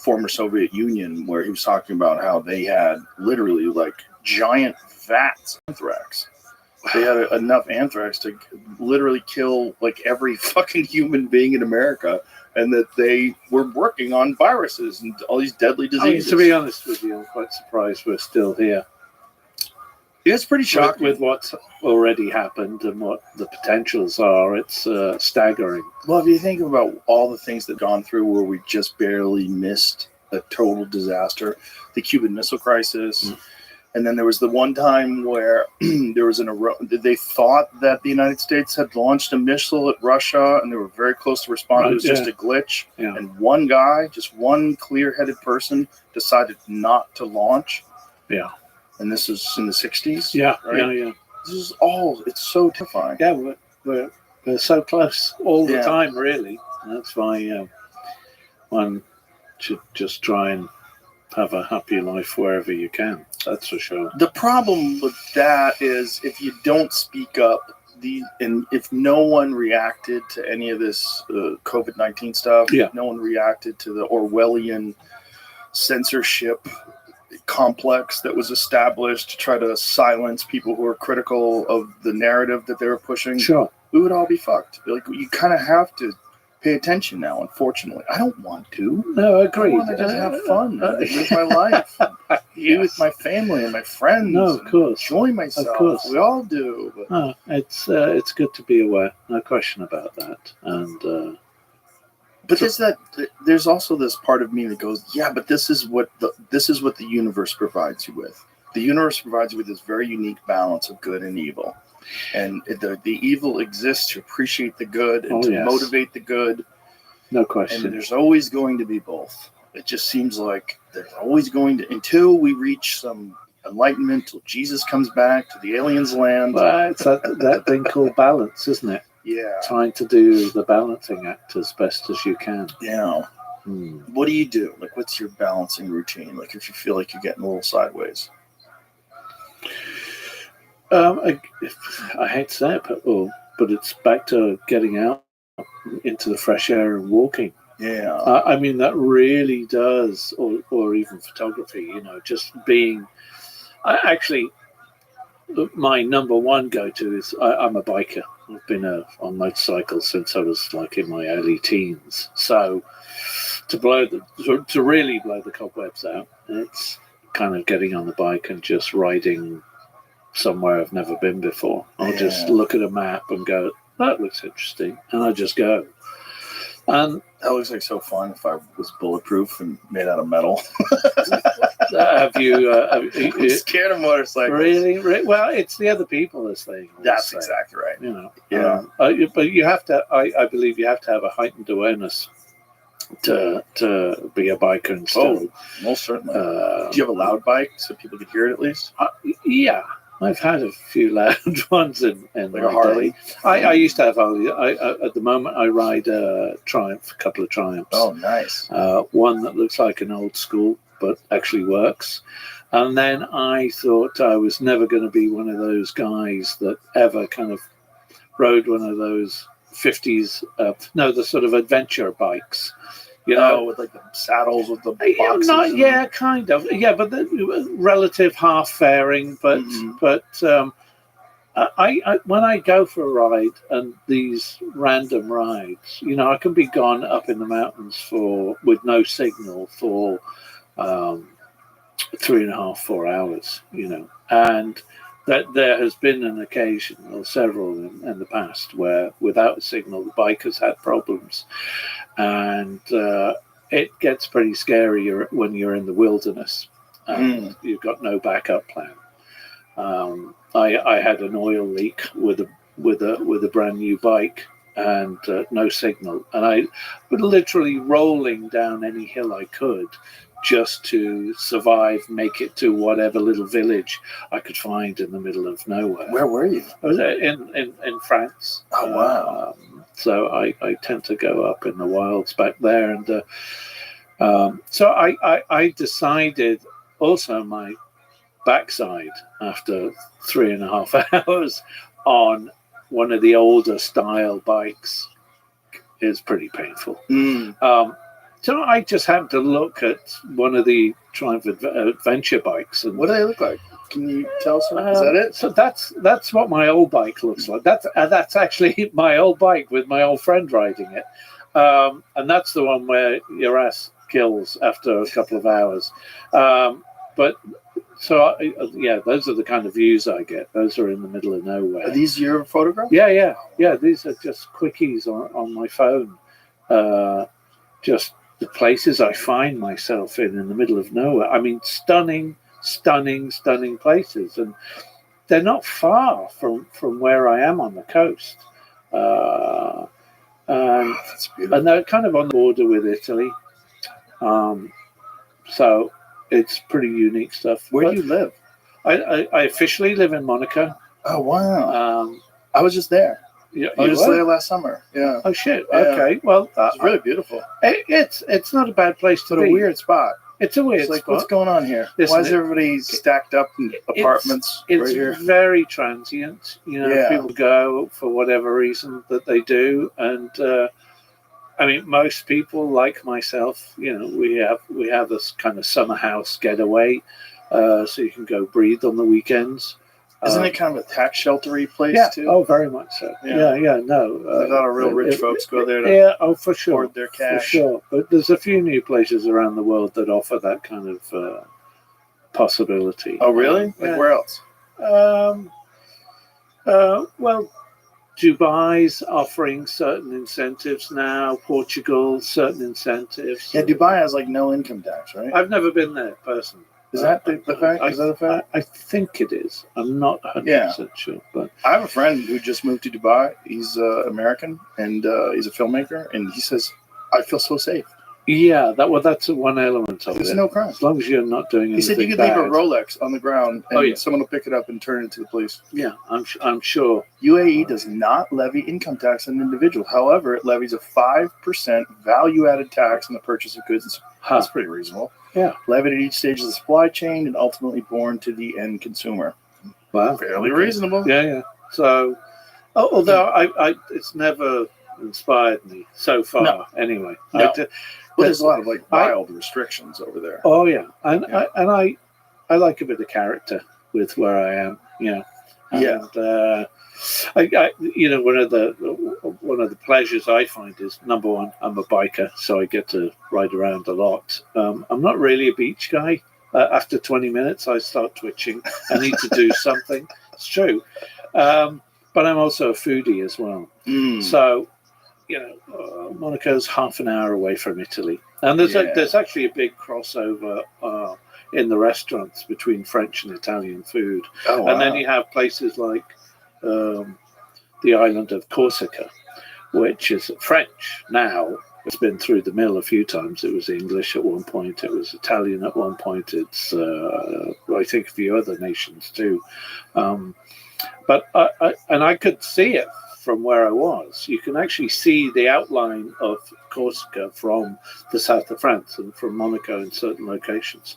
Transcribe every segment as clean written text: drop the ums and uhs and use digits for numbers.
former Soviet Union, where he was talking about how they had literally like giant vats of anthrax. They had enough anthrax to literally kill like every fucking human being in America, and that they were working on viruses and all these deadly diseases. To be honest with you, I'm quite surprised we're still here. It's pretty shocking with what's already happened and what the potentials are. It's staggering. Well, if you think about all the things that have gone through where we just barely missed a total disaster, the Cuban Missile Crisis, and then there was the one time where there was they thought that the United States had launched a missile at Russia, and they were very close to responding. It was just a glitch, and one guy, just one clear-headed person, decided not to launch. Yeah. And this was in the 60s? Yeah, right? yeah. This is all, it's so terrifying. Yeah, we're so close all the time, really. That's why one should just try and have a happy life wherever you can. That's for sure. The problem with that is if you don't speak up, and if no one reacted to any of this COVID-19 stuff, no one reacted to the Orwellian censorship complex that was established to try to silence people who are critical of the narrative that they were pushing, we would all be fucked. Like, you kind of have to pay attention now, unfortunately. I don't want to. No, I agree. I want to just have fun, live my life, be with my family and my friends. No, of course. Enjoy myself. Of course. We all do. But... it's good to be aware. No question about that. And but there's also this part of me that goes, yeah, but this is what the universe provides you with. The universe provides you with this very unique balance of good and evil. And the evil exists to appreciate the good and to motivate the good. No question. And there's always going to be both. It just seems like there's always going to, until we reach some enlightenment, till Jesus comes back to the aliens' land. Well, it's that thing called balance, isn't it? Yeah. Trying to do the balancing act as best as you can. Yeah. What do you do? Like, what's your balancing routine? Like, if you feel like you're getting a little sideways. I hate to say it, but it's back to getting out into the fresh air and walking. Yeah. I mean, that really does, or even photography, just being... my number one go-to is I'm a biker. I've been on motorcycles since I was like in my early teens. So to really blow the cobwebs out, it's kind of getting on the bike and just riding somewhere I've never been before. I'll just look at a map and go, that looks interesting, and I just go. And that looks like so fun if I was bulletproof and made out of metal. Have you I'm scared of motorcycles. Really? Well, it's the other people that's saying. That's exactly right. Yeah. But you have to. I believe you have to have a heightened awareness to be a biker and still. Oh, most certainly. Do you have a loud bike so people could hear it at least? Yeah. I've had a few loud ones in like a Harley. I used to have Harley. At the moment, I ride a Triumph, a couple of Triumphs. Oh, nice. One that looks like an old school, but actually works. And then I thought I was never going to be one of those guys that ever kind of rode one of those 50s, the sort of adventure bikes. With like the saddles with the boxes. Kind of. Yeah, but the relative half fairing. But I when I go for a ride and these random rides, I can be gone up in the mountains with no signal for 3.5, 4 hours. And that there has been an occasion or several in the past where without a signal the bike has had problems, and it gets pretty scary when you're in the wilderness and you've got no backup plan. I had an oil leak with a brand new bike and no signal, and I was literally rolling down any hill I could just to survive, make it to whatever little village I could find in the middle of nowhere. Where were you? I was in France. Oh, wow. So I tend to go up in the wilds back there. And so I decided also my backside after 3.5 hours on one of the older style bikes is pretty painful. So I just happened to look at one of the Triumph Adventure bikes, and What do they look like? Can you tell us? Is that it? So that's what my old bike looks like. That's actually my old bike with my old friend riding it, and that's the one where your ass kills after a couple of hours. But so yeah, those are the kind of views I get. Those are in the middle of nowhere. Are these your photographs? Yeah. These are just quickies on my phone. Just the places I find myself in the middle of nowhere. I mean, stunning places, and they're not far from where I am on the coast. That's beautiful. And they're kind of on the border with Italy. So it's pretty unique stuff. Where do you live? I officially live in Monaco. Oh, wow. I was just there. Yeah, I was just there last summer. Yeah. Oh shit. Yeah. Okay. Well, It's really beautiful. It's not a bad place to But be. a weird spot. It's a weird It's like, spot. what's going on here? Listen, why is everybody stacked up in apartments It's right here? very transient. You know, Yeah. people go for whatever reason that they do, and I mean, most people like myself, you know, we have this kind of summer house getaway, so you can go breathe on the weekends. Isn't it kind of a tax sheltery place too? Oh, very much so. Yeah. No. A lot of real rich folks go there to for sure. hoard their cash. For sure. But there's a few new places around the world that offer that kind of possibility. Oh, really? Like Yeah. where else? Well, Dubai's offering certain incentives now. Portugal, certain incentives. Yeah, Dubai has like no income tax, right? I've never been there personally. Is that the fact? Is that a fact? I think it is. I'm not 100% sure, but I have a friend who just moved to Dubai. He's American and he's a filmmaker, and he says, "I feel so safe. yeah, that's one element of There's it. no crime." As long as you're not doing anything He said you could bad. leave a Rolex on the ground, and Oh, yeah. someone will pick it up and turn it to the police. Yeah, I'm sure. UAE does not levy income tax on an individual. However, it levies a 5% value-added tax on the purchase of goods. That's pretty reasonable. Yeah. Levied at each stage of the supply chain and ultimately borne to the end consumer. Wow. Fairly reasonable. Yeah. So, although I it's never inspired me so far. No. Anyway. No. Well, there's a lot of like wild restrictions over there. Oh yeah, and I like a bit of character with where I am. You know. Yeah. And, I you know, one of the pleasures I find is, number one, I'm a biker, so I get to ride around a lot. I'm not really a beach guy. After 20 minutes, I start twitching. I need to do something. It's true, but I'm also a foodie as well. So, you know, Monaco's half an hour away from Italy, and there's actually a big crossover in the restaurants between French and Italian food. Oh, wow. And then you have places like the island of Corsica, which is French now. It's been through the mill a few times. It was English at one point. It was Italian at one point. It's, I think, a few other nations too. But I could see it from where I was. You can actually see the outline of Corsica from the south of France and from Monaco in certain locations.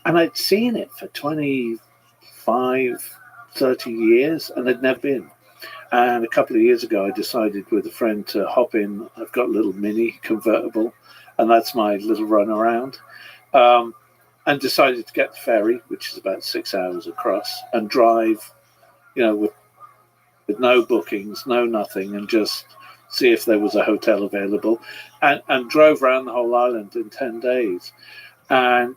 And I'd seen it for 25, 30 years and had never been. And a couple of years ago, I decided with a friend to hop in. I've got a little mini convertible, and that's my little run around. And decided to get the ferry, which is about 6 hours across, and drive, you know, with no bookings, no nothing, and just see if there was a hotel available, and drove around the whole island in 10 days. And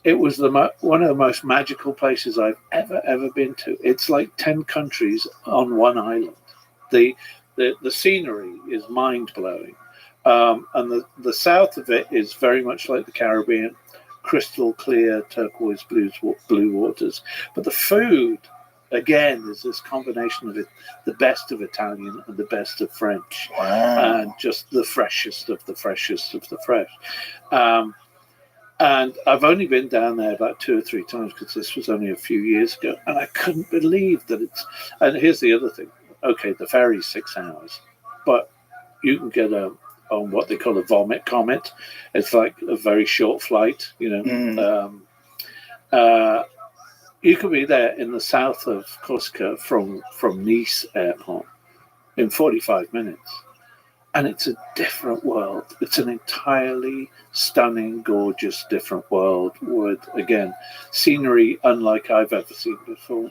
it was one of the most magical places I've ever been to. It's like 10 countries on one island. The scenery is mind-blowing. And the south of it is very much like the Caribbean, crystal clear, turquoise blue waters. But the food, again, is this combination of the best of Italian and the best of French. Wow. And just the freshest of the freshest of the fresh. And I've only been down there about 2 or 3 times because this was only a few years ago. And I couldn't believe that it's... And here's the other thing. Okay, the ferry's 6 hours. But you can get on what they call a vomit comet. It's like a very short flight, you know. You could be there in the south of Corsica from Nice airport in 45 minutes. and it's a different world. It's an entirely stunning, gorgeous, different world with, again, scenery unlike I've ever seen before.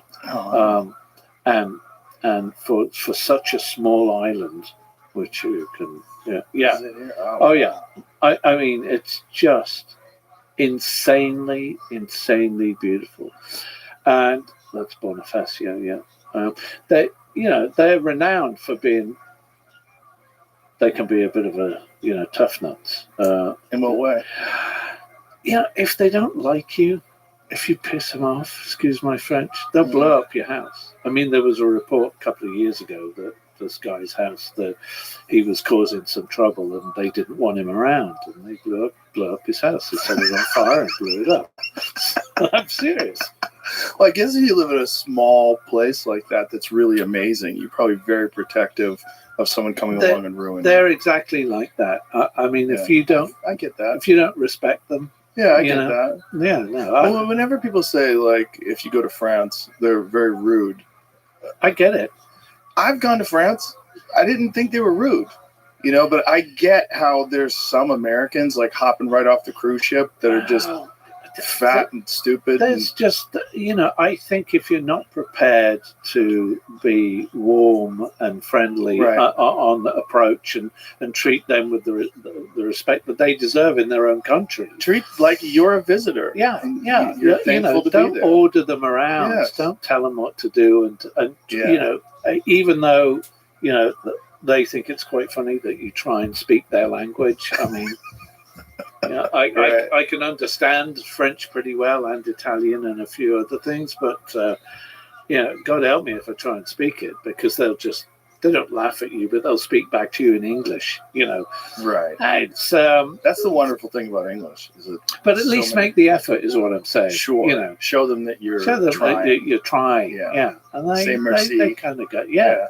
And for such a small island, which you can, yeah. Oh yeah. I mean, it's just insanely beautiful. And that's Bonifacio, yeah. They're renowned for being. They can be a bit of a tough nuts. In what way? If they don't like you, if you piss them off, excuse my French, they'll blow up your house. I mean, there was a report a couple of years ago that this guy's house, that he was causing some trouble and they didn't want him around, and they blew up his house. They set it on fire and blew it up. I'm serious. Well, I guess if you live in a small place like that, that's really amazing. You're probably very protective of someone coming along and ruining. They're exactly like that. I mean, if you don't, I get that. If you don't respect them, I get that. Yeah, no. Well, whenever people say, like, if you go to France, they're very rude. I get it. I've gone to France. I didn't think they were rude, but I get how there's some Americans like hopping right off the cruise ship that are just fat and stupid. There's just, I think if you're not prepared to be warm and friendly on the approach and treat them with the respect that they deserve in their own country. Treat like you're a visitor. Yeah. You're thankful to be there. Don't order them around. Yes. Don't tell them what to do. And even though, they think it's quite funny that you try and speak their language. I mean, I can understand French pretty well and Italian and a few other things, but God help me if I try and speak it, because they don't laugh at you, but they'll speak back to you in English, Right. It's that's the wonderful thing about English. But at least make the effort, is what I'm saying. Sure. Show them that you're trying. That you're trying. Yeah. And say merci. They kind of go,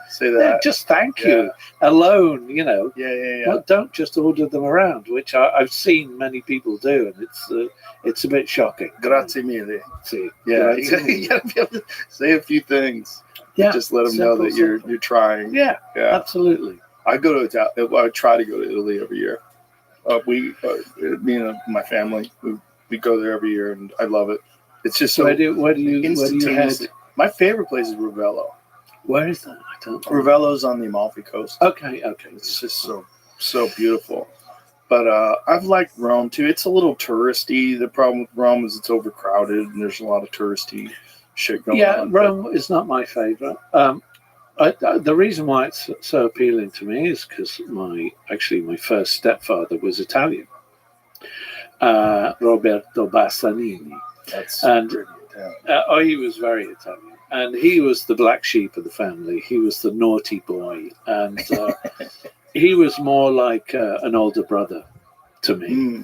say that. Just thank you alone, Yeah. But don't just order them around, which I've seen many people do, and it's a bit shocking. Grazie mille. See. Yeah. You gotta be able to say a few things. Yeah, just let them know that you're trying. Yeah, absolutely. I try to go to Italy every year. Me and my family, we go there every year, and I love it. It's just so. Where do you head? My favorite place is Ravello. Where is that? I don't know. Ravello's on the Amalfi Coast. Okay. It's just so beautiful. But I've liked Rome too. It's a little touristy. The problem with Rome is it's overcrowded, and there's a lot of touristy shit going on. Rome is not my favorite. The reason why it's so appealing to me is because my first stepfather was Italian, Roberto Bassanini. He was very Italian, and he was the black sheep of the family. He was the naughty boy, and he was more like an older brother to me.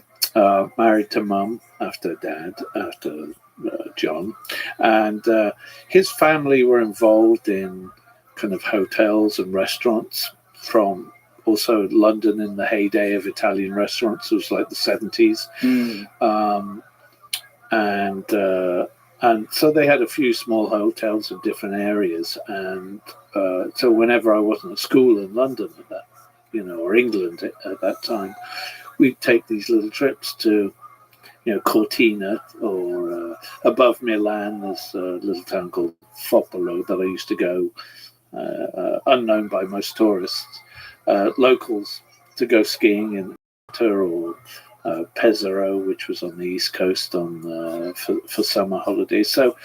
Married to Mum after Dad, after John, and his family were involved in kind of hotels and restaurants from also London in the heyday of Italian restaurants. It was like the 70s. And so they had a few small hotels in different areas, and so whenever I wasn't at school in London at that, or England at that time, we'd take these little trips to Cortina, or above Milan, there's a little town called Foppolo that I used to go, unknown by most tourists, locals, to go skiing in or Pesaro, which was on the East Coast for summer holidays. So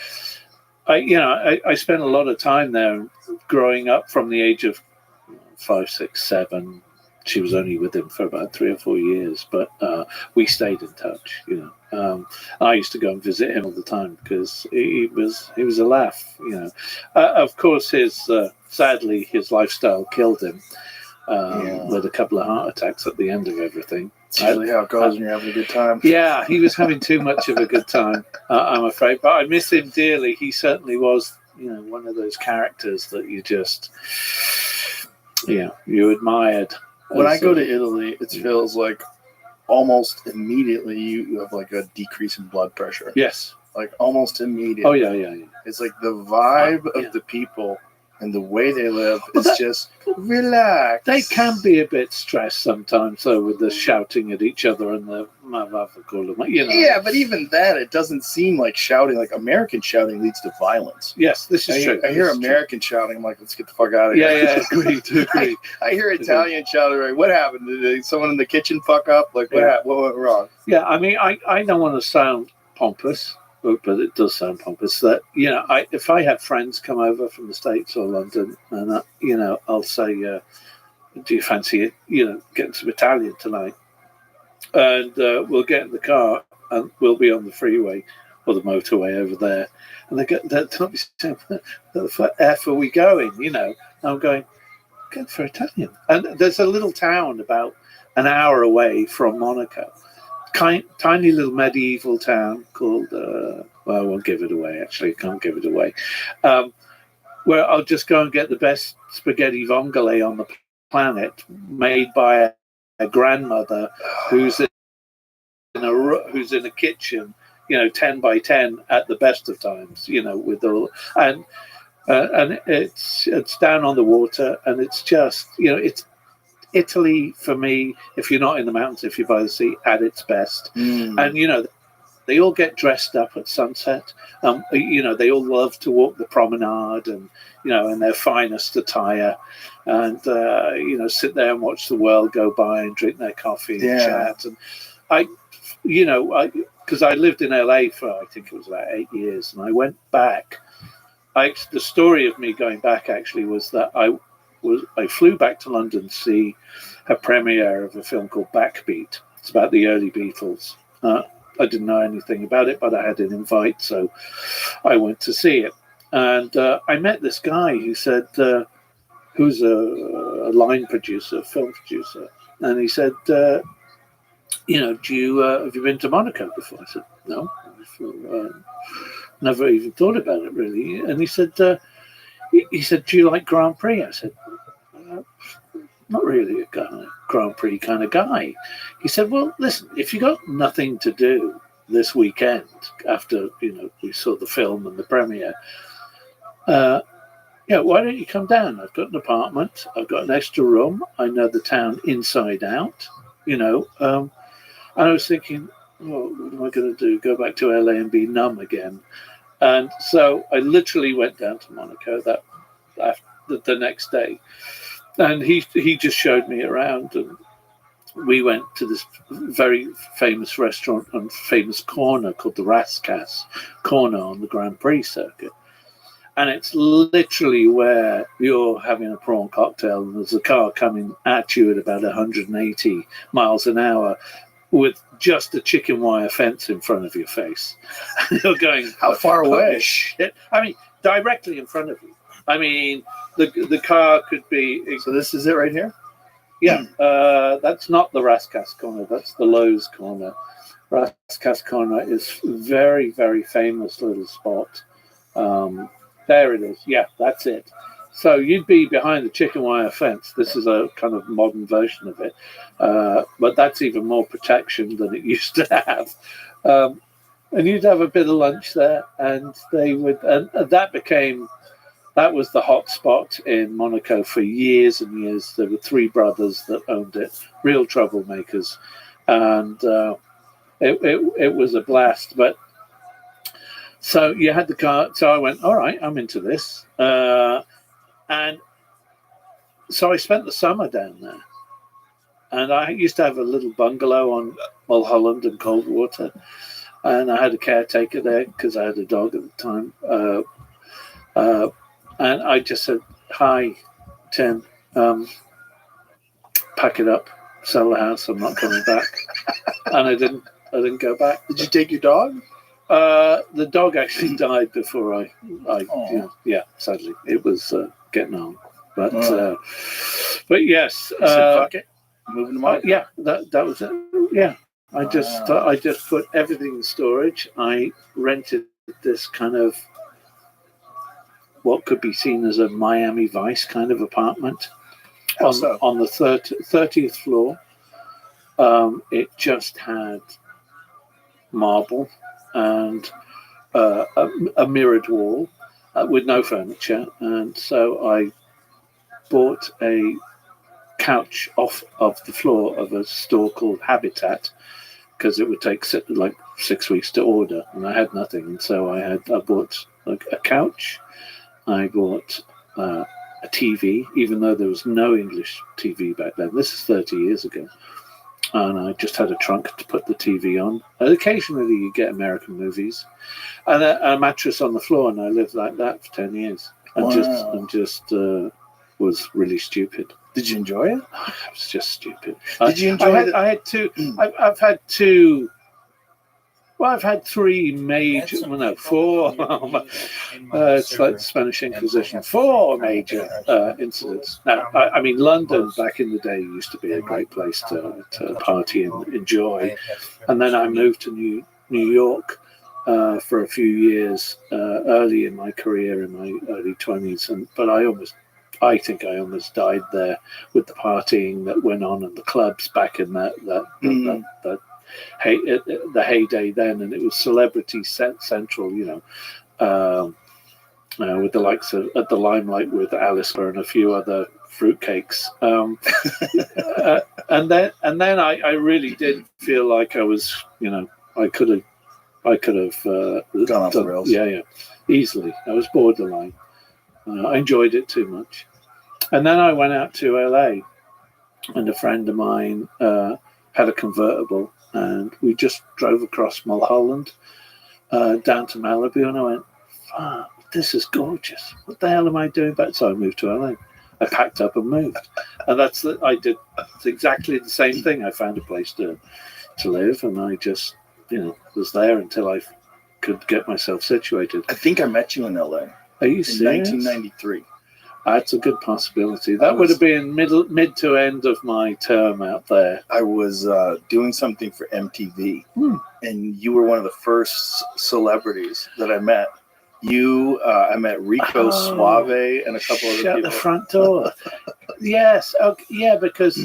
I spent a lot of time there growing up from the age of 5, 6, 7. She was only with him for about 3 or 4 years, but we stayed in touch. I used to go and visit him all the time because he was a laugh. Of course, sadly his lifestyle killed him with a couple of heart attacks at the end of everything. It's usually how it goes when you're having a good time. Yeah, he was having too much of a good time, I'm afraid. But I miss him dearly. He certainly was, one of those characters that you just, you admired. When I go to Italy, it feels like almost immediately you have like a decrease in blood pressure. Yes. Like almost immediately. Oh, yeah. It's like the vibe of the people and the way they live is just relax. They can be a bit stressed sometimes, though, with the shouting at each other and the Yeah, but even then, it doesn't seem like shouting. Like American shouting leads to violence. Yes, this is true. I hear American shouting. I'm like, let's get the fuck out of here. Yeah, agreed. I hear Italian shouting. Like, what happened? Did someone in the kitchen fuck up? Like, what went wrong? Yeah, I mean, I don't want to sound pompous, but it does sound pompous. That if I have friends come over from the States or London, and I'll say, do you fancy getting some Italian tonight? And we'll get in the car and we'll be on the freeway or the motorway over there, and they'll be saying, "Where the F are we going?" And I'm going, "Go for Italian." And there's a little town about an hour away from Monaco. Tiny little medieval town called, I won't give it away, actually, I can't give it away, where I'll just go and get the best spaghetti vongole on the planet, made by a grandmother who's in a kitchen, 10 by 10 at the best of times, with all, and it's down on the water, and it's just, it's Italy for me, if you're not in the mountains, if you're by the sea, at its best. And they all get dressed up at sunset. They all love to walk the promenade, and in their finest attire, and sit there and watch the world go by and drink their coffee and chat. And because I lived in LA for, I think it was about 8 years, and I went back. The story of me going back actually was that I flew back to London to see a premiere of a film called Backbeat. It's about the early Beatles. I didn't know anything about it, but I had an invite, so I went to see it. And I met this guy who said, who's a line producer, film producer, and he said, have you been to Monaco before? I said, no, never even thought about it really. And he said, do you like Grand Prix? I said, not really a Grand Prix kind of guy. He said, well, listen, if you got nothing to do this weekend after, we saw the film and the premiere, why don't you come down? I've got an apartment. I've got an extra room. I know the town inside out, and I was thinking, well, what am I going to do? Go back to LA and be numb again? And so I literally went down to Monaco the next day, and he just showed me around, and we went to this very famous restaurant and famous corner called the Rascasse Corner on the Grand Prix circuit. And it's literally where you're having a prawn cocktail and there's a car coming at you at about 180 miles an hour with just a chicken wire fence in front of your face. You're going, how far away? Shit. I mean, directly in front of you. I mean, the car could be... So this is it right here? Yeah. That's not the Rascasse Corner. That's the Lowe's Corner. Rascasse Corner is very, very famous little spot. There it is. Yeah, that's it. So you'd be behind the chicken wire fence. This is a kind of modern version of it. But that's even more protection than it used to have. And you'd have a bit of lunch there, and they would, and that was the hot spot in Monaco for years and years. There were three brothers that owned it, real troublemakers. And it was a blast. But so you had the car. So I went, all right, I'm into this. And so I spent the summer down there. And I used to have a little bungalow on Mulholland and Coldwater. And I had a caretaker there because I had a dog at the time. And I just said, hi, Tim, pack it up, sell the house, I'm not coming back. And I didn't go back. Did you take your dog? The dog actually died before sadly. It was getting on. But yes. You said, fuck it, moving to Monaco. Yeah, that was it. Yeah. I just put everything in storage. I rented this kind of what could be seen as a Miami Vice kind of apartment on the 30th floor. It just had marble and a mirrored wall, with no furniture, and so I bought a couch off of the floor of a store called Habitat, because it would take like 6 weeks to order, and I had nothing. And so I bought like a couch. I bought a TV, even though there was no English TV back then. This is 30 years ago. And I just had a trunk to put the TV on. And occasionally you get American movies. And a mattress on the floor, and I lived like that for 10 years. And just was really stupid. Did you enjoy it? I was just stupid. Did you enjoy it? I had two. I've had two. Well, I've had three major. Well, no, four. It's like the Spanish Inquisition. Four major incidents. Now, I mean, London back in the day used to be a great place to party and enjoy. And then I moved to New York for a few years early in my career, in my early 20s. But I think I almost died there with the partying that went on and the clubs back in the heyday then, and it was celebrity central, with the likes of at the Limelight with Alice and a few other fruitcakes, and then I really did feel like I was, I could have gone off the rails. Yeah, easily. I was borderline. I enjoyed it too much. And then I went out to LA, and a friend of mine had a convertible, and we just drove across Mulholland down to Malibu, and I went, fuck, this is gorgeous. What the hell am I doing back? So I moved to LA. I packed up and moved. And I did exactly the same thing. I found a place to live, and I just, was there until I could get myself situated. I think I met you in LA. Are you serious? 1993. That's a good possibility. That would have been mid to end of my term out there. I was doing something for MTV, and you were one of the first celebrities that I met. I met Rico Suave and a couple other people. Shut the front door. Yes. Okay. Yeah, because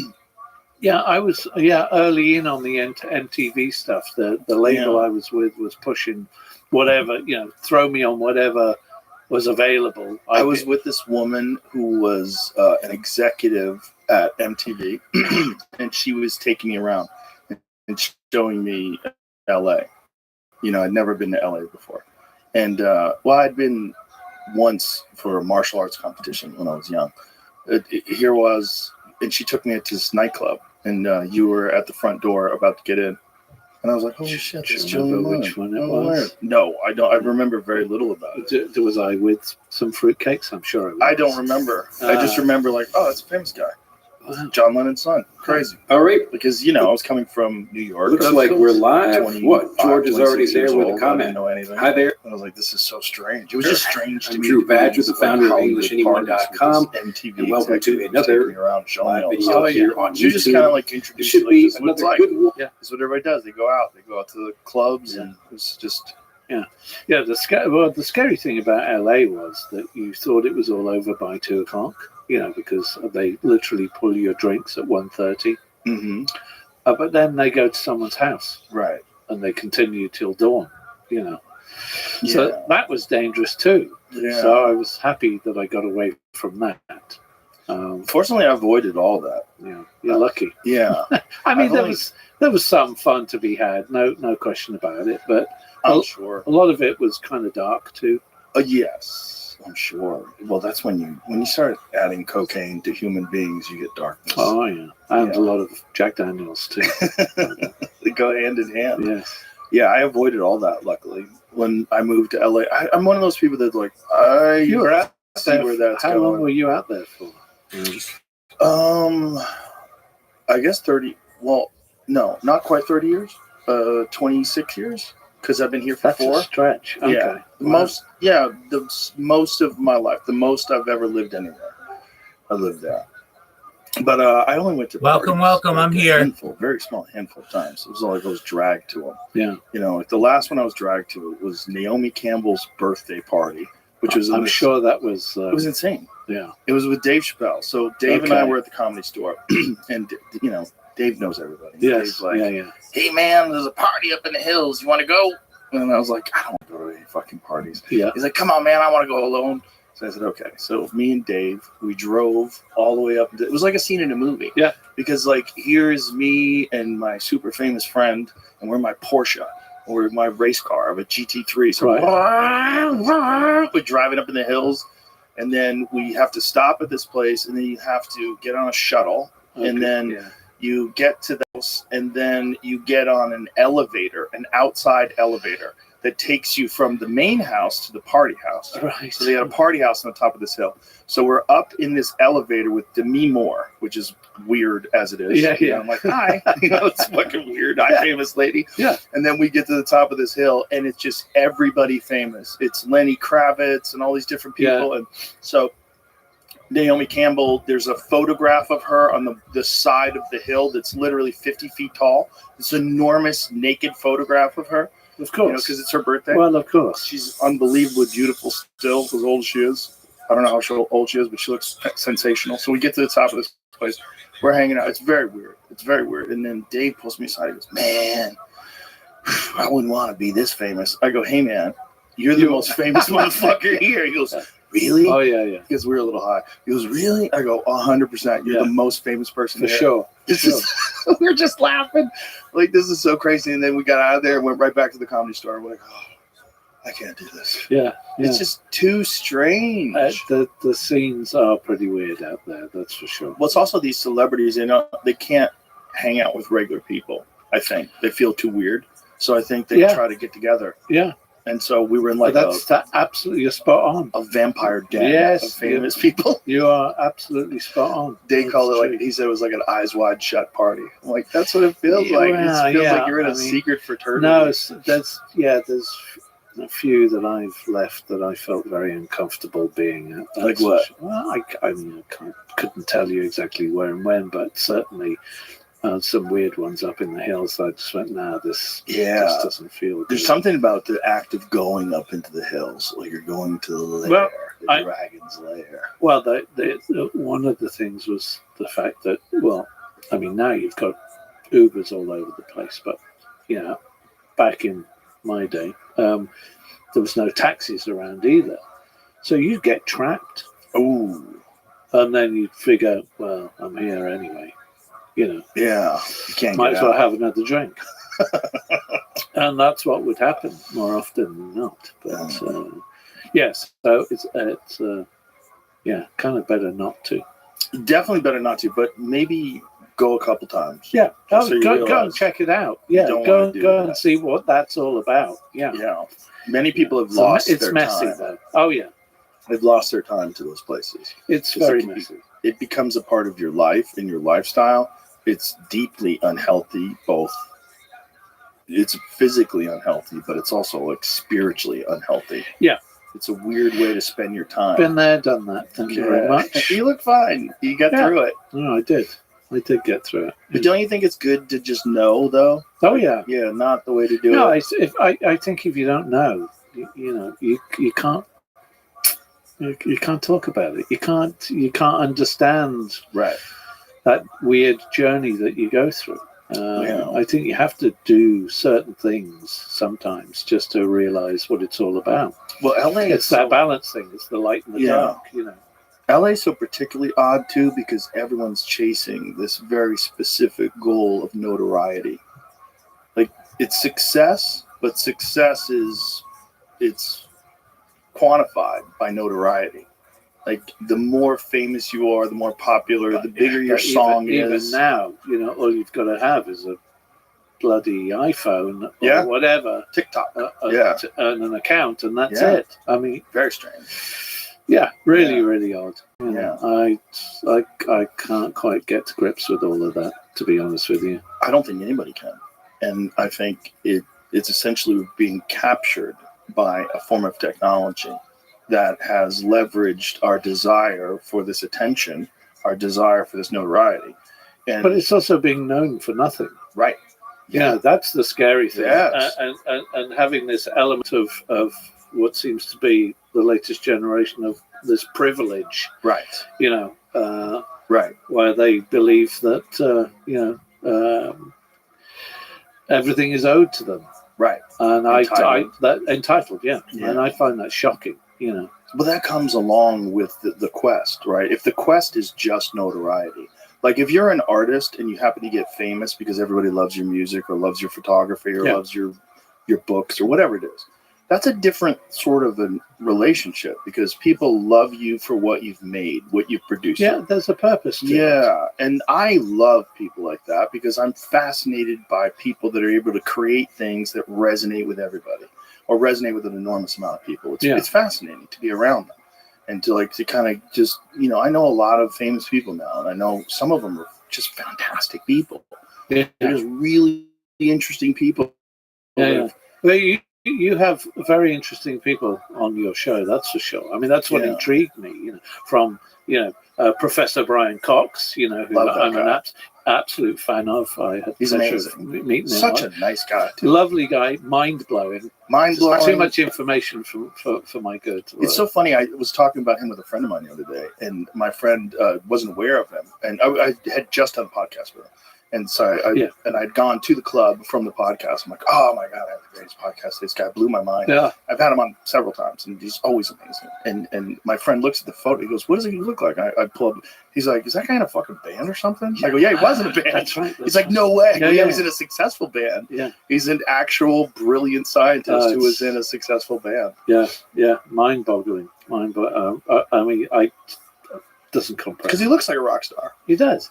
I was early in on the MTV stuff. The label I was with was pushing whatever, throw me on whatever was available. I was with this woman who was an executive at MTV, and she was taking me around and showing me LA. I'd never been to LA before. And, I'd been once for a martial arts competition when I was young. Here was, and she took me to this nightclub, and you were at the front door about to get in. And I was like, holy shit, this is which one it was? No, I don't. I remember very little about it. Was I with some fruitcakes? I'm sure I was. I don't remember. I just remember that's a famous guy. Wow. John Lennon's son. Crazy. All right. Because, I was coming from New York. Looks like we're live. George is already there with a comment. I didn't know anything. Hi there. I was like, this is so strange. It was just strange to me. Drew Badger, the founder of EnglishAnyone.com, and welcome to another live video here on YouTube. You just kind of introduce should be another good one. Yeah, that's what everybody does. They go out to the clubs, and it's just... Yeah. The scary thing about LA was that you thought it was all over by 2:00. Because they literally pull your drinks at 1:30. Mm-hmm. But then they go to someone's house. Right. And they continue till dawn, Yeah. So that was dangerous too. Yeah. So I was happy that I got away from that. Fortunately, I avoided all that. Yeah. You're lucky. Yeah. I mean, there was some fun to be had. No question about it. But I'm sure a lot of it was kind of dark too. Yes. I'm sure. Well, that's when you start adding cocaine to human beings, you get darkness. Oh yeah, and a lot of Jack Daniels too. They go hand in hand. Yes. Yeah, I avoided all that. Luckily, when I moved to LA, I'm one of those people that you were out there. Where that's how going. long were you out there for? I guess 30. Well, no, not quite 30 years. 26 years. Because I've been here for 4. A stretch. Okay. Yeah. Most of my life, the most I've ever lived anywhere, I lived there. But I only went to welcome. I'm here. Very small handful of times. It was like I was dragged to them. Yeah. The last one I was dragged to was Naomi Campbell's birthday party, which was. I'm sure that was. It was insane. Yeah. It was with Dave Chappelle. So Dave and I were at the Comedy Store, and Dave knows everybody. Yes. Dave's like, hey man, there's a party up in the hills. You want to go? And I was like, I don't want to go to way he fucking parties. Yeah. He's like, come on, man, I want to go alone. So I said, okay. So me and Dave, we drove all the way up. It was like a scene in a movie. Yeah. Because like, here's me and my super famous friend, and we're in my Porsche, or my race car of a GT3. So we're driving up in the hills, and then we have to stop at this place, and then you have to get on a shuttle, and then you get to the house, and then you get on an elevator, an outside elevator that takes you from the main house to the party house. Right. So they got a party house on the top of this hill. So we're up in this elevator with Demi Moore, which is weird as it is. Yeah, yeah. I'm like, hi. It's fucking weird. Hi, famous lady. Yeah. And then we get to the top of this hill, and it's just everybody famous. It's Lenny Kravitz and all these different people. Yeah. And so Naomi Campbell, there's a photograph of her on the side of the hill that's literally 50 feet tall. This enormous naked photograph of her. Of course. Because it's her birthday. Well, of course. She's unbelievably beautiful still, as old as she is. I don't know how old she is, but she looks sensational. So we get to the top of this place. We're hanging out. It's very weird. It's very weird. And then Dave pulls me aside. He goes, man, I wouldn't want to be this famous. I go, hey, man, you're the most famous motherfucker here. He goes, really? Oh, yeah, yeah. Because we were a little high. He goes, really? I go, 100%. You're the most famous person for here. Sure. We were just laughing. Like, this is so crazy. And then we got out of there and went right back to the Comedy Store. We're like, oh, I can't do this. Yeah. It's just too strange. The scenes are pretty weird out there, that's for sure. Well, it's also these celebrities, they can't hang out with regular people, I think. They feel too weird. So I think they try to get together. Yeah. And so we were in like absolutely, you're spot on. A vampire den of famous people. You are absolutely spot on. They call it like, he said it was like an eyes wide shut party. I'm like, that's what it feels like. It feels like you're in a secret fraternity. No, there's a few that I've left that I felt very uncomfortable being at. Like what? Well, I couldn't tell you exactly where and when, but certainly some weird ones up in the hills. I just went, this just doesn't feel good. There's something about the act of going up into the hills, like you're going to the lair, the dragon's lair. Well, one of the things was the fact that, now you've got Ubers all over the place, but back in my day, there was no taxis around either, so you'd get trapped. Ooh. And then you'd figure, well, I'm here anyway. You can't might as well have another drink. And that's what would happen more often than not. But yes, so it's kind of better not to. Definitely better not to, but maybe go a couple times. Yeah, go and check it out. Yeah, go and see what that's all about. Yeah. Many people have lost their time. It's messy though. Oh yeah, they've lost their time to those places. It's very messy. It becomes a part of your life and your lifestyle. It's deeply unhealthy. It's physically unhealthy, but it's also like spiritually unhealthy. Yeah. It's a weird way to spend your time. Been there, done that. Thank you very much. You look fine. You got through it. No, I did. I did get through it. But don't you think it's good to just know, though? Oh, yeah. Yeah, not the way to do it. No, I think if you don't know, you can't. You can't talk about it. You can't understand that weird journey that you go through. I think you have to do certain things sometimes just to realize what it's all about. Well, LA it's that balance thing. It's the light and the dark. LA is so particularly odd too because everyone's chasing this very specific goal of notoriety. Like it's success, but success it's quantified by notoriety. Like the more famous you are, the more popular, the bigger your song is. Even now, all you've got to have is a bloody iPhone or whatever, TikTok, and an account, and that's it. I mean, very strange. Yeah, really odd. I can't quite get to grips with all of that, to be honest with you. I don't think anybody can, and I think it's essentially being captured by a form of technology that has leveraged our desire for this attention, our desire for this notoriety. But it's also being known for nothing. Right. Yeah, that's the scary thing. Yes. And having this element of what seems to be the latest generation of this privilege. Right. Right. Where they believe that, everything is owed to them. Right. And entitled, yeah. Yeah. And I find that shocking, you know. But that comes along with the quest, right? If the quest is just notoriety, like if you're an artist and you happen to get famous because everybody loves your music or loves your photography or loves your books or whatever it is, that's a different sort of a relationship because people love you for what you've made, what you've produced. Yeah, there's a purpose to it. Yeah, and I love people like that because I'm fascinated by people that are able to create things that resonate with everybody or resonate with an enormous amount of people. It's fascinating to be around them and to kind of just, you know, I know a lot of famous people now, and I know some of them are just fantastic people. Yeah. They're just really interesting people. Yeah. Well, you have very interesting people on your show, that's for sure. I mean, that's what intrigued me, you know, from, you know, Professor Brian Cox, you know, who I'm an absolute fan of. I had He's amazing. Meeting him. Such a nice guy, too. Lovely guy, mind-blowing. Too much information for my good. It's so funny. I was talking about him with a friend of mine the other day, and my friend wasn't aware of him. And I had just done a podcast with him. And so I'd gone to the club from the podcast. I'm like, oh my God, I have the greatest podcast. This guy blew my mind. Yeah. I've had him on several times and he's always amazing. And my friend looks at the photo. He goes, what does he look like? I pull up. He's like, is that guy in a fucking band or something? I go, yeah, he was in a band. That's right. He's like, no way. Yeah, he's in a successful band. Yeah. He's an actual brilliant scientist who was in a successful band. Yeah. Mind-boggling. I mean, doesn't compare. Because he looks like a rock star. He does.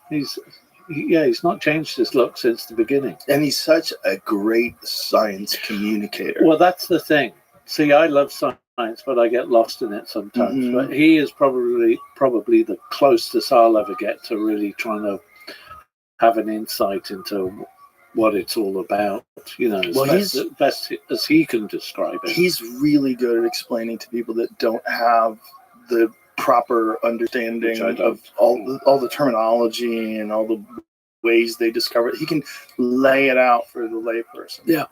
He's not changed his look since the beginning. And he's such a great science communicator. Well, that's the thing. See, I love science, but I get lost in it sometimes. Mm-hmm. But he is probably the closest I'll ever get to really trying to have an insight into what it's all about, you know, as best as he can describe it. He's really good at explaining to people that don't have the proper understanding of all the terminology and all the ways they discover it. He can lay it out for the layperson. Yeah,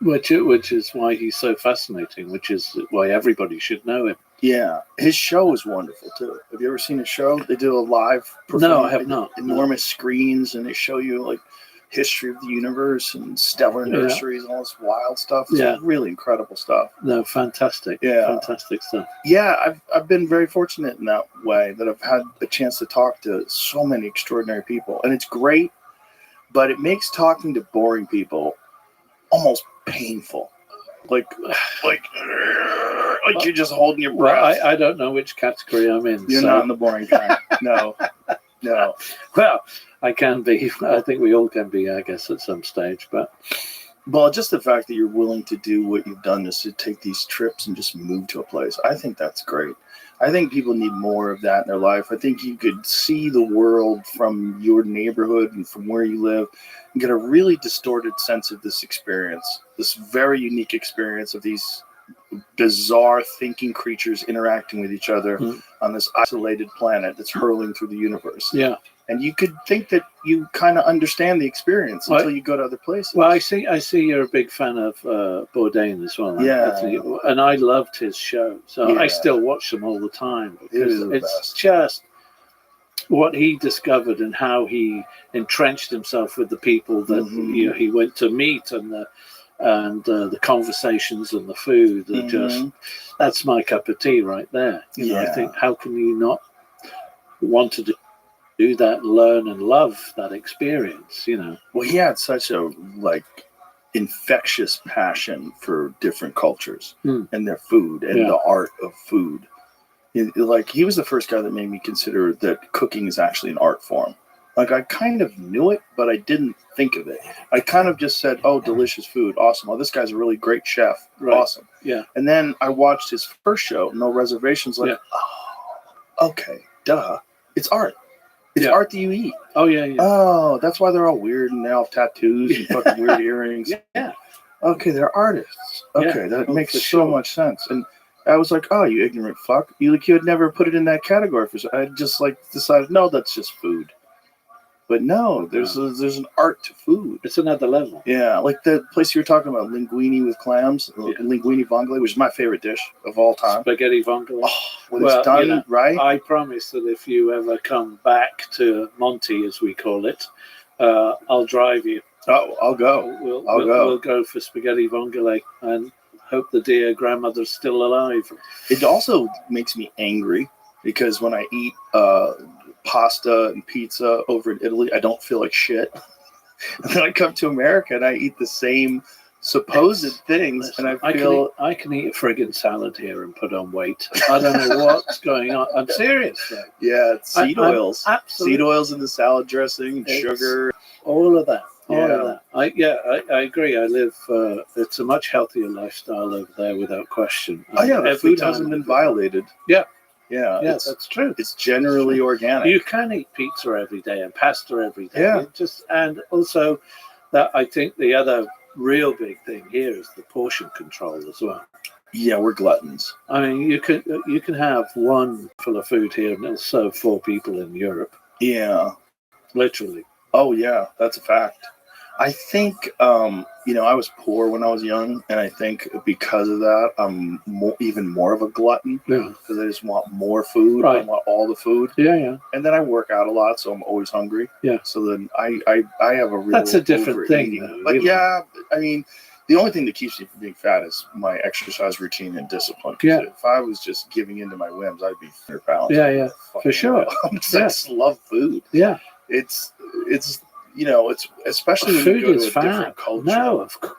which is why he's so fascinating. Which is why everybody should know him. Yeah, his show is wonderful too. Have you ever seen his show? They do a live performance. No, I have not. Enormous screens, and they show you like history of the universe and stellar nurseries and all this wild stuff. It's really incredible stuff. No, fantastic. Yeah, fantastic stuff. Yeah, I've been very fortunate in that way that I've had a chance to talk to so many extraordinary people, and it's great, but it makes talking to boring people almost painful. Like you're just holding your breath. I don't know which category I'm in. You're not in the boring kind. No. Well, I can be. I think we all can be, I guess, at some stage. But just the fact that you're willing to do what you've done is to take these trips and just move to a place. I think that's great. I think people need more of that in their life. I think you could see the world from your neighborhood and from where you live and get a really distorted sense of this experience, this very unique experience of these bizarre thinking creatures interacting with each other on this isolated planet that's hurling through the universe. Yeah. And you could think that you kind of understand the experience until you go to other places. Well, I see you're a big fan of Bourdain as well. And I loved his show. So I still watch them all the time. Because it's just what he discovered and how he entrenched himself with the people that he went to meet and the conversations and the food are just, that's my cup of tea right there. You know, I think, how can you not want to do that, learn and love that experience, you know? Well, he had such a infectious passion for different cultures and their food and the art of food. He was the first guy that made me consider that cooking is actually an art form. Like, I kind of knew it, but I didn't think of it. I kind of just said, oh, delicious food. Awesome. Oh, this guy's a really great chef. Right. Awesome. Yeah. And then I watched his first show, No Reservations, oh, okay, duh. It's art. It's art that you eat. Oh, yeah. Oh, that's why they're all weird and they all have tattoos and fucking weird earrings. Yeah. Okay, they're artists. Okay, that makes so much sense. And I was like, oh, you ignorant fuck. You had never put it in that category. I just decided, no, that's just food. But no, there's an art to food. It's another level. Yeah, like the place you were talking about, linguine with clams, linguine vongole, which is my favorite dish of all time. Spaghetti vongole. Oh, it's done right. I promise that if you ever come back to Monty, as we call it, I'll drive you. Oh, I'll go. We'll go for spaghetti vongole and hope the dear grandmother's still alive. It also makes me angry because when I eat pasta and pizza over in Italy, I don't feel like shit. And then I come to America and I eat the same supposed things, and I feel I can eat a friggin' salad here and put on weight. I don't know what's going on. I'm serious, though. Yeah, it's seed oils, seed oils in the salad dressing, sugar, all of that. All of that. I agree. I live. It's a much healthier lifestyle over there, without question. The food hasn't been violated. Yeah, that's true. It's generally organic. You can eat pizza every day and pasta every day. Yeah, and also that I think the other real big thing here is the portion control as well. Yeah, we're gluttons. I mean, you can have one full of food here and it'll serve 4 people in Europe. Yeah, literally. Oh yeah, that's a fact. I think I was poor when I was young, and I think because of that, I'm even more of a glutton. Yeah, because I just want more food. Right. I want all the food. Yeah. And then I work out a lot, so I'm always hungry. Yeah. So then I have a real. That's a different thing, though. But yeah, I mean, the only thing that keeps me from being fat is my exercise routine and discipline. Yeah. If I was just giving into my whims, I'd be 100 pounds. Yeah, for sure. I just love food. Yeah. It's it's especially when you go to a different culture. No, of course.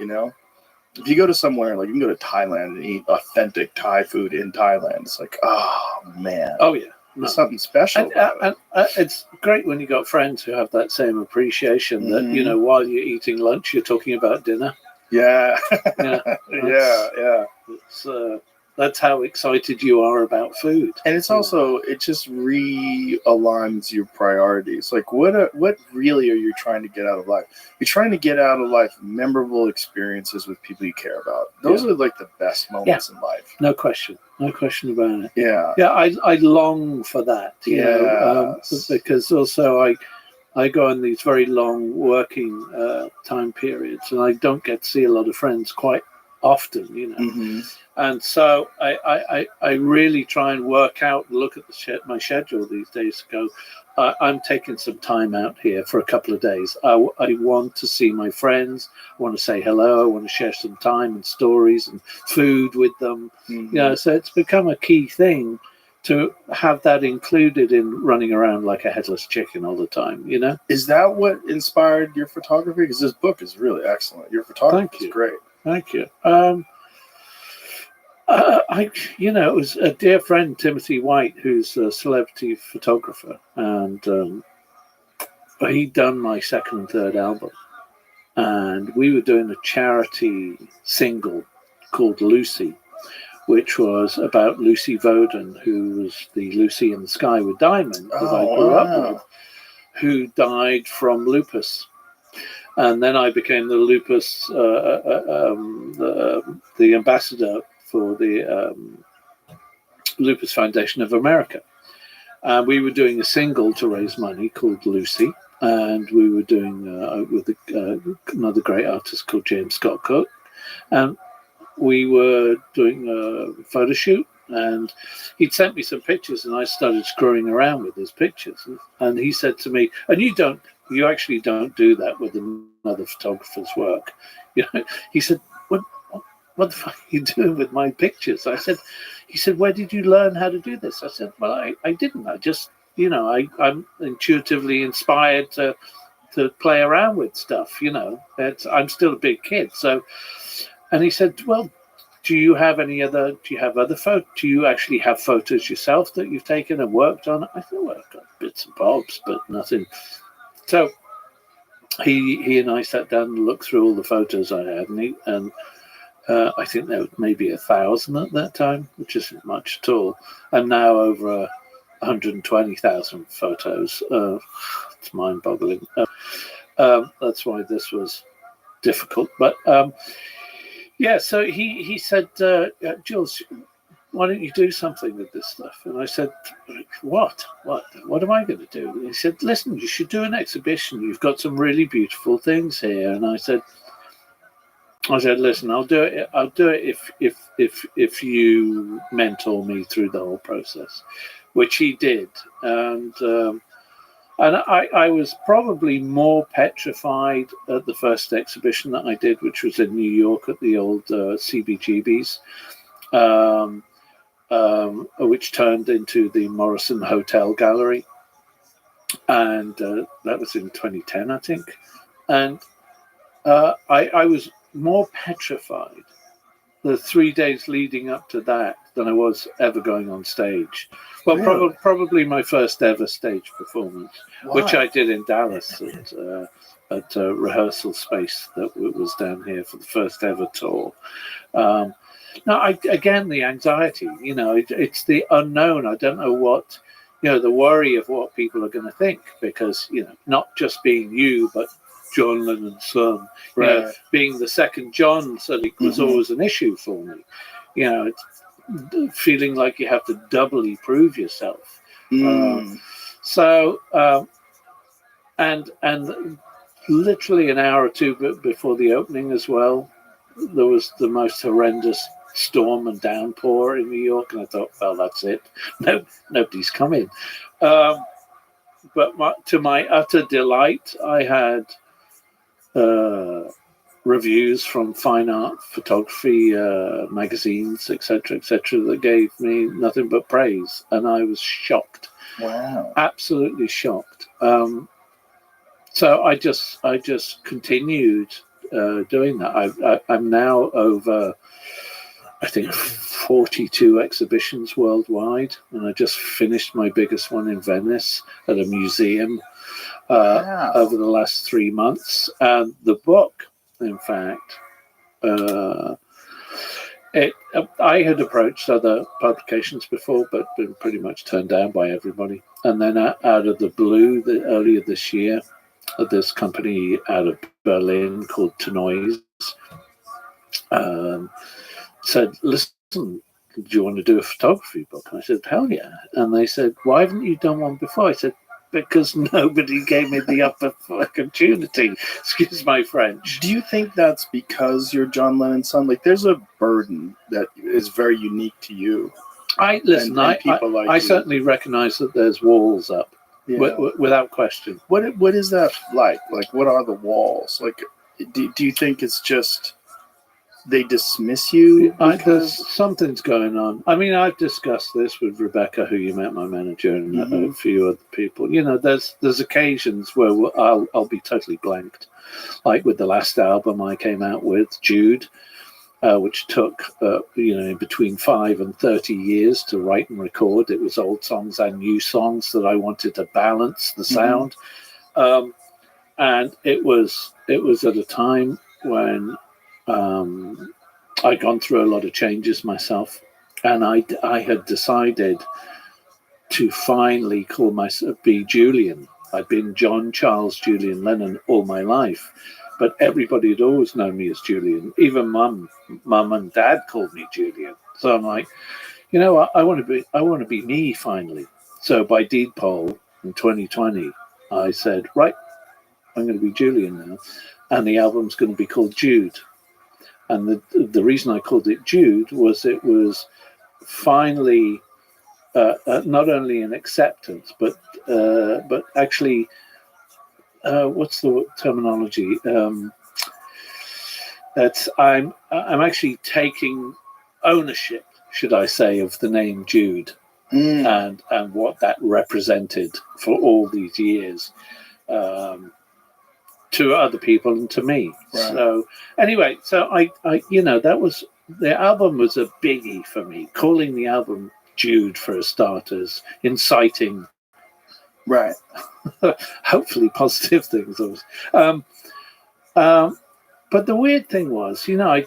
If you go to somewhere like you can go to Thailand and eat authentic Thai food in Thailand, it's like, oh man. Oh yeah. There's something special. And it's great when you got friends who have that same appreciation that while you're eating lunch, you're talking about dinner. Yeah. Yeah. It's that's how excited you are about food. And it's also, it just realigns your priorities. Like, what really are you trying to get out of life? You're trying to get out of life memorable experiences with people you care about. Those are like the best moments in life. No question about it. Yeah. Yeah, I long for that, you know, because also I go on these very long working time periods, and I don't get to see a lot of friends quite often, you know. Mm-hmm. And so I really try and work out, look at my schedule these days to go, I'm taking some time out here for a couple of days. I want to see my friends. I want to say hello. I want to share some time and stories and food with them. Mm-hmm. You know, so it's become a key thing to have that included in running around like a headless chicken all the time, you know? Is that what inspired your photography? Because this book is really excellent. Your photography is great. Thank you. It was a dear friend, Timothy White, who's a celebrity photographer, and he'd done my second and third album, and we were doing a charity single called Lucy, which was about Lucy Voden, who was the Lucy in the Sky with Diamond that I grew up with, who died from lupus. And then I became the lupus, the ambassador for the Lupus Foundation of America. We were doing a single to raise money called Lucy, and we were doing with another great artist called James Scott Cook. And we were doing a photo shoot, and he'd sent me some pictures, and I started screwing around with his pictures. And he said to me, and you actually don't do that with another photographer's work. You know, he said, what the fuck are you doing with my pictures? He said, where did you learn how to do this? I said, well, I didn't. I just, I'm intuitively inspired to play around with stuff, you know. I'm still a big kid. So, and he said, well, do you have other photos? Do you actually have photos yourself that you've taken and worked on? I thought, well, I've got bits and bobs, but nothing. So he and I sat down and looked through all the photos I had, and I think there was maybe 1,000 at that time, which isn't much at all. And now over 120,000 photos. It's mind-boggling. That's why this was difficult. But so he said, Jules, why don't you do something with this stuff? And I said, what am I going to do? And he said, listen, you should do an exhibition. You've got some really beautiful things here. And I said, listen, I'll do it if you mentor me through the whole process, which he did. And And I was probably more petrified at the first exhibition that I did, which was in New York at the old CBGB's, which turned into the Morrison Hotel Gallery. And that was in 2010, I think. And I was more petrified the 3 days leading up to that than I was ever going on stage. Well, really? Probably my first ever stage performance, which I did in Dallas at a rehearsal space that was down here for the first ever tour. Again, the anxiety, it's the unknown. I don't know what, the worry of what people are going to think, because, not just being you, but John Lennon's son, being the second John, so it was always an issue for me. It's feeling like you have to doubly prove yourself. And literally an hour or two before the opening as well, there was the most horrendous storm and downpour in New York, and I thought, well, that's it. Nobody's coming. But to my utter delight, I had reviews from fine art, photography, magazines, etc., that gave me nothing but praise, and I was shocked. Wow! Absolutely shocked. So I just continued doing that. I'm now over, I think, 42 exhibitions worldwide, and I just finished my biggest one in Venice at a museum over the last 3 months. And the book, in fact, I had approached other publications before, but been pretty much turned down by everybody. And then out of the blue, earlier this year, this company out of Berlin called Tenoise said, listen, do you want to do a photography book? And I said, hell yeah. And they said, why haven't you done one before? I said, because nobody gave me the opportunity. Excuse my French. Do you think that's because you're John Lennon's son? Like, there's a burden that is very unique to you. I certainly recognize that there's walls up, without question. What is that like? Like, what are the walls? Like, do you think it's just they dismiss you? Because something's going on. I mean, I've discussed this with Rebecca, who you met, my manager, and a few other people. There's occasions where I'll be totally blanked. Like with the last album I came out with, Jude, which took between 5 and 30 years to write and record. It was old songs and new songs that I wanted to balance the sound, and it was at a time when I'd gone through a lot of changes myself, and I had decided to finally call myself, be Julian. I'd been John Charles Julian Lennon all my life, but everybody had always known me as Julian. Even mum and dad called me Julian. So I'm like, I want to be me finally. So by deed poll in 2020, I said, right, I'm going to be Julian now, and the album's going to be called Jude. And the reason I called it Jude was it was finally not only an acceptance, but actually, what's the terminology? That I'm actually taking ownership, should I say, of the name Jude, and what that represented for all these years. To other people and to me. Right. So anyway, I that was, the album was a biggie for me. Calling the album Jude, for starters, inciting, right? Hopefully positive things. But the weird thing was, I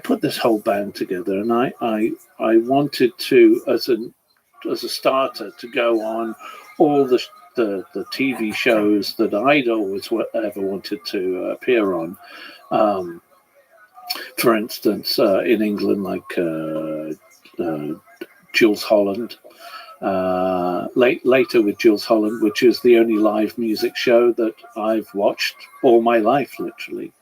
put this whole band together, and I wanted to, as a starter, to go on all the TV shows that I'd always ever wanted to appear on. For instance, in England, like Jools Holland. Later with Jools Holland, which is the only live music show that I've watched all my life, literally.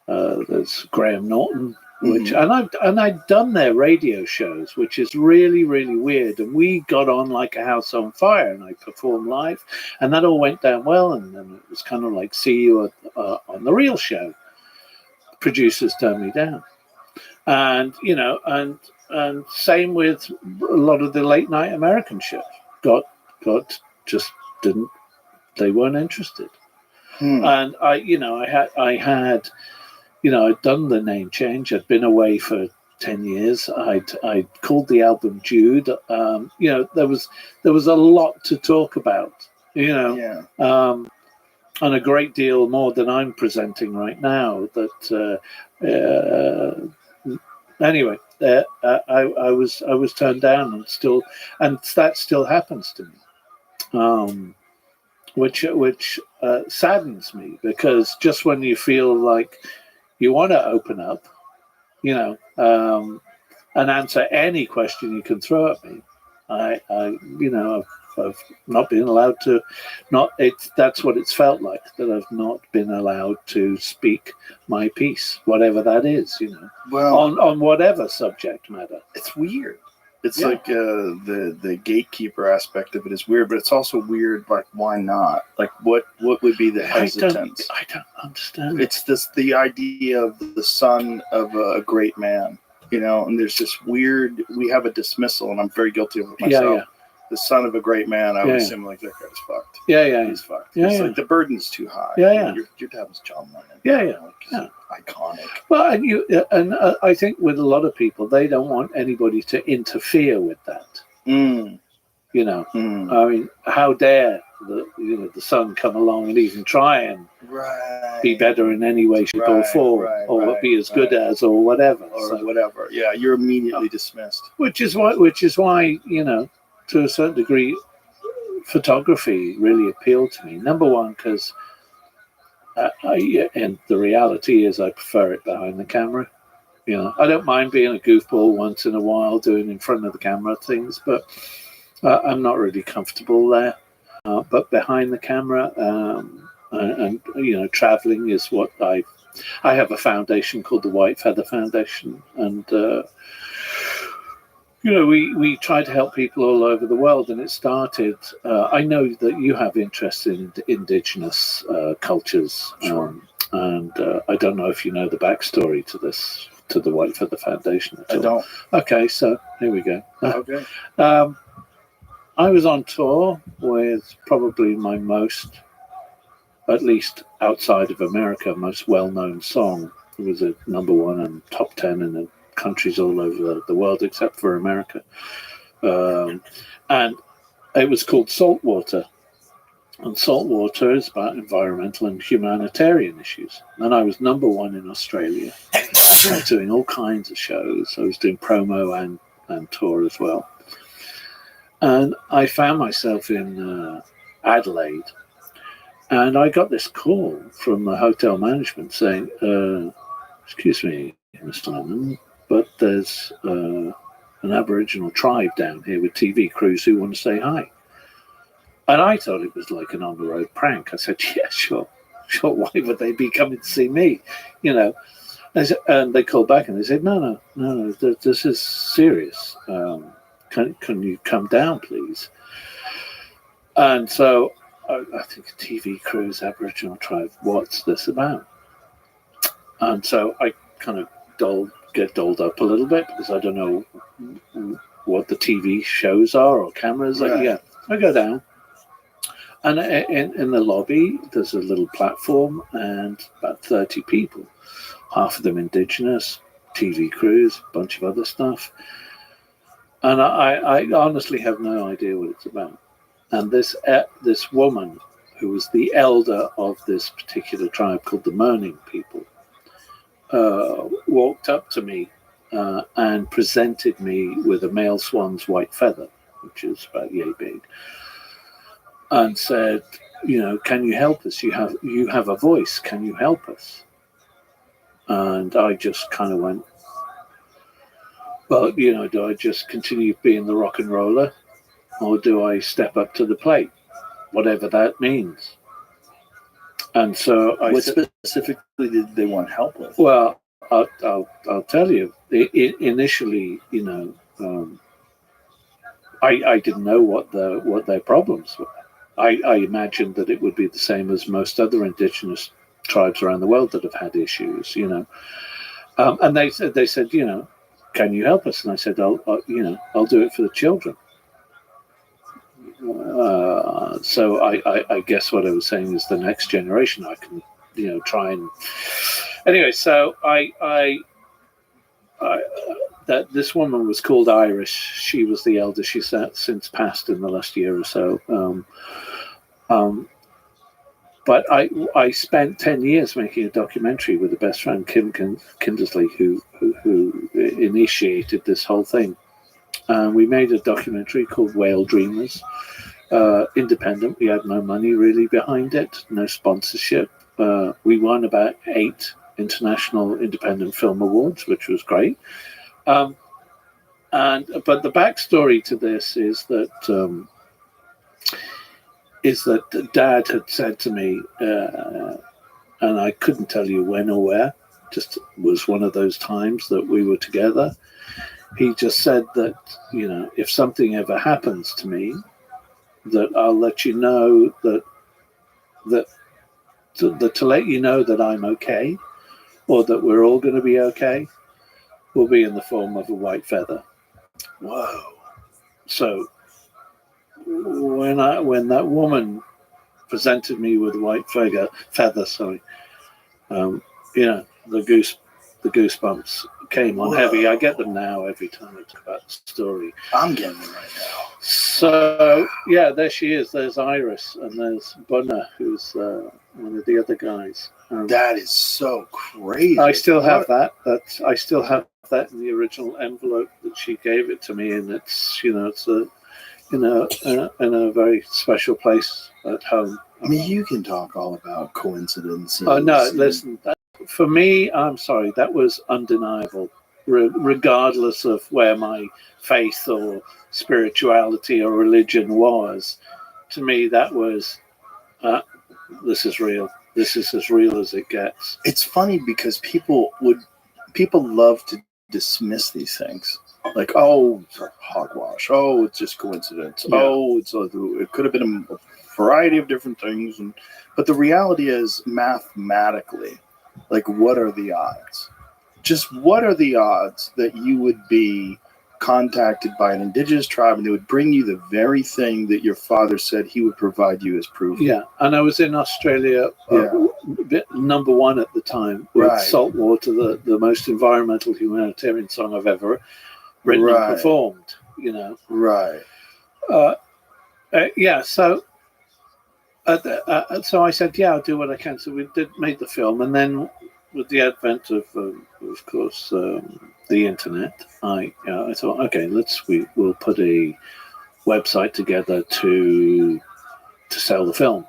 There's Graham Norton, which and I'd done their radio shows, which is really, really weird. And we got on like a house on fire, and I performed live, and that all went down well. And then it was kind of like, see you on the real show. Producers turned me down, and and same with a lot of the late night American shows. Got just didn't. They weren't interested. And I had I'd done the name change. I'd been away for 10 years. I'd called the album Jude. There was a lot to talk about, and a great deal more than I'm presenting right now. Anyway, I was turned down, and that still happens to me. Which saddens me, because just when you feel like you want to open up, and answer any question you can throw at me, I've not been allowed to. That's what it's felt like, that I've not been allowed to speak my piece, whatever that is. Well, on whatever subject matter. It's weird. It's like the gatekeeper aspect of it is weird, but it's also weird. Like, why not? Like, what would be the hesitance? I don't understand. It's the idea of the son of a great man, and there's this weird. We have a dismissal, and I'm very guilty of it myself. Yeah. The son of a great man, I would assume like that guy's fucked. He's fucked. It's like the burden's too high. Your dad was John Lennon. Iconic. Well, and I think with a lot of people, they don't want anybody to interfere with that. I mean, how dare the son come along and even try and be better in any way, shape, or form, or be as good as, or whatever, whatever. Yeah, you're immediately dismissed. Which is why, to a certain degree, photography really appealed to me. Number one, because and the reality is I prefer it behind the camera. I don't mind being a goofball once in a while, doing in front of the camera things, but I'm not really comfortable there. But behind the camera, and traveling is what I have a foundation called the White Feather Foundation, and we try to help people all over the world, and it started. I know that you have interest in indigenous cultures, and I don't know if you know the backstory to the White Feather Foundation. I don't. Okay, so here we go. Okay. I was on tour with probably my most, at least outside of America, most well-known song. It was a #1 and top 10 in the countries all over the world except for America, and it was called Saltwater, and Saltwater is about environmental and humanitarian issues. And I was #1 in Australia. I was doing all kinds of shows. I was doing promo and tour as well, and I found myself in Adelaide, and I got this call from the hotel management saying, excuse me, Mr. Lennon, but there's an Aboriginal tribe down here with TV crews who want to say hi. And I thought it was like an on-the-road prank. I said, yeah, sure. Why would they be coming to see me? And they called back and they said, no, this is serious. Can you come down, please? And so I think TV crews, Aboriginal tribe, what's this about? And so I kind of get dolled up a little bit, because I don't know what the TV shows are or cameras. I go down, and in the lobby there's a little platform and about 30 people, half of them indigenous, TV crews, a bunch of other stuff, and I honestly have no idea what it's about. And this woman, who was the elder of this particular tribe called the Mirning people, walked up to me and presented me with a male swan's white feather, which is about yay big, and said, can you help us? You have a voice. Can you help us? And I just kind of went, well, do I just continue being the rock and roller, or do I step up to the plate, whatever that means? And so what specifically did they want help with? Well, I'll tell you. Initially, I didn't know what their problems were. I imagined that it would be the same as most other indigenous tribes around the world that have had issues, and they said, can you help us? And I said, I'll do it for the children. So I guess what I was saying is the next generation I can, try and. Anyway, so I that this woman was called Iris. She was the elder. She's since passed in the last year or so. But I spent 10 years making a documentary with a best friend, Kim Kindersley, who initiated this whole thing. We made a documentary called Whale Dreamers, independent. We had no money really behind it, no sponsorship. We won about 8 international independent film awards, which was great. But the backstory to this is that Dad had said to me, and I couldn't tell you when or where, just was one of those times that we were together. He just said that, if something ever happens to me, that I'll let you know to let you know that I'm okay, or that we're all going to be okay, will be in the form of a white feather. Whoa. So when that woman presented me with a white feather, the goosebumps came on heavy. I get them now every time I talk about the story. I'm getting them right now. So yeah, there she is. There's Iris, and there's Bunna, who's one of the other guys. That is so crazy. I still have that. I still have that in the original envelope that she gave it to me, and it's it's in a very special place at home. I mean, you can talk all about coincidence. Oh no, listen. For me, I'm sorry, that was undeniable. Regardless of where my faith or spirituality or religion was, to me that was this is real. This is as real as it gets. It's funny because people love to dismiss these things, like, oh, it's hogwash. Oh, it's just coincidence. Yeah. Oh, it could have been a variety of different things, but the reality is, mathematically, like, what are the odds? Just what are the odds that you would be contacted by an indigenous tribe and they would bring you the very thing that your father said he would provide you as proof? Yeah, and I was in Australia, number one at the time, with Saltwater, the most environmental humanitarian song I've ever written and performed, Right. So I said, yeah, I'll do what I can. So we made the film, and then with the advent of course, the internet, I thought, okay, we'll put a website together to sell the film,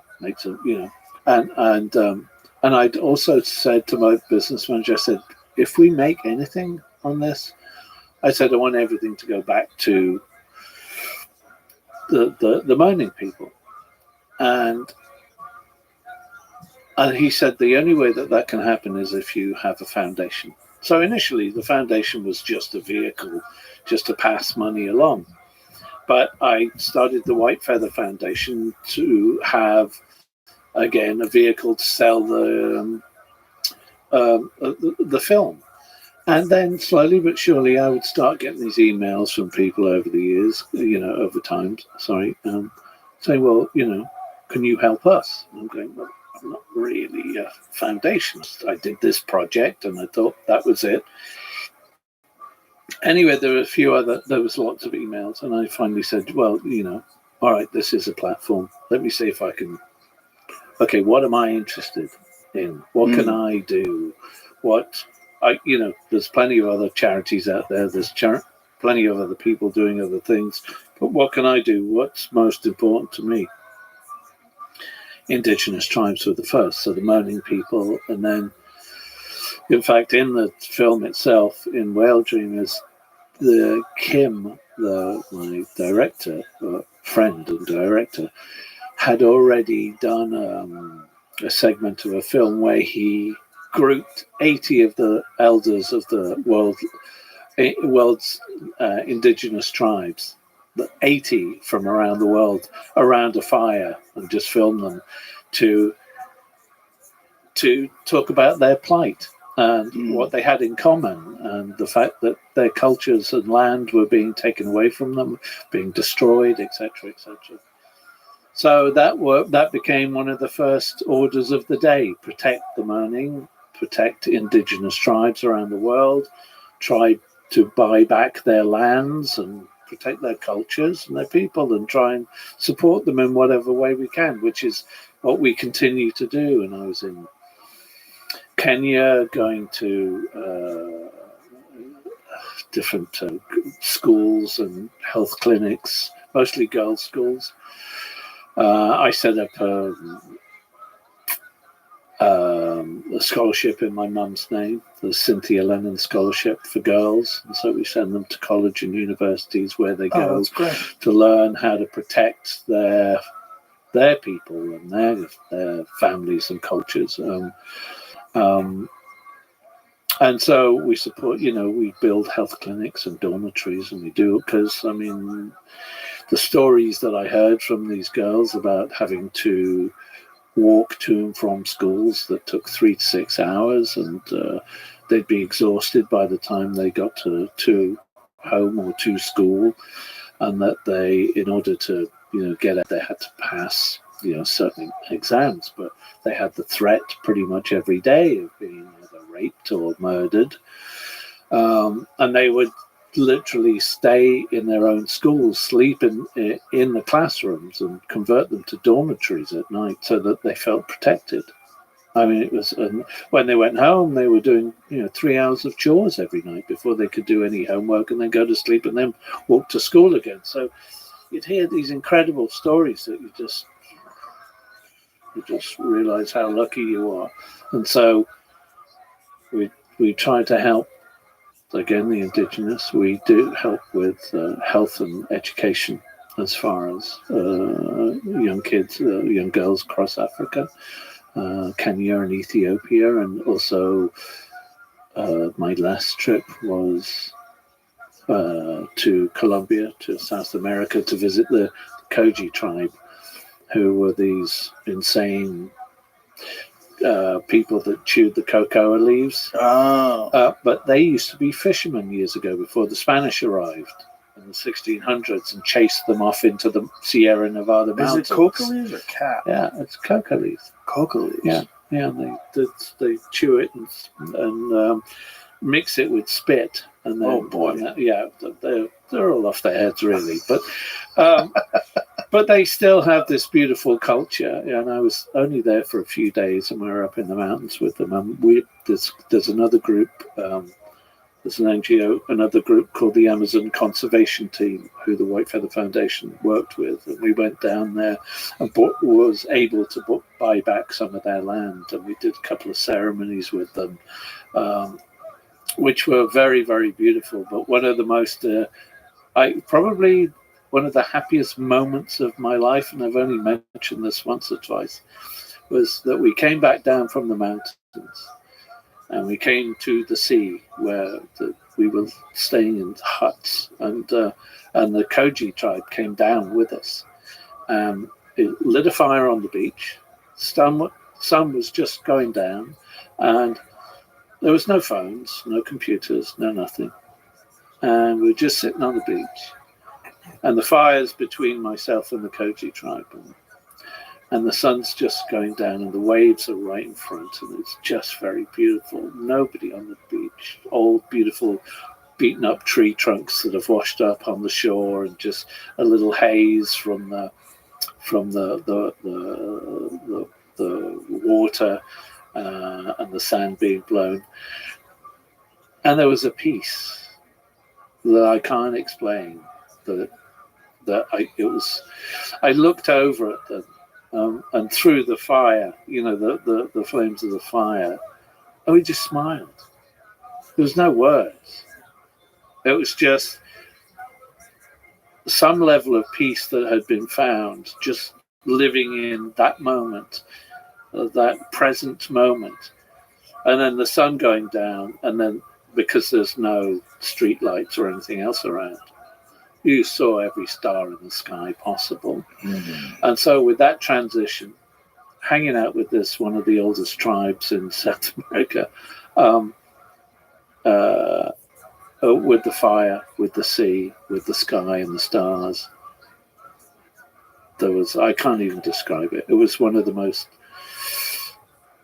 and I'd also said to my business manager, I said, if we make anything on this, I said, I want everything to go back to the mining people. And he said the only way that can happen is if you have a foundation. So initially, the foundation was just a vehicle, just to pass money along. But I started the White Feather Foundation to have, again, a vehicle to sell the film. And then slowly but surely, I would start getting these emails from people over the years, over time, saying, well, can you help us? I'm going, well, I'm not really a foundation. I did this project and I thought that was it. Anyway, there was lots of emails, and I finally said, well, all right, this is a platform. Let me see if I can, what am I interested in? What can I do? There's plenty of other charities out there. There's plenty of other people doing other things. But what can I do? What's most important to me? Indigenous tribes were the first, so the Moaning people. And then, in fact, in the film itself, in Whale Dreamers, the Kim, my director, friend and director, had already done a segment of a film where he grouped 80 of the elders of the world's indigenous tribes, 80 from around the world, around a fire, and just filmed them to talk about their plight and what they had in common, and the fact that their cultures and land were being taken away from them, being destroyed, etc., etc. So that became one of the first orders of the day: protect the Mirning, protect indigenous tribes around the world, try to buy back their lands and protect their cultures and their people, and try and support them in whatever way we can, which is what we continue to do. And I was in Kenya, going to different schools and health clinics, mostly girls' schools. I set up a scholarship in my mum's name, the Cynthia Lennon Scholarship for girls. And so we send them to college and universities where they go to learn how to protect their people and their families and cultures. And so we support, we build health clinics and dormitories, and we do it because, the stories that I heard from these girls about having to walk to and from schools that took 3 to 6 hours, and they'd be exhausted by the time they got to home or to school, and that they, in order to get it, they had to pass certain exams, but they had the threat pretty much every day of being either raped or murdered, and they would literally stay in their own schools, sleep in the classrooms, and convert them to dormitories at night so that they felt protected. It was, when they went home, they were doing 3 hours of chores every night before they could do any homework, and then go to sleep and then walk to school again. So you'd hear these incredible stories that you just realize how lucky you are. And so we try to help, again, the indigenous. We do help with health and education as far as young kids, young girls across Africa, Kenya and Ethiopia. And also my last trip was to Colombia, to South America, to visit the Koji tribe, who were these insane people that chewed the cocoa leaves. But they used to be fishermen years ago, before the Spanish arrived in the 1600s and chased them off into the Sierra Nevada mountains. Is it coca leaves or cat? Yeah, it's coca leaves. Coca leaves. Yeah. They chew it and mix it with spit, and then they're all off their heads, really. But they still have this beautiful culture, and I was only there for a few days, and we were up in the mountains with them. And there's another group, there's an NGO, another group called the Amazon Conservation Team, who the White Feather Foundation worked with, and we went down there and was able to buy back some of their land, and we did a couple of ceremonies with them, which were very, very beautiful. But one of the most, probably one of the happiest moments of my life, and I've only mentioned this once or twice, was that we came back down from the mountains and we came to the sea, where we were staying in huts, and the Koji tribe came down with us. It lit a fire on the beach. Sun was just going down, and there was no phones, no computers, no nothing. And we were just sitting on the beach. And the fire's between myself and the Koji tribe. And the sun's just going down, and the waves are right in front, and it's just very beautiful. Nobody on the beach. Old, beautiful, beaten up tree trunks that have washed up on the shore, and just a little haze from the water and the sand being blown. And there was a peace that I can't explain. I looked over at them, and through the fire, the flames of the fire, and we just smiled. There was no words. It was just some level of peace that had been found, just living in that moment, that present moment. and then the sun going down, and then because there's no street lights or anything else around, you saw every star in the sky possible. And so with that transition, hanging out with one of the oldest tribes in South America, with the fire, with the sea, with the sky and the stars, I can't even describe it. It was one of the most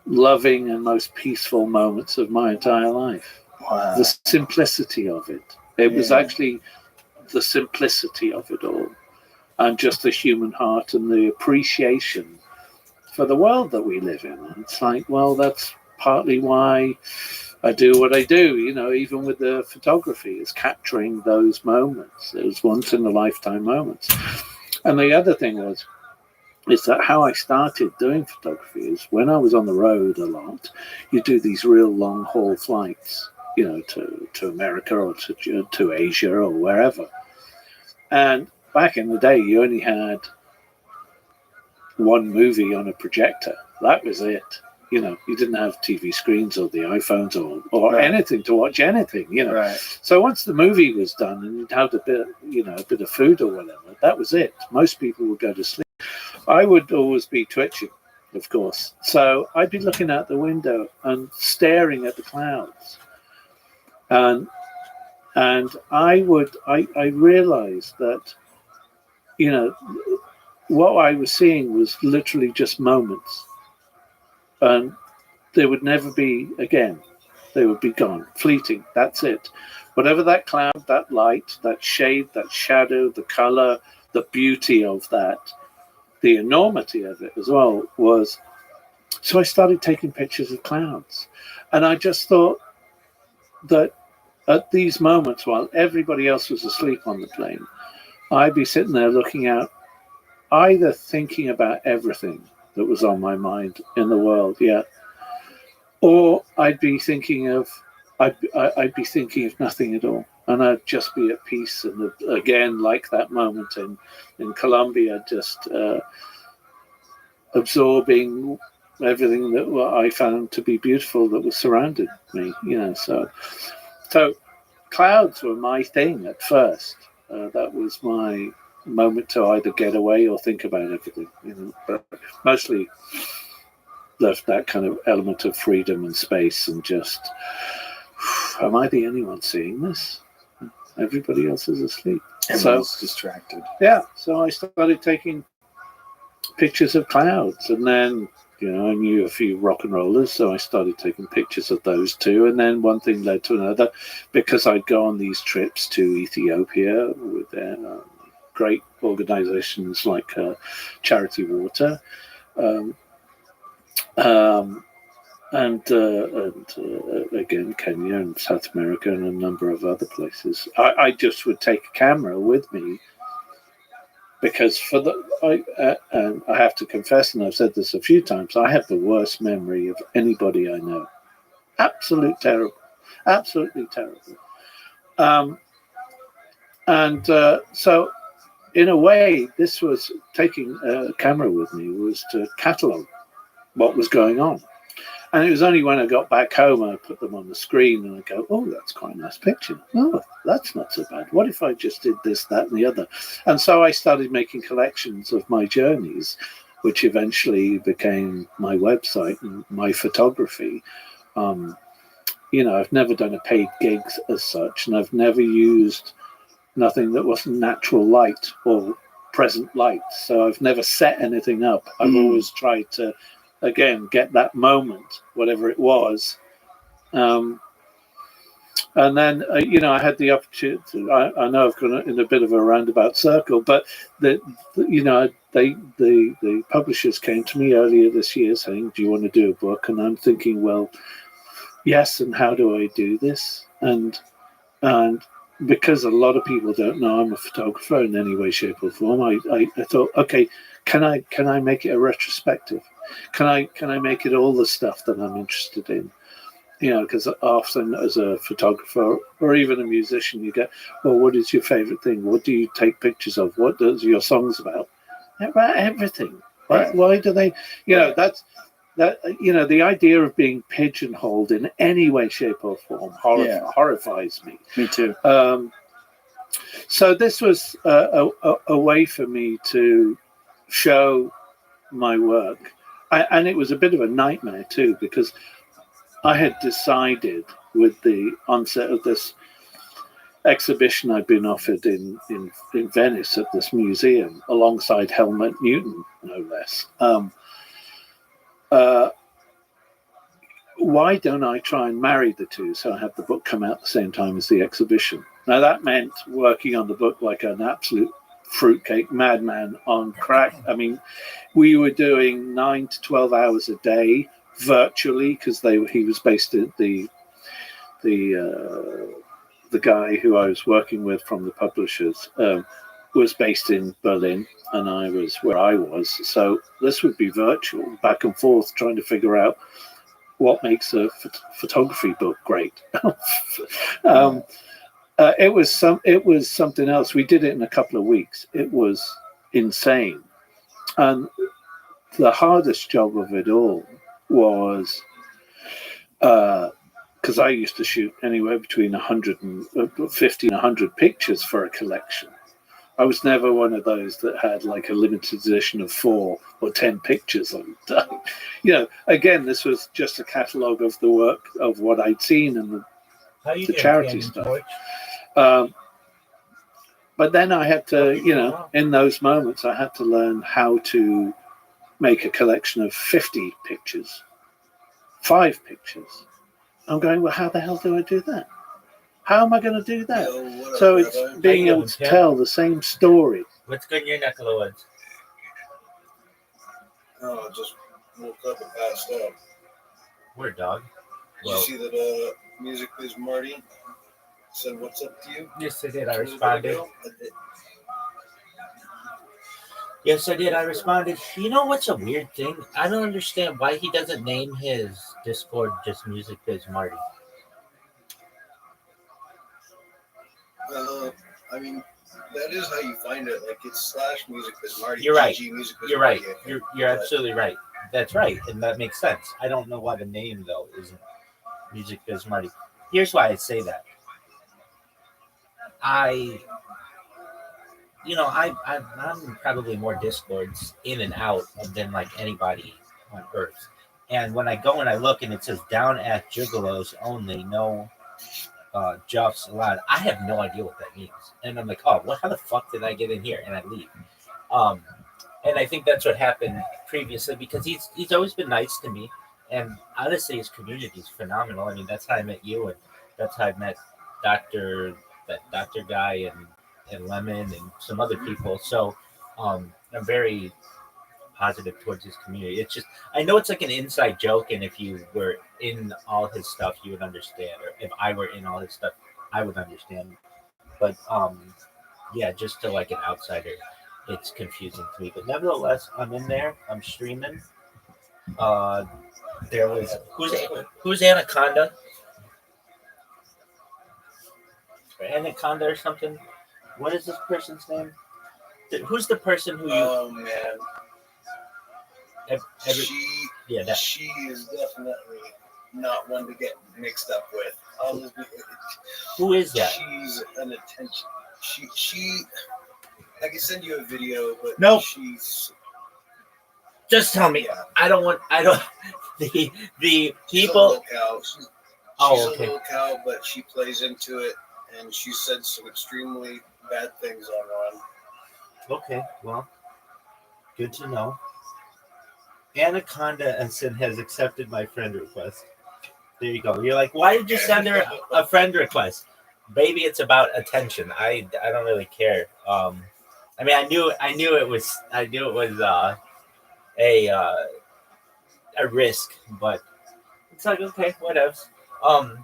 loving and most peaceful moments of my entire life. Wow. The simplicity of it. It was actually the simplicity of it all, and just the human heart and the appreciation for the world that we live in. And it's like, well, that's partly why I do what I do, even with the photography, is capturing those moments, those once-in-a-lifetime moments. And the other thing is that how I started doing photography is when I was on the road a lot, you do these real long-haul flights, to America or to Asia or wherever. And back in the day, you only had one movie on a projector. That was it. You didn't have TV screens or the iPhones or anything to watch anything, Right. So once the movie was done and you'd had a bit of food or whatever, that was it. Most people would go to sleep. I would always be twitching, of course. So I'd be looking out the window and staring at the clouds. And I realized that, what I was seeing was literally just moments. And they would never be again. They would be gone, fleeting. That's it. Whatever that cloud, that light, that shade, that shadow, the color, the beauty of that, the enormity of it as well was. So I started taking pictures of clouds. And I just thought that at these moments, while everybody else was asleep on the plane, I'd be sitting there looking out, either thinking about everything that was on my mind in the world, or I'd be thinking of nothing at all, and I'd just be at peace. And again, like that moment in Colombia, just absorbing everything that I found to be beautiful that was surrounded me. So clouds were my thing at first. That was my moment to either get away or think about everything, but mostly left that kind of element of freedom and space and just, am I the only one seeing this? Everybody else is asleep. Everyone's distracted. Yeah, so I started taking pictures of clouds, and then I knew a few rock and rollers, so I started taking pictures of those too. And then one thing led to another, because I'd go on these trips to Ethiopia with their great organizations like Charity Water, and again Kenya and South America and a number of other places. I just would take a camera with me, because and I have to confess, and I've said this a few times, I have the worst memory of anybody I know. Absolutely terrible. So in a way, this was taking a camera with me was to catalogue what was going on. And it was only when I got back home, I put them on the screen and I go, oh, that's quite a nice picture. Oh, that's not so bad. What if I just did this, that, and the other? And so I started making collections of my journeys, which eventually became my website and my photography. I've never done a paid gig as such, and I've never used nothing that wasn't natural light or present light. So I've never set anything up. I've always tried to, again, get that moment, whatever it was. And then, I had the opportunity, I know I've gone in a bit of a roundabout circle, but the publishers came to me earlier this year saying, do you want to do a book? And I'm thinking, well, yes, and how do I do this? And because a lot of people don't know I'm a photographer in any way, shape, or form, I thought, okay, can I make it a retrospective? Can I make it all the stuff that I'm interested in? Because often as a photographer or even a musician, you get, well, what is your favorite thing? What do you take pictures of? What does your songs about? About everything. Right. Why do they? That's that the idea of being pigeonholed in any way, shape, or form horrifies me. Me too. So this was a way for me to show my work, and it was a bit of a nightmare too, because I had decided with the onset of this exhibition I'd been offered in Venice at this museum alongside Helmut Newton, no less. Why don't I try and marry the two so I have the book come out at the same time as the exhibition? Now that meant working on the book like an absolute fruitcake madman on crack. I mean, we were doing 9 to 12 hours a day virtually, because he was based in the guy who I was working with from the publishers was based in Berlin, and I was where I was. So this would be virtual, back and forth, trying to figure out what makes a photography book great. It was something else. We did it in a couple of weeks. It was insane, and the hardest job of it all was because I used to shoot anywhere between 150 and 100 pictures for a collection. I was never one of those that had like a limited edition of 4 or 10 pictures on. Again, this was just a catalogue of the work of what I'd seen and the charity stuff. But then I had to, in those moments, I had to learn how to make a collection of 50 pictures, 5 pictures. I'm going, well, how the hell do I do that? How am I going to do that? So it's being able to tell the same story. What's good in your neck of the woods? Oh, I just woke up and passed out. Word, dog. Did you see that Music Biz Marty said what's up to you? Yes, I did. I responded. Yes, I did. I responded. You know what's a weird thing? I don't understand why he doesn't name his Discord just Music Biz Marty. I mean, that is how you find it. Like, it's / Music Biz Marty. You're right. Music Biz You're Marty, right. You're absolutely right. That's right, and that makes sense. I don't know why the name though isn't Music Biz Marty. Here's why I say that. I'm probably more Discords in and out than like anybody on Earth. And when I go and I look and it says down at Juggalos only, no Juffs allowed, I have no idea what that means. And I'm like, oh, well, how the fuck did I get in here? And I leave. And I think that's what happened previously, because he's always been nice to me. And honestly, his community is phenomenal. I mean, that's how I met you, and that's how I met that doctor guy and Lemon and some other people. So I'm very positive towards his community. It's just, I know it's like an inside joke, and if you were in all his stuff, you would understand. Or if I were in all his stuff, I would understand. But yeah, just to like an outsider, it's confusing to me. But nevertheless, I'm in there. I'm streaming. There was who's Anaconda? Anaconda or something. What is this person's name? Who's the person who? Oh man. She is definitely not one to get mixed up with. Who is that? She's an attention. She. I can send you a video, but no. She's. Just tell me. Yeah. I don't. The people. She's okay. a little cow, but she plays into it, and she said some extremely bad things on Ron. Okay, well, good to know. Anaconda and Sin has accepted my friend request. There you go. You're like, why did you send her a friend request? Baby, it's about attention. I don't really care. I mean, I knew it was a risk, but it's like, okay, whatever. All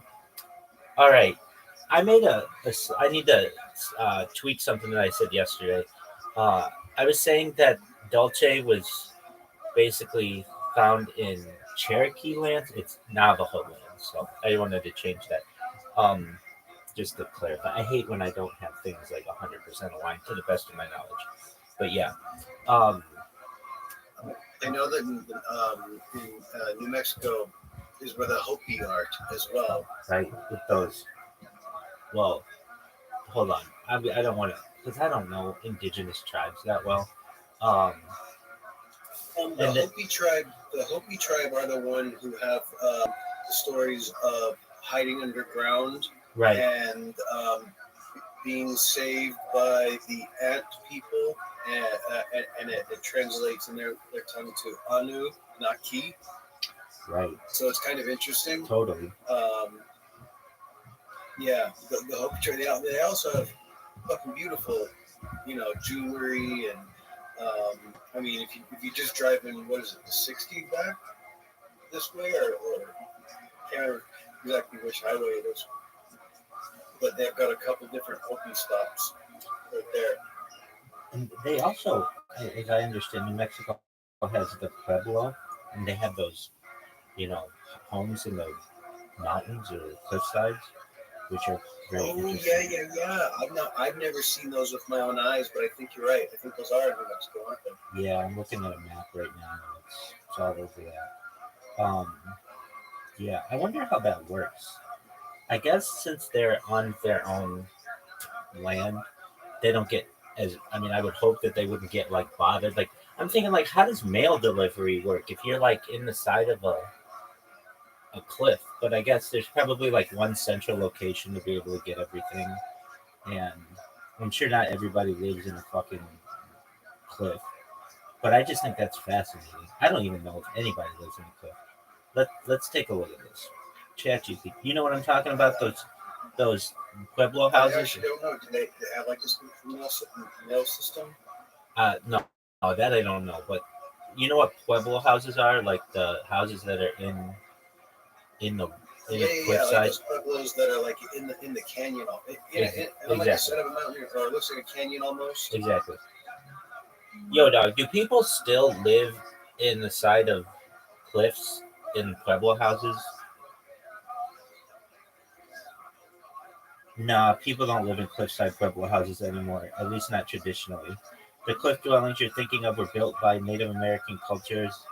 right. I need to tweak something that I said yesterday. I was saying that Dolce was basically found in Cherokee lands. It's Navajo land, so I wanted to change that. Just to clarify, I hate when I don't have things like 100% aligned to the best of my knowledge. But yeah, I know that in New Mexico is where the Hopi art as well. Right, with those. Well, hold on. I don't want to, because I don't know indigenous tribes that well. The Hopi tribe are the one who have the stories of hiding underground, right, and being saved by the ant people, and it translates in their tongue to Anu, not Ki. right. So it's kind of interesting. Totally. Yeah, the Hopi tribe, they also have fucking beautiful, jewelry, and I mean, if you just drive in, what is it, the 60 back this way, or can't remember exactly which highway it is, but they've got a couple different Hopi stops right there. And they also, as I understand, New Mexico has the Pueblo, and they have those, homes in the mountains or cliff sides, which are very interesting. Yeah. I've never seen those with my own eyes, but I think you're right. I think those are in New Mexico, aren't they? Yeah, I'm looking at a map right now. And it's all over that. Yeah, I wonder how that works. I guess since they're on their own land, they don't get as. I mean, I would hope that they wouldn't get like bothered. Like I'm thinking, like, how does mail delivery work if you're like in the side of a cliff? But I guess there's probably like one central location to be able to get everything, and I'm sure not everybody lives in a fucking cliff. But I just think that's fascinating. I don't even know if anybody lives in a cliff. Let's take a look at this. ChatGPT. You know what I'm talking about? Those Pueblo houses. I actually don't know. Do they have like this mail system? No, that I don't know. But you know what Pueblo houses are? Like the houses that are in the cliffside. Like those Pueblos that are like in the canyon, like the side of a mountain, or it looks like a canyon almost. Exactly. Yo, dog, do people still live in the side of cliffs in Pueblo houses? Nah, people don't live in cliffside Pueblo houses anymore, at least not traditionally. The cliff dwellings you're thinking of were built by Native American cultures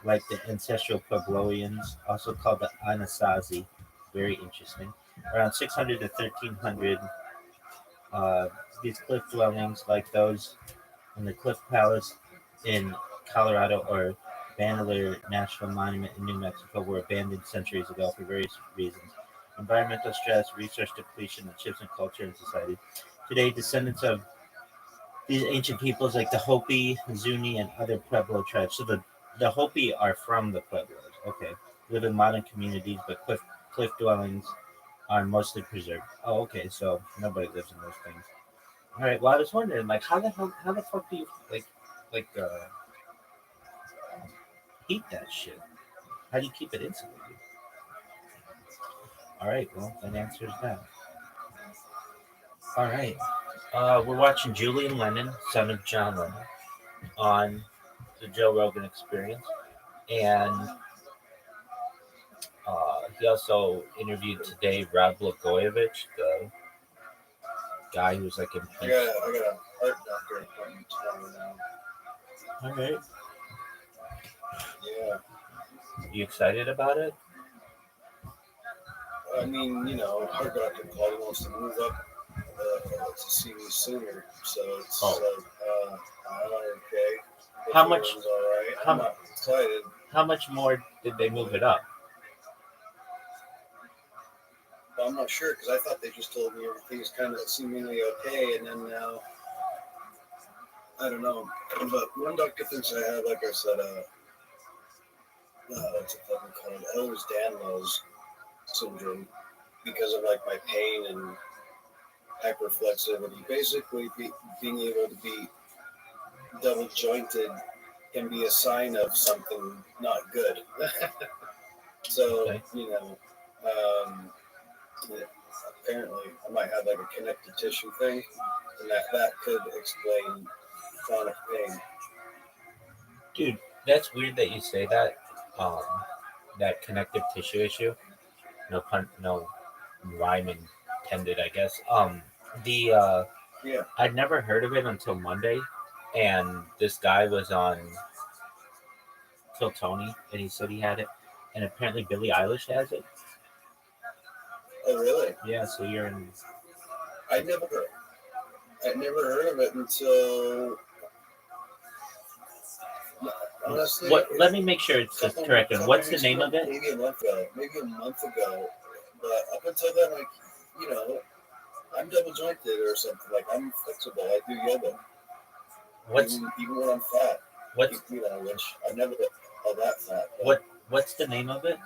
like the ancestral Puebloans, also called the Anasazi. Very interesting. Around 600 to 1300, these cliff dwellings, like those in the Cliff Palace in Colorado or Bandelier National Monument in New Mexico, were abandoned centuries ago for various reasons. Environmental stress, resource depletion, and shifts in culture and society. Today, descendants of these ancient peoples like the Hopi, Zuni, and other Pueblo tribes. So the Hopi are from the Pueblos. Okay. Live in modern communities, but cliff dwellings are mostly preserved. Oh, okay. So nobody lives in those things. All right. Well, I was wondering, like, how the fuck do you heat that shit? How do you keep it insulated? All right. Well, that answers that. All right. We're watching Julian Lennon, son of John Lennon, on the Joe Rogan Experience, and he also interviewed today Rod Blagojevich, the guy who's like impeached. I got a heart doctor appointment tomorrow now. All right. Yeah. You excited about it? I mean, heart doctor probably wants to move up to see me sooner, so it's okay. How much? All right. I'm not excited. How much more did they move it up? Well, I'm not sure because I thought they just told me everything's kind of seemingly okay, and then now I don't know. But one doctor thinks I have, like I said, what's it fucking called? Ehlers-Danlos syndrome because of like my pain and hyperflexivity. Basically, being able to be double jointed can be a sign of something not good. So, Okay. Apparently I might have like a connective tissue thing, and that could explain chronic pain. Dude, that's weird that you say that. That connective tissue issue. No pun, no rhyme intended, I guess. I'd never heard of it until Monday, and this guy was on Kill Tony, and he said he had it, and apparently Billie Eilish has it. Oh, really? Yeah, so you're in. I never heard of it until. Honestly, What? Let me make sure it's correct. And what's the name of it? Maybe a month ago. But up until then, like, you know, I'm double jointed or something. Like, I'm flexible. I do yoga. Even when I'm fat. What's which I've never been all that fat. What's the name of it?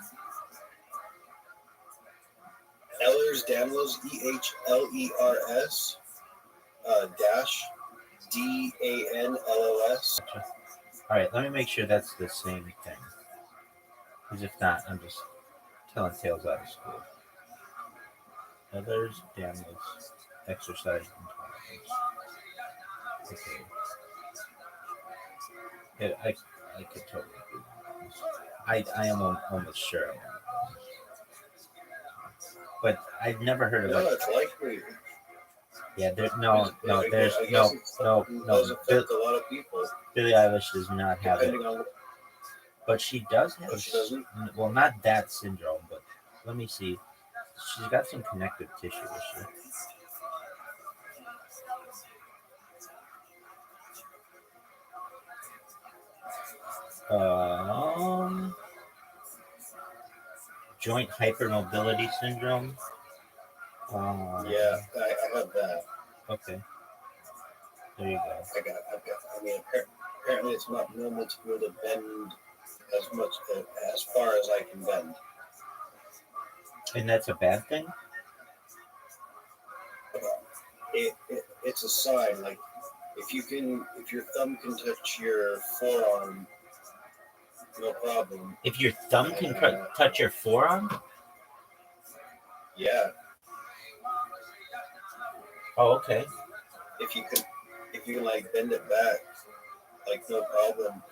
Ehlers-Danlos, EHLERS dash DANLOS. All right, let me make sure that's the same thing. Because if not, I'm just telling tales out of school. Ehlers-Danlos exercise intolerance. Okay. Yeah, I could totally do that. I am almost sure. But I've never heard of it. It's likely. Yeah, there's no. It does affect a lot of people. Billie Eilish does not have it. On, but she does have she doesn't? Well, not that syndrome, but let me see. She's got some connective tissue issue. Joint hypermobility syndrome. Yeah, I have that. Okay. There you go. I mean, apparently it's not normal to be able to bend as far as I can bend. And that's a bad thing? It's a sign. Like, if your thumb can touch your forearm, no problem. If your thumb can touch your forearm? Yeah. Oh, okay. If you can like bend it back, like no problem.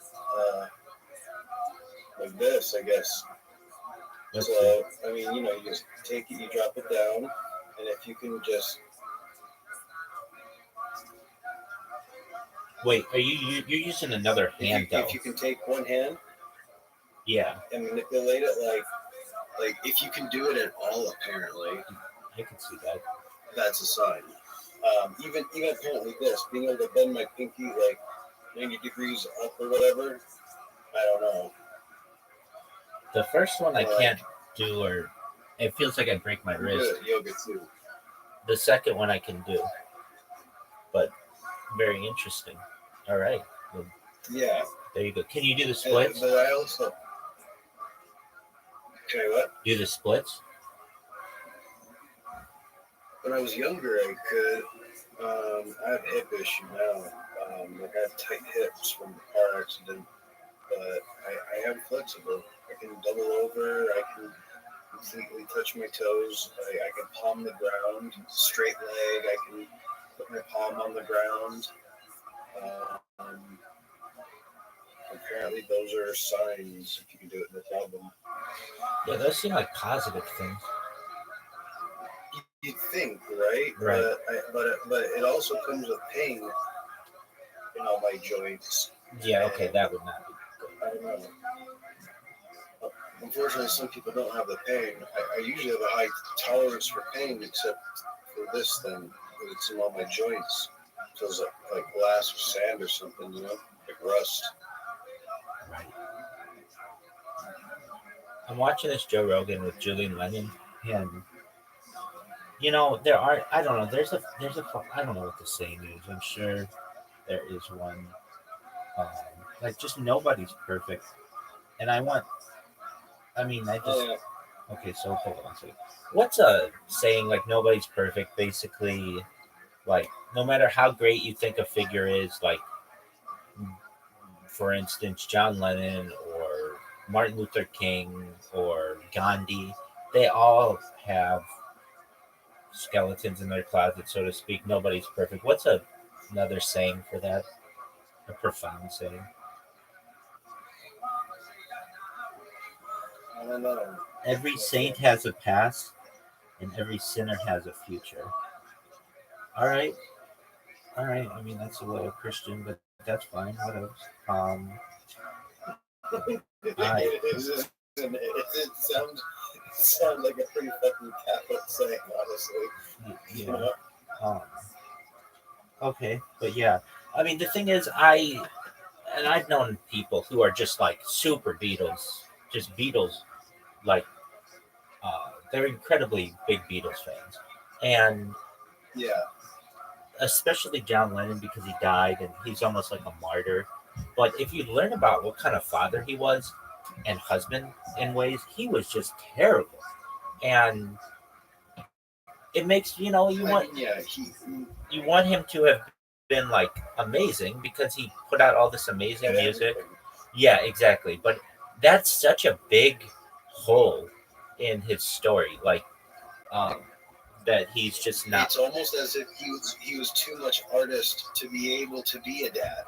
Like this, I guess. So, I mean, you just take it, you drop it down, and if you can just. Wait, you're using another hand though? If you can take one hand. Yeah. And manipulate it like if you can do it at all, apparently. I can see that. That's a sign. Even apparently this, being able to bend my pinky like 90 degrees up or whatever. I don't know. The first one I can't do, or it feels like I break my wrist. Yoga too. The second one I can do, but very interesting. All right. Well, yeah. There you go. Can you do the splits? But I also. Okay, what? Do the splits? When I was younger, I could. I have hip issue now. Like I have tight hips from the car accident, but I am flexible. I can double over. I can completely touch my toes. I can palm the ground, straight leg. I can put my palm on the ground. Apparently, those are signs. If you can do it, no problem. Yeah, those seem like positive things. You'd think, right? Right. But it also comes with pain in all my joints. Yeah. Okay, that would not be good. I don't know. Unfortunately, some people don't have the pain. I usually have a high tolerance for pain, except for this thing. It's in all my joints. It feels like glass or sand or something, like rust. Right. I'm watching this Joe Rogan with Julian Lennon, and there are. I don't know. There's a. I don't know what the saying is. I'm sure there is one. Like just nobody's perfect, and I just. Okay, so hold on a second. What's a saying like nobody's perfect? Basically, like no matter how great you think a figure is, like for instance, John Lennon or Martin Luther King or Gandhi, they all have skeletons in their closet, so to speak. Nobody's perfect. What's another saying for that? A profound saying. I don't know. Every saint has a past, and every sinner has a future. All right. I mean, that's a little Christian, but that's fine. What else? It sounds like a pretty fucking Catholic saying, honestly. Yeah. Okay, but yeah, I mean, the thing is, I've known people who are just like super Beatles, just Beatles, like they're incredibly big Beatles fans, and yeah, especially John Lennon because he died and he's almost like a martyr. But if you learn about what kind of father he was and husband in ways, he was just terrible, and it makes you want you want him to have been like amazing because he put out all this amazing music. Yeah, exactly. But that's such a big hole in his story, like that he's just not. It's almost as if he was too much artist to be able to be a dad.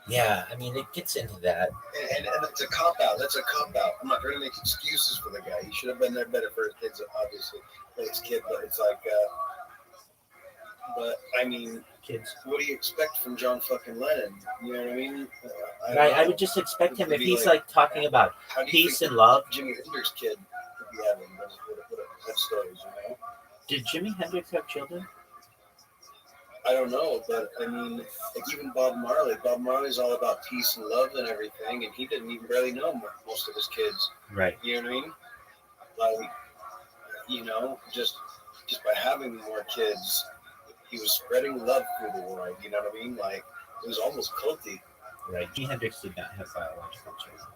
Yeah, I mean, it gets into that. And it's a cop out. That's a cop out. I'm not trying to make excuses for the guy. He should have been there better for his kids, obviously. His kid, but it's like, but I mean, kids. What do you expect from John fucking Lennon? You know what I mean? I would just expect him if he's like talking about peace and love. Jimi Hendrix kid would be having what stories, you know? Did Jimi Hendrix have children? I don't know, but I mean, like even Bob Marley. Bob Marley's all about peace and love and everything, and he didn't even barely know most of his kids. Right. You know what I mean? Like, you know, just by having more kids, he was spreading love through the world. You know what I mean? Like, it was almost culty. Right. Jimi Hendrix did not have biological children.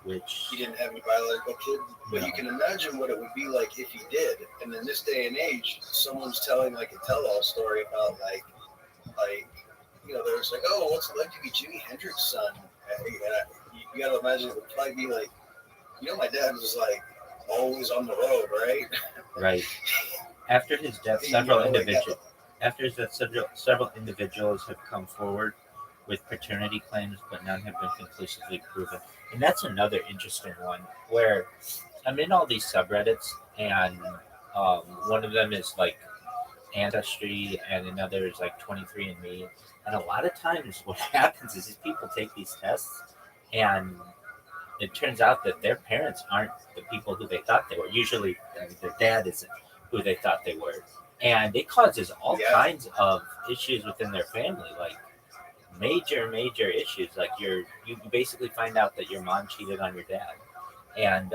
Which he didn't have any biological kids, but no. You can imagine what it would be like if he did. And in this day and age, someone's telling like a tell-all story about like you know, they're just like, oh, what's it like to be Jimi Hendrix's son? And you got to imagine it would probably be like, you know, my dad was like always on the road, right? Right. After his death, several individuals have come forward with paternity claims, but none have been conclusively proven. And that's another interesting one where I'm in all these subreddits, and one of them is like Ancestry, and another is like 23andMe. And a lot of times what happens is these people take these tests, and it turns out that their parents aren't the people who they thought they were. Usually their dad isn't who they thought they were. And it causes all kinds of issues within their family, like major issues. Like you basically find out that your mom cheated on your dad, and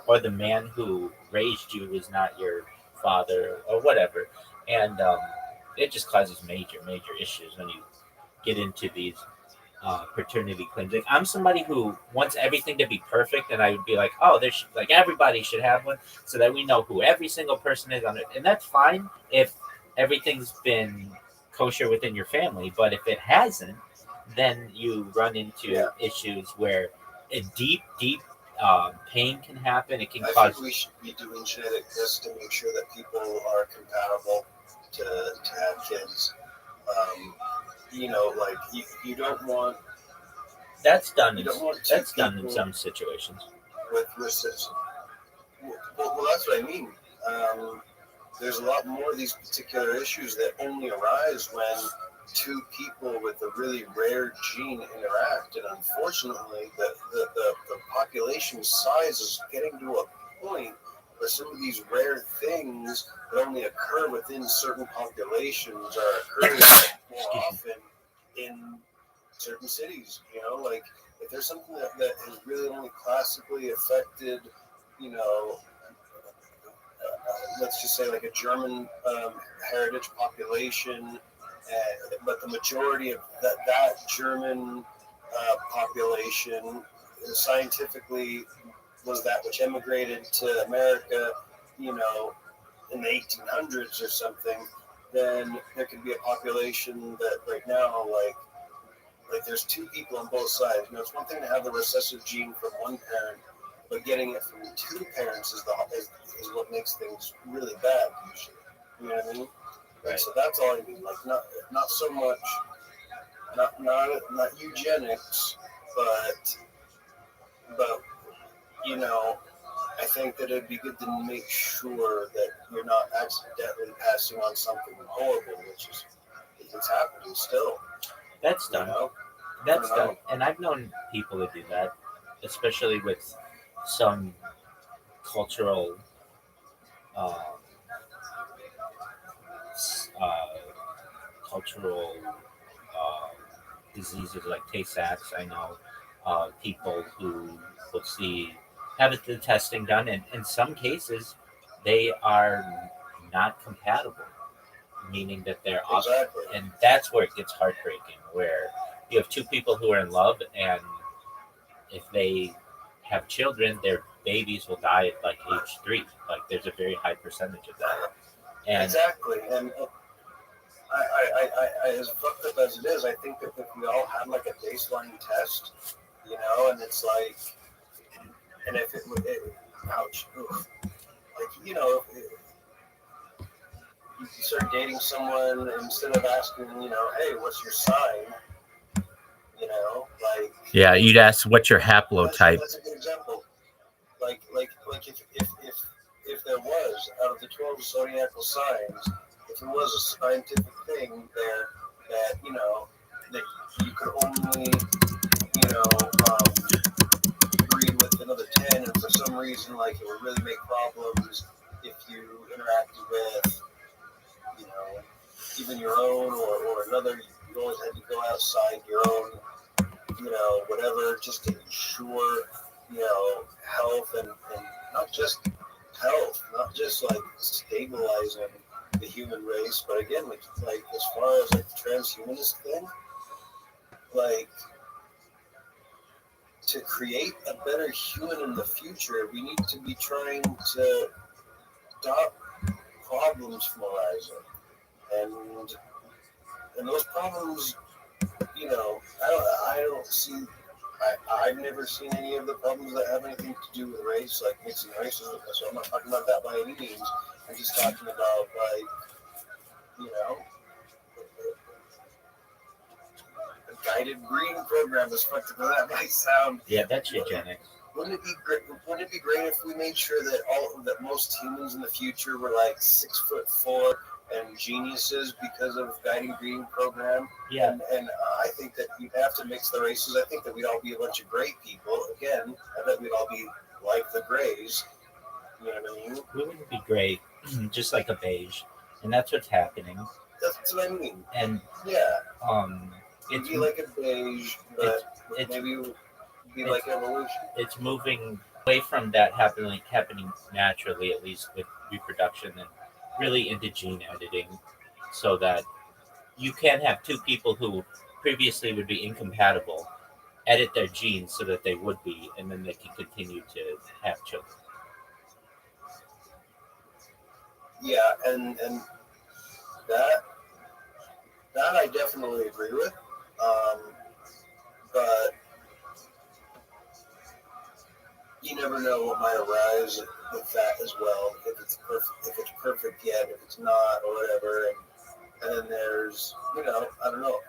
or the man who raised you was not your father or whatever, and it just causes major issues when you get into these paternity claims. Like, I'm somebody who wants everything to be perfect, and I would be like, oh, like everybody should have one, so that we know who every single person is on it, and that's fine if everything's been kosher within your family. But if it hasn't, then you run into issues where a deep pain can happen. It can cause. I think we should be doing genetic tests to make sure that people are compatible to have kids. You know, like you don't want. That's done. That's done in some situations. With citizen. Well, that's what I mean. There's a lot more of these particular issues that only arise when two people with a really rare gene interact, and unfortunately, the population size is getting to a point where some of these rare things that only occur within certain populations are occurring more often in certain cities. You know, like if there's something that has really only classically affected, you know, let's just say like a German heritage population, but the majority of that German population scientifically was that which immigrated to America, you know, in the 1800s or something, then there could be a population that right now, like there's two people on both sides. You know, it's one thing to have the recessive gene from one parent, but getting it from two parents is what makes things really bad usually. You know what I mean? Right. So that's all I mean. Like not so much, not eugenics, but you know, I think that it'd be good to make sure that you're not accidentally passing on something horrible, which is it's happening still. That's done. You know? That's done, and I've known people to do that, especially with some cultural uh, uh, cultural uh, diseases like Tay-Sachs. I know people who will have the testing done, and in some cases, they are not compatible, meaning that they're Exactly. and that's where it gets heartbreaking. Where you have two people who are in love, and if they have children, their babies will die at like age 3. Like there's a very high percentage of that. And Exactly. And as fucked up as it is, I think that if we all had like a baseline test, and it's like, and if it would, ouch, oof. Like, you start dating someone instead of asking, hey, what's your sign? Like. yeah, you'd ask what's your haplotype. That's a good example. Like if there was, out of the 12 zodiacal signs, if there was a scientific thing there that that you could only breed with another 10, and for some reason like it would really make problems if you interacted with even your own or another. You always had to go outside your own whatever, just to ensure health, and not just health, not just like stabilizing the human race, but again, like as far as like the transhumanist thing, like to create a better human in the future, we need to be trying to stop problems from arising, and those problems, I don't see. I've never seen any of the problems that have anything to do with race, like mixing races. So I'm not talking about that by any means. I'm just talking about a guided breeding program, as fucked up as that might sound. Yeah, that's eugenics. Wouldn't it be great? Wouldn't it be great if we made sure that most humans in the future were like 6'4" and geniuses because of guiding breeding program? Yeah. And I think that you'd have to mix the races. I think that we'd all be a bunch of gray people. Again, I bet we'd all be like the grays. You know what I mean? We wouldn't be gray, just like a beige, and that's what's happening. That's what I mean. And yeah, it'd be like a beige, but maybe be like evolution. It's moving away from that happening naturally, at least with reproduction, and really into gene editing, so that you can have two people who previously would be incompatible edit their genes so that they would be, and then they can continue to have children. Yeah, and that I definitely agree with, but you never know what might arise with that as well. If it's perfect yet, if it's not, or whatever. And then there's, I don't know.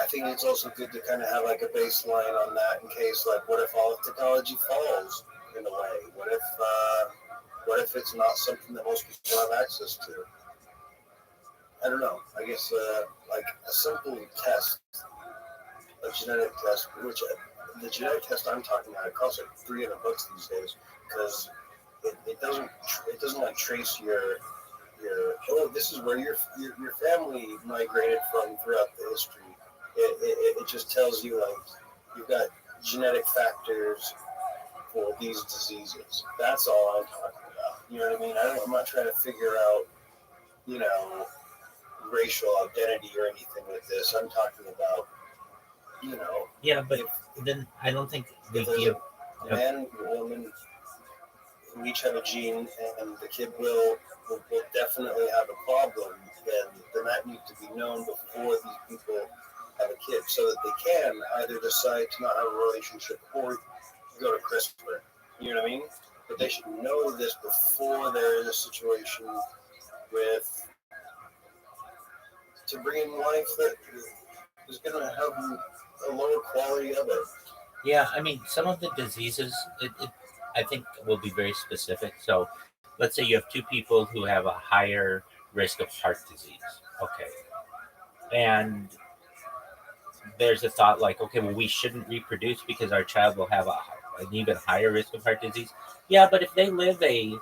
I think it's also good to kind of have like a baseline on that in case, like, what if all of technology falls in a way? What if it's not something that most people have access to? I don't know. I guess like a simple test, a genetic test, which the genetic test I'm talking about, it costs like $300 these days, because it doesn't like trace your this is where your family migrated from throughout the history. It just tells you like you've got genetic factors for these diseases. That's all I'm talking about. You know what I mean? I'm not trying to figure out racial identity or anything with this. I'm talking about Yeah, but then I don't think they give a man and a woman who each have a gene, and the kid will definitely have a problem. Then that needs to be known before these people have a kid, so that they can either decide to not have a relationship or go to CRISPR. You know what I mean? But they should know this before they're in a situation to bring in life that is going to have a lower quality of it. Yeah, I mean, some of the diseases, I think, will be very specific. So, let's say you have two people who have a higher risk of heart disease. Okay. And there's a thought like, okay, well, we shouldn't reproduce because our child will have an even higher risk of heart disease. Yeah, but if they live a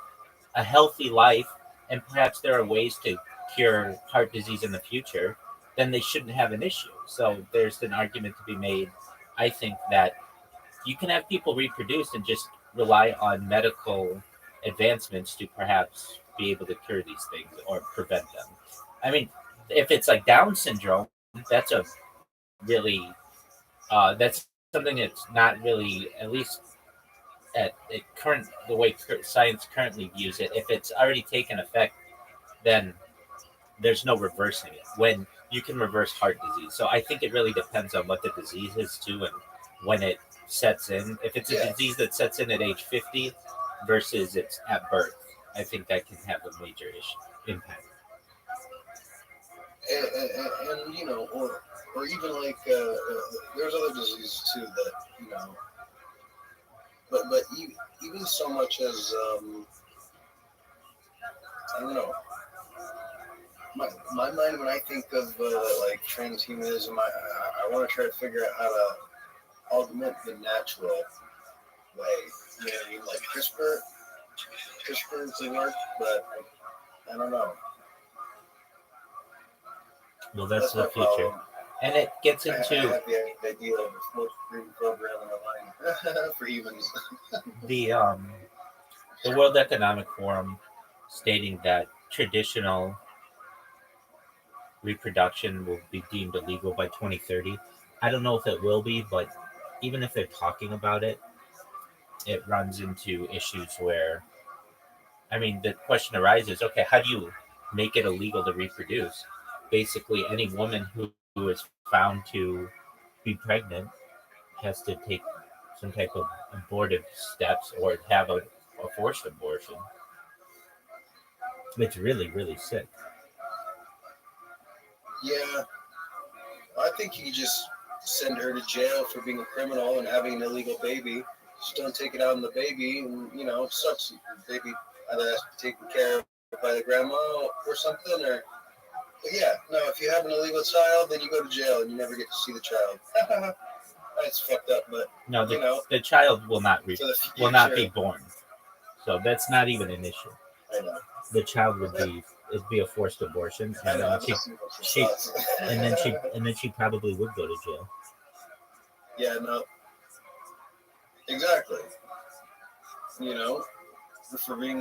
healthy life and perhaps there are ways to cure heart disease in the future, then they shouldn't have an issue. So there's an argument to be made, I think, that you can have people reproduce and just rely on medical advancements to perhaps be able to cure these things or prevent them. I mean, if it's like Down syndrome, that's a really that's something that's not really, at least at current the way science currently views it. If it's already taken effect, then there's no reversing it. When you can reverse heart disease, so I think it really depends on what the disease is too, and when it sets in. If it's a disease that sets in at age 50 versus it's at birth, I think that can have a major impact. And you know, or even like there's other diseases too that, you know, but even so much as I don't know. My mind, when I think of like transhumanism, I want to try to figure out how to augment the natural way. You know what I mean? Like CRISPR can work, but I don't know. Well, that's the future. Problem. And it gets into I have the idea of a smoke screen program in the line for humans. the World Economic Forum stating that traditional reproduction will be deemed illegal by 2030. I don't know if it will be, but even if they're talking about it, it runs into issues where, I mean, the question arises, okay, how do you make it illegal to reproduce? Basically, any woman who is found to be pregnant has to take some type of abortive steps or have a forced abortion. It's really, really sick. Yeah, I think you just send her to jail for being a criminal and having an illegal baby. Just don't take it out on the baby, and you know, it sucks. The baby either has to be taken care of by the grandma or something, or but yeah, no. If you have an illegal child, then you go to jail and you never get to see the child. That's fucked up, but no, you know, the child will not be born, so that's not even an issue. I know. The child would be a forced abortion, and then she probably would go to jail. Yeah, no, exactly. You know, for being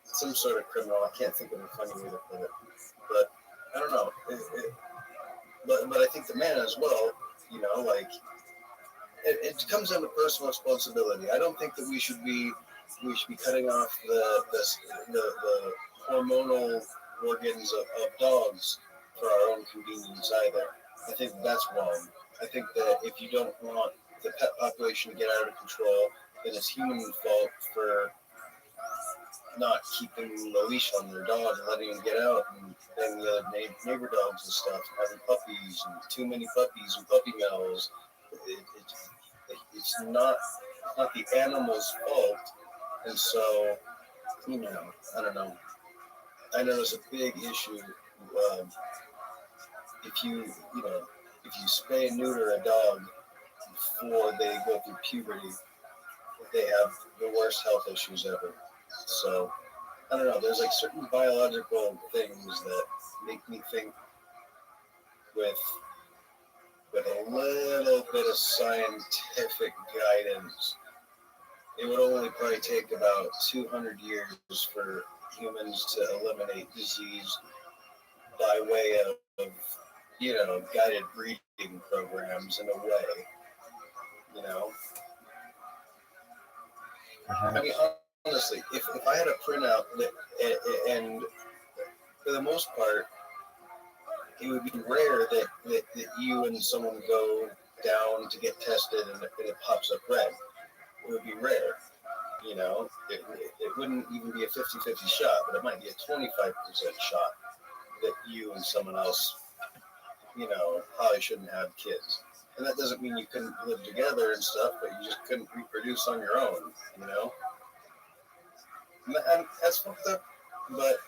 some sort of criminal. I can't think of a funny way to put it, but I don't know. But I think the man as well. You know, like it comes down to personal responsibility. I don't think that we should be cutting off the hormonal organs of dogs for our own convenience either. I think that's wrong. I think that if you don't want the pet population to get out of control, then it's human fault for not keeping a leash on their dog and letting them get out and banging the other neighbor dogs and stuff, and having puppies and too many puppies and puppy mills. It's not the animal's fault. And so, you know, I don't know. I know there's a big issue. If you spay and neuter a dog before they go through puberty, they have the worst health issues ever. So, I don't know. There's like certain biological things that make me think with a little bit of scientific guidance, it would only probably take about 200 years for humans to eliminate disease by way of you know, guided breeding programs in a way, you know. I mean, honestly, if I had a printout that, and for the most part, it would be rare that you and someone go down to get tested and it pops up red. It would be rare, you know. It wouldn't even be a 50-50 shot, but it might be a 25% shot that you and someone else, you know, probably shouldn't have kids. And that doesn't mean you couldn't live together and stuff, but you just couldn't reproduce on your own, you know. And that's fucked up, but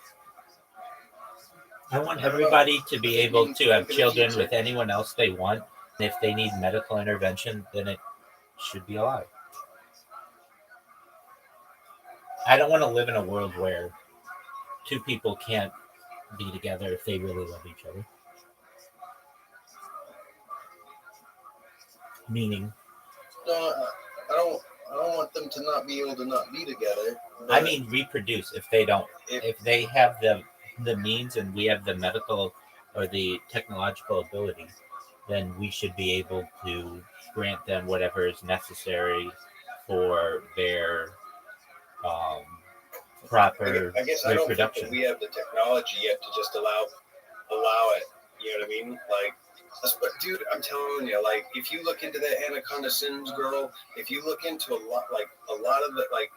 I want everybody to be able to have children with anyone else they want. If they need medical intervention, then it should be allowed. I don't want to live in a world where two people can't be together if they really love each other. Meaning? No, I don't want them to not be able to not be together. I mean, reproduce if they don't. If they have the means and we have the medical or the technological ability, then we should be able to grant them whatever is necessary for their proper I guess reproduction. I don't think that we have the technology yet to just allow it. You know what I mean? Like, but dude, I'm telling you, like, if you look into that Anaconda Sims girl, if you look into a lot of it, like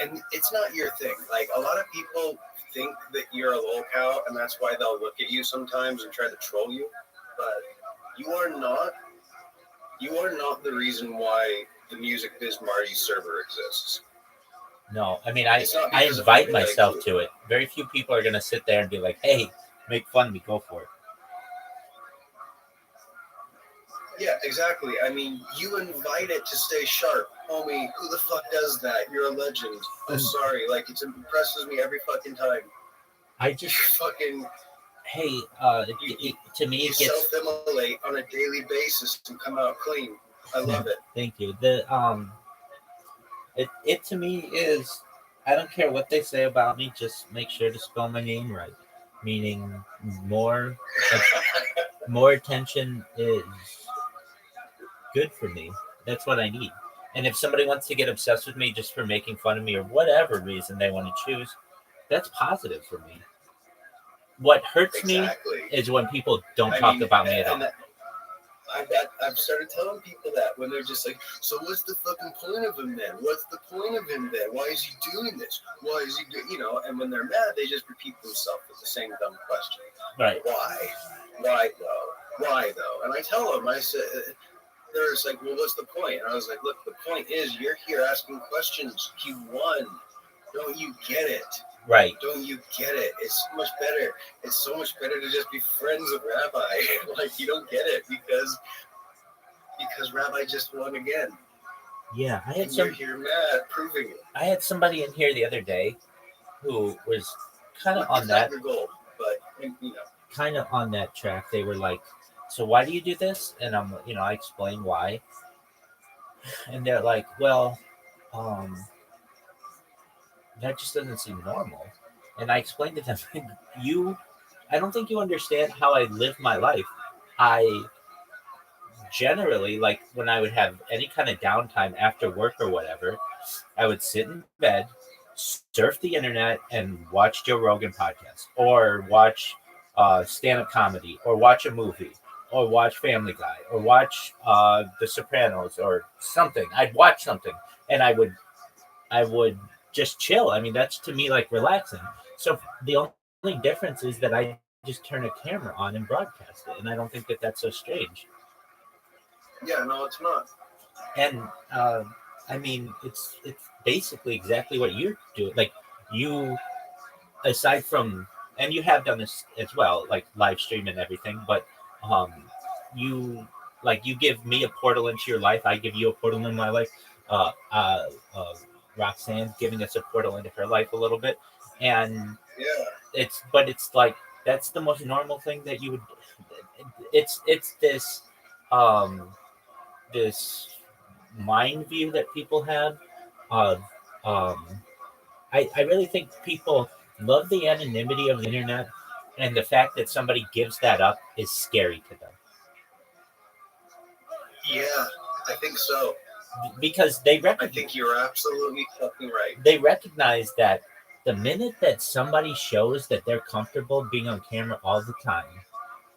and it's not your thing. Like, a lot of people think that you're a lolcow, and that's why they'll look at you sometimes and try to troll you. But you are not the reason why the Music Biz Marty server exists. No, I mean, I invite myself to it. Very few people are going to sit there and be like, hey, make fun of me, go for it. Yeah, exactly. I mean, you invite it to stay sharp. Homie, who the fuck does that? You're a legend. I'm sorry. Like, it impresses me every fucking time. I just fucking... Hey, to me, it gets... self-immolate on a daily basis and come out clean. I love it. Thank you. It to me is, I don't care what they say about me, just make sure to spell my name right. Meaning more attention is good for me. That's what I need. And if somebody wants to get obsessed with me just for making fun of me or whatever reason they want to choose, that's positive for me. What hurts me is when people don't talk about me at all. I've started telling people that when they're just like, so what's the fucking point of him then? What's the point of him then? Why is he doing this? Why is he doing, and when they're mad, they just repeat themselves with the same dumb question. Right. Why though? And I tell them, I said, they're just like, well, what's the point? And I was like, look, the point is you're here asking questions. You won. Don't you get it? Right. Don't you get it? It's so much better. It's so much better to just be friends with Rabbi. Like, you don't get it because Rabbi just won again. Yeah, you're here mad proving it. I had somebody in here the other day who was kind of on that. Your goal, but kind of on that track. They were like, "So why do you do this?" And I'm, I explain why, and they're like, "Well, that just doesn't seem normal." And I explained to them, I don't think you understand how I live my life. I generally, like, when I would have any kind of downtime after work or whatever, I would sit in bed, surf the internet, and watch Joe Rogan podcast, or watch stand-up comedy, or watch a movie, or watch Family Guy, or watch The Sopranos, or something. I'd watch something, and I would just chill. I mean, that's to me like relaxing. So the only difference is that I just turn a camera on and broadcast it, and I don't think that that's so strange. Yeah, no, it's not. And I mean, it's basically exactly what you're doing. Like, you, aside from, and you have done this as well, like live stream and everything, but you give me a portal into your life. I give you a portal in my life. Roxanne giving us a portal into her life a little bit, and it's like that's the most normal thing that you would. It's this this mind view that people have of I really think people love the anonymity of the internet, and the fact that somebody gives that up is scary to them. Yeah, I think so. Because I think you're absolutely fucking right. They recognize that the minute that somebody shows that they're comfortable being on camera all the time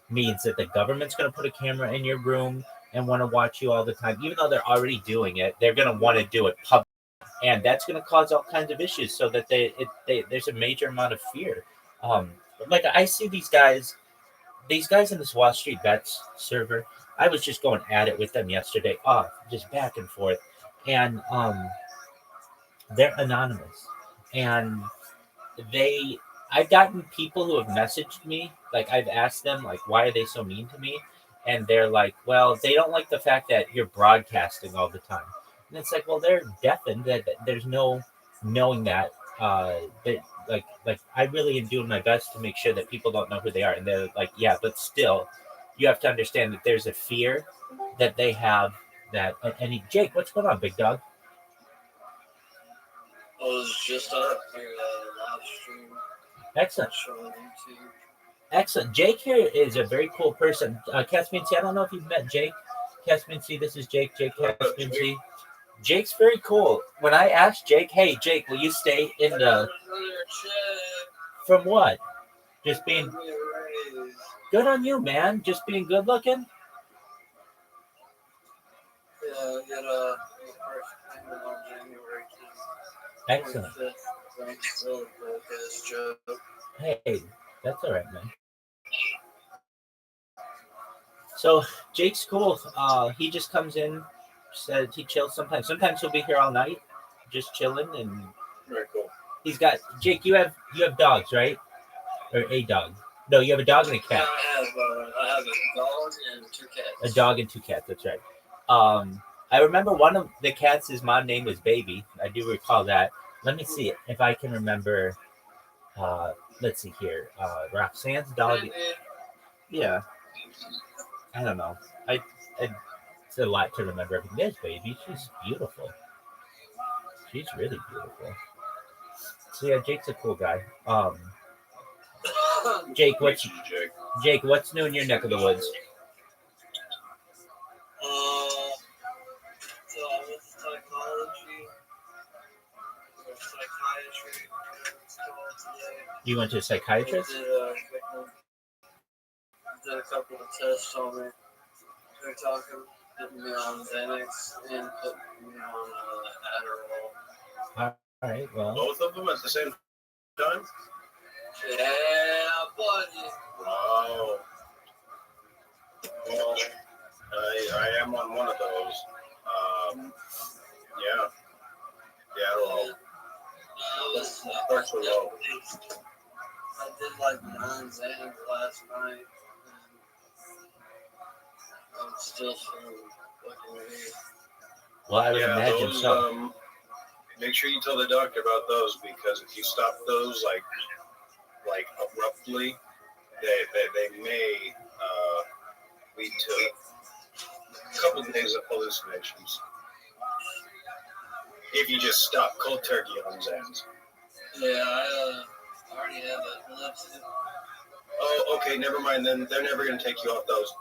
means that the government's going to put a camera in your room and want to watch you all the time. Even though they're already doing it, they're going to want to do it public. And that's going to cause all kinds of issues, so that there's a major amount of fear. Like, I see these guys in this Wall Street Bets server. I was just going at it with them yesterday, just back and forth. And they're anonymous. And they I've gotten people who have messaged me, like I've asked them, like, why are they so mean to me? And they're like, well, they don't like the fact that you're broadcasting all the time. And it's like, well, they're deafened. That there's no knowing that. That like I really am doing my best to make sure that people don't know who they are. And they're like, yeah, but still, you have to understand that there's a fear that they have that. Jake, what's going on, big dog? I was just up for live stream. Excellent. On YouTube. Excellent. Jake here is a very cool person. Caspiancy, I don't know if you've met Jake. Caspiancy, this is Jake. Jake Caspiancy. Jake's very cool. When I asked Jake, hey, Jake, will you stay in the... From what? Just being... Good on you, man. Just being good looking? Yeah, I got a first payment on January 10th. Excellent. Hey, that's all right, man. So Jake's cool. He just comes in, said he chills sometimes. Sometimes he'll be here all night, just chilling. And very cool. He's got Jake. You have dogs, right? Or a dog? No, you have a dog and a cat. I have a dog and 2 cats. A dog and 2 cats. That's right. I remember one of the cats. His mom name was Baby. I do recall that. Let me see if I can remember. Let's see here. Roxanne's dog. Yeah. I don't know. It's a lot to remember everything. There's Baby. She's beautiful. She's really beautiful. So yeah, Jake's a cool guy. Jake, what's new in your neck of the woods? So I went to psychiatry. You went to a psychiatrist? Did a couple of tests on me. They're putting me on Xanax and putting me on Adderall. All right, well. Both of them at the same time? Yeah, buddy. Wow. Well, I am on one of those. Yeah. Adderall. Especially low. I did like 9 Xanax last night. I'm still feeling fucking weird. Well, I would imagine those, so. Make sure you tell the doctor about those, because if you stop those like abruptly, they may lead to a couple of days of hallucinations. If you just stop cold turkey on Xans. Yeah, I already have epilepsy. Oh, okay, never mind. Then they're never going to take you off those.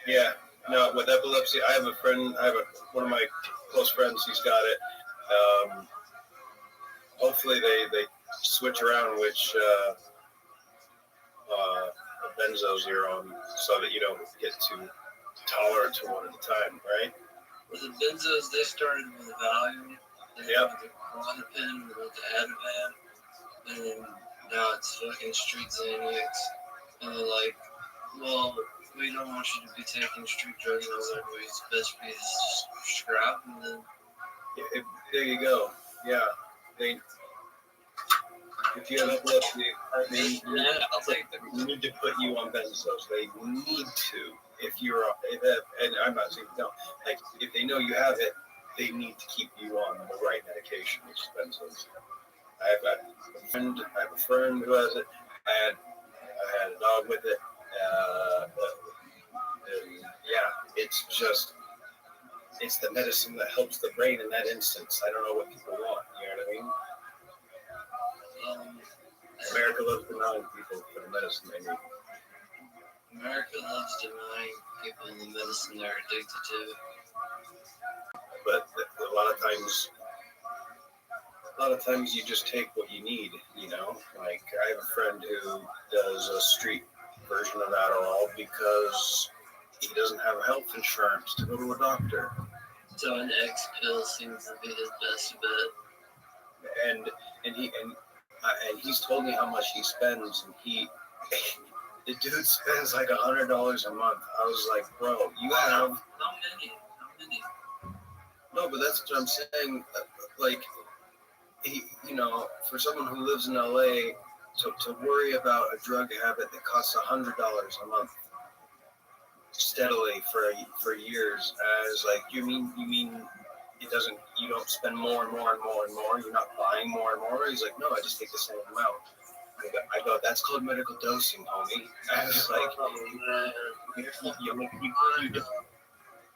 Yeah, no, with epilepsy, I have a friend. One of my close friends. He's got it. Hopefully, they switch around which benzos you're on, so that you don't get too tolerant to one at a time, right? With the benzos, they started with Valium. Yep. With the Klonopin, with the Ativan, and then now it's fucking street Xanax. And they're like, well, we don't want you to be taking street drugs. And I was like, well, it's best for you to just prescribe. And then there you go. Yeah. If you have epilepsy, I'll take them. They need to put you on benzos. They need to. And I'm not saying no. Like, if they know you have it, they need to keep you on the right medication, which is benzos. I have a friend who has it. I had a dog with it. And it's the medicine that helps the brain in that instance. I don't know what people want. You know what I mean? America loves denying people for the medicine they need. America loves denying people the medicine they're addicted to. But a lot of times you just take what you need, you know? Like, I have a friend who does a street version of Adderall because he doesn't have health insurance to go to a doctor. So an X pill seems to be his best bet. And he's told me how much he spends, and the dude spends like $100 a month. I was like, bro, you have How many? no, but that's what I'm saying. Like, for someone who lives in LA, to worry about a drug habit that costs $100 a month steadily for years, as like you mean it doesn't, you don't spend more and more and more and more, you're not buying more and more. He's like, no, I just take the same amount. I go, that's called medical dosing, homie. I was like,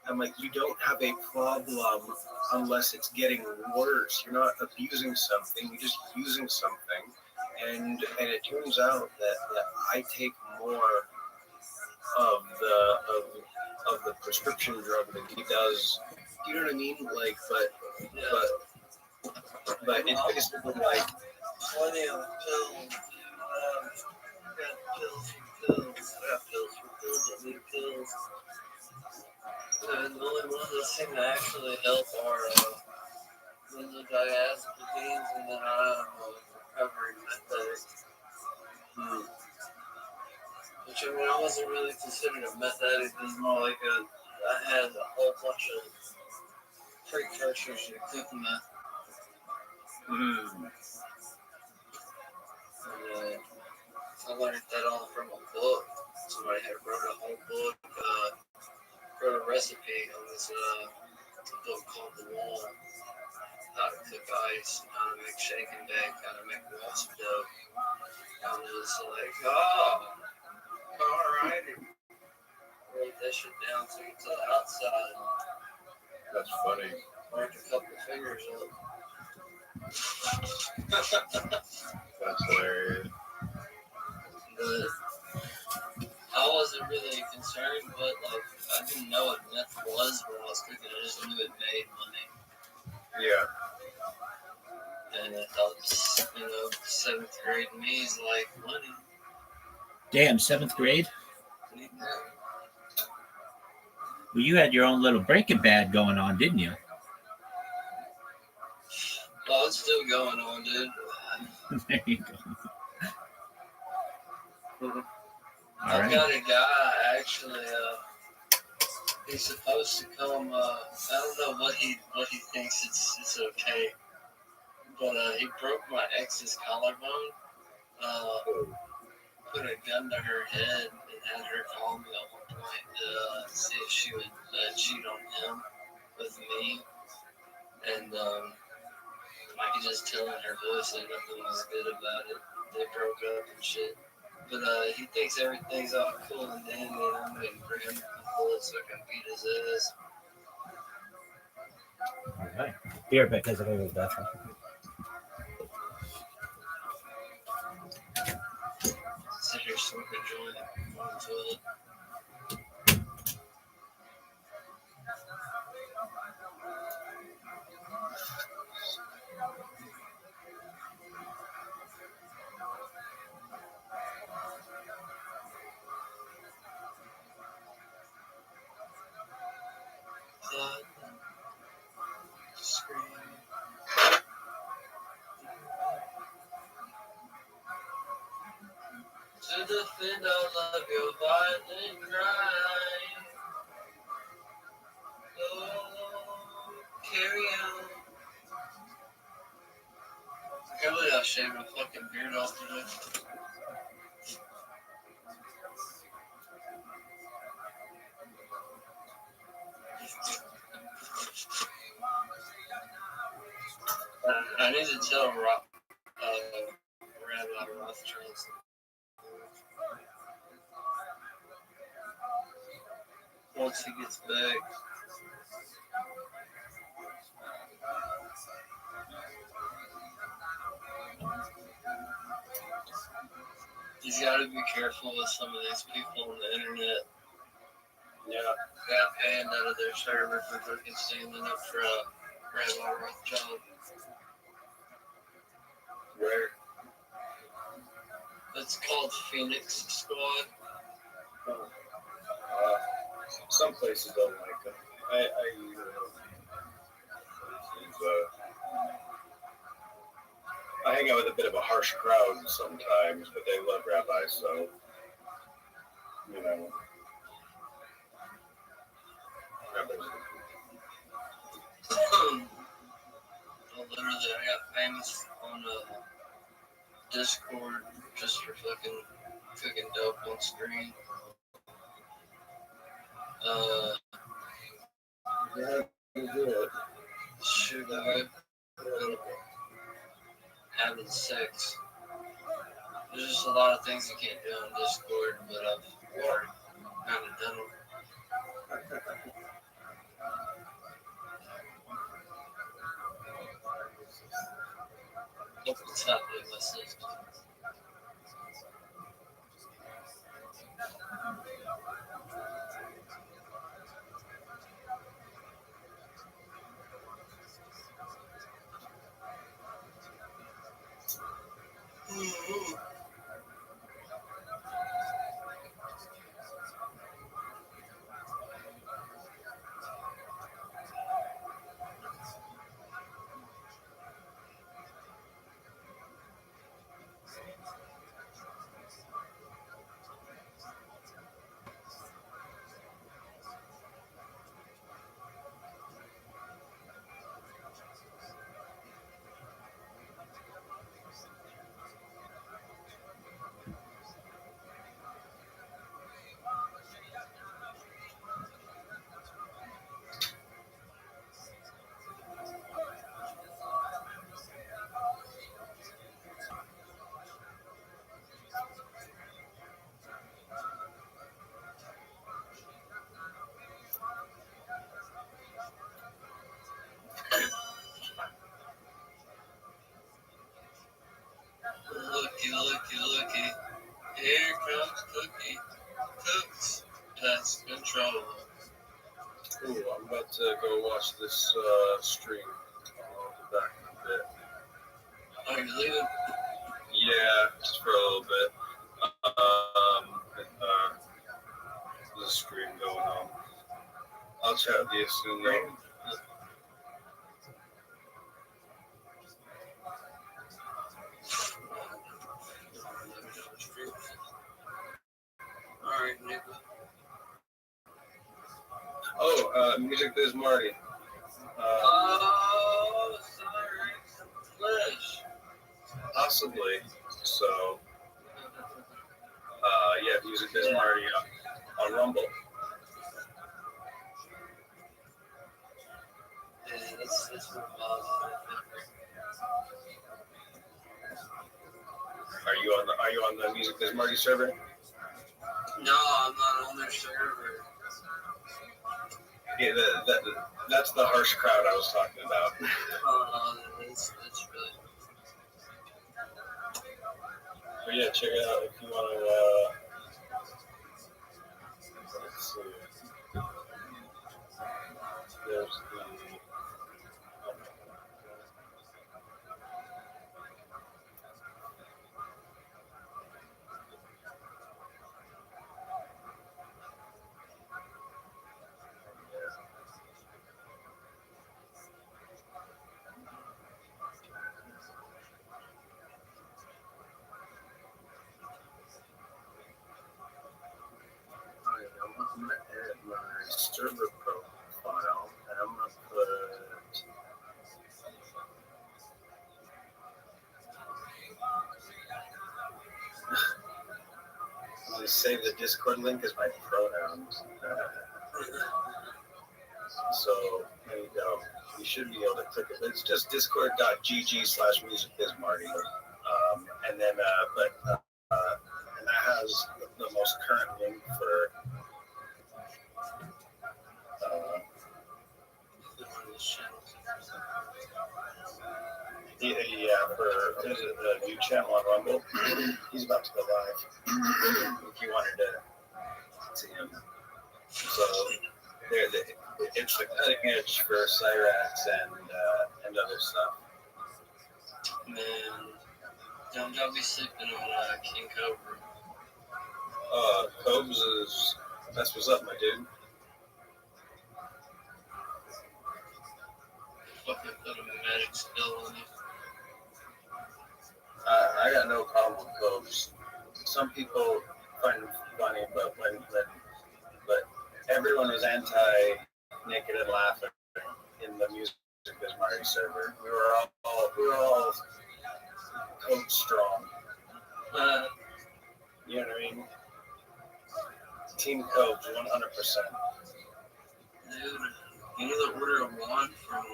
I'm like, you don't have a problem unless it's getting worse. You're not abusing something, you're just using something. And it turns out that I take more of the prescription drug than he does. Do you know what I mean? Like, but it's basically like plenty of pills. Got pills for pills. Got pills for pills that need pills. And the only one of those things that actually help are benzodiazepines, and then I'm recovering meth addict. Which, I mean, I wasn't really considered a meth addict. It was more like I had a whole bunch of precursors to cook meth. And I learned that all from a book. Somebody had wrote a whole book, wrote a recipe on this book called The Wall. How to cook ice, how to make shake and bake, how to make wasp dough. I was just like, alrighty. Wrote that shit down to get to the outside. that's funny. Worked a couple of fingers up. That's hilarious. But I wasn't really concerned, but like I didn't know what meth was when I was cooking. I just knew it made money. Yeah. And I thought, 7th grade me is like money. Damn, 7th grade? Yeah. Well, you had your own little Breaking Bad going on, didn't you? Oh, it's still going on, dude. There you go. I've got a guy actually. He's supposed to come. I don't know what he thinks it's okay, but he broke my ex's collarbone. Put a gun to her head and had her call me at one point to see if she would cheat on him with me. And I could just tell in her voice that nothing was good about it. They broke up and shit. But he thinks everything's all cool and dandy, and I'm waiting for him to pull it so I can beat his ass. All right. Be right back, guys. I gotta go to the bathroom. Sit here smoking a joint on the toilet. Scream. To defend all of your violent crime. Oh, carry on. I can't believe I shaved my fucking beard off today. I need to tell Rabbi Rothschild. Once he gets back. He's got to be careful with some of these people on the internet. Yeah. Got banned out of their server for fucking standing up for Rabbi Rothschild. Where? It's called Phoenix Squad. Some places don't like them. I hang out with a bit of a harsh crowd sometimes, but they love rabbis, so rabbis. All literally, I got famous on Discord just for fucking cooking dope on screen. Yeah, you do it. Shooting whip, having sex. There's just a lot of things you can't do on Discord, but I've already kind of done them. What's happening, my sister? Looky. Here comes Cookie. Cooks pest control. Ooh, I'm about to go watch this stream. I'll be back in a bit. Are you leaving? Yeah, just for a little bit. There's a stream going on. I'll chat with you soon, though. Alright, nigga. Oh, Music Biz Marty. Oh, sorry. Flesh. Possibly. So, yeah, Music Biz Marty on Rumble. Yeah, that's what Are you on the Music Biz Marty server? No, I'm not on their server. Yeah, that's the harsh crowd I was talking about. That's really. But yeah, check it out if you want to. Let's see. There's the. I'm going to add my server profile, and I'm going to put. I'm going to save the Discord link as my pronouns. So there you go. You should be able to click it. It's just discord.gg/musicbizmarty. And then, and that has the most current link for. Yeah, for the new channel on Rumble. He's about to go live. If you wanted to see him. So it's the cutting edge for Cyrax and other stuff. Man, don't be sleeping on King Cobra. Cobes is that's what's up, my dude. Fucking put a magic spell on you. I got no problem with Cobes. Some people find him funny, but everyone was anti-Naked and Laughing in the music Bismarck server. We were all code strong. You know what I mean? Team Coach, 100%. Dude, you know the Order of One from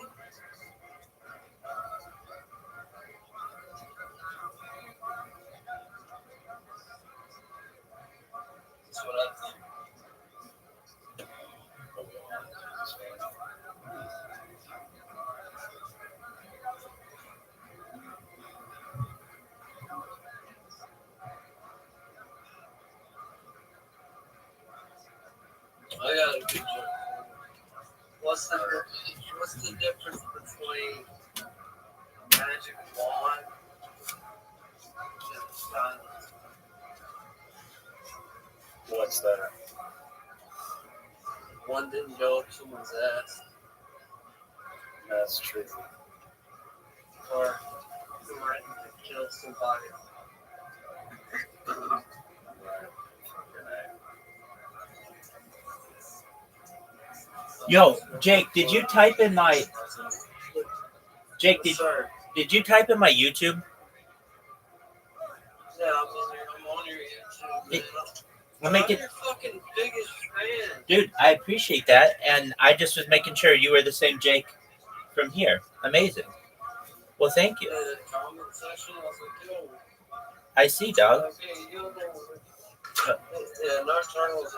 that's what I think. I got a good joke. What's the difference between a magic wand and a stylus? What's that? One didn't go up someone's ass, That's true. or threatened to kill somebody. Yo, Jake, did you type in my Jake? Sir, Did you type in my YouTube? yeah, I'm on your YouTube, man. I'm making, your fucking biggest fan. dude. I appreciate that, and I just was making sure you were the same Jake from here. Amazing. Well, thank you. The comment section, I was like, yo, I see, dog. okay, you know, yeah, Nocturnal's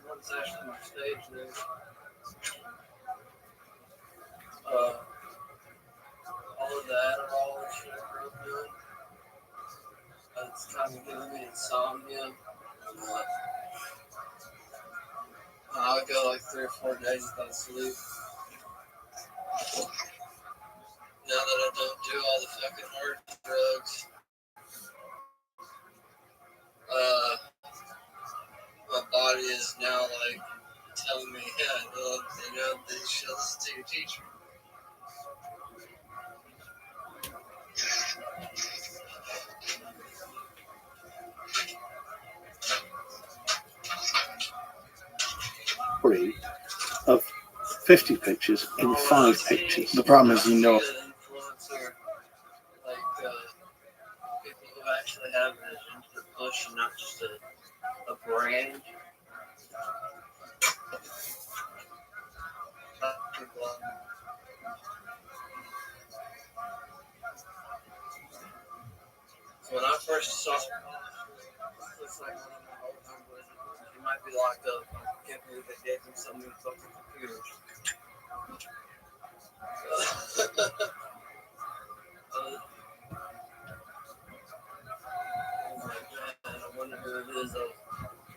one session on stage there. All of that are all shit real good. It's kind of giving me insomnia. I'll go like 3 or 4 days without sleep. Now that I don't do all the fucking hard drugs, my body is now like telling me, yeah, they should listen to your teacher. Of 50 pictures in 5 pictures. The problem is, you know, Influencer, like people who actually have vision to push and not just a brand. So when I first saw it's like one of my old homeboys, he might be locked up. I can't believe they gave him so many fucking computers. Oh my god, I wonder who it is.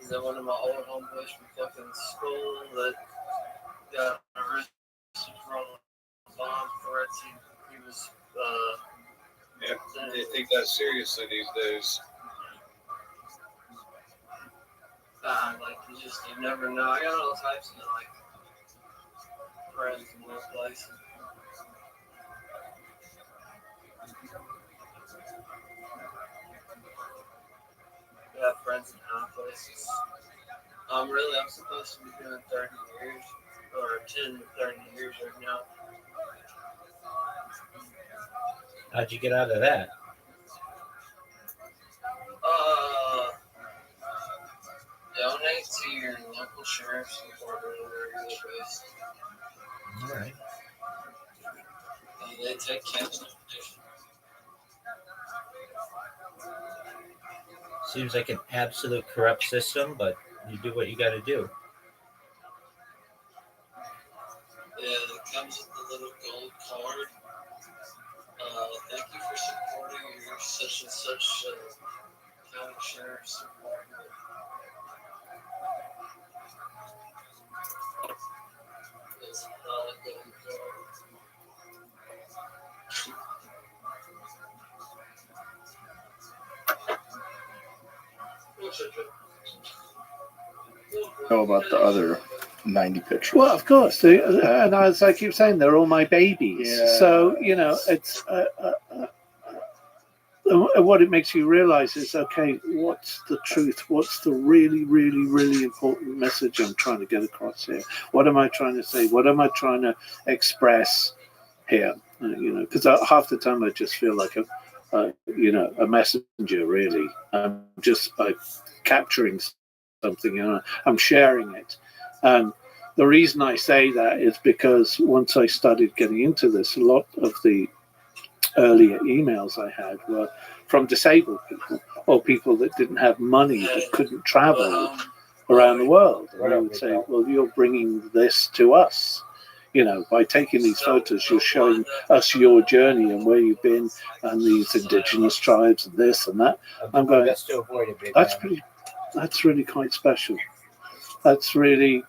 Is that one of my old homeboys from fucking school that got arrested for all the bomb threats he was Yeah, they take that seriously these days. like you never know. I got all types of like friends in those places. I got friends in high places. I'm supposed to be doing 30 years or 10 to 30 years right now. How'd you get out of that? Donate to your local sheriff's department on a regular basis. All right. They take cash. Seems like an absolute corrupt system, but you do what you got to do. Yeah, it comes with the little gold card. Thank you for supporting your such and such county sheriff's department. It's not a gold card. Know about the other 90 pictures. Well, of course, and as I keep saying, they're all my babies. Yeah. So it's what it makes you realize is, okay, what's the truth? What's the really, really, really important message I'm trying to get across here? What am I trying to say? What am I trying to express? here, because half the time I just feel like a messenger. Really, I'm just capturing something and I'm sharing it. And the reason I say that is because once I started getting into this, a lot of the earlier emails I had were from disabled people or people that didn't have money, that couldn't travel around the world. And they would say, well, you're bringing this to us. By taking these photos, you're showing us your journey and where you've been and these indigenous tribes and this and that. I'm going, that's really quite special. That's really,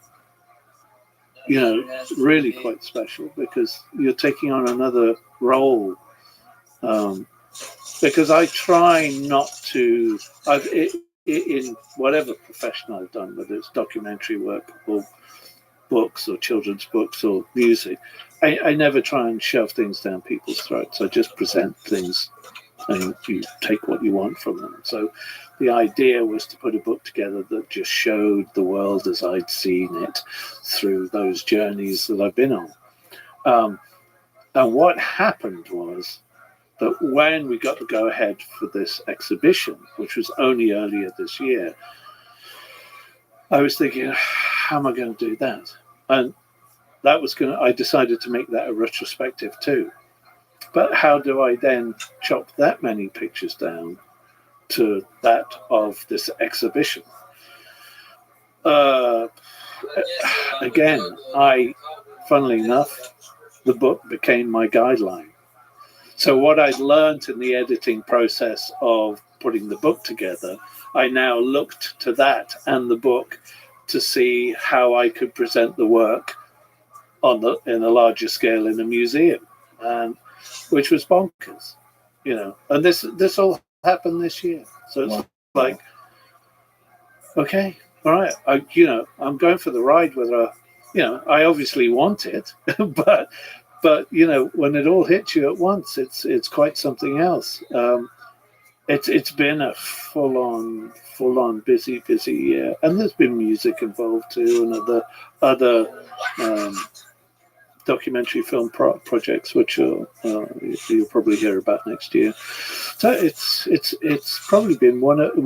really quite special, because you're taking on another role. Because I try not to, in whatever profession I've done, whether it's documentary work or books or children's books or music, I never try and shove things down people's throats. I just present things and you take what you want from them. So the idea was to put a book together that just showed the world as I'd seen it through those journeys that I've been on. And what happened was that when we got the go-ahead for this exhibition, which was only earlier this year, I was thinking, how am I going to do that? And I decided to make that a retrospective too. But how do I then chop that many pictures down to that of this exhibition? Again, funnily enough, the book became my guideline. So what I'd learned in the editing process of putting the book together, I now looked to that and the book to see how I could present the work in a larger scale in a museum, and which was bonkers, And this all happened this year, so it's like, okay, all right, I'm going for the ride. Whether I obviously want it, but when it all hits you at once, it's quite something else. It's been a full on busy year, and there's been music involved too, and other documentary film projects, which you'll probably hear about next year. So it's probably been one of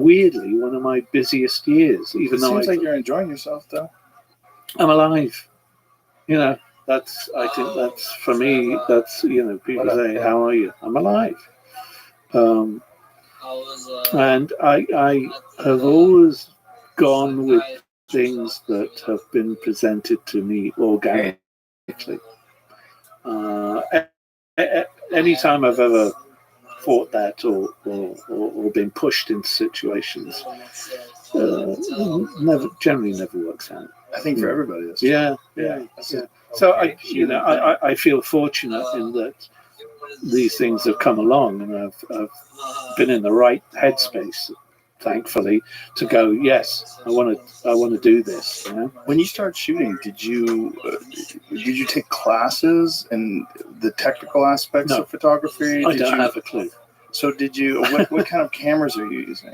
my busiest years. Even though seems like you're enjoying yourself, though. I'm alive. I think that's for me. That's people say, "How are you?" I'm alive. And I have always gone with things that have been presented to me organically. Anytime I've ever fought that or been pushed into situations, generally never works out. I think for everybody, that's yeah. So I feel fortunate in that these things have come along, and I've been in the right headspace, thankfully, to go, yes, I want to do this. When you start shooting, did you take classes in the technical aspects of photography? I don't have a clue. So did you? What kind of cameras are you using?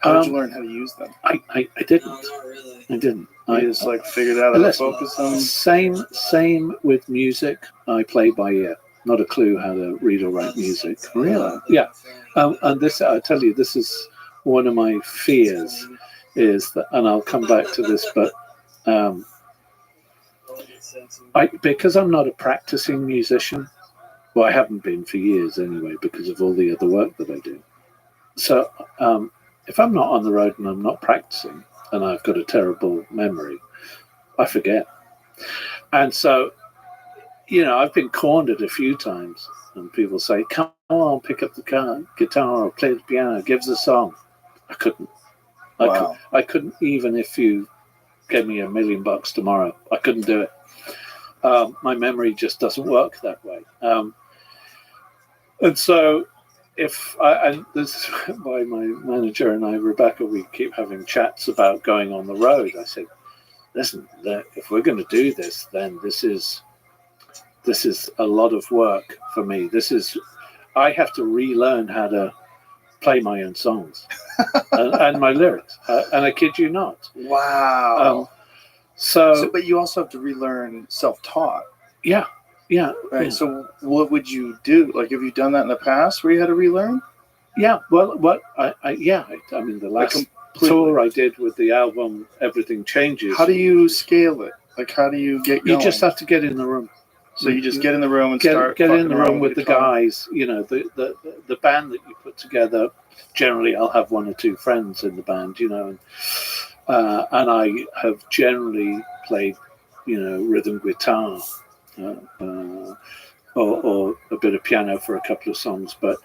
How did you learn how to use them? I didn't. I didn't. I just figured out how to focus them. Same with music. I play by ear. Not a clue how to read or write music. Really? Yeah. And this, I tell you, this is one of my fears. Is that, and I'll come back to this, but because I'm not a practicing musician. Well, I haven't been for years anyway, because of all the other work that I do. So if I'm not on the road and I'm not practicing, and I've got a terrible memory, I forget. And so, I've been cornered a few times, and people say, "Come on, pick up the guitar or play the piano, give us a song." I couldn't. Wow. I couldn't, even if you gave me $1 million tomorrow. I couldn't do it. My memory just doesn't work that way. And so, and this is why my manager and I, Rebecca, we keep having chats about going on the road. I said, "Listen, if we're going to do this, then this is a lot of work for me. I have to relearn how to play my own songs and my lyrics. And I kid you not." Wow. So, but you also have to relearn self-taught. Yeah. Yeah. Right. Yeah. So what would you do? Like, have you done that in the past where you had to relearn? Yeah. Well, I mean, the last tour I did with the album Everything Changes. How do you scale it? Like, how do you get going? You just have to get in the room. So you just get in the room and get in the room with the guys. You know, the band that you put together. Generally, I'll have one or two friends in the band. You know, and I have generally played, you know, rhythm guitar or a bit of piano for a couple of songs, but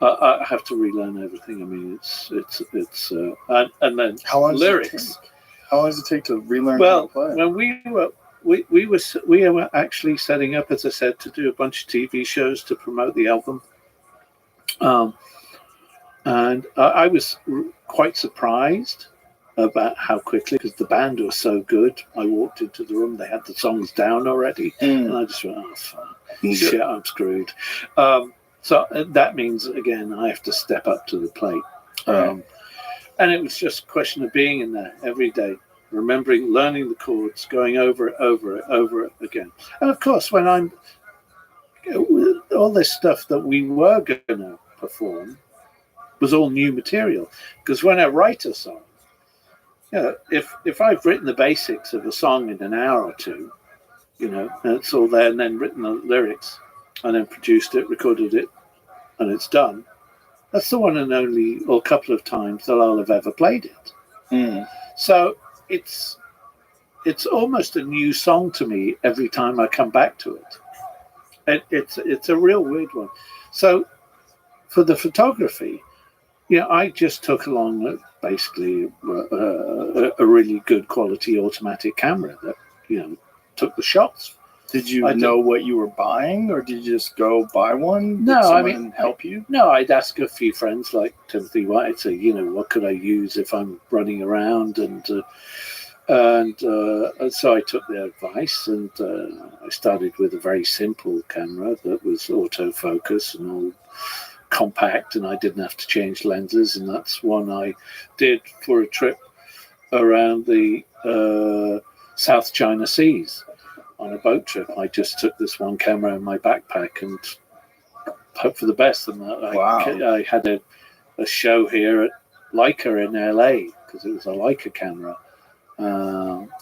I have to relearn everything. I mean, it's and then how long lyrics. How long does it take to relearn how to play? When we were actually setting up, as I said, to do a bunch of TV shows to promote the album, and I was quite surprised about how quickly, because the band was so good. I walked into the room, they had the songs down already, and I just went, "Oh, fuck. Shit, I'm screwed." So that means, again, I have to step up to the plate. And it was just a question of being in there every day, remembering, learning the chords, going over it again. And of course, when I'm all this stuff that we were going to perform was all new material. Because when I write a song, you know, if I've written the basics of a song in an hour or two, you know, and it's all there, and then written the lyrics, and then produced it, recorded it, and it's done. That's the one and only, or couple of times that I'll have ever played it. So it's almost a new song to me every time I come back to it. It's a real weird one. So for the photography, you know, I just took along basically a really good quality automatic camera that, you know, took the shots. Did you know what you were buying, or did you just go buy one? No, I mean, help you? No, I'd ask a few friends like Timothy White. I'd say, you know, what could I use if I'm running around, and so I took their advice, and I started with a very simple camera that was autofocus and all compact, and I didn't have to change lenses, and that's one I did for a trip around the South China Seas. On a boat trip, I just took this one camera in my backpack and hope for the best. And I had a show here at Leica in LA, because it was a Leica camera,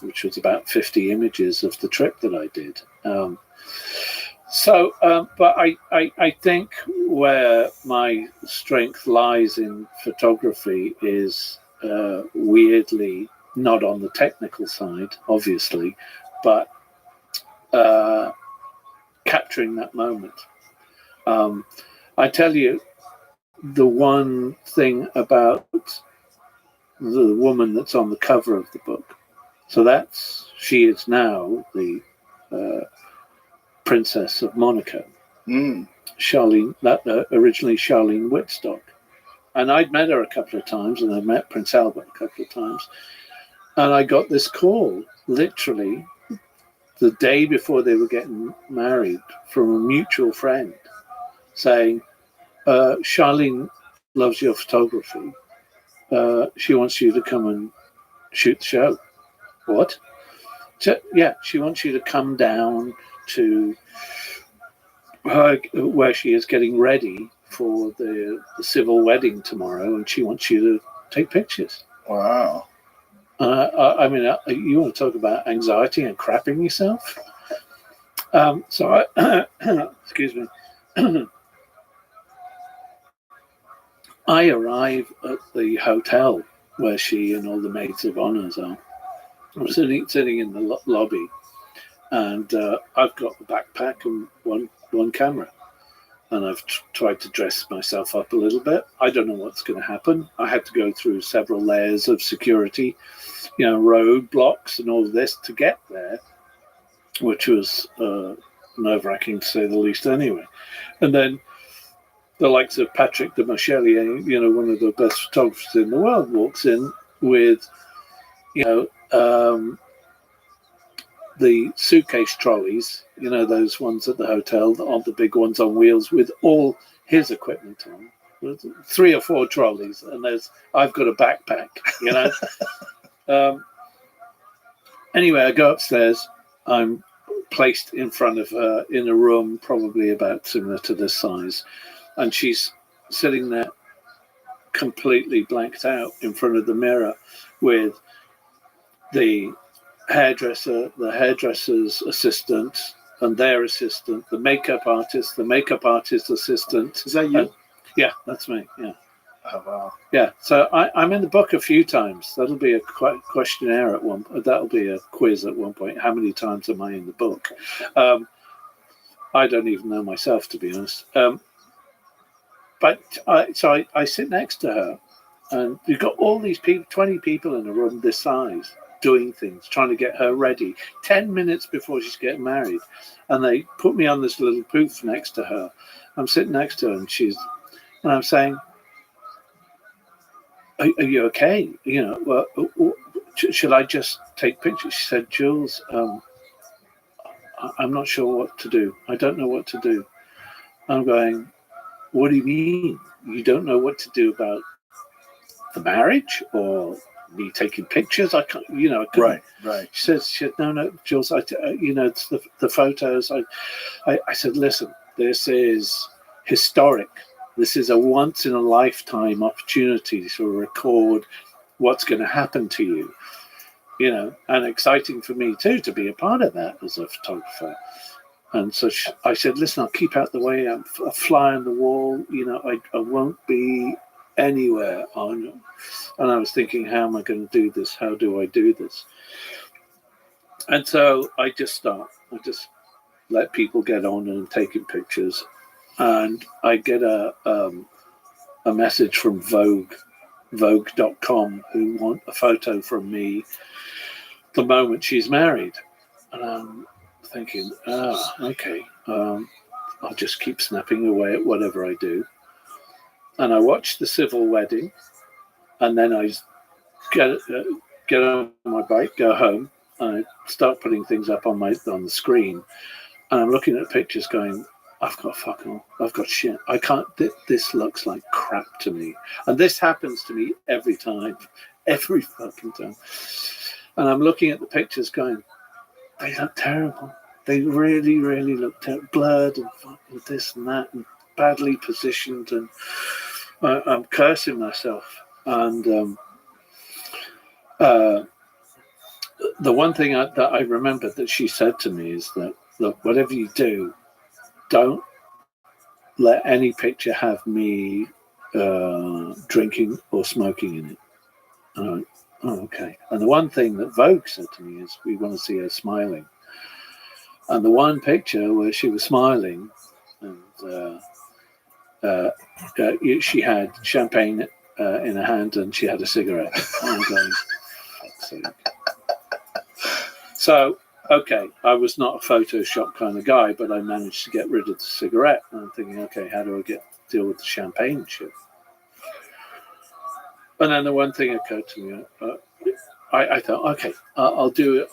which was about 50 images of the trip that I did. But I think where my strength lies in photography is weirdly not on the technical side, obviously, but capturing that moment. I tell you, the one thing about the woman that's on the cover of the book, so she is now the Princess of Monaco. Charlene, originally Charlene Whitstock. And I'd met her a couple of times, and I met Prince Albert a couple of times. And I got this call, literally, the day before they were getting married, from a mutual friend saying, Charlene loves your photography. She wants you to come and shoot the show. What? She wants you to come down to her, where she is getting ready for the civil wedding tomorrow, and she wants you to take pictures. Wow. I mean, you want to talk about anxiety and crapping yourself? So excuse me. I arrive at the hotel where she and all the maids of honors are. I'm sitting in the lobby, and I've got the backpack and one camera, and I've tried to dress myself up a little bit. I don't know what's going to happen. I had to go through several layers of security, you know, roadblocks and all of this to get there, which was nerve-wracking to say the least anyway. And then the likes of Patrick de Marchelier, you know, one of the best photographers in the world, walks in with, you know, the suitcase trolleys, you know, those ones at the hotel, the big ones on wheels with all his equipment on, 3 or 4 trolleys, and I've got a backpack, you know. Anyway, I go upstairs. I'm placed in front of her in a room probably about similar to this size, and she's sitting there completely blanked out in front of the mirror with the hairdresser's assistant and their assistant, the makeup artist's assistant. Is that you? Yeah, that's me. Yeah. Oh, wow. Yeah, so I'm in the book a few times. That'll be a questionnaire at one. That'll be a quiz at one point. How many times am I in the book? I don't even know myself, to be honest. But I sit next to her, and you've got all these people, 20 people in a room this size, doing things, trying to get her ready 10 minutes before she's getting married. And they put me on this little poof next to her. I'm sitting next to her, and I'm saying, are you okay? You know, well, should I just take pictures? She said, Jules, I'm not sure what to do. I don't know what to do. I'm going, what do you mean? You don't know what to do about the marriage or me taking pictures? I can't, you know. I couldn't. Right. She said, no, Jules, it's the photos. I said, listen, this is historic. This is a once in a lifetime opportunity to record what's going to happen to you, you know, and exciting for me too to be a part of that as a photographer. And so I said, listen, I'll keep out the way. I'm a fly on the wall. You know, I won't be anywhere on. And I was thinking, how am I going to do this? How do I do this? And so I just let people get on and taking pictures. And I get a message from Vogue.com, who want a photo from me the moment she's married. And I'm thinking, okay, I'll just keep snapping away at whatever I do. And I watch the civil wedding, and then I get on my bike, go home, and I start putting things up on the screen. And I'm looking at pictures going, I've got fuck all. I've got shit. I can't. This looks like crap to me, and this happens to me every fucking time. And I'm looking at the pictures, going, they look terrible. They really, really look blurred and fucking this and that, and badly positioned. And I'm cursing myself. And the one thing that I remember that she said to me is that, look, whatever you do, don't let any picture have me drinking or smoking in it. And I went, oh, okay. And the one thing that Vogue said to me is, we want to see her smiling. And the one picture where she was smiling, and she had champagne in her hand, and she had a cigarette. And I'm going, fuck's sake. So, okay, I was not a Photoshop kind of guy, but I managed to get rid of the cigarette. And I'm thinking, okay, how do I deal with the champagne shit? And then the one thing occurred to me. I thought, okay, I'll do it.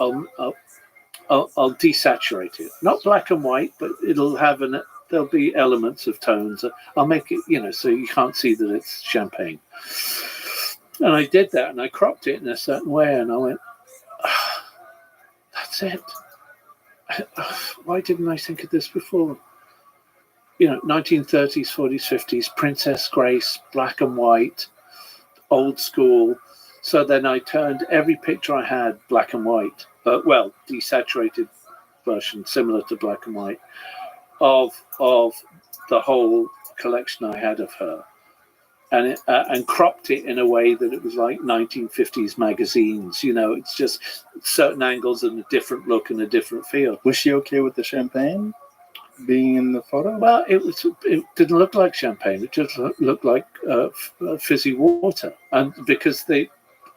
I'll desaturate it, not black and white, but there'll be elements of tones. I'll make it, so you can't see that it's champagne. And I did that, and I cropped it in a certain way, and I went, that's it. Why didn't I think of this before? 1930s, 40s, 50s, Princess Grace, black and white, old school. So then I turned every picture I had black and white, desaturated version, similar to black and white, of the whole collection I had of her, and cropped it in a way that it was like 1950s magazines. It's just certain angles and a different look and a different feel. Was she okay with the champagne being in the photo? Well, it didn't look like champagne. It just looked like fizzy water, and because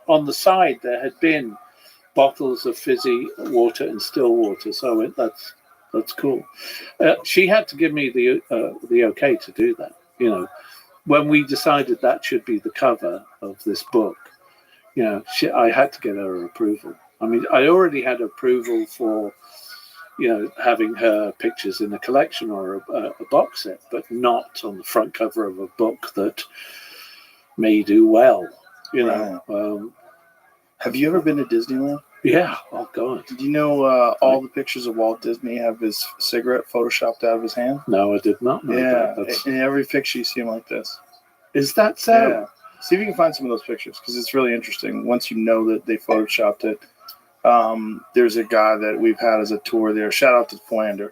on the side there had been bottles of fizzy water and still water, so I went, that's cool. She had to give me the okay to do that. When we decided that should be the cover of this book, I had to get her approval. I mean, I already had approval for having her pictures in a collection or a box set, but not on the front cover of a book that may do well. Have you ever been to Disneyland? Yeah. Oh God. Did you know all the pictures of Walt Disney have his cigarette photoshopped out of his hand? No, I did not know Yeah, that. in every picture you see him like this. Is that so? Yeah. See if you can find some of those pictures because it's really interesting. Once you know that they photoshopped it, there's a guy that we've had as a tour there. Shout out to Flander.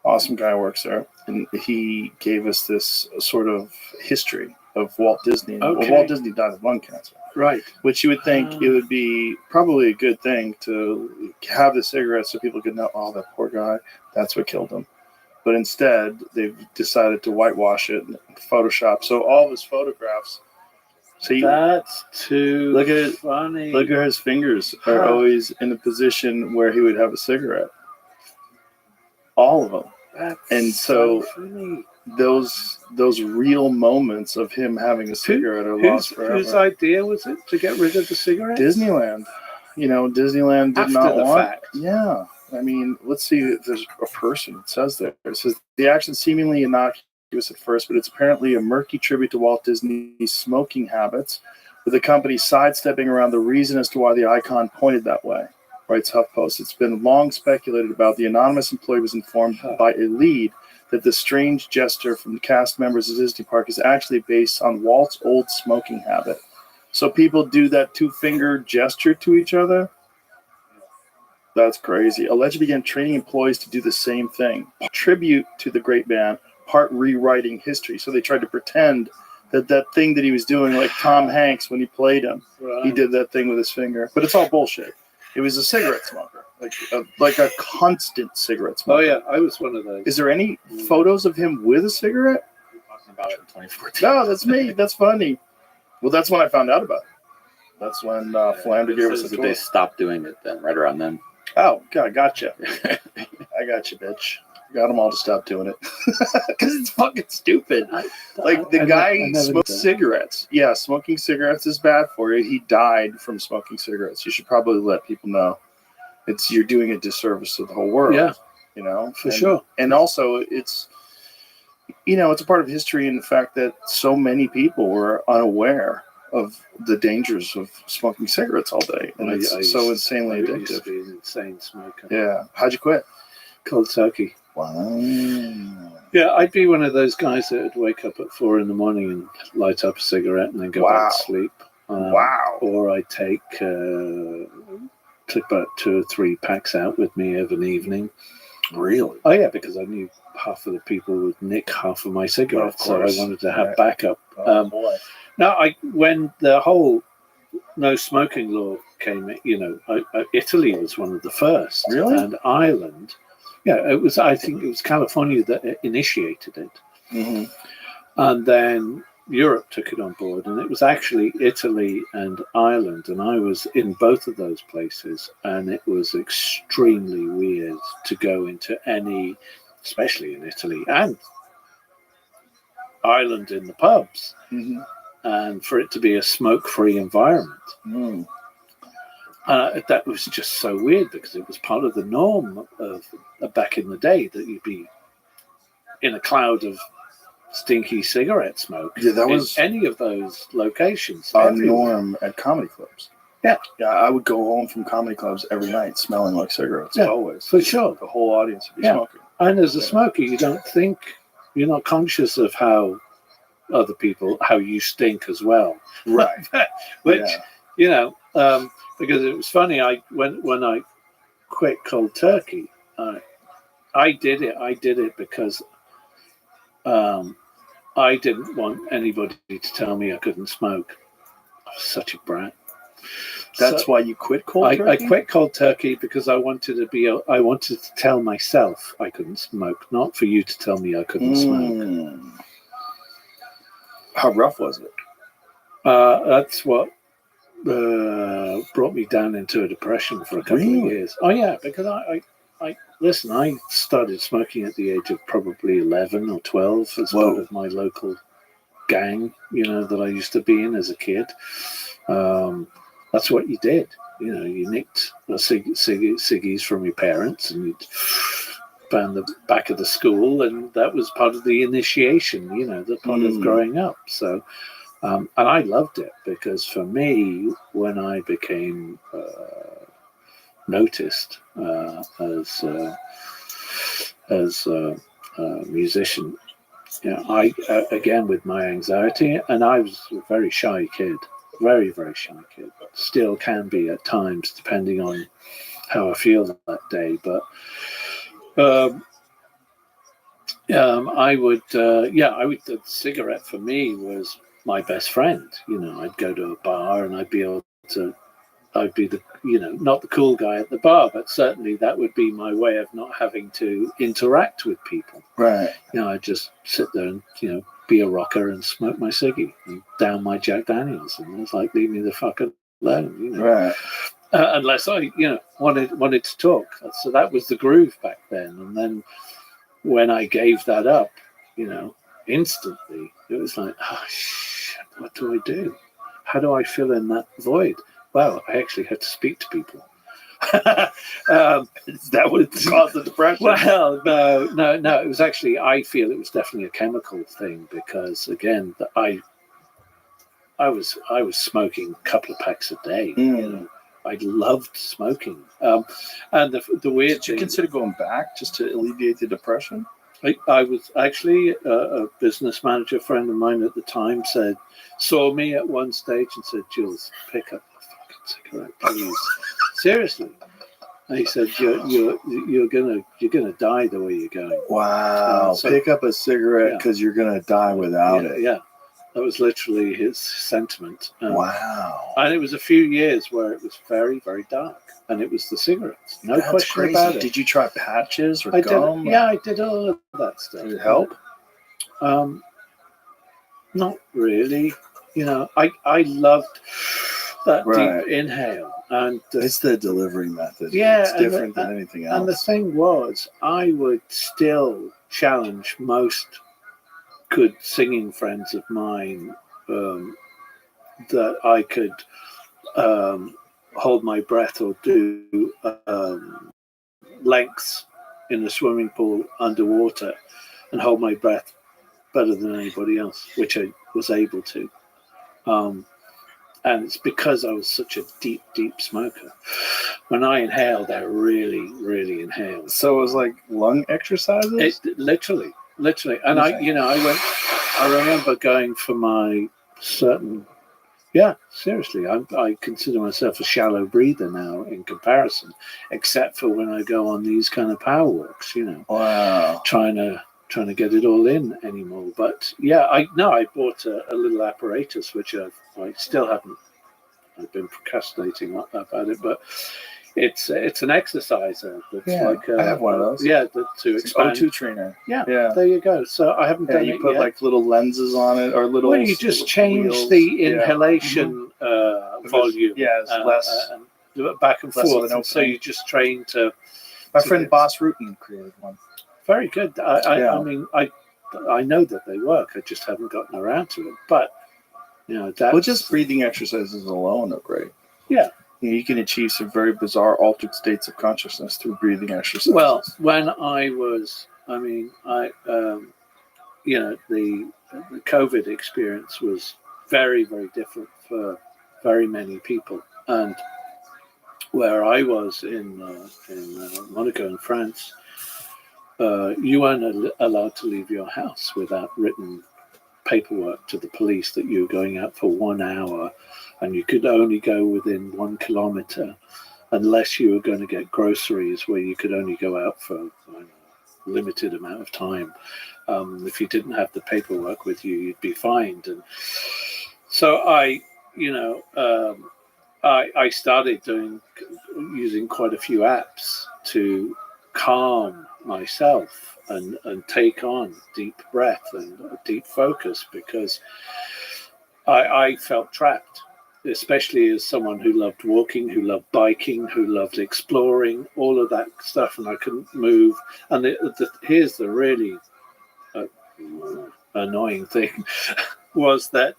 Awesome guy works there. And he gave us this sort of history of Walt Disney. Okay. Well, Walt Disney died of lung cancer. Right. Which you would think it would be probably a good thing to have the cigarettes so people could know, oh, that poor guy, that's what killed him. But instead, they've decided to whitewash it and Photoshop. So all of his photographs. So That's too look at it, funny. look at his fingers are always in a position where he would have a cigarette. All of them. That's And so funny. those real moments of him having a cigarette are lost forever. Whose idea was it to get rid of the cigarette? Disneyland. Disneyland did After not the want. fact. Yeah. I mean, let's see if there's a person. It says there. It says the action seemingly innocuous at first, but it's apparently a murky tribute to Walt Disney's smoking habits, with the company sidestepping around the reason as to why the icon pointed that way, writes HuffPost. It's been long speculated about. The anonymous employee was informed by a lead that the strange gesture from the cast members of Disney Park is actually based on Walt's old smoking habit. So people do that 2-finger gesture to each other. That's crazy. Allegedly began training employees to do the same thing. Tribute to the great man, part rewriting history. So they tried to pretend that thing that he was doing, like Tom Hanks when he played him, he did that thing with his finger. But it's all bullshit. It was a cigarette smoker, like a constant cigarette smoker. Oh yeah, I was one of those. Is there any photos of him with a cigarette? Talking about it in 2014. No, that's me. That's funny. Well, that's when I found out about it. That's when Flander gave us a tour. They stopped doing it then, right around then. Oh, God, gotcha. I got you, bitch. Got them all to stop doing it. Because it's fucking stupid. The guy smoked cigarettes. Yeah, smoking cigarettes is bad for you. He died from smoking cigarettes. You should probably let people know. You're doing a disservice to the whole world. Yeah. For sure. And also, it's a part of history in the fact that so many people were unaware of the dangers of smoking cigarettes all day. And it's so insanely I used to addictive. be an insane smoker. Yeah. How'd you quit? Cold turkey. Wow. Yeah, I'd be one of those guys that would wake up at 4 a.m. and light up a cigarette and then go back to sleep. Wow. Or I'd take about 2 or 3 packs out with me of an evening. Really? Oh yeah, because I knew half of the people would nick half of my cigarettes, so I wanted to have backup. Boy. Now, when the whole no smoking law came, Italy was one of the first. Really? And Ireland. Yeah, I think it was California that initiated it. Mm-hmm. And then Europe took it on board, and it was actually Italy and Ireland, and I was in both of those places, and it was extremely weird to go into any, especially in Italy and Ireland, in the pubs, and for it to be a smoke-free environment. That was just so weird because it was part of the norm of back in the day that you'd be in a cloud of stinky cigarette smoke. Yeah, that was any of those locations. a everywhere. norm at comedy clubs. Yeah. Yeah, I would go home from comedy clubs every night smelling like cigarettes. Yeah, always. for sure. The whole audience would be Yeah. smoking. And as a smoker, you don't think, you're not conscious of how other people, how you stink as well. Right. Which, because it was funny, when I quit cold turkey, I did it because I didn't want anybody to tell me I couldn't smoke. I was such a brat. That's why you quit cold turkey? I quit cold turkey because I wanted to tell myself I couldn't smoke, not for you to tell me I couldn't smoke. How rough was it? That's what brought me down into a depression for a couple of years. Oh yeah, because I started smoking at the age of probably 11 or 12 as part of my local gang, that I used to be in as a kid. That's what you did. You nicked ciggies from your parents and you'd burn the back of the school, and that was part of the initiation, the part of growing up. So, and I loved it because for me, when I became noticed as a musician. I again with my anxiety, and I was a very shy kid, very very shy kid. Still can be at times, depending on how I feel that day. But I would, the cigarette for me was my best friend. I'd go to a bar and I'd be the, not the cool guy at the bar, but certainly that would be my way of not having to interact with people. Right. I'd just sit there and, be a rocker and smoke my ciggy and down my Jack Daniels. And it's like, leave me the fuck alone, Right. Unless I, wanted to talk. So that was the groove back then. And then when I gave that up, instantly, it was like, oh, shit, what do I do? How do I fill in that void? Well, I actually had to speak to people. Is that what caused the depression? Well, no. It was actually, I feel it was definitely a chemical thing because, again, I was smoking a couple of packs a day. I loved smoking. And the weird Did you thing, consider going back just to alleviate the depression? I was actually a business manager friend of mine at the time saw me at one stage and said, "Jules, pick up a fucking cigarette, please." Seriously. And he said, "You're gonna die the way you're going." Wow! Pick up a cigarette because you're gonna die without it. Yeah, that was literally his sentiment. Wow! And it was a few years where it was very, very dark, and it was the cigarettes. No That's question crazy. about it. Did you try patches or I gum? did. Yeah, I did all of that stuff. Did it help? Not really. I loved that Right. deep inhale, and It's the delivery method. Yeah, It's different than anything else. and the thing was, I would still challenge most good singing friends of mine that I could hold my breath or do lengths in the swimming pool underwater and hold my breath better than anybody else, which I was able to. And it's because I was such a deep, deep smoker. When I inhaled, I really, really inhaled. So it was like lung exercises? Literally. And I remember going for my certain, seriously, I consider myself a shallow breather now in comparison, except for when I go on these kind of power walks, Wow. trying to get it all in anymore. But I bought a little apparatus, which I still haven't. I've been procrastinating about it, but it's an exerciser. That's I have one of those. Yeah, to expand. O2 trainer. Yeah, Yeah. there you go. So I haven't done You it put yet. like little lenses on it or little. Well, you just change wheels. the inhalation volume. Yeah, it's less. and do it back and less of forth. an And so opening. you just train to. My friend Boss Rutan created one. Very good. Yeah. I mean, I know that they work. I just haven't gotten around to it. But that. Well, just breathing exercises alone are great. Yeah. You can achieve some very bizarre altered states of consciousness through breathing exercises. Well, when I was, the COVID experience was very, very different for very many people. And where I was in Monaco in France, you weren't allowed to leave your house without written paperwork to the police that you were going out for 1 hour, and you could only go within 1 kilometer unless you were going to get groceries, where you could only go out for a limited amount of time. If you didn't have the paperwork with you, you'd be fined. And so I started using quite a few apps to calm myself and take on deep breath and deep focus, because I felt trapped, especially as someone who loved walking, who loved biking, who loved exploring, all of that stuff, and I couldn't move. And here's the really annoying thing was that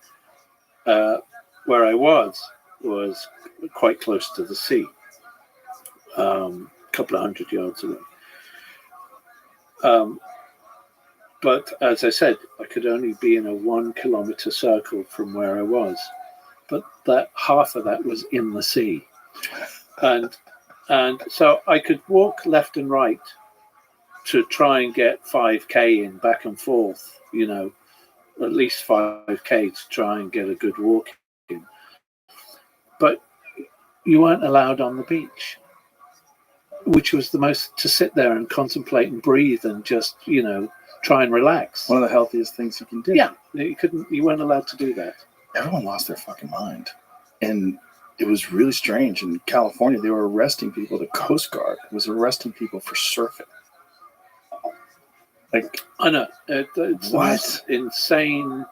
where I was quite close to the sea, a couple of 100 yards away. But as I said, I could only be in a 1 kilometer circle from where I was, but that half of that was in the sea. And And so I could walk left and right to try and get 5K in back and forth, at least 5K to try and get a good walk in. But you weren't allowed on the beach, which was the most, to sit there and contemplate and breathe and just, try and relax. One of the healthiest things you can do. Yeah, you weren't allowed to do that. Everyone lost their fucking mind. And it was really strange. In California, they were arresting people. The Coast Guard was arresting people for surfing. Like, I know. It's the What? most insane.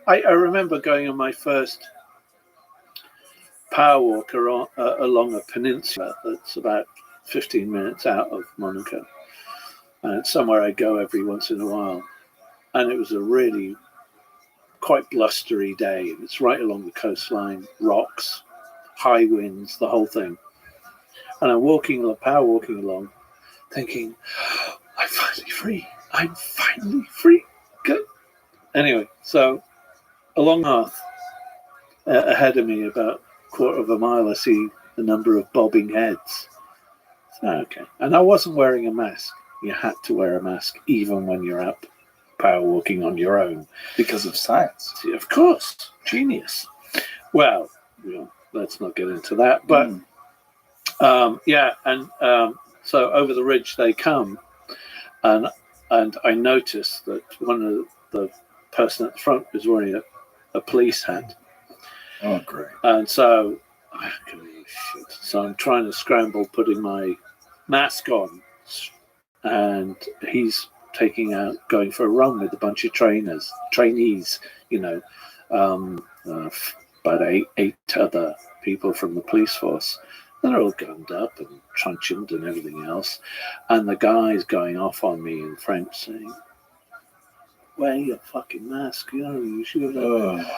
I remember going on my first power walk along a peninsula that's about 15 minutes out of Monaco. And it's somewhere I go every once in a while. And it was a really quite blustery day. And it's right along the coastline, rocks, high winds, the whole thing. And I'm power walking along, thinking, I'm finally free. I'm finally free. Good. Anyway, so along path ahead of me, about a quarter of a mile, I see a number of bobbing heads. So, okay. And I wasn't wearing a mask. You had to wear a mask even when you're out power walking on your own. because of science. See, of course. Genius. Well, let's not get into that. But so over the ridge they come, and I noticed that one of the person at the front was wearing a police hat. Oh, great. And so I'm trying to scramble putting my mask on, and he's going for a run with a bunch of trainees, about eight other people from the police force. They're all gunned up and truncheoned and everything else. And the guy's going off on me in French saying, wear your fucking mask, you should have.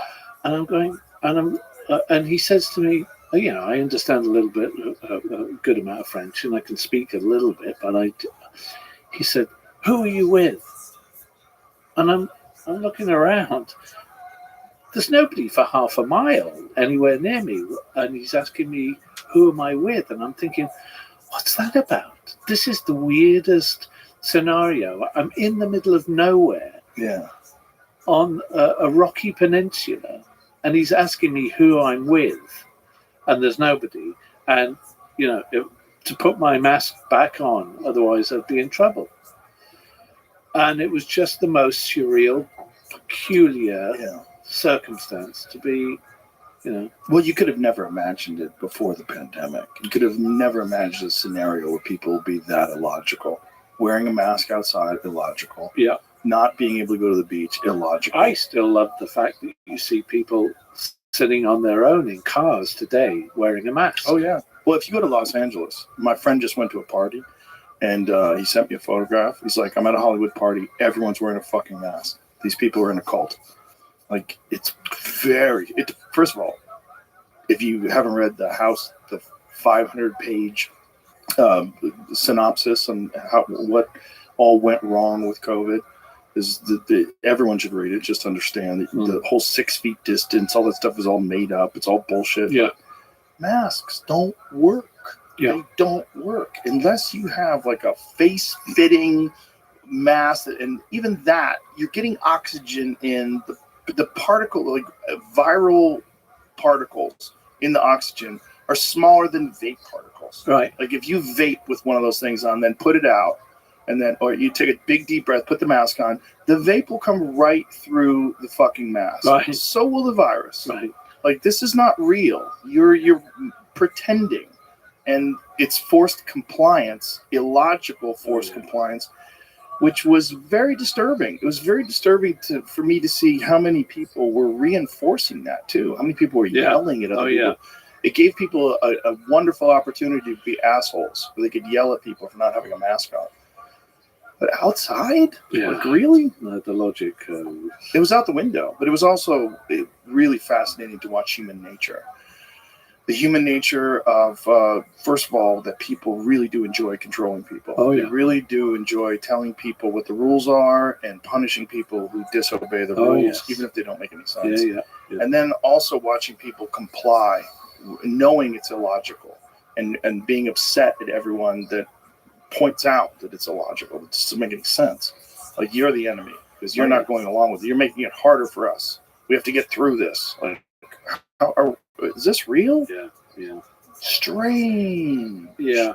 And I'm going, and he says to me, I understand a little bit, a good amount of French, and I can speak a little bit, but he said, who are you with? And I'm looking around. There's nobody for half a mile anywhere near me. And he's asking me, who am I with? And I'm thinking, what's that about? This is the weirdest scenario. I'm in the middle of nowhere. Yeah. On a rocky peninsula. And he's asking me who I'm with. And there's nobody. And, to put my mask back on, otherwise I'd be in trouble. And it was just the most surreal, peculiar circumstance to be, Well, you could have never imagined it before the pandemic. You could have never imagined a scenario where people would be that illogical. Wearing a mask outside, illogical. Yeah. Not being able to go to the beach, illogical. I still love the fact that you see people sitting on their own in cars today wearing a mask. Oh, yeah. Well, if you go to Los Angeles, my friend just went to a party, and he sent me a photograph. He's like, I'm at a Hollywood party. Everyone's wearing a fucking mask. These people are in a cult. Like, it's first of all, if you haven't read the 500-page synopsis on what all went wrong with COVID, is everyone should read it. Just understand that the whole 6 feet distance, all that stuff is all made up. It's all bullshit. Yeah. Masks don't work. Yeah. They don't work unless you have like a face-fitting mask, and even that, you're getting oxygen in the particle, like viral particles in the oxygen are smaller than vape particles. Right. Like if you vape with one of those things on, then put it out, and then, or you take a big deep breath, put the mask on, the vape will come right through the fucking mask. Right. So will the virus. Right. Like, this is not real. You're pretending, and it's forced compliance, illogical forced compliance, which was very disturbing. It was very disturbing for me to see how many people were reinforcing that too. How many people were yelling at other people. It gave people a wonderful opportunity to be assholes, where they could yell at people for not having a mask on. But outside? Like, really? The logic. It was out the window. But it was also really fascinating to watch human nature. The human nature of, first of all, that people really do enjoy controlling people. Oh, yeah. They really do enjoy telling people what the rules are and punishing people who disobey the rules, even if they don't make any sense. Yeah. And then also watching people comply, knowing it's illogical. and being upset at everyone that points out that it's illogical. It doesn't make any sense. Like, you're the enemy because you're not going along with it. You're making it harder for us. We have to get through this. Like, is this real? Yeah. Strange. Yeah.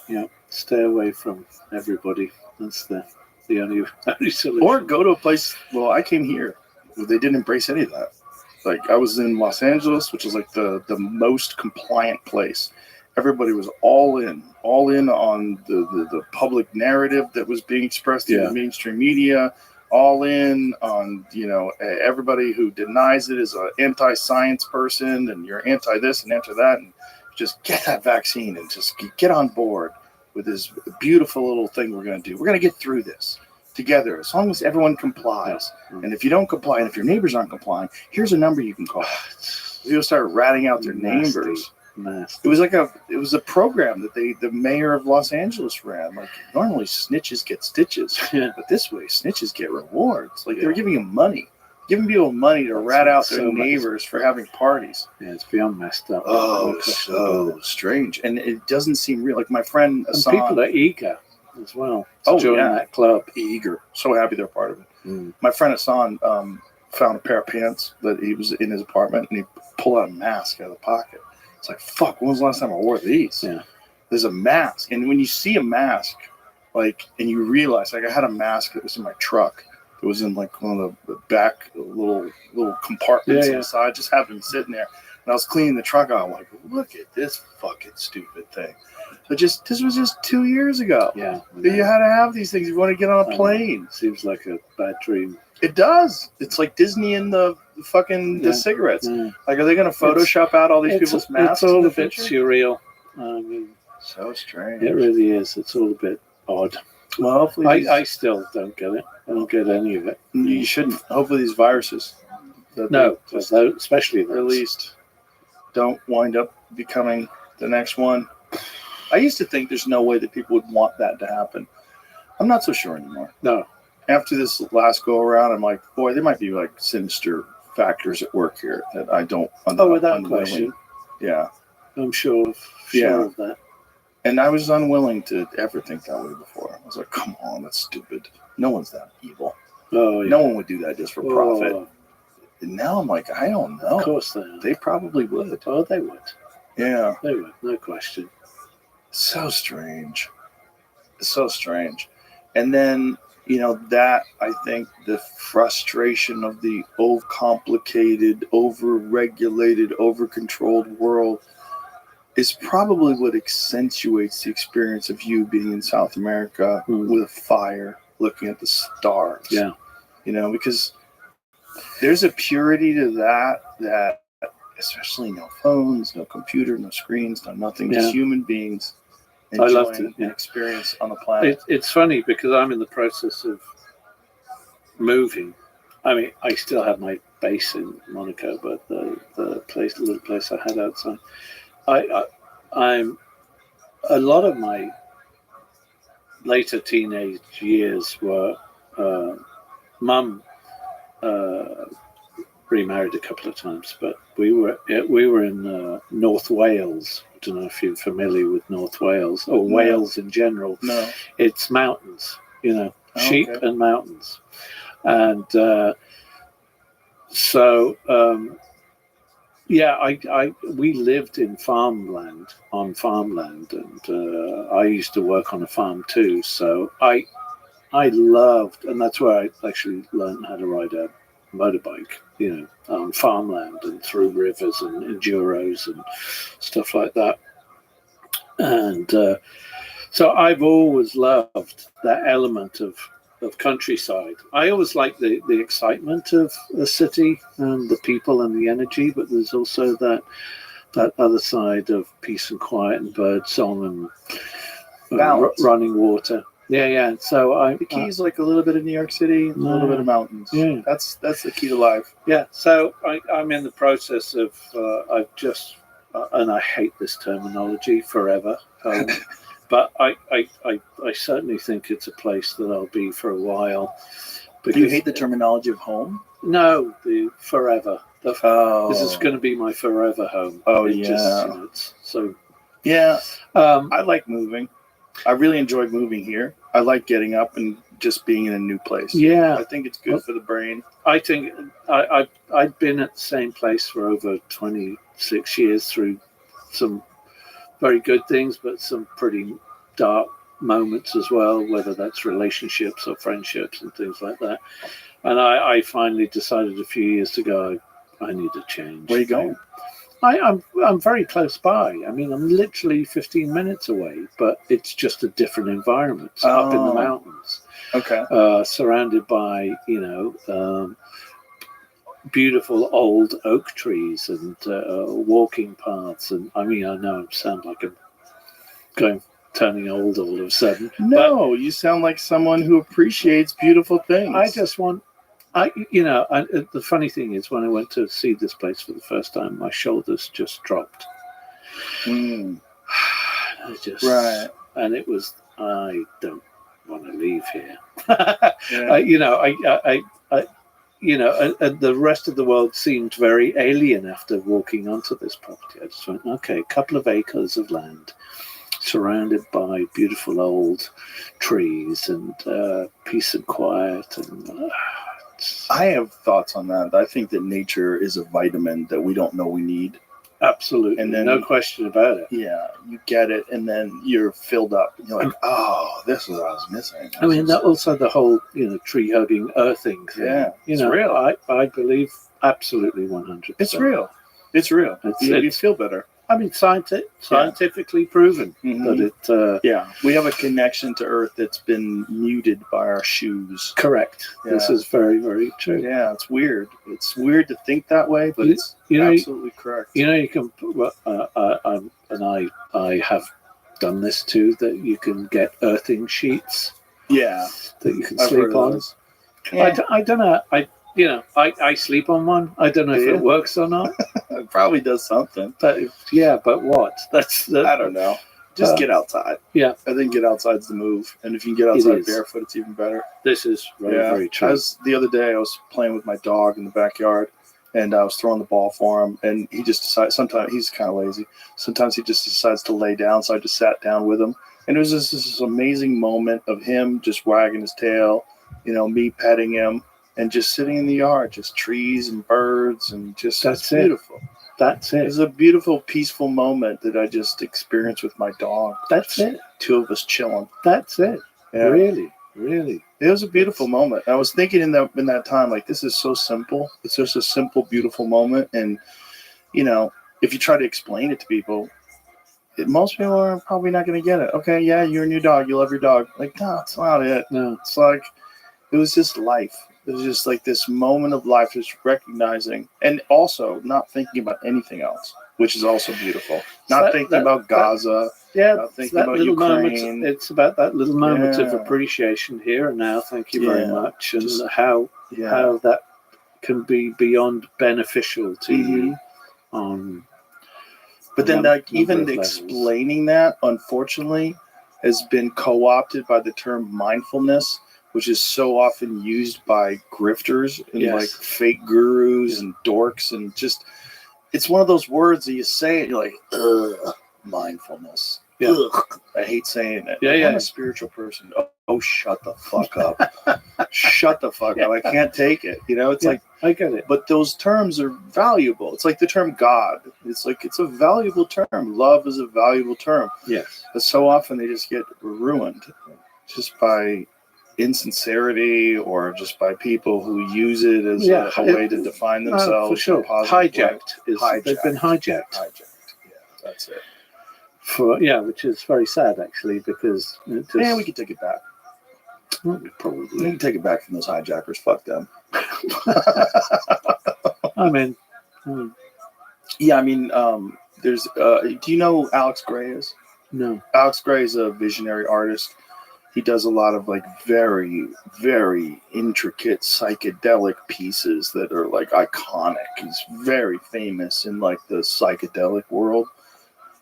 Yeah. Stay away from everybody. That's the only solution. Or go to a place. Well, I came here where they didn't embrace any of that. Like, I was in Los Angeles, which is like the most compliant place. Everybody was all in on the public narrative that was being expressed in the mainstream media, all in on, everybody who denies it is an anti-science person, and you're anti this and anti that, and just get that vaccine and just get on board with this beautiful little thing we're going to do. We're going to get through this together as long as everyone complies. And if you don't comply, and if your neighbors aren't complying, here's a number you can call. You'll start ratting out their neighbors. Nasty. It was a program that the mayor of Los Angeles ran. Like, normally snitches get stitches, but this way snitches get rewards. Like, they were giving them money, giving people money to rat out their neighbors for having parties. Yeah, it's beyond messed up. Oh, so strange, and it doesn't seem real. Like, my friend Hassan, and people are eager as well to join that club. Eager, so happy they're part of it. My friend Hassan found a pair of pants that he was in his apartment, and he pulled out a mask out of the pocket. It's like, fuck, when was the last time I wore these? Yeah. There's a mask. And when you see a mask, like, and you realize, like, I had a mask that was in my truck. It was in, like, one of the back little compartments on the side. Just happened to be sitting there. And I was cleaning the truck out. I'm like, look at this fucking stupid thing. So this was just 2 years ago. Yeah. You had to have these things. You want to get on a plane. Seems like a bad dream. It does. It's like Disney and the cigarettes. Like, are they going to Photoshop out all these people's masks? It's all a bit surreal. So strange. It really is. It's all a bit odd. Well, hopefully I still don't get it. I don't get any of it. You shouldn't. Hopefully these viruses, especially those, released, don't wind up becoming the next one. I used to think there's no way that people would want that to happen. I'm not so sure anymore. No. After this last go around, I'm like, boy, there might be like sinister factors at work here that I don't. Without question. Yeah, I'm sure of that. And I was unwilling to ever think that way before. I was like, come on, that's stupid. No one's that evil. Oh, yeah. No one would do that just for profit. And now I'm like, I don't know. Of course they are. They probably would. Oh, they would. Yeah. They would, no question. So strange. So strange. And then, that, I think, the frustration of the over-complicated, over-regulated, over-controlled world is probably what accentuates the experience of you being in South America with a fire, looking at the stars. Yeah. Because there's a purity to that especially no phones, no computer, no screens, no nothing, just human beings enjoying an experience on the planet. It's funny because I'm in the process of moving. I mean, I still have my base in Monaco, but the little place I had outside, I'm a lot of my later teenage years were mum remarried a couple of times, but we were in North Wales. I don't know if you're familiar with North Wales or Wales in general. No, it's mountains, sheep and mountains, and we lived in farmland, and I used to work on a farm too. So I loved, and that's where I actually learned how to ride a motorbike, on farmland and through rivers and enduros and stuff like that. And so I've always loved that element of countryside. I always like the excitement of a city and the people and the energy, but there's also that other side of peace and quiet and bird song and running water. Yeah. So the key is like a little bit of New York City, a little bit of mountains. Yeah, that's the key to life. Yeah. So I'm in the process of I've just and I hate this terminology, forever home, but I certainly think it's a place that I'll be for a while. Do you hate the terminology of home? No, the forever. This is going to be my forever home. Oh, it yeah. Just, So Yeah, um, I like moving. I really enjoyed moving here. I like getting up and just being in a new place. yeah, I think it's good for the brain. I think I've been at the same place for over 26 years through some very good things, but some pretty dark moments as well, whether that's relationships or friendships and things like that. And I finally decided a few years ago I need a change. Where you going? I'm very close by. I mean, I'm literally 15 minutes away, but it's just a different environment. It's up in the Oh. mountains, Okay. surrounded by beautiful old oak trees and walking paths. And I mean, I know I sound like I'm turning old all of a sudden. No, you sound like someone who appreciates beautiful things. I just want, the funny thing is when I went to see this place for the first time, my shoulders just dropped. Mm, Right. And it was, I don't want to leave here. yeah. And the rest of the world seemed very alien after walking onto this property. I just went, okay, a couple of acres of land surrounded by beautiful old trees and peace and quiet. And I have thoughts on that. I think that nature is a vitamin that we don't know we need. absolutely, And then- no question about it. Yeah, you get it, and then you're filled up. And you're like, oh, this is what I was missing. I mean, also the whole, tree hugging, earthing thing. Yeah, it's real. I believe absolutely 100%. It's real. It's real. You feel better. I mean, scientifically proven Mhm. that it. Yeah, we have a connection to Earth that's been muted by our shoes. Correct. This Yeah. is very, very true. Yeah, it's weird. It's weird to think that way, but it's absolutely correct. You can. I have done this too. That you can get earthing sheets Yeah, that you can I've heard sleep of on. those. Yeah, I don't know. I sleep on one. I don't know if Yeah. it works or not. it probably does something. But but what? I don't know. Just get outside. Yeah. I think get outside's the move. And if you can get outside is. barefoot, it's even better. This is very, very true. The other day, I was playing with my dog in the backyard, and I was throwing the ball for him, and he just decides, sometimes he's kind of lazy. Sometimes he just decides to lay down, so I just sat down with him. And it was just this amazing moment of him just wagging his tail, me petting him, and just sitting in the yard, just trees and birds, and just That's it's beautiful. That's It it. was a beautiful, peaceful moment that I just experienced with my dog. That's it. Two of us chilling. That's it. Yeah. Really, really. It was a beautiful moment. I was thinking in that time, like, this is so simple. It's just a simple, beautiful moment. And, if you try to explain it to people, most people are probably not going to get it. Okay, yeah, you're a new dog. You love your dog. Like, no, that's not it. No. It's like, it was just life. It was just like this moment of life, just recognizing, and also not thinking about anything else, which is also beautiful. Not thinking about Gaza. Yeah, Not it's thinking that about little moment. Ukraine. It's about that little moment of Yeah. appreciation here and now. Thank you very Yeah. much, and Just- how Yeah. that can be beyond beneficial to you. But then, Number even of levels. explaining that, unfortunately, has been co-opted by the term mindfulness, which is so often used by grifters and Yes. like fake gurus and dorks, and just it's one of those words that you say it, you're like, ugh, mindfulness. Yeah. Ugh. I hate saying it. Yeah, I'm yeah. a spiritual person. Oh, shut the fuck up. Shut the fuck up. I can't take it. It's Yeah. like, I get it. but those terms are valuable. It's like the term God. It's like, it's a valuable term. Love is a valuable term. Yes. But so often they just get ruined just by insincerity or just by people who use it as a way to define themselves. for sure. in a positive way. Hijacked. They've been hijacked. Hijacked. Yeah, that's it. Which is very sad actually, because it just, Yeah, we can take it back. We probably. can take it back from those hijackers. Fuck them. I mean, Yeah, I mean, there's. Do you know who Alex Gray is? no. Alex Gray is a visionary artist. He does a lot of like very, very intricate psychedelic pieces that are like iconic. He's very famous in like the psychedelic world.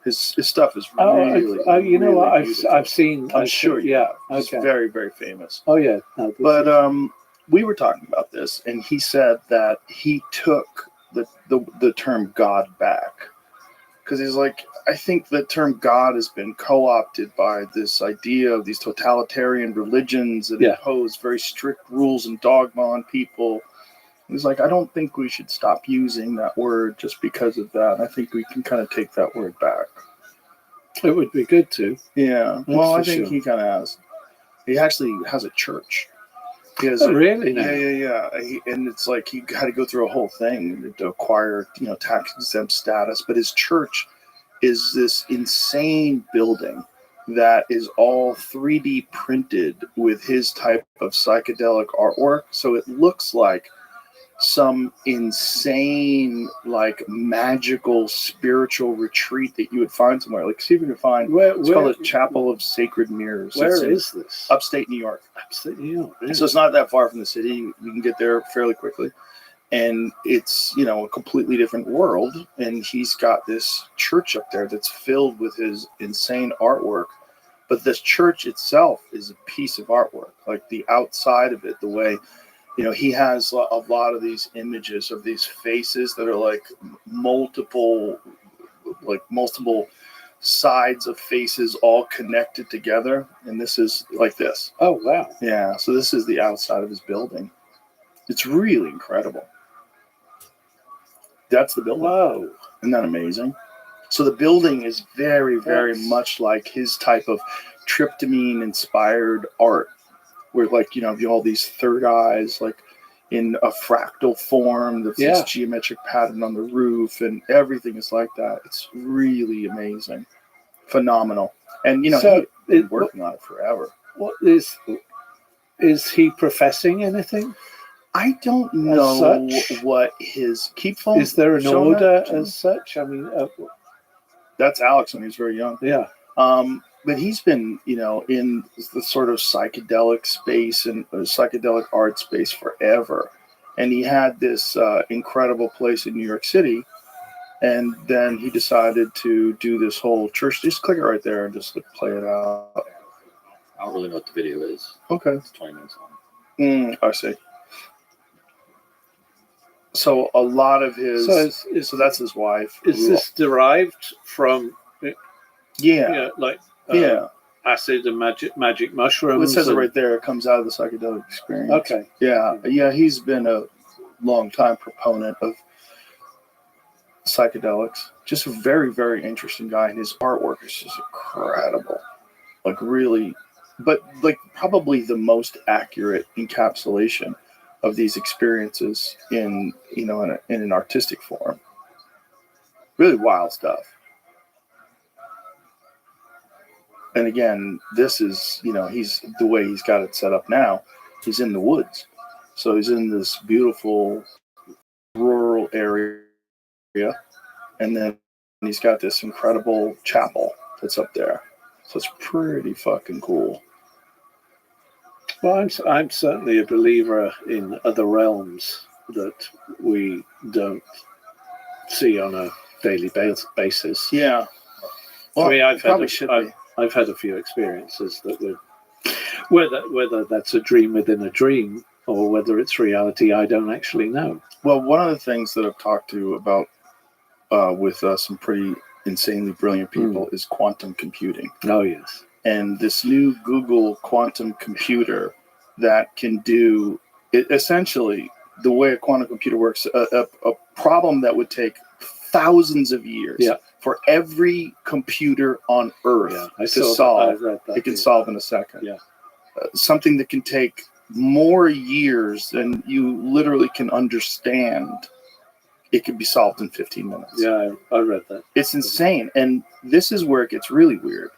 His stuff is really. You know what? really beautiful. I've seen. I'm sure. Yeah. He's Okay. very, very famous. Oh yeah. No, this But is- we were talking about this, and he said that he took the term God back because he's like, I think the term God has been co-opted by this idea of these totalitarian religions that impose very strict rules and dogma on people. He's like, I don't think we should stop using that word just because of that. I think we can kind of take that word back. It would be good to. Yeah. Well, I think he kind of has. He actually has a church. He has really? Yeah. And it's like he had to go through a whole thing to acquire, tax exempt status. But his church is this insane building that is all 3D printed with his type of psychedelic artwork. So it looks like some insane, like magical spiritual retreat that you would find somewhere. Like, see if you can find. It's called the Chapel of Sacred Mirrors. Where is this? Upstate New York. Upstate New York. Really? So it's not that far from the city. You can get there fairly quickly, and it's a completely different world. And he's got this church up there that's filled with his insane artwork. But this church itself is a piece of artwork. Like the outside of it, the way. He has a lot of these images of these faces that are like multiple sides of faces all connected together. And this is like this. Oh, wow. Yeah. So this is the outside of his building. It's really incredible. That's the building. Whoa. Isn't that amazing? So the building is very, very much like his type of tryptamine inspired art. Where you have all these third eyes, like in a fractal form, this geometric pattern on the roof, and everything is like that. It's really amazing, phenomenal, and he's been working on it forever. What is he professing anything? I don't know what his keep phone. Is there an order as such? I mean, that's Alex when he was very young. Yeah. But he's been, in the sort of psychedelic space and psychedelic art space forever. And he had this incredible place in New York City. And then he decided to do this whole church. Just click it right there and just play it out. I don't really know what the video is. Okay. It's 20 minutes long. I see. So a lot of his... So that's his wife. Is this derived from... Yeah. Acid and magic mushrooms. Well, it says it right there. It comes out of the psychedelic experience. Okay. Yeah. He's been a long time proponent of psychedelics. Just a very, very interesting guy, and his artwork is just incredible. Like really, but like probably the most accurate encapsulation of these experiences in an artistic form. Really wild stuff. And again, this is, he's the way he's got it set up now. He's in the woods. So he's in this beautiful rural area. And then he's got this incredible chapel that's up there. So it's pretty fucking cool. Well, I'm certainly a believer in other realms that we don't see on a daily basis. Yeah. Well, I mean, I've had a few experiences that whether that's a dream within a dream or whether it's reality, I don't actually know. Well, one of the things that I've talked to about with some pretty insanely brilliant people is quantum computing. Oh, yes. And this new Google quantum computer that can do it, essentially the way a quantum computer works, a problem that would take thousands of years for every computer on Earth to solve, it can solve in a second. Yeah. Something that can take more years than you literally can understand, it can be solved in 15 minutes. Yeah, I read that. It's insane. And this is where it gets really weird.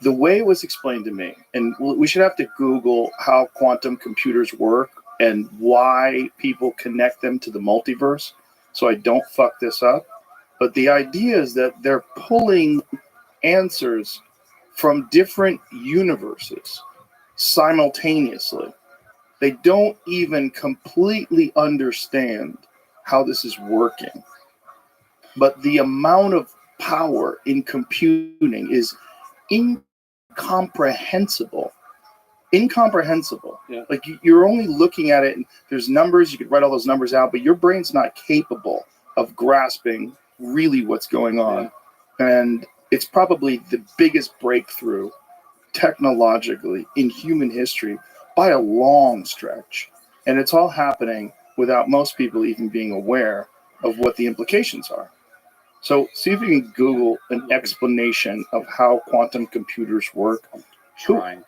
The way it was explained to me, and we should have to Google how quantum computers work and why people connect them to the multiverse, so I don't fuck this up. But the idea is that they're pulling answers from different universes simultaneously. They don't even completely understand how this is working. But the amount of power in computing is incomprehensible. Yeah. Like you're only looking at it and there's numbers, you could write all those numbers out, but your brain's not capable of grasping really what's going on. And it's probably the biggest breakthrough technologically in human history by a long stretch. And it's all happening without most people even being aware of what the implications are. So see if you can Google an explanation of how quantum computers work.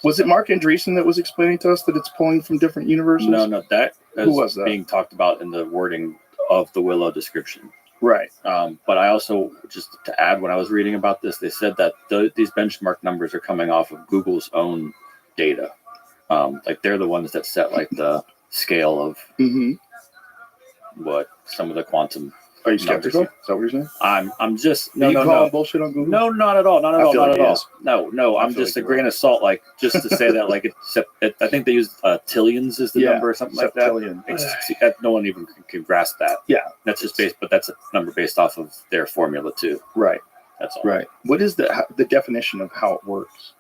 Was it Mark Andreessen that was explaining to us that it's pulling from different universes? No, that Who was that? being talked about in the wording of the Willow description. Right. But I also, just to add, when I was reading about this, they said that these benchmark numbers are coming off of Google's own data. Like they're the ones that set like the scale of what some of the quantum. Are you skeptical? Is that what you're saying? I'm just calling bullshit on Google? No, not at all. Not at all. No. I'm just like a grain of salt, like just to say that, like I think they used tillions is the number or something like that. No one even can grasp that. Yeah, that's just based, but that's a number based off of their formula too. Right. That's all. Right. What is the definition of how it works?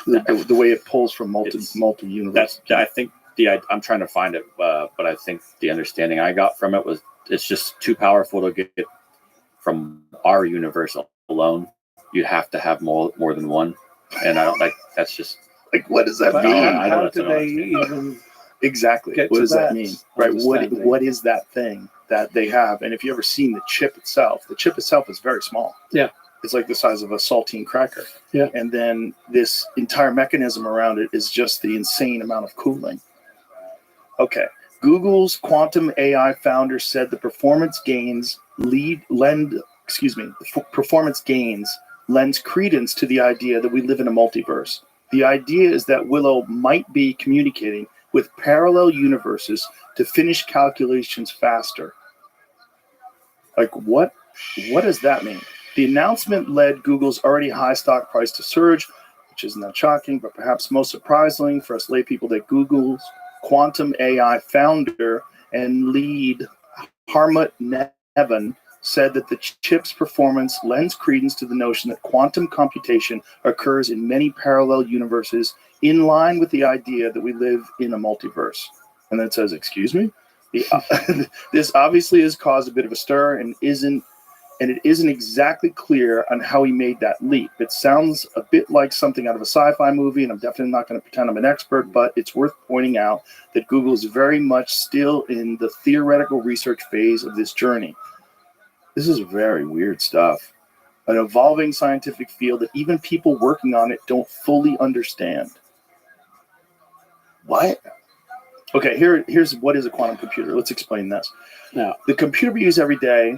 The way it pulls from multi universes. I think I'm trying to find it, but I think the understanding I got from it was it's just too powerful to get from our universe alone. You have to have more than one, and I don't like. That's just like, what does that mean? How do they even exactly? What does that mean? Right. What is that thing that they have? And if you ever seen the chip itself is very small. Yeah. It's like the size of a saltine cracker. Yeah. And then this entire mechanism around it is just the insane amount of cooling. Okay. Google's quantum AI founder said the performance gains lends credence to the idea that we live in a multiverse. The idea is that Willow might be communicating with parallel universes to finish calculations faster. Like, what does that mean? The announcement led Google's already high stock price to surge, which isn't that shocking, but perhaps most surprising for us lay people that Google's quantum AI founder and lead Harmut Nevin said that the chip's performance lends credence to the notion that quantum computation occurs in many parallel universes in line with the idea that we live in a multiverse. And then it says, excuse me? This obviously has caused a bit of a stir and it isn't exactly clear on how he made that leap. It sounds a bit like something out of a sci-fi movie, and I'm definitely not going to pretend I'm an expert, but it's worth pointing out that Google is very much still in the theoretical research phase of this journey. This is very weird stuff. An evolving scientific field that even people working on it don't fully understand. What? Okay, here's what is a quantum computer. Let's explain this. Now, the computer we use every day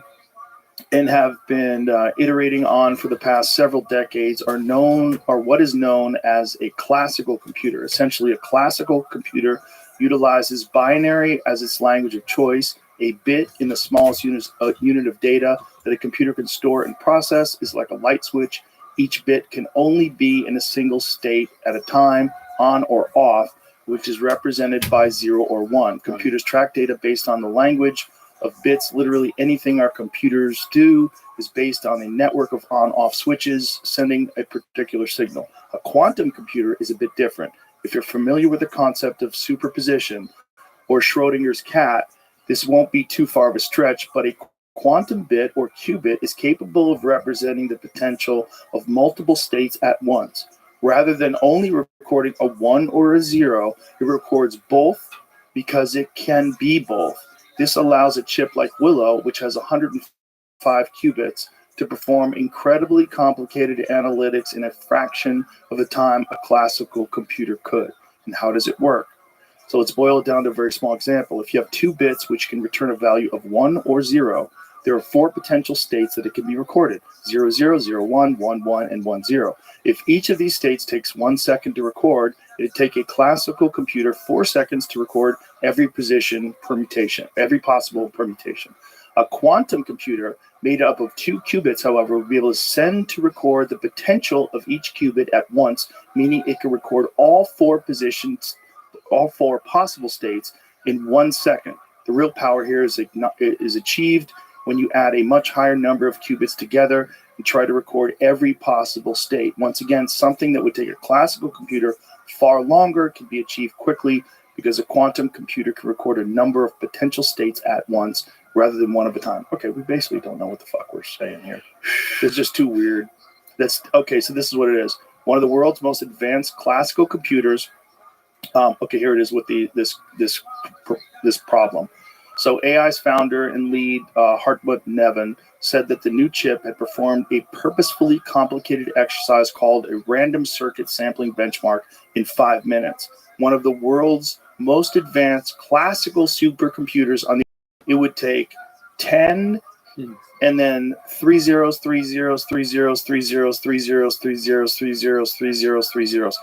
and have been iterating on for the past several decades are what is known as a classical computer. Essentially, a classical computer utilizes binary as its language of choice. A bit in the smallest unit of data that a computer can store and process is like a light switch. Each bit can only be in a single state at a time, on or off, which is represented by 0 or 1. Computers track data based on the language of bits. Literally anything our computers do is based on a network of on-off switches sending a particular signal. A quantum computer is a bit different. If you're familiar with the concept of superposition or Schrodinger's cat, this won't be too far of a stretch, but a quantum bit or qubit is capable of representing the potential of multiple states at once. Rather than only recording a 1 or a 0, it records both because it can be both. This allows a chip like Willow, which has 105 qubits, to perform incredibly complicated analytics in a fraction of the time a classical computer could. And how does it work? So let's boil it down to a very small example. If you have 2 bits which can return a value of 1 or 0, there are 4 potential states that it can be recorded: 0, 0, 0, 1, 1, 1, and 1, 0. If each of these states takes 1 second to record, it'd take a classical computer 4 seconds to record every possible permutation. A quantum computer made up of 2 qubits, however, will be able to send to record the potential of each qubit at once, meaning it can record all 4 possible states in 1 second. The real power here is achieved when you add a much higher number of qubits together and try to record every possible state. Once again, something that would take a classical computer far longer can be achieved quickly because a quantum computer can record a number of potential states at once, rather than one at a time. Okay, we basically don't know what the fuck we're saying here. It's just too weird. That's okay. So this is what it is. One of the world's most advanced classical computers. Okay, here it is with this problem. So AI's founder and lead, Hartmut Neven, said that the new chip had performed a purposefully complicated exercise called a random circuit sampling benchmark in 5 minutes. One of the world's most advanced classical supercomputers it would take 10 and then 3 zeros, 3 zeros, 3 zeros, 3 zeros, 3 zeros, 3 zeros, 3 zeros, 3 zeros, 3 zeros,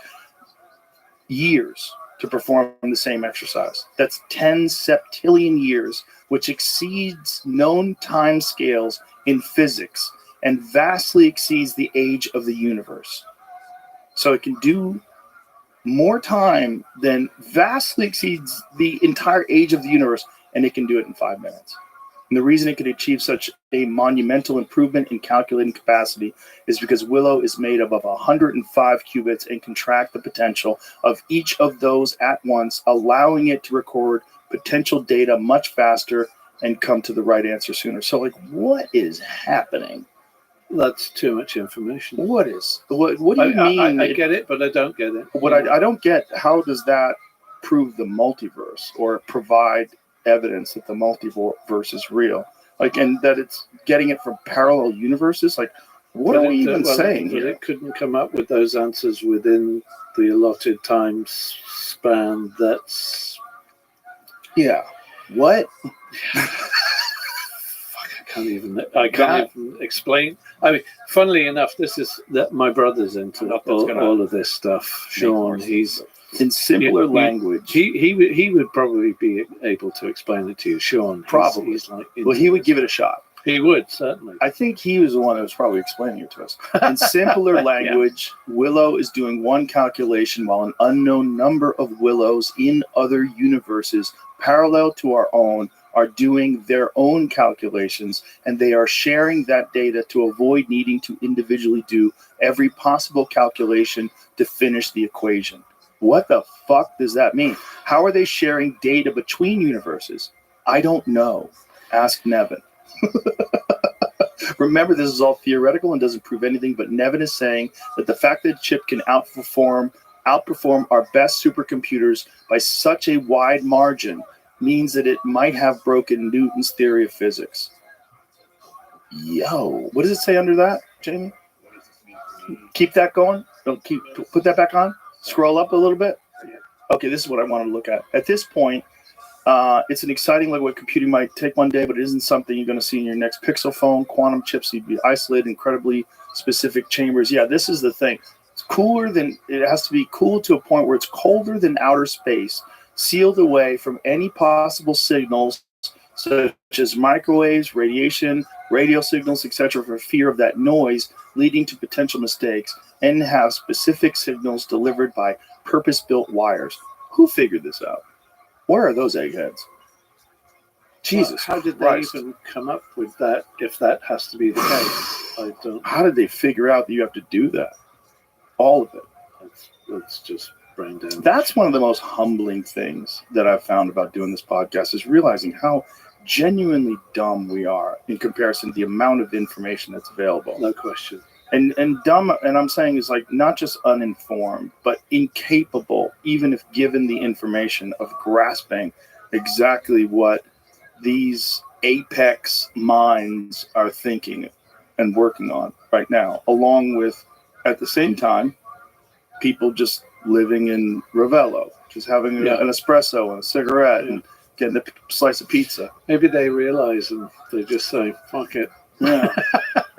years to perform the same exercise. That's 10 septillion years, which exceeds known time scales in physics and vastly exceeds the age of the universe. So it can do more time than vastly exceeds the entire age of the universe, and it can do it in 5 minutes. And the reason it could achieve such a monumental improvement in calculating capacity is because Willow is made up of 105 qubits and can track the potential of each of those at once, allowing it to record potential data much faster and come to the right answer sooner. So, like, what is happening? That's too much information. What do you mean? I get it, but I don't get it. What I don't get, how does that prove the multiverse or provide evidence that the multiverse is real? Like, and that it's getting it from parallel universes? Like, what are we even saying here? It couldn't come up with those answers within the allotted time span. That's... Yeah. What? I can't even explain. I mean, funnily enough, this is that my brother's into all of this stuff. Sean, he's in simpler language. He would probably be able to explain it to you, Sean. Probably. He's like, well, he would give it a shot. He would, certainly. I think he was the one that was probably explaining it to us. In simpler language, Willow is doing one calculation while an unknown number of Willows in other universes parallel to our own are doing their own calculations, and they are sharing that data to avoid needing to individually do every possible calculation to finish the equation. What the fuck does that mean? How are they sharing data between universes? I don't know. Ask Neven. Remember, this is all theoretical and doesn't prove anything, but Neven is saying that the fact that chip can outperform our best supercomputers by such a wide margin means that it might have broken Newton's theory of physics. Yo, what does it say under that, Jamie? Keep that going. Put that back on. Scroll up a little bit. Okay, this is what I want to look at. At this point, it's an exciting look at what computing might take one day, but it isn't something you're going to see in your next Pixel phone. Quantum chips need to be isolated in incredibly specific chambers. Yeah, this is the thing. It's cooler than, it has to be cool to a point where it's colder than outer space, sealed away from any possible signals such as microwaves, radiation, radio signals, etc., for fear of that noise leading to potential mistakes, and have specific signals delivered by purpose-built wires. Who figured this out? Where are those eggheads? Jesus How did Christ. they even come up with that, if that has to be the case? I don't... How did they figure out that you have to do that? All of it. That's just brain damage. That's one of the most humbling things that I've found about doing this podcast, is realizing how genuinely dumb we are in comparison to the amount of information that's available. No question. And dumb, and I'm saying, is like not just uninformed, but incapable, even if given the information, of grasping exactly what these apex minds are thinking and working on right now, along with, at the same time, people just living in Ravello, just having an espresso and a cigarette and getting a slice of pizza. Maybe they realize and they just say, fuck it. Yeah.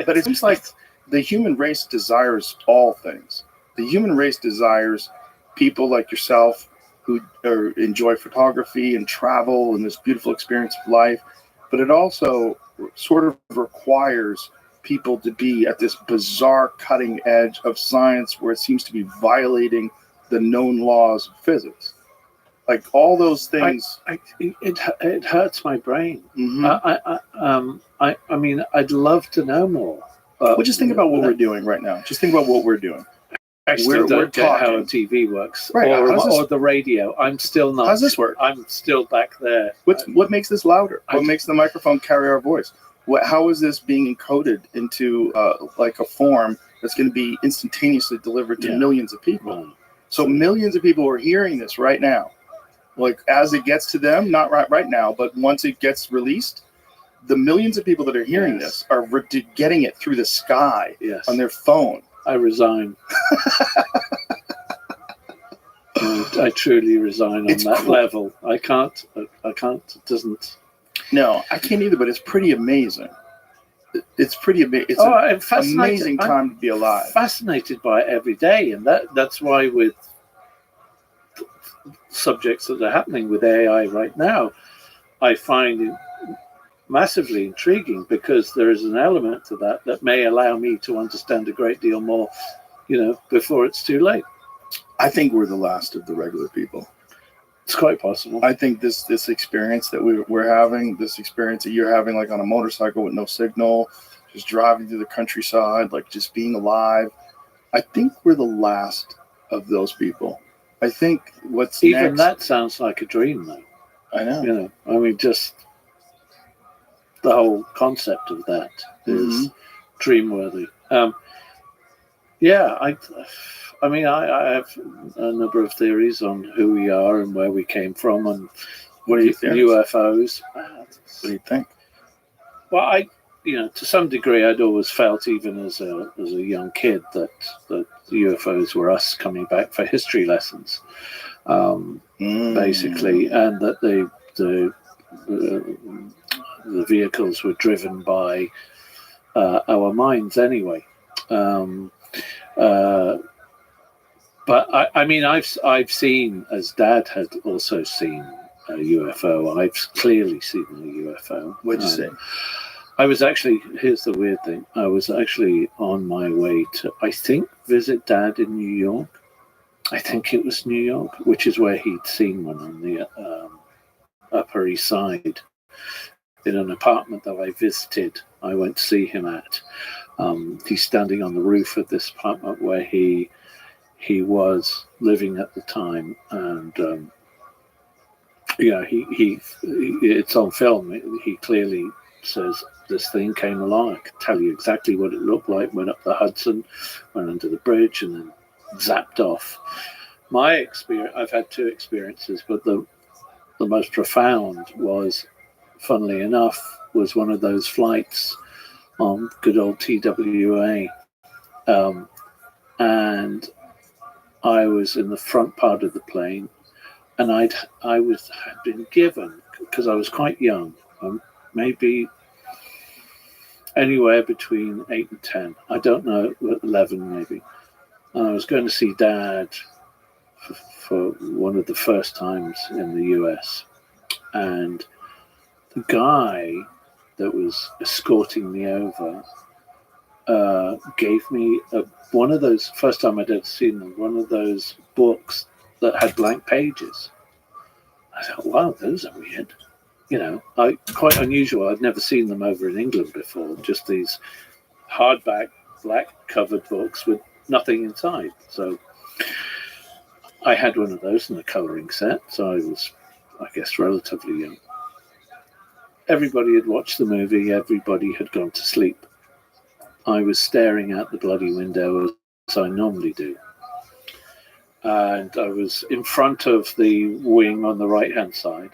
But it seems like the human race desires all things. The human race desires people like yourself who enjoy photography and travel and this beautiful experience of life. But it also sort of requires people to be at this bizarre cutting edge of science where it seems to be violating the known laws of physics. Like all those things. It hurts my brain. Mm-hmm. I mean, I'd love to know more. Well, just think about what we're doing right now. Just think about what we're doing. I still we're don't get how a talking. TV works, Right, how's this- or the radio. I'm still not. How's this work? I'm still back there. What makes this louder? I- What makes the microphone carry our voice? How is this being encoded into like a form that's going to be instantaneously delivered to Yeah. millions of people? Right. So millions of people are hearing this right now. Like as it gets to them, not right now, but once it gets released, the millions of people that are hearing Yes. this are getting it through the sky Yes. on their phone. I resign. I truly resign on It's that cool. level. I can't. It doesn't. No, I can't either, but it's pretty amazing. It's pretty amazing. It's I'm an fascinated. amazing time to be alive. Fascinated by it every day, and that's why with subjects that are happening with AI right now, I find it massively intriguing because there is an element to that may allow me to understand a great deal more, before it's too late. I think we're the last of the regular people. It's quite possible. I think this experience that we're having, this experience that you're having, like on a motorcycle with no signal, just driving through the countryside, like just being alive. I think we're the last of those people. I think what's Even next, that sounds like a dream, though. I know. I mean, just the whole concept of that is dreamworthy. Yeah, I mean, I have a number of theories on who we are and where we came from, and What do you think? UFOs. What do you think? Well, to some degree, I'd always felt, even as a young kid, that the UFOs were us coming back for history lessons, basically, and that the vehicles were driven by our minds anyway. But I mean, I've seen, as Dad had also seen a UFO. I've clearly seen a UFO. What'd you say? I was actually, here's the weird thing. I was actually on my way to, I think, visit Dad in New York. I think it was New York, which is where he'd seen one on the Upper East Side in an apartment that I visited. I went to see him at. He's standing on the roof of this apartment where he was living at the time, and he it's on film. He clearly says this thing came along. I could tell you exactly what it looked like. Went up the Hudson, went under the bridge, and then zapped off. My experience, I've had two experiences, but the most profound was, funnily enough, was one of those flights on good old TWA, and I was in the front part of the plane, and had been given, because I was quite young, maybe anywhere between 8 and 10. I don't know, 11 maybe. And I was going to see Dad for one of the first times in the US, and the guy that was escorting me over gave me one of those, first time I'd ever seen them, one of those books that had blank pages. I thought, wow, those are weird. Quite unusual. I'd never seen them over in England before, just these hardback, black covered books with nothing inside. So I had one of those in a colouring set, so I was, I guess, relatively young. Everybody had watched the movie, everybody had gone to sleep. I was staring out the bloody window as I normally do. And I was in front of the wing on the right-hand side.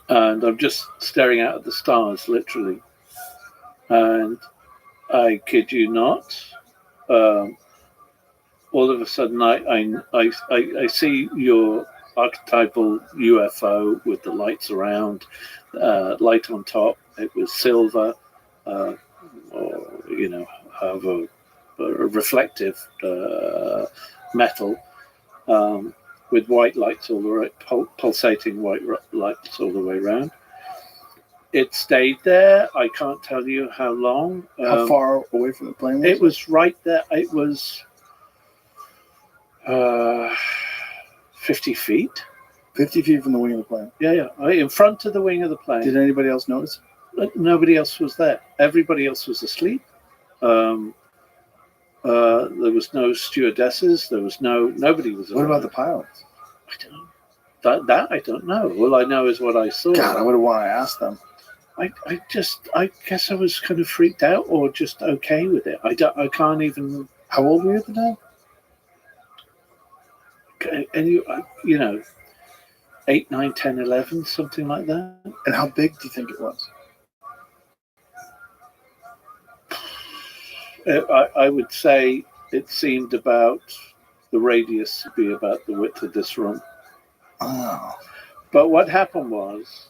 And I'm just staring out at the stars, literally. And I kid you not, all of a sudden I see your archetypal UFO with the lights around, light on top. It was silver, or have a reflective metal, with white lights all the way, pulsating white lights all the way around. It stayed there. I can't tell you how long. How far away from the plane was it? It was right there. It was 50 feet. 50 feet from the wing of the plane. Yeah. In front of the wing of the plane. Did anybody else notice? Nobody else was there. Everybody else was asleep. There was no stewardesses. There was nobody was. What around. about the pilots? I don't. That I don't know. All I know is what I saw. God, I would have wanted to ask them. I guess I was kind of freaked out or just okay with it. I can't even. How old were you at the time? And you know, 8, 9, 10, 11, something like that. And how big do you think it was? I would say it seemed about the radius to be about the width of this room. Oh. But what happened was,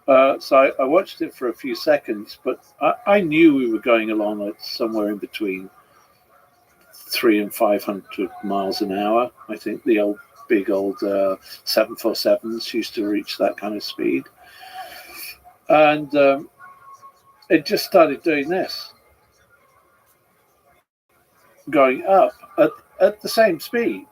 so I watched it for a few seconds, but I knew we were going along at somewhere in between 300 and 500 miles an hour. I think the big old 747s used to reach that kind of speed. And it just started doing this, going up at the same speed.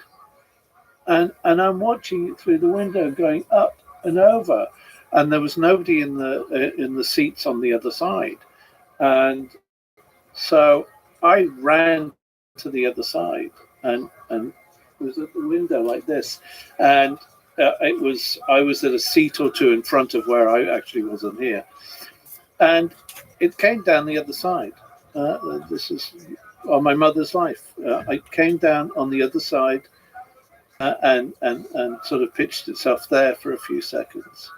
And I'm watching it through the window going up and over. And there was nobody in the seats on the other side. And so I ran to the other side and was at the window like this. And I was at a seat or two in front of where I actually was on here. And it came down the other side. This is on my mother's life. It came down on the other side and sort of pitched itself there for a few seconds.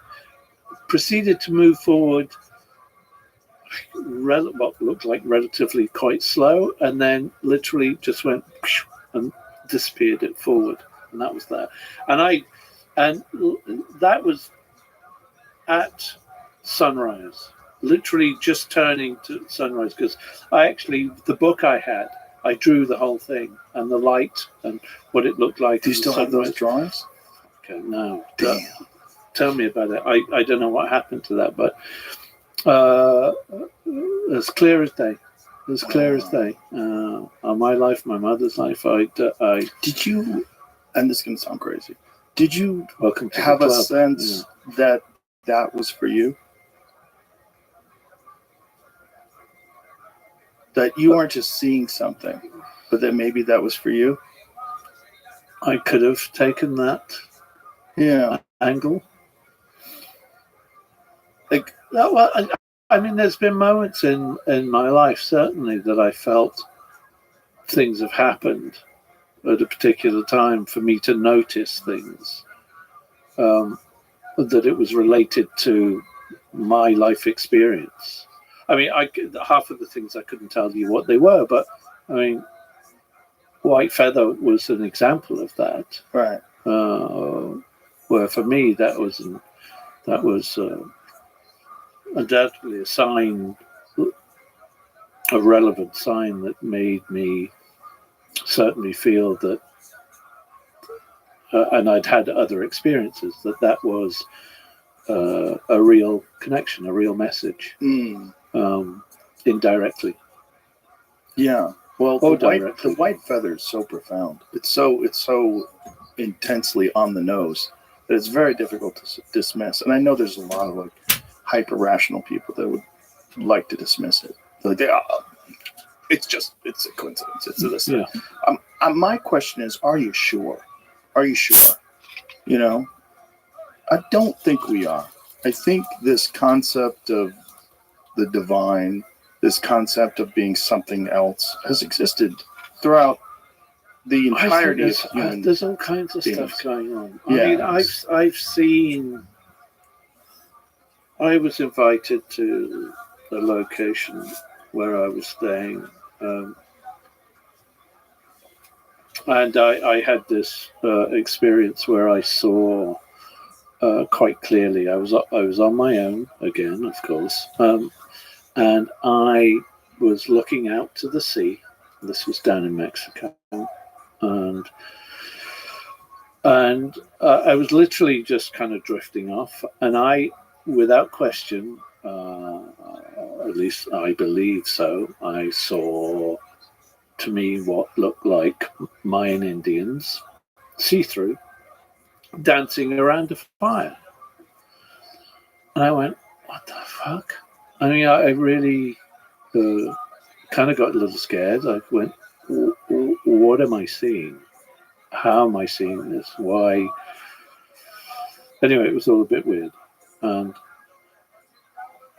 Proceeded to move forward, what looked like relatively quite slow, and then literally just went and disappeared it forward, and that was that. And that was at sunrise, literally just turning to sunrise, because the book I had, I drew the whole thing and the light and what it looked like. Do you still have those drawings? Okay, no. Damn. Tell me about it. I don't know what happened to that, but as clear as day. As clear as day. On my life, my mother's life, Did you, and this is going to sound crazy, did you welcome to have the a club. sense that was for you? That you weren't just seeing something, but that maybe that was for you? I could have taken that angle. Like, well, I mean, there's been moments in my life, certainly, that I felt things have happened at a particular time for me to notice things, that it was related to my life experience. I mean, half of the things I couldn't tell you what they were, but I mean, White Feather was an example of that. Right. Where for me, that was undoubtedly a sign, a relevant sign that made me certainly feel that, and I'd had other experiences, that was a real connection, a real message, indirectly. Yeah. Well, the white feather is so profound. It's so intensely on the nose that it's very difficult to dismiss. And I know there's a lot of like hyper rational people that would like to dismiss it. Like it's a coincidence. It's this. Yeah. My question is, are you sure? Are you sure? You know, I don't think we are. I think this concept of the divine, this concept of being something else, has existed throughout the entirety of human. There's all kinds of beings. stuff going on. Yeah. I mean, I've seen. I was invited to the location where I was staying, and I had this experience where I saw quite clearly. I was on my own again, of course, and I was looking out to the sea. This was down in Mexico, and I was literally just kind of drifting off, and I, without question, at least I believe so, I saw, to me, what looked like Mayan Indians, see-through, dancing around a fire. And I went, what the fuck? I mean, I really kind of got a little scared. I went, what am I seeing? How am I seeing this? Why? Anyway, it was all a bit weird. And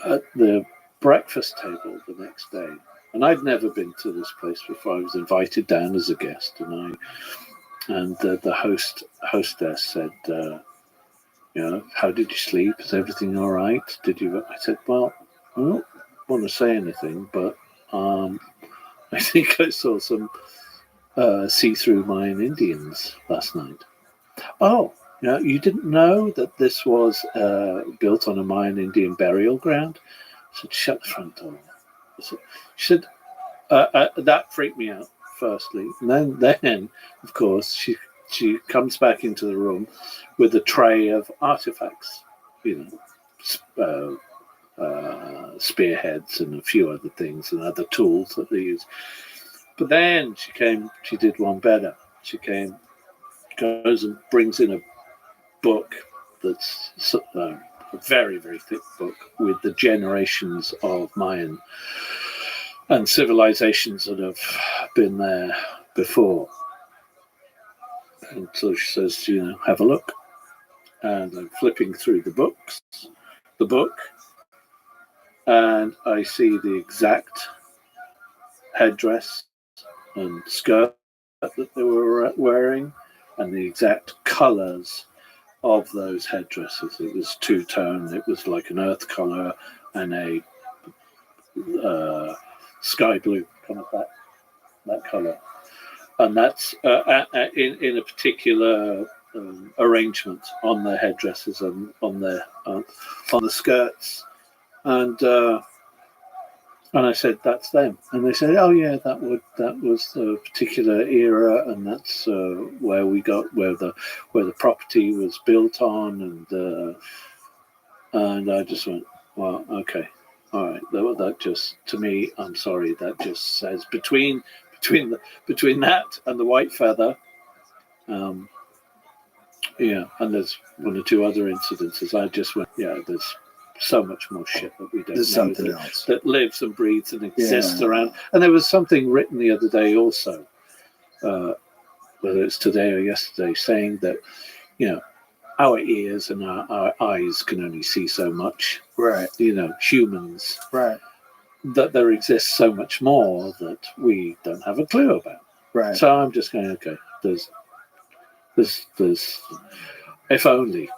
at the breakfast table the next day, and I'd never been to this place before. I was invited down as a guest, and the hostess said, how did you sleep? Is everything all right? Did you? I said, well, I don't want to say anything, but I think I saw some see-through Mayan Indians last night. Oh, you didn't know that this was built on a Mayan Indian burial ground? I said, shut the front door. She said, that freaked me out, firstly. And then of course, she comes back into the room with a tray of artifacts, spearheads and a few other things and other tools that they use. But then she did one better. She goes and brings in a book that's a very, very thick book with the generations of Mayan and civilizations that have been there before. And so she says, have a look. And I'm flipping through the book, and I see the exact headdress and skirt that they were wearing and the exact colors of those headdresses. It was two-tone. It was like an earth color and a sky blue, kind of that color. And that's in a particular arrangement on the headdresses and on the skirts. And I said, that's them. And they said, oh yeah, that was a particular era, and that's where the property was built on, and I just went, well, okay, all right. That just, to me, I'm sorry, that just says between that and the white feather, and there's one or two other incidences. I just went, there's so much more shit that we don't There's know something else that lives and breathes and exists around. And there was something written the other day also, whether it's today or yesterday, saying that, our ears and our eyes can only see so much. Right. Humans. Right. That there exists so much more that we don't have a clue about. Right. So I'm just going, okay, there's if only.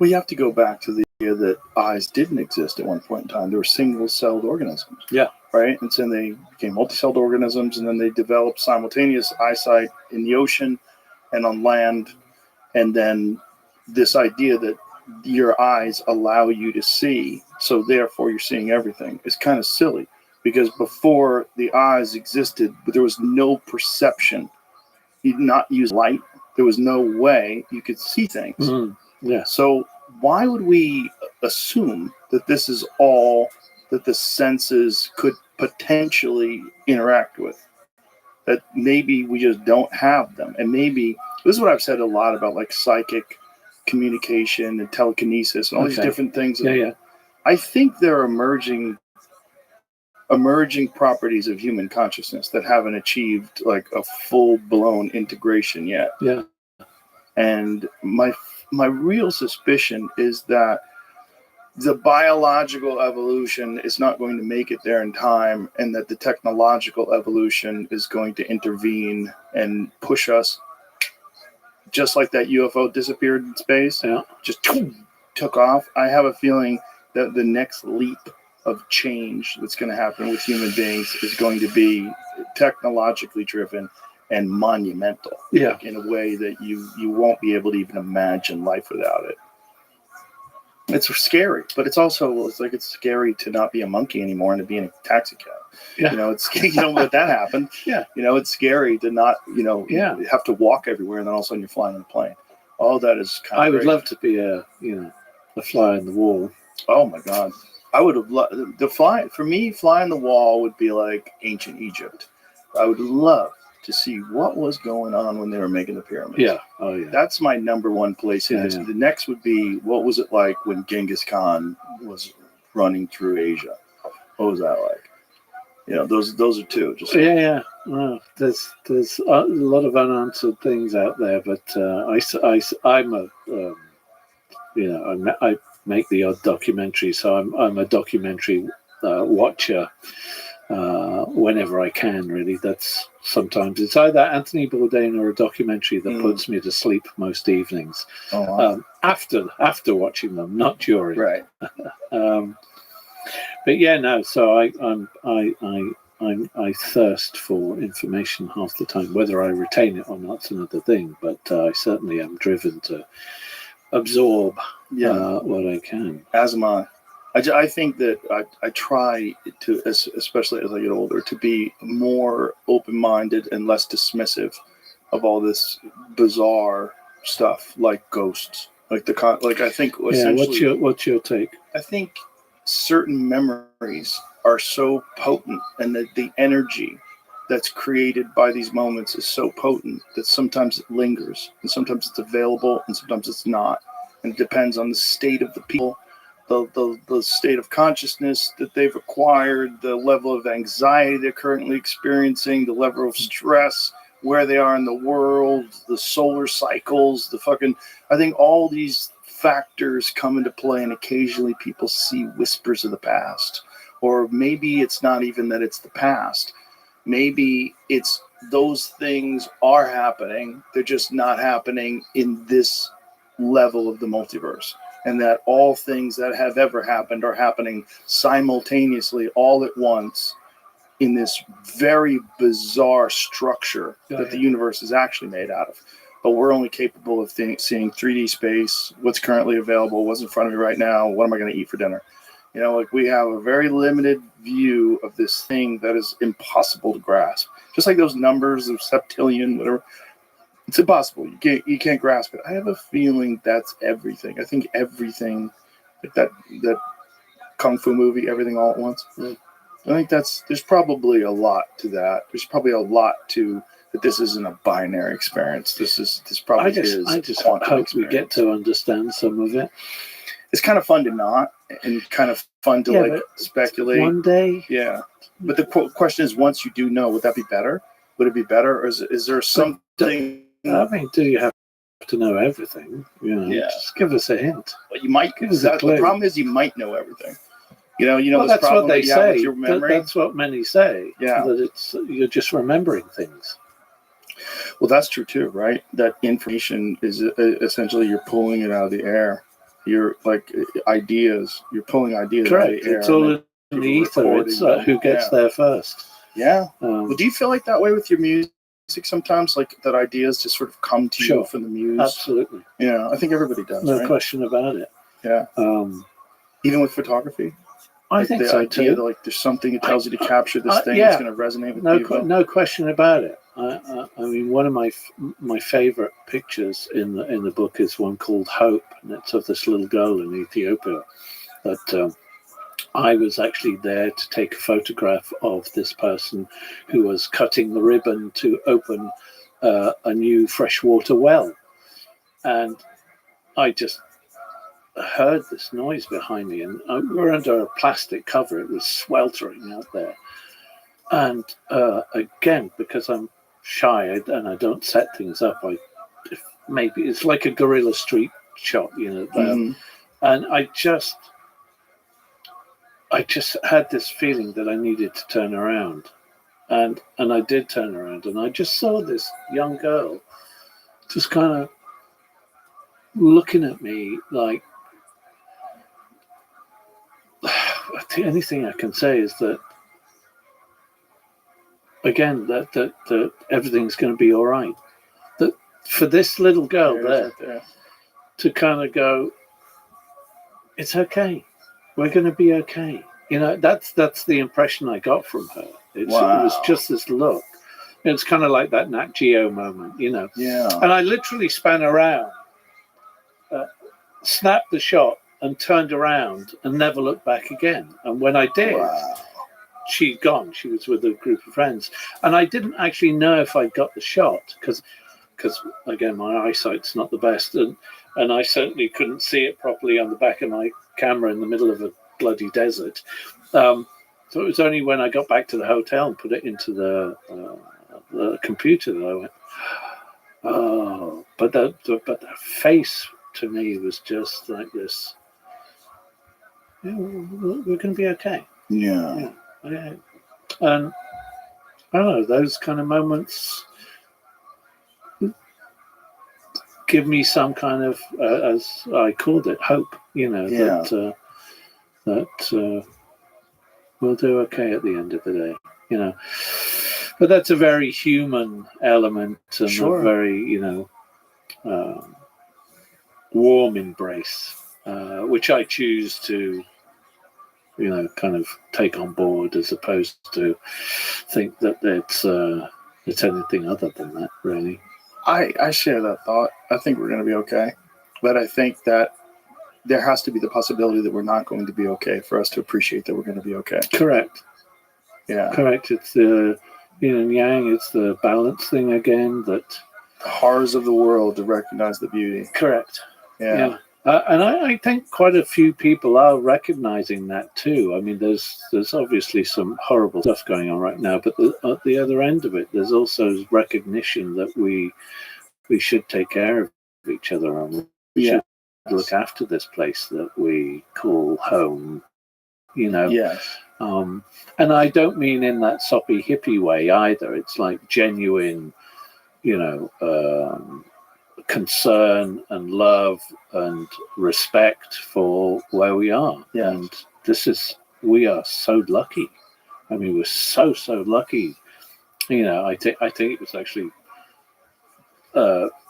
We have to go back to the idea that eyes didn't exist at one point in time. They were single-celled organisms. Yeah. Right? And so they became multi-celled organisms, and then they developed simultaneous eyesight in the ocean and on land. And then this idea that your eyes allow you to see, so therefore you're seeing everything, is kind of silly. Because before the eyes existed, there was no perception. You did not use light. There was no way you could see things. Mm-hmm. Yeah. So why would we assume that this is all that the senses could potentially interact with? That maybe we just don't have them. And maybe, this is what I've said a lot about, like psychic communication and telekinesis and all these different things. Yeah. I think there are emerging properties of human consciousness that haven't achieved like a full-blown integration yet. Yeah. And my real suspicion is that the biological evolution is not going to make it there in time, and that the technological evolution is going to intervene and push us, just like that UFO disappeared in space, just took off. I have a feeling that the next leap of change that's going to happen with human beings is going to be technologically driven and monumental, like in a way that you won't be able to even imagine life without it. It's scary, but it's scary to not be a monkey anymore and to be in a taxi cab. Yeah. It's don't let that happen. Yeah. It's scary to not have to walk everywhere, and then all of a sudden you're flying on a plane. All that is kind of. I would love to be a fly on the wall. Oh my God. I would have loved to fly. For me, fly on the wall would be like ancient Egypt. I would love to see what was going on when they were making the pyramids. Yeah. Oh yeah. That's my number one place in history. The next would be, what was it like when Genghis Khan was running through Asia? What was that like? Those are two. Just Well, there's a lot of unanswered things out there, but I'm a I make the odd documentary, so I'm a documentary watcher whenever I can. Really, that's sometimes it's either Anthony Bourdain or a documentary that puts me to sleep most evenings. After watching them, not during. Right. But yeah, no. So I thirst for information half the time. Whether I retain it or not's another thing. But I certainly am driven to absorb what I can. As am I. I think that I try to, especially as I get older, to be more open-minded and less dismissive of all this bizarre stuff like ghosts, I think. Yeah. What's your take? I think certain memories are so potent, and that the energy that's created by these moments is so potent that sometimes it lingers, and sometimes it's available, and sometimes it's not, and it depends on the state of the people. The state of consciousness that they've acquired, the level of anxiety they're currently experiencing, the level of stress, where they are in the world, the solar cycles, I think all these factors come into play, and occasionally people see whispers of the past. Or maybe it's not even that it's the past. Maybe it's those things are happening. They're just not happening in this level of the multiverse. And that all things that have ever happened are happening simultaneously all at once in this very bizarre structure that the universe is actually made out of. But we're only capable of seeing 3D space, what's currently available, what's in front of me right now, what am I going to eat for dinner? We have a very limited view of this thing that is impossible to grasp. Just like those numbers of septillion, whatever. It's impossible. You can't grasp it. I have a feeling that's everything. I think everything, like that Kung Fu movie, Everything All at Once. I think there's probably a lot to that. There's probably a lot to that. This isn't a binary experience. This probably is. I just hope experience. We get to understand some of it. It's kind of fun to not, and kind of fun to speculate. One day. Yeah. But the question is, once you do know, would that be better? Would it be better, or is there something? I mean, do you have to know everything? Just give us a hint. But you might. The problem is you might know everything. Well, that's what they say. With your memory. That's what many say. Yeah, that you're just remembering things. Well, that's true too, right? That information is essentially you're pulling it out of the air. You're like ideas. You're pulling ideas out of the air. It's all in the ether. It's who gets there first. Yeah. Well, do you feel like that way with your music sometimes? Like that ideas just sort of come to you from the muse? Absolutely. Yeah, I think everybody does. No question about it. Yeah. Even with photography? I think so too. That, there's something that tells you to capture this thing that's going to resonate with people. No question about it. I mean, one of my favorite pictures in the book is one called Hope, and it's of this little girl in Ethiopia that I was actually there to take a photograph of this person who was cutting the ribbon to open a new freshwater well, and I just heard this noise behind me, and we were under a plastic cover. It was sweltering out there, and again, because I'm shy and I don't set things up, maybe it's like a guerrilla street shot, and I just had this feeling that I needed to turn around, and I did turn around, and I just saw this young girl just kind of looking at me like. The only thing I can say is that, again, that everything's going to be all right. That for this little girl there to kind of go, it's okay. We're going to be okay. That's the impression I got from her. It was just this look. It's kind of like that Nat Geo moment, Yeah. And I literally span around, snapped the shot, and turned around and never looked back again. And when I did, she'd gone. She was with a group of friends. And I didn't actually know if I got the shot because again, my eyesight's not the best. And I certainly couldn't see it properly on the back of my camera in the middle of a bloody desert. So it was only when I got back to the hotel and put it into the computer that I went, oh, but the face to me was just like this. Yeah, we're going to be okay. Yeah. Yeah. And I don't know, those kind of moments give me some kind of, as I called it, hope. That we'll do okay at the end of the day. But that's a very human element and Sure. a very, warm embrace, which I choose to, kind of take on board, as opposed to think that it's anything other than that, really. I share that thought. I think we're going to be okay. But I think that there has to be the possibility that we're not going to be okay for us to appreciate that we're going to be okay. Correct. Yeah. Correct. It's the yin and yang. It's the balance thing again. That the horrors of the world to recognize the beauty. Correct. Yeah. And I think quite a few people are recognizing that too. I mean, there's obviously some horrible stuff going on right now, but at the other end of it, there's also recognition that we should take care of each other and we should look after this place that we call home. Yes. And I don't mean in that soppy hippie way either. It's like genuine, concern and love and respect for where we are. Yeah. And we are so lucky. I mean, we're so lucky. I think it was actually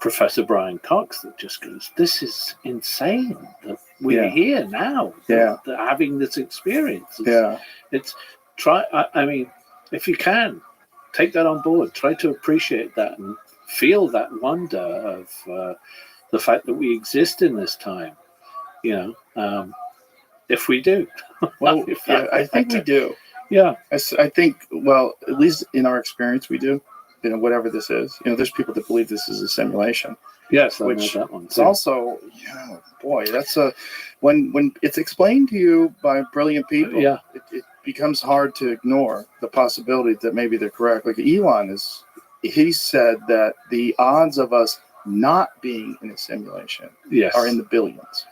Professor Brian Cox that just goes, this is insane that we're here now, that having this experience. I mean, if you can, take that on board, try to appreciate that and feel that wonder of the fact that we exist in this time, if we do. Well, I think we do. Yeah. I think, well, at least in our experience, we do. Whatever this is. There's people that believe this is a simulation. Yes, I which know that one. It's also, boy, that's when it's explained to you by brilliant people. Yeah. It becomes hard to ignore the possibility that maybe they're correct. Like Elon he said that the odds of us not being in a simulation are in the billions.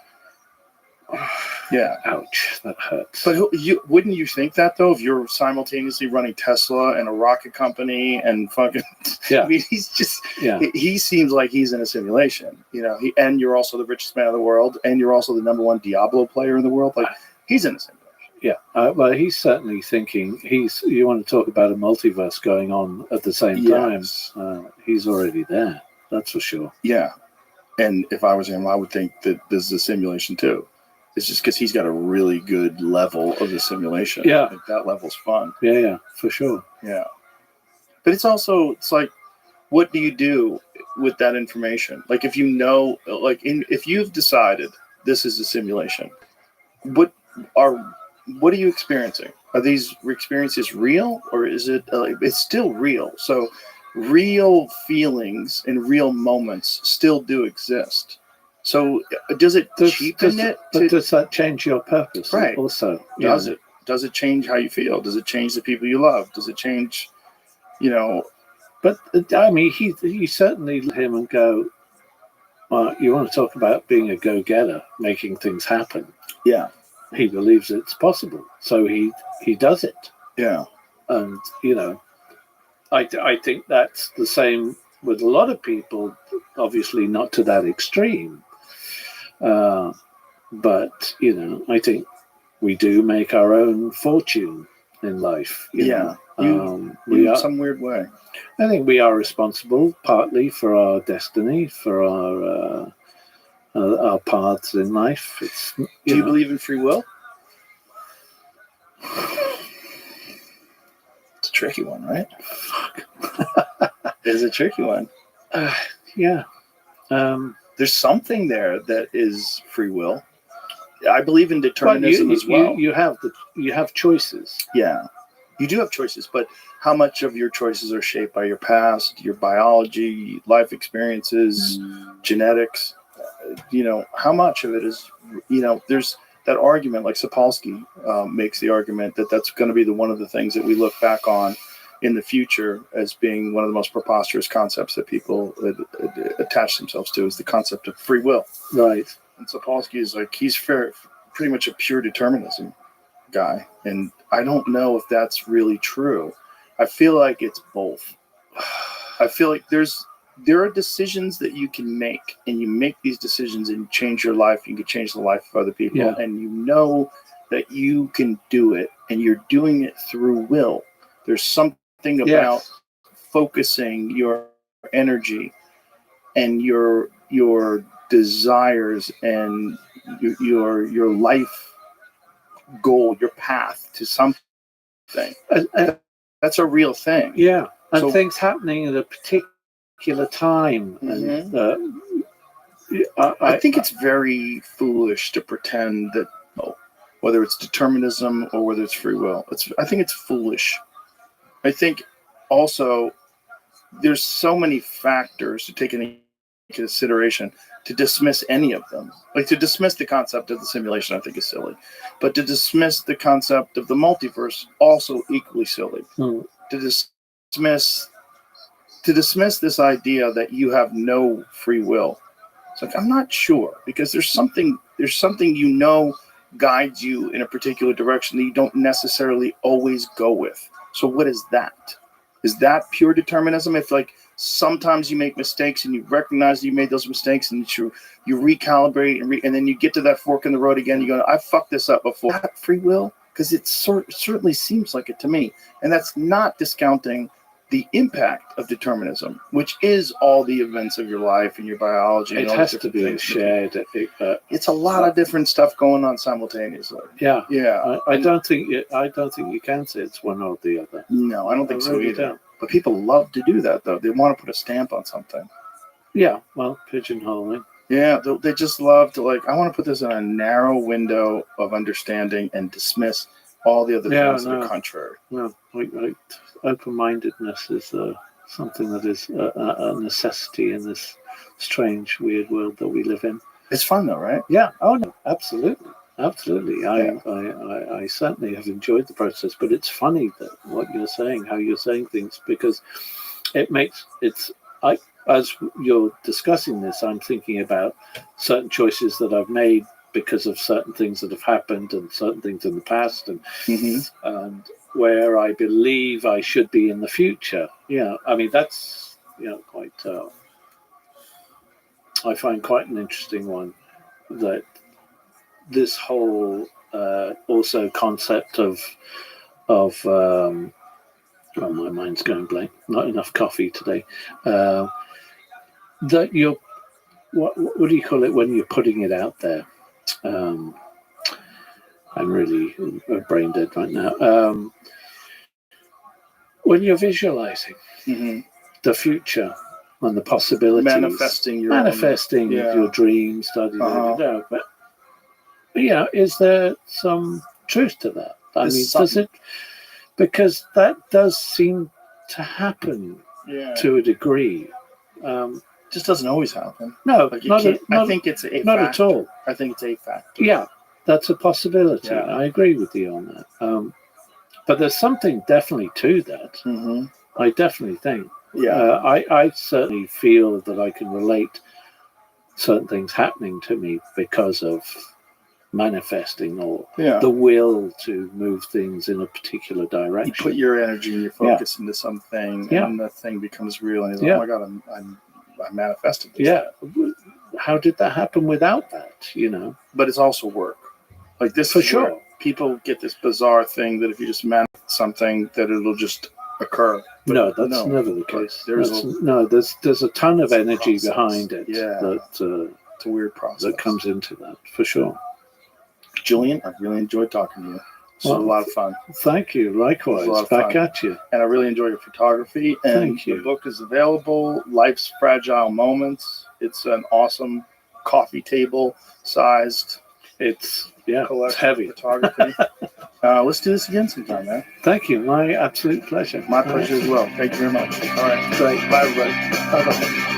Yeah. Ouch, that hurts. But wouldn't you think that, though, if you're simultaneously running Tesla and a rocket company and fucking... Yeah. I mean, he's just... Yeah. He seems like he's in a simulation, and you're also the richest man in the world, and you're also the number one Diablo player in the world. Like, he's in a simulation. Yeah. Well, he's certainly thinking... You want to talk about a multiverse going on at the same time. He's already there. That's for sure. Yeah. And if I was him, I would think that this is a simulation, too. It's just because he's got a really good level of the simulation. Yeah. I think that level's fun. Yeah, for sure. Yeah. But it's like, what do you do with that information? Like, if if you've decided this is a simulation, what are you experiencing? Are these experiences real, or is it, it's still real? So real feelings and real moments still do exist. So does it cheapen it? But does that change your purpose? Right. Also, does it? Does it change how you feel? Does it change the people you love? Does it change, But I mean, he certainly let him and go. You want to talk about being a go-getter, making things happen? Yeah. He believes it's possible, so he does it. Yeah. And I think that's the same with a lot of people. Obviously, not to that extreme. But I think we do make our own fortune in life. In some weird way. I think we are responsible partly for our destiny, for our paths in life. Do you believe in free will? It's a tricky one, right? It's a tricky one. Yeah. There's something there that is free will. I believe in determinism as well. You have choices. Yeah, you do have choices, but how much of your choices are shaped by your past, your biology, life experiences, genetics? How much of it is? There's that argument. Like Sapolsky makes the argument that that's going to be one of the things that we look back on in the future as being one of the most preposterous concepts that people attach themselves to is the concept of free will. Right. And Sapolsky is like, he's pretty much a pure determinism guy. And I don't know if that's really true. I feel like it's both. I feel like there are decisions that you can make, and you make these decisions and change your life. You can change the life of other people. Yeah. And you know that you can do it, and you're doing it through will. There's something about focusing your energy and your desires and your life goal, your path to something. That's a real thing. Yeah, and So- things happening at a particular time. Mhm. And I think it's very foolish to pretend that, whether it's determinism or whether it's free will, I think it's foolish. I think also there's so many factors to take into consideration to dismiss any of them. Like, to dismiss the concept of the simulation, I think is silly. But to dismiss the concept of the multiverse, also equally silly. Mm. To dismiss this idea that you have no free will. It's like, I'm not sure, because there's something guides you in a particular direction that you don't necessarily always go with. So what is that? Is that pure determinism? If, like, sometimes you make mistakes and you recognize that you made those mistakes and you recalibrate and then you get to that fork in the road again, you go, I fucked this up before. Is that free will? Because it certainly seems like it to me. And that's not discounting the impact of determinism, which is all the events of your life and your biology. it and all has the to different be things. shared. It's a lot of different stuff going on simultaneously. Yeah, Yeah. I don't think you can say it's one or the other. No, I don't think so really either. don't. But people love to do that, though. They want to put a stamp on something. Yeah, well, pigeonholing. Yeah, they just love to, like, I want to put this in a narrow window of understanding and dismiss all the other things that are contrary. No, open-mindedness is something that is a necessity in this strange, weird world that we live in. It's fun, though, right? Yeah. Oh no, absolutely. I certainly have enjoyed the process, but it's funny that what you're saying, how you're saying things, because as you're discussing this, I'm thinking about certain choices that I've made because of certain things that have happened and certain things in the past, and where I believe I should be in the future. Yeah, I mean, that's quite. I find quite an interesting one, that this whole also concept of oh, my mind's going blank. Not enough coffee today. That you're what do you call it when you're putting it out there? I'm really brain dead right now. When you're visualizing the future and the possibilities, manifesting your dreams, but is there some truth to that? I mean, does it? Because that does seem to happen to a degree. Just doesn't always happen. No, I think it's a not factor. at all. I think it's a factor. Yeah, that's a possibility. Yeah. I agree with you on that. But there's something definitely to that. Mm-hmm. I definitely think. Yeah. I certainly feel that I can relate certain things happening to me because of manifesting or the will to move things in a particular direction. You put your energy and your focus into something, and the thing becomes real, and you're like, oh my God, I manifested this. Yeah. How did that happen without that? But it's also work. Like this, for sure. People get this bizarre thing that if you just manifest something, that it'll just occur. But no, that's never the case. There's a ton of energy behind it. Yeah, it's a weird process that comes into that, for sure. Julian, I've really enjoyed talking to you. It's a lot of fun. Thank you. Likewise. Back at you. And I really enjoy your photography. And Thank you. The book is available. Life's Fragile Moments. It's an awesome coffee table sized. It's heavy photography. Let's do this again sometime, man. Thank you. My absolute pleasure. My pleasure as well. Thank you very much. All right. Great. Bye, everybody. Bye-bye.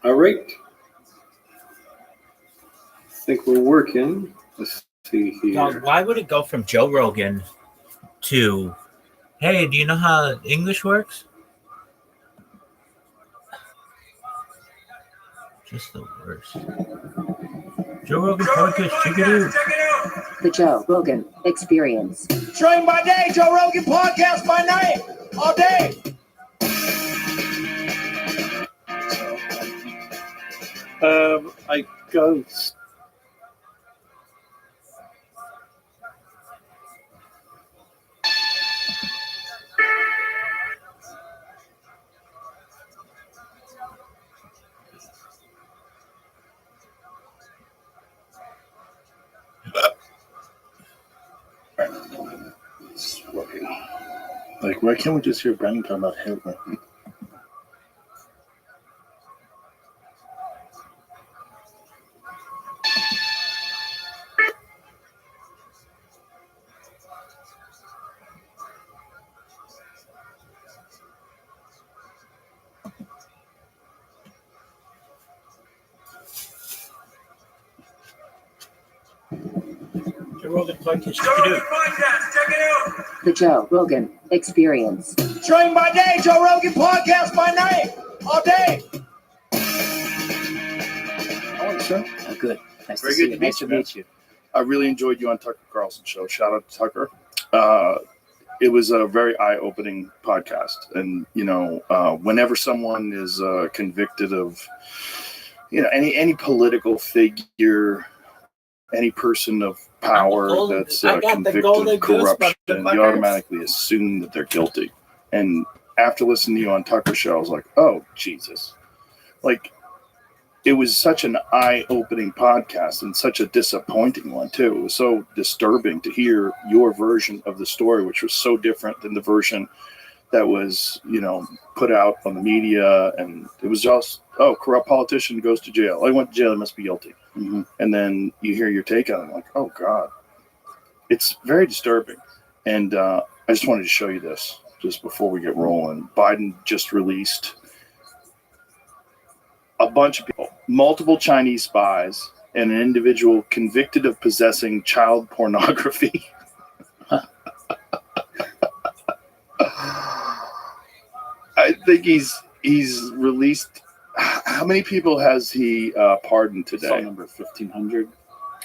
All right. I think we're working. Let's see here. Now, why would it go from Joe Rogan to, hey, do you know how English works? Just the worst. Joe Rogan podcast, check it out. The Joe Rogan Experience. Train by day, Joe Rogan podcast by night, all day. I go. It's working. Like, why can't we just hear Brandon talking about Hitler? Joe Rogan podcast, check it out. The Joe Rogan Experience. Train by day, Joe Rogan podcast by night, all day. Oh, sure. Oh, good. Nice Very to see good you. to Nice to meet you. I really enjoyed you on Tucker Carlson show. Shout out to Tucker. It was a very eye-opening podcast, and whenever someone is convicted of, any political figure, any person of power that's convicted of corruption, you automatically assume that they're guilty. And after listening to you on Tucker show, I was like, oh Jesus, like. It was such an eye-opening podcast and such a disappointing one, too. It was so disturbing to hear your version of the story, which was so different than the version that was, put out on the media. And it was just, corrupt politician goes to jail. Oh, he went to jail, he must be guilty. Mm-hmm. And then you hear your take on it, like, oh, God. It's very disturbing. And I just wanted to show you this just before we get rolling. Biden just released a bunch of people, multiple Chinese spies, and an individual convicted of possessing child pornography. I think he's released. How many people has he pardoned today? Cell number 1,500.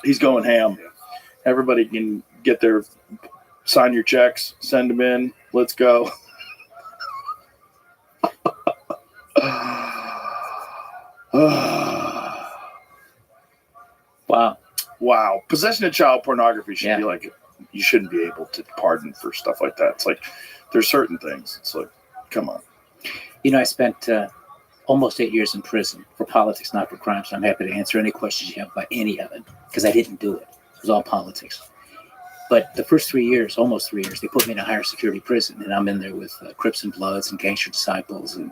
He's going ham. Everybody can get their sign your checks, send them in. Let's go. Wow. Possession of child pornography should be like, you shouldn't be able to pardon for stuff like that. It's like, there's certain things. It's like, come on. I spent almost 8 years in prison for politics, not for crimes. I'm happy to answer any questions you have about any of it, because I didn't do it. It was all politics. But the first 3 years, almost 3 years, they put me in a higher security prison, and I'm in there with Crips and Bloods and Gangster Disciples and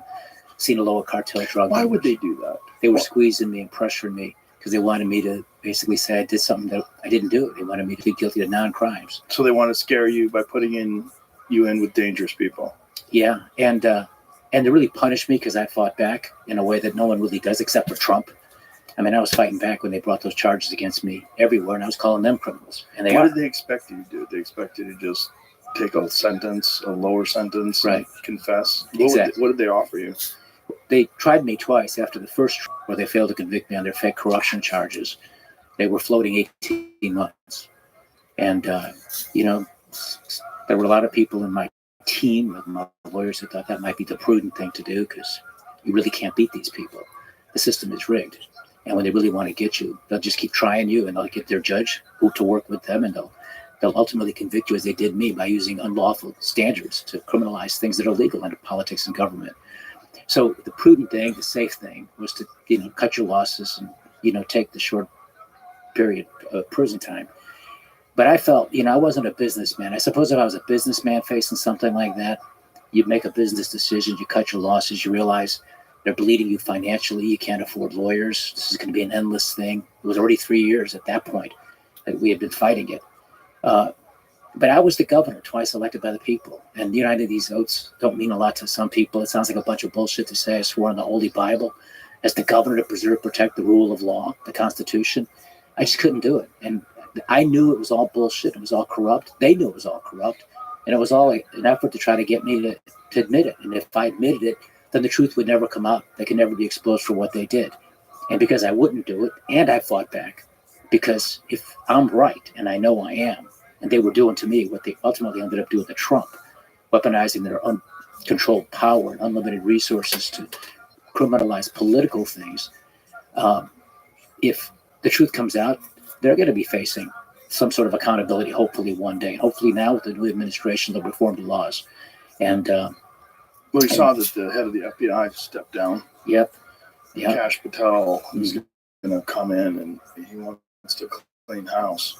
Sinaloa cartel drug. Why would they do that? They were squeezing me and pressuring me because they wanted me to basically say I did something that I didn't do. They wanted me to be guilty of non-crimes. So they want to scare you by putting you in with dangerous people. Yeah, and they really punished me because I fought back in a way that no one really does except for Trump. I mean, I was fighting back when they brought those charges against me everywhere, and I was calling them criminals. And what did they expect you to do? They expect you to just take a sentence, a lower sentence, right? And confess. Exactly. What did they offer you? They tried me twice after the first trial where they failed to convict me on their fake corruption charges. They were floating 18 months. And, there were a lot of people in my team, of my lawyers, who thought that might be the prudent thing to do because you really can't beat these people. The system is rigged. And when they really want to get you, they'll just keep trying you, and they'll get their judge to work with them, and they'll ultimately convict you as they did me by using unlawful standards to criminalize things that are legal under politics and government. So the prudent thing, the safe thing, was to cut your losses and take the short period of prison time. But I felt I wasn't a businessman. I suppose if I was a businessman facing something like that, you'd make a business decision, you cut your losses, you realize they're bleeding you financially, you can't afford lawyers, this is going to be an endless thing. It was already 3 years at that point that we had been fighting it. But I was the governor, twice elected by the people. And these oaths don't mean a lot to some people. It sounds like a bunch of bullshit to say I swore on the Holy Bible. as the governor to preserve, protect the rule of law, the Constitution. I just couldn't do it. And I knew it was all bullshit. It was all corrupt. They knew it was all corrupt. And it was all an effort to try to get me to admit it. And if I admitted it, then the truth would never come out. They could never be exposed for what they did. And because I wouldn't do it, and I fought back, because if I'm right, and I know I am, and they were doing to me what they ultimately ended up doing to Trump, weaponizing their uncontrolled power and unlimited resources to criminalize political things, if the truth comes out, they're going to be facing some sort of accountability, hopefully one day. And hopefully now with the new administration, they'll reform the laws. And we saw that the head of the FBI stepped down. Yep. Kash Patel is going to come in and he wants to clean house.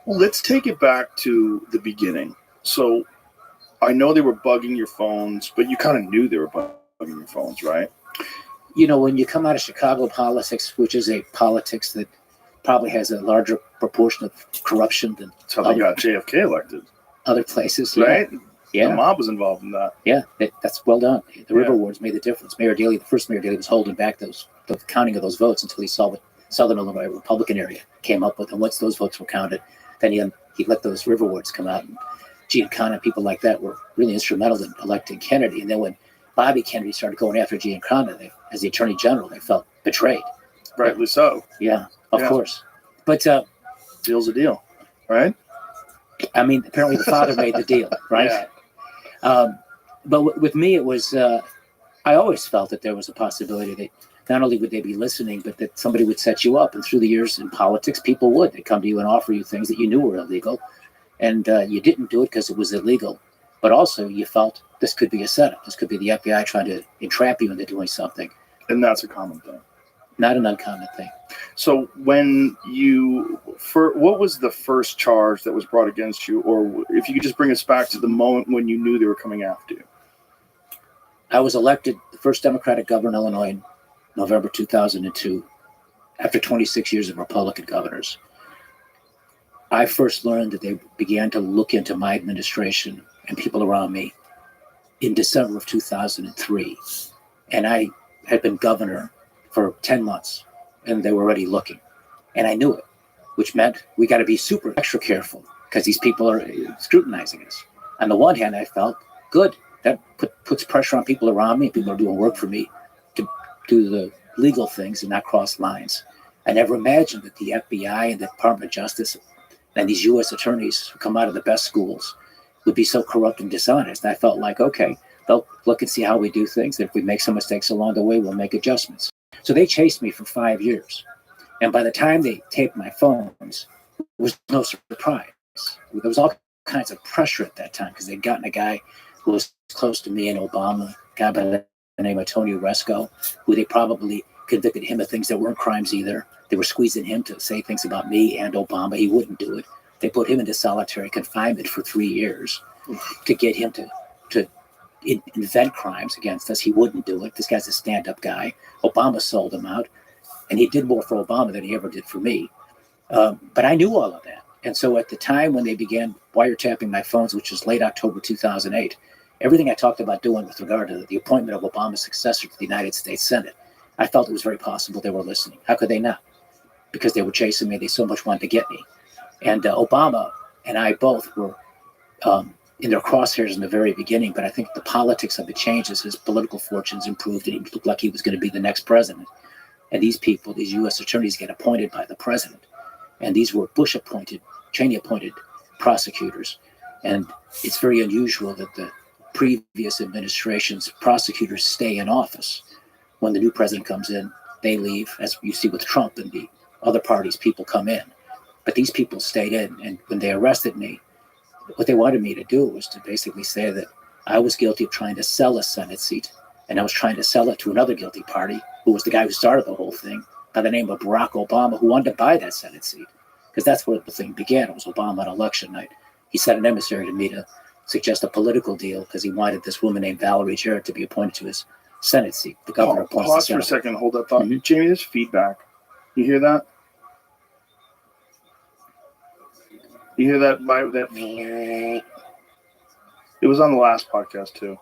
Well, let's take it back to the beginning. So I know they were bugging your phones, but you kind of knew they were bugging your phones, right? You know, when you come out of Chicago politics, which is a politics that probably has a larger proportion of corruption than that's how they got JFK elected. Other places, right? Yeah. The mob was involved in that. Yeah, that's well done. The River Wards made the difference. The first Mayor Daley was holding back the counting of those votes until he saw what Southern Illinois Republican area came up with. And once those votes were counted, then he let those River Wards come out. And Giancana and people like that were really instrumental in electing Kennedy. And then when Bobby Kennedy started going after Giancana as the Attorney General, they felt betrayed. Rightly so. Yeah, of course. But deal's a deal, right? I mean, apparently the father made the deal, right? Yeah. But with me, it was, I always felt that there was a possibility that not only would they be listening, but that somebody would set you up. And through the years in politics, people would. They'd come to you and offer you things that you knew were illegal. And you didn't do it because it was illegal. But also you felt this could be a setup. This could be the FBI trying to entrap you into doing something. And that's a common thing. Not an uncommon thing. So when what was the first charge that was brought against you? Or if you could just bring us back to the moment when you knew they were coming after you. I was elected the first Democratic governor in Illinois in November 2002, after 26 years of Republican governors. I first learned that they began to look into my administration and people around me in December of 2003. And I had been governor for 10 months and they were already looking. And I knew it, which meant we got to be super extra careful because these people are scrutinizing us. On the one hand, I felt good. That puts pressure on people around me. People are doing work for me to do the legal things and not cross lines. I never imagined that the FBI and the Department of Justice and these U.S. attorneys who come out of the best schools would be so corrupt and dishonest. I felt like, okay, they'll look and see how we do things. If we make some mistakes along the way, we'll make adjustments. So they chased me for 5 years. And by the time they taped my phones, it was no surprise. There was all kinds of pressure at that time because they'd gotten a guy who was close to me and Obama, a guy by the name of Tony Resco, who they probably convicted him of things that weren't crimes either. They were squeezing him to say things about me and Obama. He wouldn't do it. They put him into solitary confinement for 3 years to get him to invent crimes against us. He wouldn't do it. This guy's a stand-up guy. Obama sold him out, and he did more for Obama than he ever did for me. But I knew all of that. And so at the time when they began wiretapping my phones, which was late October 2008, everything I talked about doing with regard to the appointment of Obama's successor to the United States Senate, I felt it was very possible they were listening. How could they not? Because they were chasing me. They so much wanted to get me. And Obama and I both were in their crosshairs in the very beginning, but I think the politics of it changed as his political fortunes improved and he looked like he was going to be the next president. And these people, these U.S. attorneys get appointed by the president. And these were Bush-appointed, Cheney-appointed prosecutors. And it's very unusual that the previous administration's prosecutors stay in office. When the new president comes in, they leave, as you see with Trump and the other parties, people come in. But these people stayed in. And when they arrested me, what they wanted me to do was to basically say that I was guilty of trying to sell a Senate seat, and I was trying to sell it to another guilty party, who was the guy who started the whole thing, by the name of Barack Obama, who wanted to buy that Senate seat. Because that's where the thing began. It was Obama on election night. He sent an emissary to me to suggest a political deal because he wanted this woman named Valerie Jarrett to be appointed to his Senate seat. The governor appoints Pause for a second. Hold that thought. Mm-hmm. Jamie, there's feedback. You hear that? You hear that? It was on the last podcast too.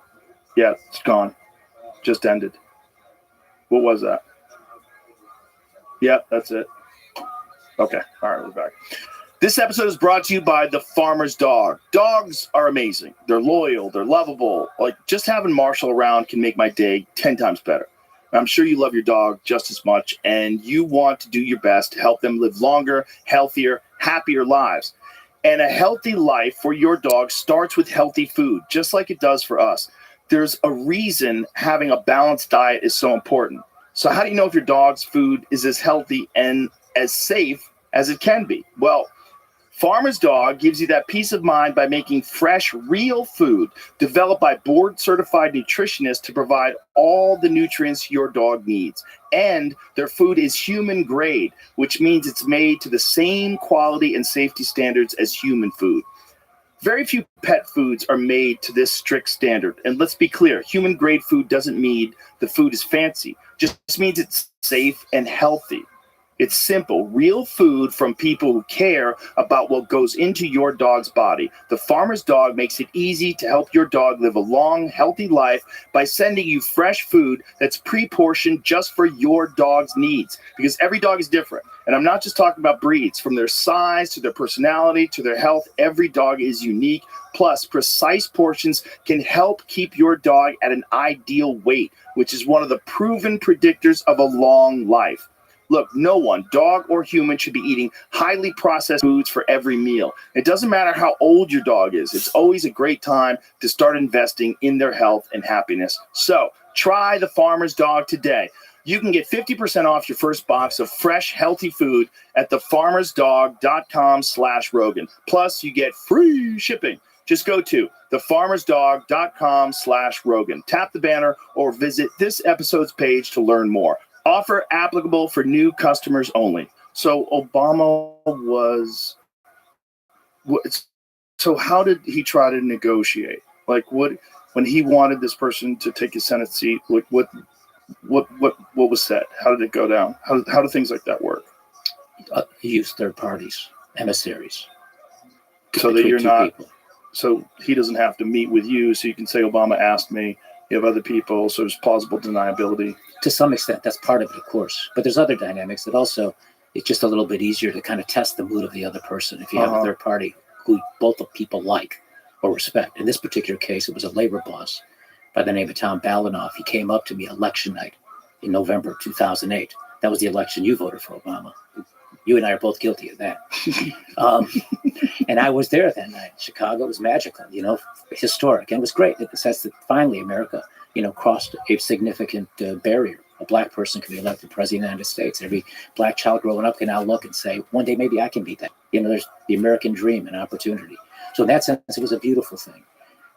Yeah, it's gone. Just ended. What was that? Yep, that's it. Okay. All right, we're back. This episode is brought to you by The Farmer's Dog. Dogs are amazing. They're loyal. They're lovable. Like, just having Marshall around can make my day 10 times better. I'm sure you love your dog just as much, and you want to do your best to help them live longer, healthier, happier lives. And a healthy life for your dog starts with healthy food, just like it does for us. There's a reason having a balanced diet is so important. So how do you know if your dog's food is as healthy and as safe as it can be? Well, Farmer's Dog gives you that peace of mind by making fresh, real food developed by board-certified nutritionists to provide all the nutrients your dog needs. And their food is human grade, which means it's made to the same quality and safety standards as human food. Very few pet foods are made to this strict standard. And let's be clear, human grade food doesn't mean the food is fancy. Just means it's safe and healthy. It's simple, real food from people who care about what goes into your dog's body. The Farmer's Dog makes it easy to help your dog live a long, healthy life by sending you fresh food that's pre-portioned just for your dog's needs. Because every dog is different. And I'm not just talking about breeds. From their size to their personality to their health, every dog is unique. Plus, precise portions can help keep your dog at an ideal weight, which is one of the proven predictors of a long life. Look, no one, dog or human, should be eating highly processed foods for every meal. It doesn't matter how old your dog is. It's always a great time to start investing in their health and happiness. So try the Farmer's Dog today. You can get 50% off your first box of fresh, healthy food at thefarmersdog.com/Rogan. Plus, you get free shipping. Just go to thefarmersdog.com/Rogan. Tap the banner or visit this episode's page to learn more. Offer applicable for new customers only. So Obama was. So how did he try to negotiate? Like what when he wanted this person to take his Senate seat? Like what was said? How did it go down? How do things like that work? He used third parties, emissaries. So that you're not. People. So he doesn't have to meet with you. So you can say Obama asked me. You have other people, so there's plausible deniability. To some extent, that's part of it, of course. But there's other dynamics that also, it's just a little bit easier to kind of test the mood of the other person if you have a third party who both of people like or respect. In this particular case, it was a labor boss by the name of Tom Balanoff. He came up to me election night in November 2008. That was the election you voted for Obama. You and I are both guilty of that. And I was there that night. Chicago was magical, historic. And it was great. It says that finally America, crossed a significant barrier. A black person can be elected president of the United States. Every black child growing up can now look and say, one day maybe I can be that. There's the American dream and opportunity. So in that sense, it was a beautiful thing.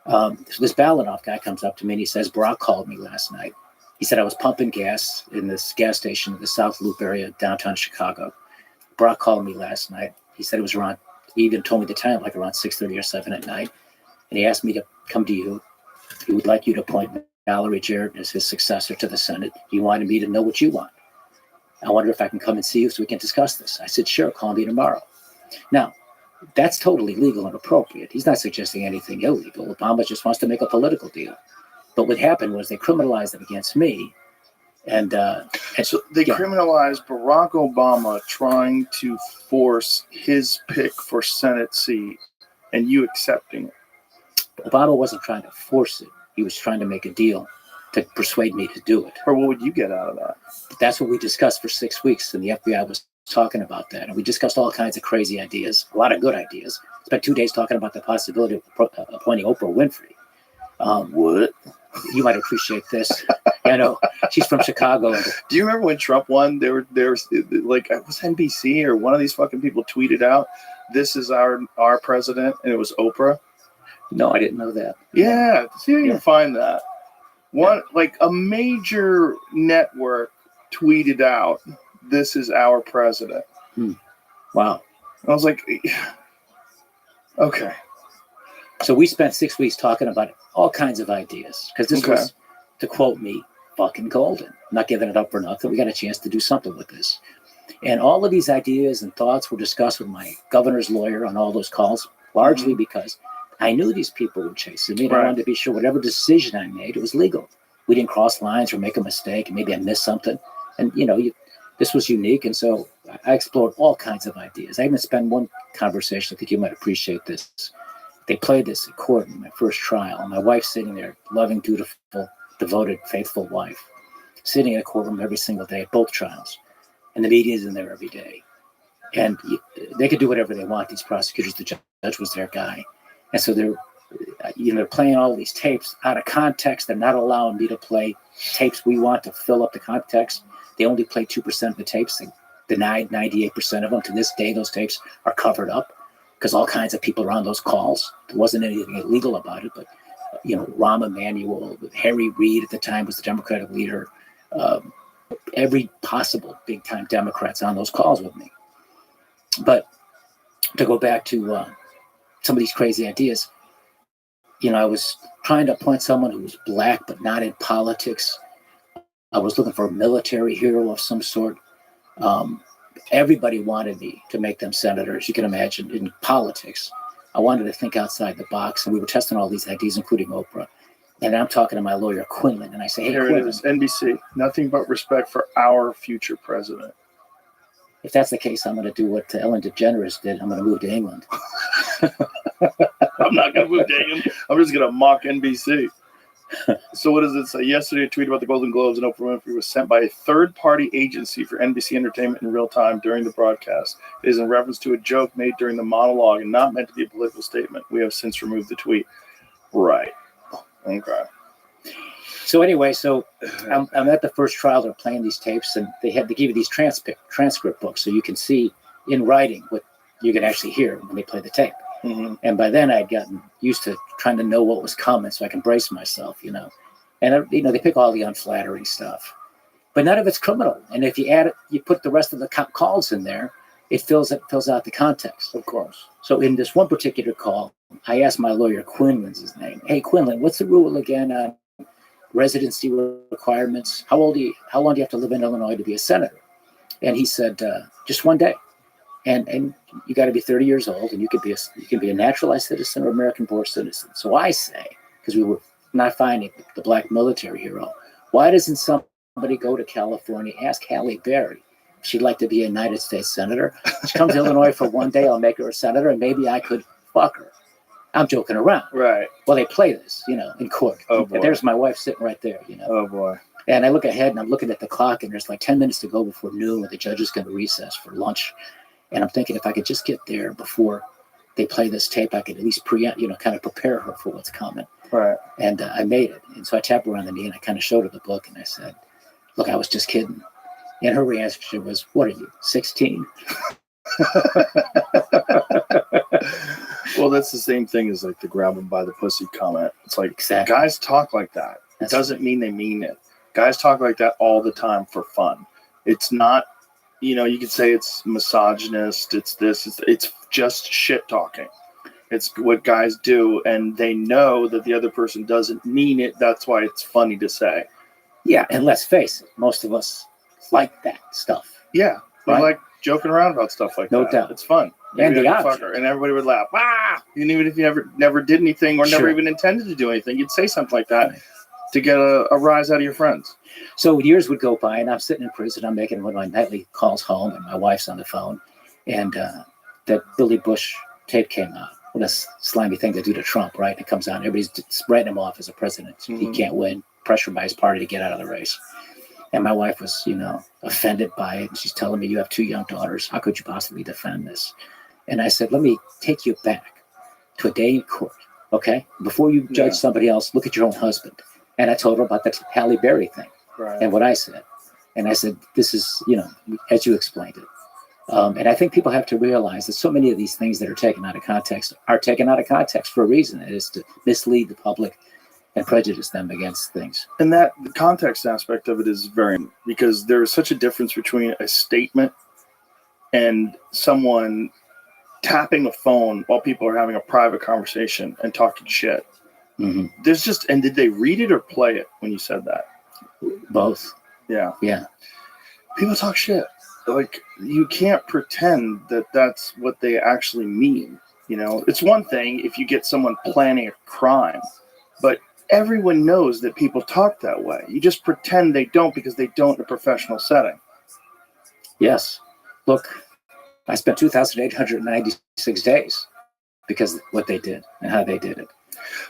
So this Balanoff guy comes up to me and he says, Barack called me last night. He said I was pumping gas in this gas station in the South Loop area, downtown Chicago. Barack called me last night. He said it was around, he even told me the time, like around 6:30 or 7 at night. And he asked me to come to you. He would like you to appoint Valerie Jarrett as his successor to the Senate. He wanted me to know what you want. I wonder if I can come and see you so we can discuss this. I said, sure, call me tomorrow. Now, that's totally legal and appropriate. He's not suggesting anything illegal. Obama just wants to make a political deal. But what happened was they criminalized it against me. And so they criminalized Barack Obama trying to force his pick for Senate seat and you accepting it. Obama wasn't trying to force it. He was trying to make a deal to persuade me to do it. Or what would you get out of that? That's what we discussed for 6 weeks. And the FBI was talking about that. And we discussed all kinds of crazy ideas, a lot of good ideas. Spent 2 days talking about the possibility of appointing Oprah Winfrey. What? You might appreciate this. She's from Chicago. Do you remember when Trump won? There was like, it was NBC or one of these fucking people tweeted out, "This is our president," and it was Oprah. No, I didn't know that. Yeah, see if you can find that. Like a major network tweeted out, "This is our president." Wow. I was like, okay. So we spent 6 weeks talking about all kinds of ideas because this was, to quote me, fucking golden. I'm not giving it up for nothing. We got a chance to do something with this. And all of these ideas and thoughts were discussed with my governor's lawyer on all those calls, largely because I knew these people were chasing me. And I wanted to be sure whatever decision I made, it was legal. we didn't cross lines or make a mistake, and maybe I missed something. And this was unique, and so I explored all kinds of ideas. I even spent one conversation. I think you might appreciate this. They played this in court in my first trial. My wife's sitting there, loving, dutiful, devoted, faithful wife, sitting in a courtroom every single day at both trials, and the media is in there every day. And they could do whatever they want. These prosecutors, the judge was their guy, and so they're playing all these tapes out of context. They're not allowing me to play tapes we want to fill up the context. They only play 2% of the tapes. They denied 98% of them. To this day, those tapes are covered up because all kinds of people are on those calls. There wasn't anything illegal about it, but Rahm Emanuel, Harry Reid at the time was the Democratic leader. Every possible big-time Democrats on those calls with me. But to go back to some of these crazy ideas, I was trying to appoint someone who was black but not in politics. I was looking for a military hero of some sort. Everybody wanted me to make them senators, you can imagine, in politics. I wanted to think outside the box, and we were testing all these ideas, including Oprah. And I'm talking to my lawyer, Quinlan, and I say, hey, here Quinlan. It is, NBC, nothing but respect for our future president. If that's the case, I'm going to do what Ellen DeGeneres did. I'm going to move to England. I'm not going to move to England. I'm just going to mock NBC. So what does it say? Yesterday, a tweet about the Golden Globes and Oprah Winfrey was sent by a third-party agency for NBC Entertainment in real time during the broadcast. It is in reference to a joke made during the monologue and not meant to be a political statement. We have since removed the tweet. Right. Okay. So anyway, I'm at the first trial. They're playing these tapes, and they give you these transcript books so you can see in writing what you can actually hear when they play the tape. Mm-hmm. And by then I'd gotten used to trying to know what was coming so I can brace myself, And, they pick all the unflattering stuff. But none of it's criminal. And if you add it, you put the rest of the calls in there, it fills out the context. Of course. So in this one particular call, I asked my lawyer, Quinlan's his name. Hey, Quinlan, what's the rule again on residency requirements? How long do you have to live in Illinois to be a senator? And he said, just 1 day. And you got to be 30 years old, and you can be a naturalized citizen or American-born citizen. So I say, because we were not finding the black military hero, why doesn't somebody go to California, ask Halle Berry if she'd like to be a United States senator? She comes to Illinois for 1 day, I'll make her a senator, and maybe I could fuck her. I'm joking around. Right. Well, they play this, in court. Oh, boy. There's my wife sitting right there, Oh, boy. And I look ahead, and I'm looking at the clock, and there's like 10 minutes to go before noon, when the judge is going to recess for lunch. And I'm thinking if I could just get there before they play this tape, I could at least kind of prepare her for what's coming. Right. And I made it. And so I tapped her on the knee and I kind of showed her the book and I said, look, I was just kidding. And her reaction was, what are you, 16? Well, that's the same thing as like the grab them by the pussy comment. It's like, exactly. Guys talk like that. It doesn't mean they mean it. Guys talk like that all the time for fun. It's not, you could say it's misogynist, it's this, it's just shit talking. It's what guys do, and they know that the other person doesn't mean it. That's why it's funny to say. Yeah, and let's face it, most of us like that stuff. Yeah, we right? like joking around about stuff like that. No doubt. It's fun. And the object. And everybody would laugh. Ah! And even if you never did anything or never even intended to do anything, you'd say something like that to get a rise out of your friends. So years would go by, and I'm sitting in prison. I'm making one of my nightly calls home, and my wife's on the phone. And that Billy Bush tape came out. Well, that's a slimy thing to do to Trump, right? It comes out. Everybody's writing him off as a president. Mm-hmm. He can't win. Pressured by his party to get out of the race. And my wife was, offended by it. And she's telling me, you have 2 young daughters. How could you possibly defend this? And I said, let me take you back to a day in court, okay? Before you judge somebody else, look at your own husband. And I told her about that Halle Berry thing and what I said. And I said, this is, as you explained it. And I think people have to realize that so many of these things that are taken out of context are taken out of context for a reason. It is to mislead the public and prejudice them against things. And that the context aspect of it is because there is such a difference between a statement and someone tapping a phone while people are having a private conversation and talking shit. Mm-hmm. And did they read it or play it when you said that? Both. Yeah. Yeah. People talk shit. Like, you can't pretend that that's what they actually mean. It's one thing if you get someone planning a crime, but everyone knows that people talk that way. You just pretend they don't because they don't in a professional setting. Yes. Look, I spent 2,896 days because of what they did and how they did it.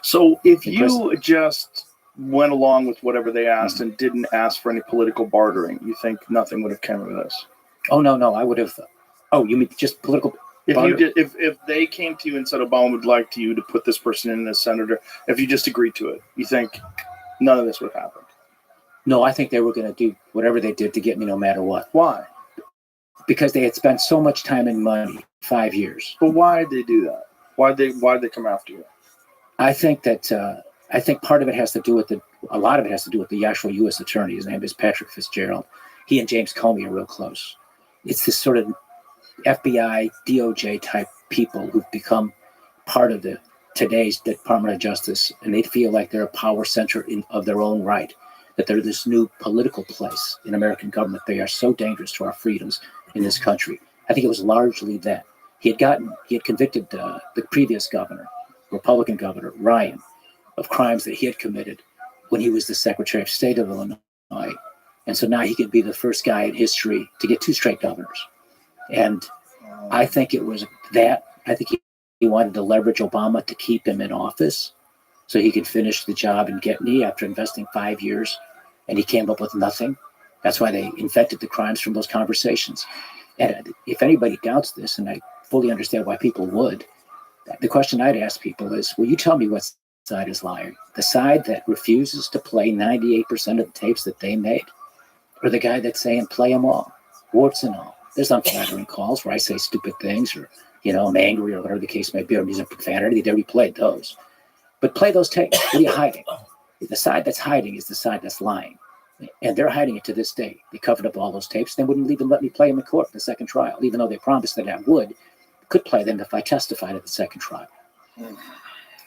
So if you just went along with whatever they asked and didn't ask for any political bartering, you think nothing would have come of this? Oh, no, I would have. Oh, you mean just political? If they came to you and said Obama would like you to put this person in as senator, if you just agreed to it, you think none of this would have happened? No, I think they were going to do whatever they did to get me no matter what. Why? Because they had spent so much time and money, 5 years. But why did they do that? Why'd they come after you? I think that I think part of it has to do with a lot of it has to do with the actual U.S. attorney. His name is Patrick Fitzgerald. He and James Comey are real close. It's this sort of FBI, DOJ type people who've become part of today's Department of Justice, and they feel like they're a power center of their own right, that they're this new political place in American government. They are so dangerous to our freedoms in this country. I think it was largely that. He had convicted the previous governor, Republican governor, Ryan, of crimes that he had committed when he was the Secretary of State of Illinois. And so now he could be the first guy in history to get 2 straight governors. And I think it was that. I think he wanted to leverage Obama to keep him in office so he could finish the job and get me after investing 5 years. And he came up with nothing. That's why they invented the crimes from those conversations. And if anybody doubts this, and I fully understand why people would, the question I'd ask people is, will you tell me what side is lying? The side that refuses to play 98% of the tapes that they made? Or the guy that's saying, play them all, warts and all? There's unflattering calls where I say stupid things or, I'm angry or whatever the case may be, or I'm using profanity. They already played those. But play those tapes. What are you hiding? The side that's hiding is the side that's lying. And they're hiding it to this day. They covered up all those tapes. They wouldn't even let me play them in court in the second trial, even though they promised that I could play them if I testified at the second trial.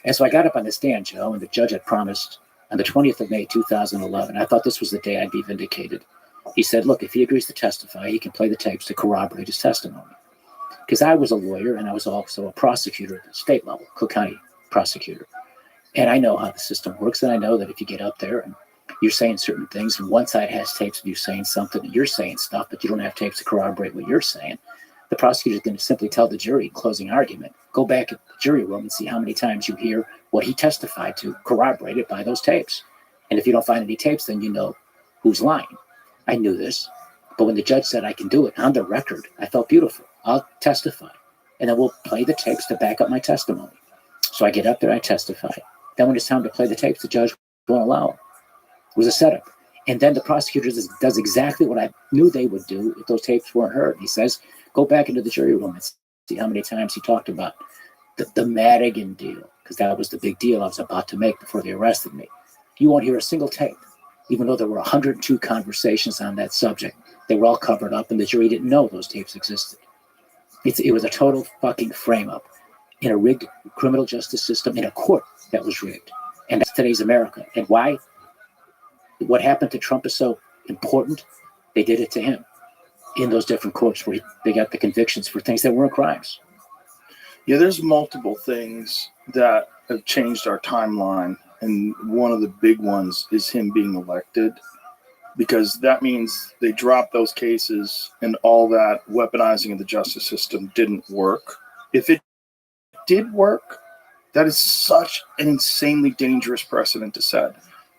And so I got up on the stand, Joe, and the judge had promised on the 20th of May, 2011, I thought this was the day I'd be vindicated. He said, look, if he agrees to testify, he can play the tapes to corroborate his testimony. Because I was a lawyer and I was also a prosecutor at the state level, Cook County prosecutor. And I know how the system works. And I know that if you get up there and you're saying certain things, and one side has tapes of you saying something, and you're saying stuff, but you don't have tapes to corroborate what you're saying, the prosecutor is going to simply tell the jury in closing argument, go back at the jury room and see how many times you hear what he testified to, corroborated by those tapes. And if you don't find any tapes, then you know who's lying. I knew this, but when the judge said I can do it on the record, I felt beautiful. I'll testify, and then we'll play the tapes to back up my testimony. So I get up there, I testify. Then when it's time to play the tapes, the judge won't allow it. It was a setup. And then the prosecutor does exactly what I knew they would do if those tapes weren't heard. He says, go back into the jury room and see how many times he talked about the Madigan deal, because that was the big deal I was about to make before they arrested me. You won't hear a single tape, even though there were 102 conversations on that subject. They were all covered up, and the jury didn't know those tapes existed. It was a total fucking frame-up in a rigged criminal justice system, in a court that was rigged. And that's today's America. And why? What happened to Trump is so important. They did it to him in those different courts where they got the convictions for things that weren't crimes. Yeah, there's multiple things that have changed our timeline. And one of the big ones is him being elected, because that means they dropped those cases and all that weaponizing of the justice system didn't work. If it did work, that is such an insanely dangerous precedent to set.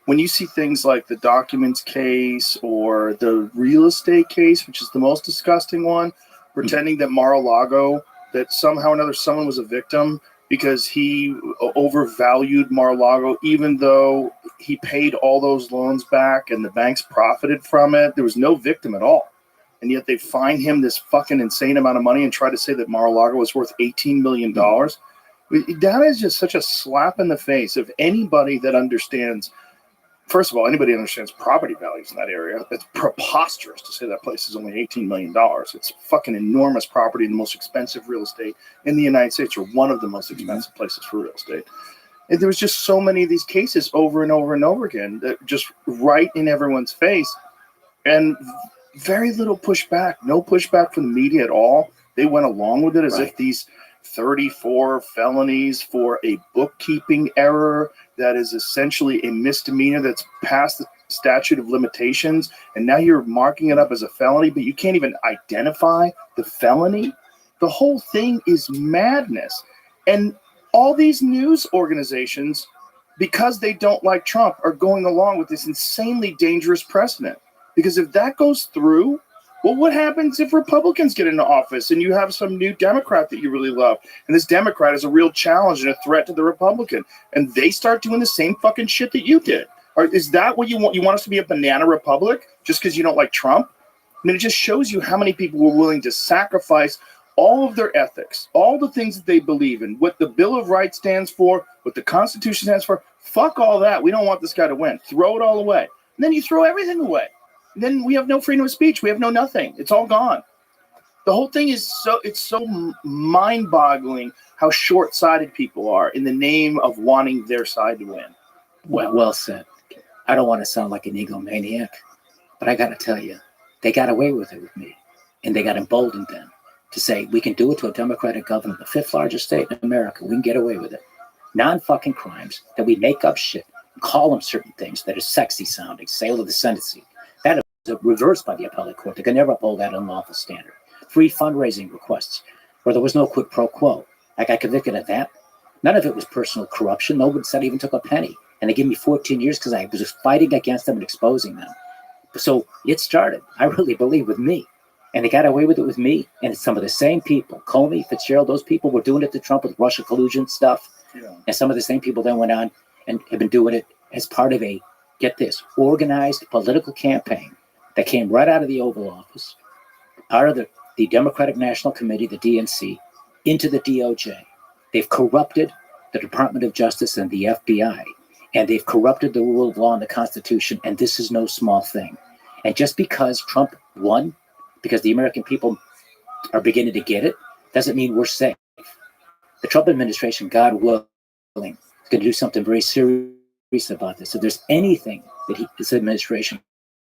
When you see things like the documents case or the real estate case, which is the most disgusting one, pretending that Mar-a-Lago, that somehow or another someone was a victim because he overvalued Mar-a-Lago, even though he paid all those loans back and the banks profited from it. There was no victim at all. And yet they fine him this fucking insane amount of money and try to say that Mar-a-Lago was worth $18 million. That is just such a slap in the face of anybody that understands. First of all, anybody who understands property values in that area, it's preposterous to say that place is only $18 million. It's fucking enormous property and the most expensive real estate in the United States, or one of the most expensive places for real estate. And there was just so many of these cases over and over and over again that just right in everyone's face, and very little pushback, no pushback from the media at all. They went along with it as if these 34 felonies for a bookkeeping error that is essentially a misdemeanor that's past the statute of limitations, and now you're marking it up as a felony, but you can't even identify the felony. The whole thing is madness. And all these news organizations, because they don't like Trump, are going along with this insanely dangerous precedent. Because if that goes through, well, what happens if Republicans get into office and you have some new Democrat that you really love, and this Democrat is a real challenge and a threat to the Republican, and they start doing the same fucking shit that you did? Or is that what you want? You want us to be a banana republic just because you don't like Trump? I mean, it just shows you how many people were willing to sacrifice all of their ethics, all the things that they believe in, what the Bill of Rights stands for, what the Constitution stands for. Fuck all that. We don't want this guy to win. Throw it all away. And then you throw everything away. And then we have no freedom of speech. We have no nothing. It's all gone. The whole thing is so mind-boggling how short-sighted people are in the name of wanting their side to win. Well said. I don't want to sound like an egomaniac, but I got to tell you, they got away with it with me. And they got emboldened then to say, we can do it to a Democratic governor, the fifth largest state in America. We can get away with it. Non-fucking crimes that we make up shit and call them certain things that are sexy sounding, sale of the ascendancy. That is reversed by the appellate court. They can never uphold that unlawful standard. Free fundraising requests where there was no quid pro quo. I got convicted of that. None of it was personal corruption. Nobody said I even took a penny. And they gave me 14 years because I was just fighting against them and exposing them. So it started, I really believe, with me. And they got away with it with me. And it's some of the same people, Comey, Fitzgerald, those people were doing it to Trump with Russia collusion stuff. Yeah. And some of the same people then went on and have been doing it as part of a, get this, organized political campaign that came right out of the Oval Office, out of the Democratic National Committee, the DNC, into the DOJ. They've corrupted the Department of Justice and the FBI. And they've corrupted the rule of law and the Constitution. And this is no small thing. And just because Trump won, because the American people are beginning to get it, doesn't mean we're safe. The Trump administration, God willing, is going to do something very serious about this. If there's anything that this administration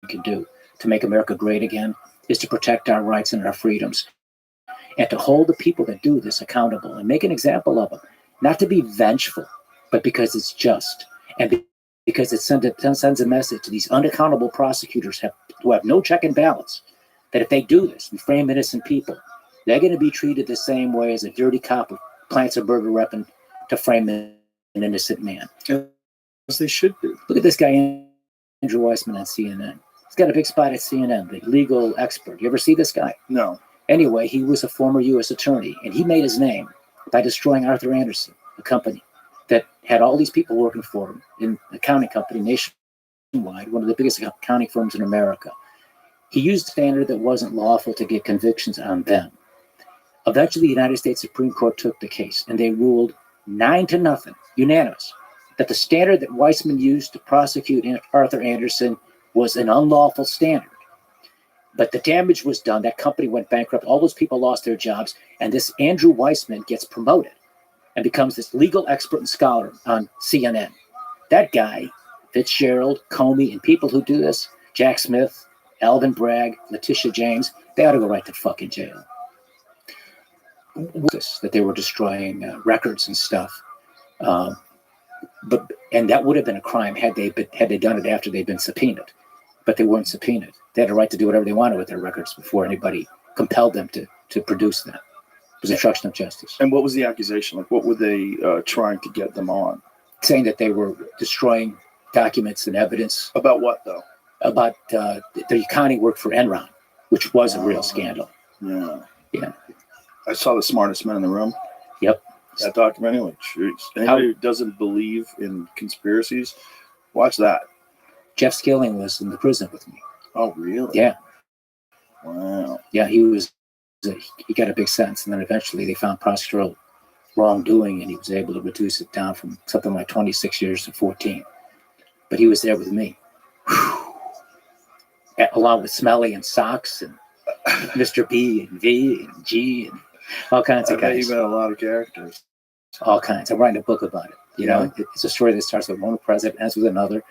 can do to make America great again, is to protect our rights and our freedoms. And to hold the people that do this accountable and make an example of them. Not to be vengeful, but because it's just. And because it sends a message to these unaccountable prosecutors who have no check and balance, that if they do this and frame innocent people, they're going to be treated the same way as a dirty cop who plants a murder weapon to frame an innocent man. As they should do. Look at this guy, Andrew Weissman on CNN. He's got a big spot at CNN, the legal expert. You ever see this guy? No. Anyway, he was a former U.S. attorney, and he made his name by destroying Arthur Andersen, a company that had all these people working for him in an accounting company nationwide, one of the biggest accounting firms in America. He used a standard that wasn't lawful to get convictions on them. Eventually, the United States Supreme Court took the case, and they ruled 9-0, unanimous, that the standard that Weissman used to prosecute Arthur Andersen was an unlawful standard. But the damage was done. That company went bankrupt. All those people lost their jobs, and this Andrew Weissman gets promoted and becomes this legal expert and scholar on CNN. That guy, Fitzgerald, Comey, and people who do this, Jack Smith, Alvin Bragg, Letitia James, they ought to go right to fucking jail. That they were destroying records and stuff. And that would have been a crime had they done it after they'd been subpoenaed. But they weren't subpoenaed. They had a right to do whatever they wanted with their records before anybody compelled them to produce them. It was obstruction of justice. And what was the accusation? Like, what were they trying to get them on? Saying that they were destroying documents and evidence. About what, though? About the accounting work for Enron, which was a real scandal. Yeah. Yeah. I saw The Smartest Man in the Room. Yep. That documentary, like, jeez. Anybody who doesn't believe in conspiracies, watch that. Jeff Skilling was in the prison with me. Oh, really? Yeah. Wow. Yeah, he got a big sentence, and then eventually they found prosecutorial wrongdoing, and he was able to reduce it down from something like 26 years to 14. But he was there with me. Along with Smelly and Socks and Mr. B and V and G and all kinds of guys. You've met a lot of characters. All kinds. I'm writing a book about it. You know, it's a story that starts with one president, ends with another.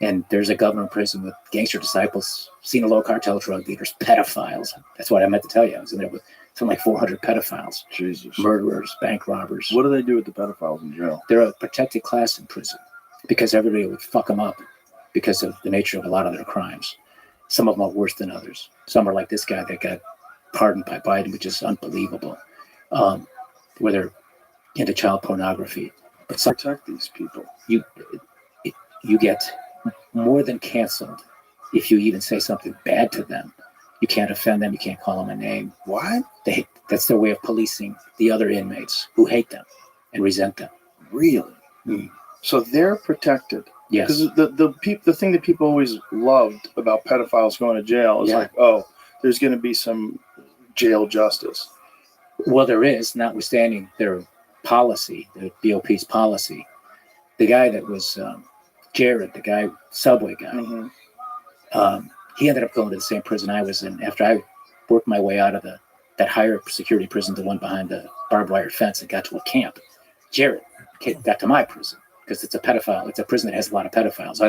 And there's a governor in prison with gangster disciples, Sinaloa cartel drug leaders, pedophiles. That's what I meant to tell you. I was in there with something like 400 pedophiles. Jesus. Murderers, bank robbers. What do they do with the pedophiles in jail? They're a protected class in prison. because everybody would fuck them up because of the nature of a lot of their crimes. Some of them are worse than others. Some are like this guy that got pardoned by Biden, which is unbelievable, where they're into child pornography. But some, Protect these people. you get more than canceled if you even say something bad to them. You can't offend them. You can't call them a name. What? That's their way of policing the other inmates who hate them and resent them. Really? Mm. So they're protected. Yes. Because the thing that people always loved about pedophiles going to jail is like, oh, there's going to be some jail justice. Well, there is, notwithstanding their policy, the BOP's policy. The guy that was Jared, the guy, subway guy, he ended up going to the same prison I was in after I worked my way out of that higher security prison, the one behind the barbed wire fence, and got to a camp. Jared got to my prison because it's a pedophile. It's a prison that has a lot of pedophiles.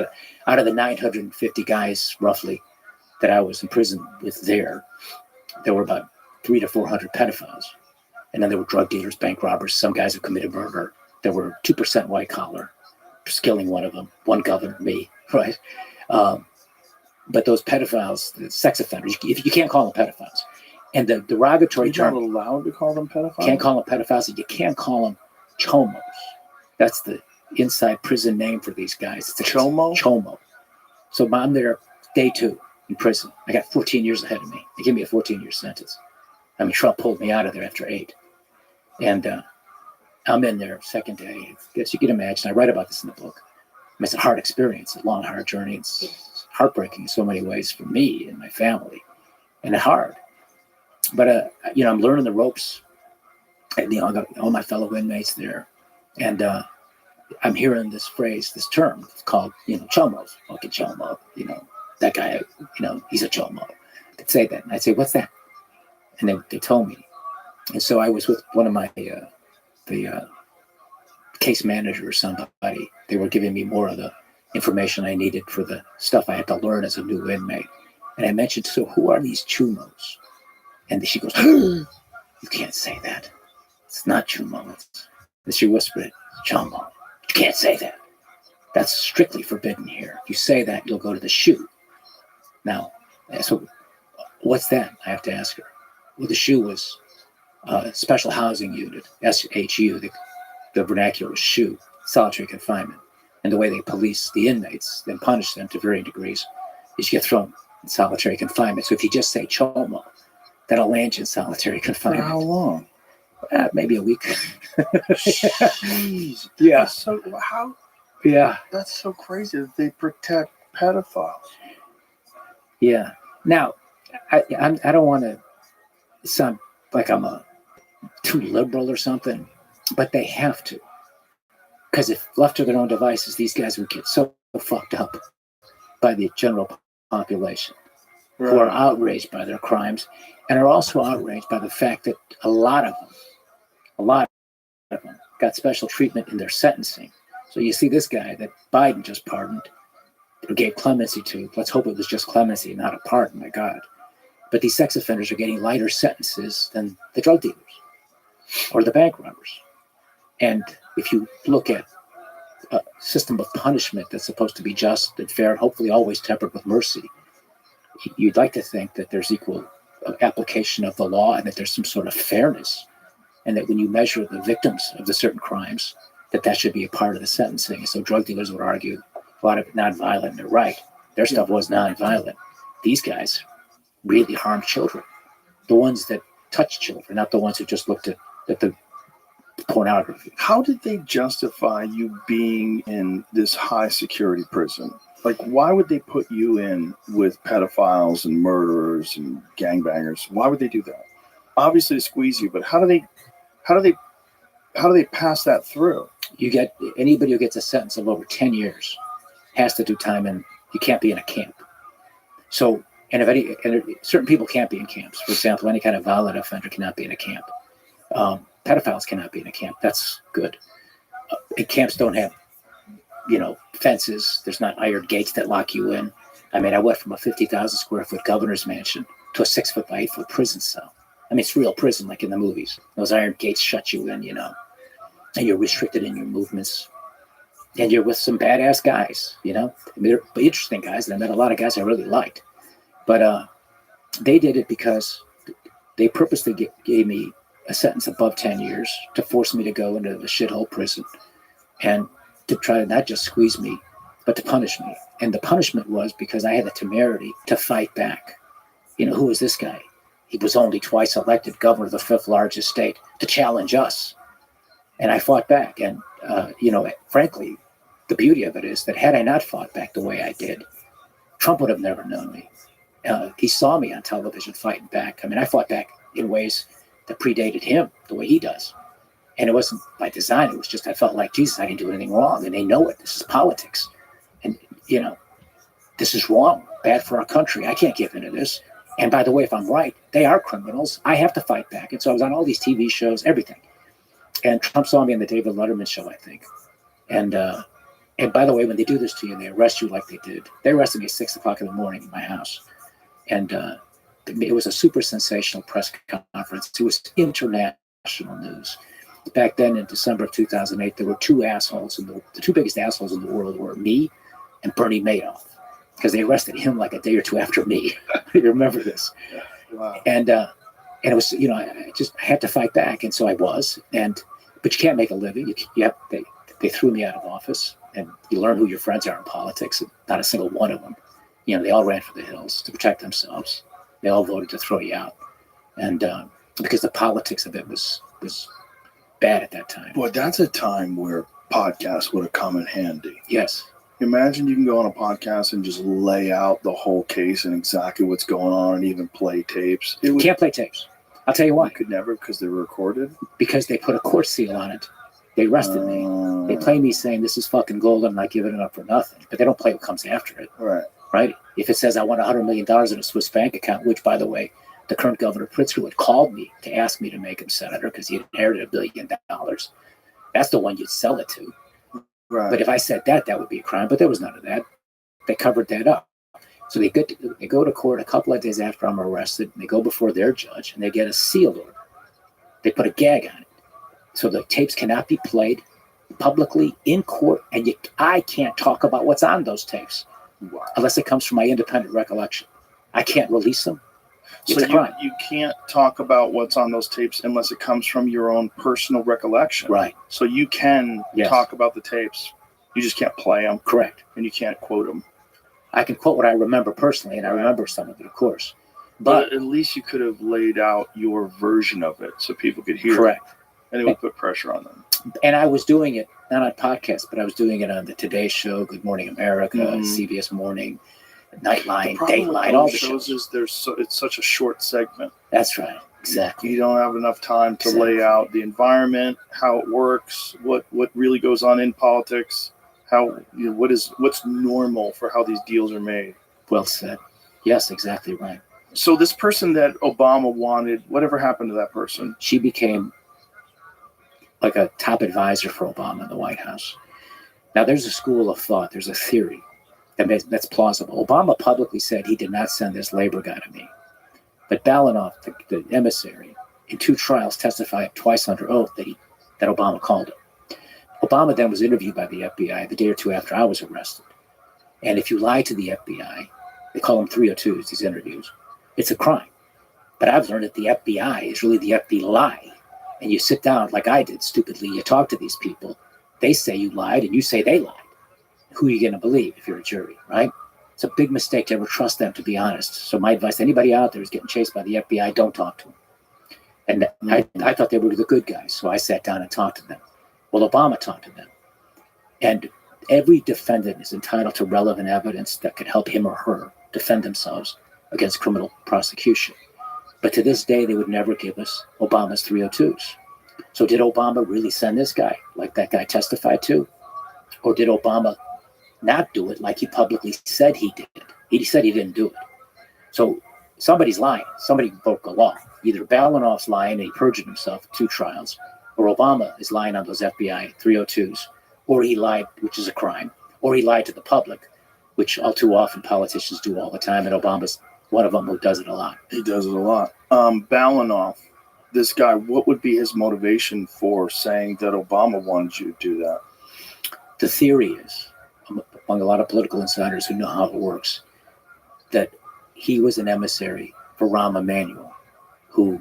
Out of the 950 guys, roughly, that I was in prison with there were about 300 to 400 pedophiles. And then there were drug dealers, bank robbers, some guys who committed murder. There were 2% white collar, just killing one of them, one governor, me, right? But those pedophiles, the sex offenders, you can't call them pedophiles. And the derogatory term. You're not allowed to call them pedophiles? Can't call them pedophiles. You can't call them chomos. That's the inside prison name for these guys. It's a chomo? Chomo. So I'm there day 2 in prison. I got 14 years ahead of me. They gave me a 14-year sentence. I mean, Trump pulled me out of there after 8. And I'm in there second day. I guess you can imagine. I write about this in the book. I mean, it's a hard experience, a long, hard journey. It's heartbreaking in so many ways for me and my family, and hard. But I'm learning the ropes, and I got all my fellow inmates there, and I'm hearing this phrase, this term. It's called, chomos. Okay, chomo. That guy. He's a chomo. They'd say that, and I'd say, "What's that?" And they told me. And so I was with one of my the case manager or somebody. They were giving me more of the information I needed for the stuff I had to learn as a new inmate. And I mentioned, so who are these chumos? And she goes, you can't say that. It's not chumos. And she whispered, chomo. You can't say that. That's strictly forbidden here. If you say that, you'll go to the SHU. Now, so what's that? I have to ask her. Well, the SHU was Special Housing Unit, SHU, the vernacular was SHU, solitary confinement. And the way they police the inmates, then punish them to varying degrees, is you get thrown in solitary confinement. So if you just say chomo, that'll land you in solitary confinement. For how long? Maybe a week. Jeez. Yeah. So how? Yeah. That's so crazy that they protect pedophiles. Yeah. Now, I don't want to sound like I'm too liberal or something, but they have to. Because if left to their own devices, these guys would get so fucked up by the general population, right, who are outraged by their crimes and are also outraged by the fact that a lot of them got special treatment in their sentencing. So you see this guy that Biden just pardoned or gave clemency to. Let's hope it was just clemency, not a pardon, my God. But these sex offenders are getting lighter sentences than the drug dealers or the bank robbers. And if you look at a system of punishment that's supposed to be just and fair and hopefully always tempered with mercy, you'd like to think that there's equal application of the law and that there's some sort of fairness, and that when you measure the victims of the certain crimes, that should be a part of the sentencing. So drug dealers would argue a lot of it nonviolent. They're right. Their stuff was nonviolent. These guys really harmed children. The ones that touch children, not the ones who just looked at the pornography. How did they justify you being in this high security prison? Like, why would they put you in with pedophiles and murderers and gangbangers? Why would they do that? Obviously to squeeze you, but how do they pass that through? You get anybody who gets a sentence of over 10 years has to do time, and you can't be in a camp. So, certain people can't be in camps. For example, any kind of violent offender cannot be in a camp. Pedophiles cannot be in a camp. That's good. Camps don't have, fences. There's not iron gates that lock you in. I mean, I went from a 50,000 square foot governor's mansion to a 6 foot by 8 foot prison cell. I mean, it's real prison like in the movies. Those iron gates shut you in, and you're restricted in your movements. and you're with some badass guys, you know. I mean, they're interesting guys, and I met a lot of guys I really liked. But they did it because they purposely gave me a sentence above 10 years to force me to go into the shithole prison and to try to not just squeeze me, but to punish me. And the punishment was because I had the temerity to fight back. You know, who was this guy? He was only twice elected governor of the 5th largest state to challenge us. And I fought back. And, you know, frankly, the beauty of it is that had I not fought back the way I did, Trump would have never known me. He saw me on television fighting back. I mean, I fought back in ways that predated him the way he does. And it wasn't by design. It was just I felt like, Jesus, I didn't do anything wrong. And they know it. This is politics. And, you know, this is wrong, bad for our country. I can't give into this. And by the way, if I'm right, they are criminals. I have to fight back. And so I was on all these TV shows, everything. And Trump saw me on the David Letterman show, I think. And by the way, when they do this to you and they arrest you like they did, they arrested me at 6 o'clock in the morning in my house. And it was a super sensational press conference. It was international news. Back then in December of 2008, there were two assholes. The two biggest assholes in the world were me and Bernie Madoff, because they arrested him like a day or two after me. You remember this? Wow. And it was, you know, I had to fight back. And so I was. But you can't make a living. They threw me out of office. And you learn who your friends are in politics. And not a single one of them. You know, they all ran for the hills to protect themselves. They all voted to throw you out. And because the politics of it was bad at that time. Boy, that's a time where podcasts would have come in handy. Yes. Imagine you can go on a podcast and just lay out the whole case and exactly what's going on and even play tapes. Can't play tapes. I'll tell you why. You could never, because they were recorded? Because they put a court seal on it. They arrested me. They play me saying this is fucking gold. I'm not giving it up for nothing. But they don't play what comes after it. Right? If it says I want $100 million in a Swiss bank account, which, by the way, the current governor Pritzker had called me to ask me to make him senator because he inherited $1 billion. That's the one you'd sell it to. Right. But if I said that would be a crime. But there was none of that. They covered that up. So they go to court a couple of days after I'm arrested, and they go before their judge, and they get a sealed order. They put a gag on it. So the tapes cannot be played publicly in court, and I can't talk about what's on those tapes unless it comes from my independent recollection. I can't release them. It's a crime. You can't talk about what's on those tapes unless it comes from your own personal recollection. Right. So you can talk about the tapes. You just can't play them. Correct. And you can't quote them. I can quote what I remember personally, and I remember some of it, of course. But at least you could have laid out your version of it so people could hear correct. It. And it would put pressure on them. And I was doing it, not on podcasts, but I was doing it on the Today Show, Good Morning America, CBS Morning, Nightline, Dateline, all the shows. Is it's such a short segment. That's right. Exactly. You don't have enough time to lay out the environment, how it works, what really goes on in politics, how what's normal for how these deals are made. Well said. Yes, exactly right. So this person that Obama wanted, whatever happened to that person? She became like a top advisor for Obama in the White House. Now, there's a school of thought. There's a theory that's plausible. Obama publicly said he did not send this labor guy to me. But Balanoff, the emissary, in 2 trials testified twice under oath that Obama called him. Obama then was interviewed by the FBI the day or two after I was arrested. And if you lie to the FBI, they call them 302s, these interviews, it's a crime. But I've learned that the FBI is really the FBI. And you sit down like I did stupidly, you talk to these people, they say you lied and you say they lied. Who are you going to believe if you're a jury, right? It's a big mistake to ever trust them, to be honest. So my advice to anybody out there who's getting chased by the FBI, don't talk to them. And I thought they were the good guys, so I sat down and talked to them. Well, Obama talked to them. And every defendant is entitled to relevant evidence that could help him or her defend themselves against criminal prosecution. But to this day, they would never give us Obama's 302s. So did Obama really send this guy, like that guy testified to? Or did Obama not do it like he publicly said he did? He said he didn't do it. So somebody's lying. Somebody broke the law. Either Balanoff's lying and he perjured himself in 2 trials, or Obama is lying on those FBI 302s, or he lied, which is a crime, or he lied to the public, which all too often politicians do all the time, and Obama's one of them who does it a lot. He does it a lot. Balanoff, this guy, what would be his motivation for saying that Obama wanted you to do that? The theory is, among a lot of political insiders who know how it works, that he was an emissary for Rahm Emanuel, who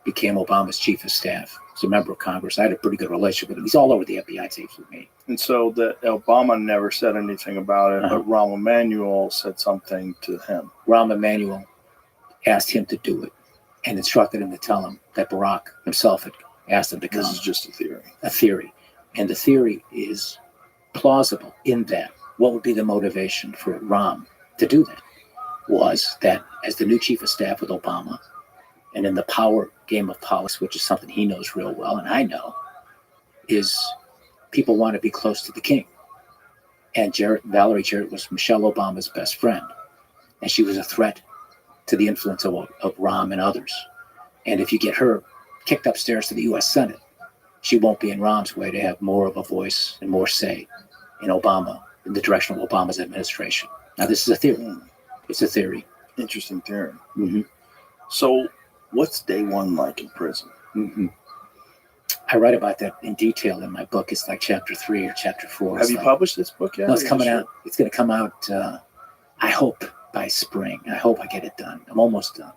became Obama's chief of staff. As a member of Congress, I had a pretty good relationship with him. He's all over the FBI tapes with me. And so that Obama never said anything about it, but Rahm Emanuel said something to him. Rahm Emanuel asked him to do it and instructed him to tell him that Barack himself had asked him to come. This is just a theory. A theory. And the theory is plausible in that what would be the motivation for Rahm to do that was that as the new chief of staff with Obama, and in the power game of politics, which is something he knows real well, and I know, is people want to be close to the king. And Valerie Jarrett was Michelle Obama's best friend. And she was a threat to the influence of Rahm and others. And if you get her kicked upstairs to the U.S. Senate, she won't be in Rahm's way to have more of a voice and more say in Obama, in the direction of Obama's administration. Now, this is a theory. It's a theory. Interesting theory. Mm-hmm. So what's day one like in prison? Mm-hmm. I write about that in detail in my book. It's like chapter 3 or chapter 4. Have you published this book yet? No, it's coming out. It's going to come out, I hope, by spring. I hope I get it done. I'm almost done.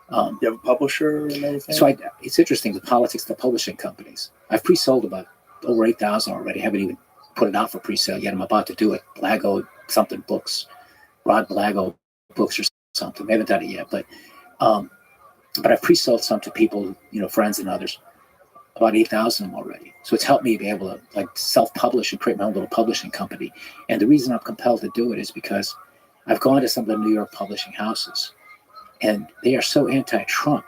You have a publisher and everything? So it's interesting, the politics of the publishing companies. I've pre-sold about over 8,000 already. I haven't even put it out for pre-sale yet. I'm about to do it. Blago something books. Rod Blago books or something. I haven't done it yet, but I've pre-sold some to people, friends and others, about 8,000 of them already. So it's helped me be able to self-publish and create my own little publishing company. And the reason I'm compelled to do it is because I've gone to some of the New York publishing houses, and they are so anti-Trump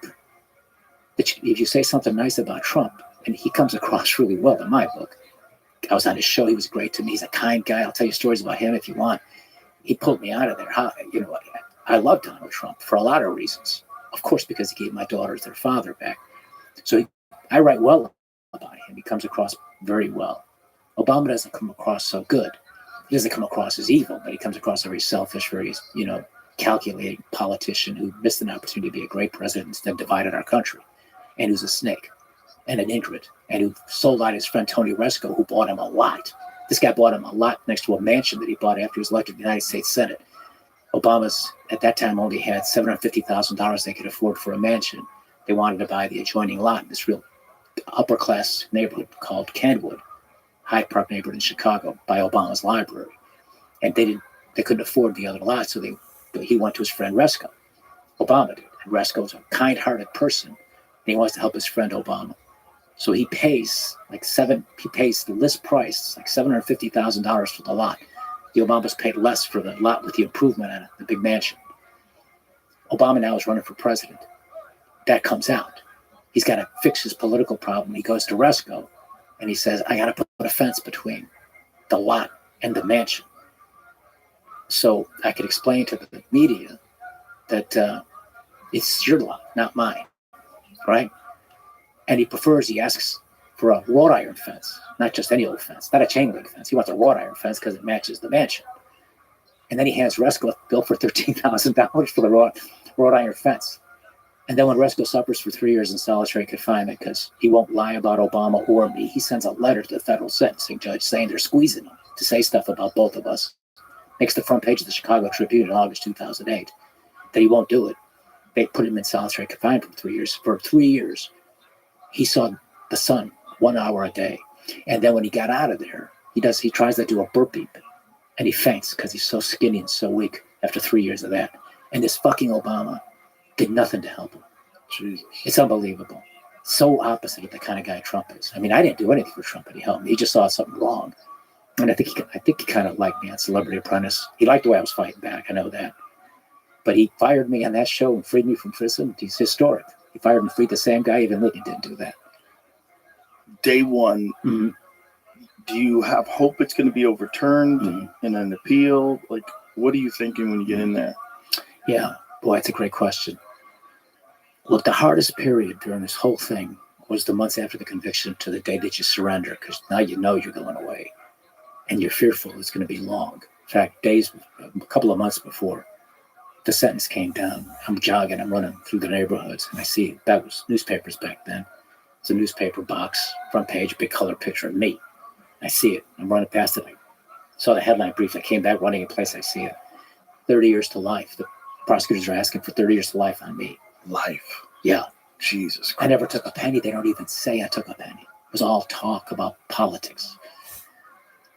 that if you say something nice about Trump, and he comes across really well in my book. I was on his show. He was great to me. He's a kind guy. I'll tell you stories about him if you want. He pulled me out of there. I love Donald Trump for a lot of reasons. Of course, because he gave my daughters their father back. So I write well about him. He comes across very well. Obama doesn't come across so good. He doesn't come across as evil, but he comes across a very selfish, very, calculating politician who missed an opportunity to be a great president, instead divided our country, and who's a snake and an ingrate, and who sold out his friend Tony Resco, who bought him a lot. This guy bought him a lot next to a mansion that he bought after he was elected to the United States Senate. Obama's, at that time, only had $750,000 they could afford for a mansion. They wanted to buy the adjoining lot in this real upper-class neighborhood called Kenwood, Hyde Park neighborhood in Chicago, by Obama's library. And they couldn't afford the other lot, so he went to his friend Resco. Obama did. And Resco's a kind-hearted person, and he wants to help his friend Obama. So he pays the list price, like $750,000 for the lot. The Obamas paid less for the lot with the improvement on it, the big mansion. Obama now is running for president. That comes out. He's got to fix his political problem. He goes to Resco, and he says, I got to put a fence between the lot and the mansion. So I could explain to the media that it's your lot, not mine, right? And he asks for a wrought iron fence, not just any old fence, not a chain link fence. He wants a wrought iron fence because it matches the mansion. And then he hands Resco a bill for $13,000 for the wrought iron fence. And then when Resco suffers for 3 years in solitary confinement because he won't lie about Obama or me, he sends a letter to the federal sentencing judge saying they're squeezing him to say stuff about both of us. Makes the front page of the Chicago Tribune in August 2008. That he won't do it. They put him in solitary confinement for 3 years. For 3 years, he saw the sun 1 hour a day. And then when he got out of there, he tries to do a burpee, and he faints because he's so skinny and so weak after 3 years of that. And this fucking Obama did nothing to help him. Jesus. It's unbelievable. So opposite of the kind of guy Trump is. I mean, I didn't do anything for Trump, but he helped me. He just saw something wrong. And I think he kind of liked me on Celebrity Apprentice. He liked the way I was fighting back. I know that. But he fired me on that show and freed me from prison. He's historic. He fired and freed the same guy. Even Lincoln didn't do that. Day one, do you have hope it's going to be overturned in an appeal? Like, what are you thinking when you get in there? Yeah, boy, that's a great question. Look, the hardest period during this whole thing was the months after the conviction to the day that you surrender, because now you know you're going away. And you're fearful it's going to be long. In fact, a couple of months before the sentence came down, I'm jogging, I'm running through the neighborhoods, and I see, that was newspapers back then. It's a newspaper box, front page, big color picture of me. I see it. I'm running past it. I saw the headline brief. I came back running in place. I see it. 30 years to life. The prosecutors are asking for 30 years to life on me. Life. Yeah. Jesus Christ. I never took a penny. They don't even say I took a penny. It was all talk about politics.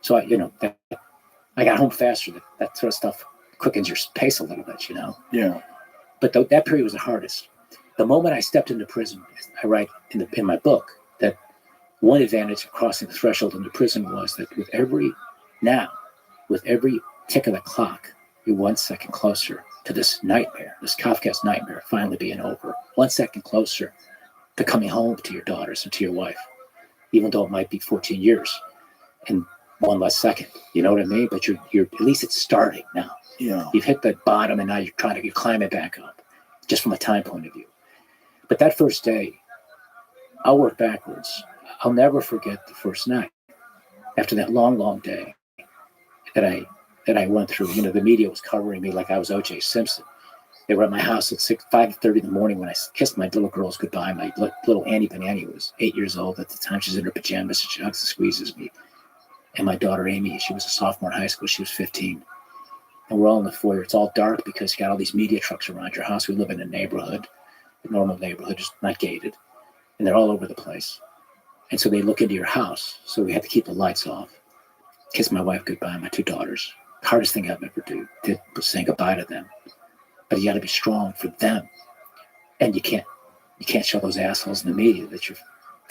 So, I got home faster. That sort of stuff quickens your pace a little bit, Yeah. But that period was the hardest. The moment I stepped into prison, I write in my book that one advantage of crossing the threshold into prison was that with every tick of the clock, you're 1 second closer to this nightmare, this Kafkaesque nightmare finally being over. 1 second closer to coming home to your daughters and to your wife, even though it might be 14 years and one less second. You know what I mean? But you're at least it's starting now. Yeah. You've hit the bottom and now you're climbing back up, just from a time point of view. But that first day, I'll work backwards. I'll never forget the first night after that long, long day that I went through. The media was covering me like I was O.J. Simpson. They were at my house at 5:30 in the morning when I kissed my little girls goodbye. My little Annie Banani was 8 years old at the time. She's in her pajamas. She hugs and squeezes me. And my daughter Amy, she was a sophomore in high school. She was 15. And we're all in the foyer. It's all dark because you got all these media trucks around your house. We live in a neighborhood, a normal neighborhood, just not gated. And they're all over the place. And so they look into your house. So we had to keep the lights off. Kiss my wife goodbye, my two daughters. The hardest thing I've ever did was saying goodbye to them. But you got to be strong for them. And you can't show those assholes in the media that you're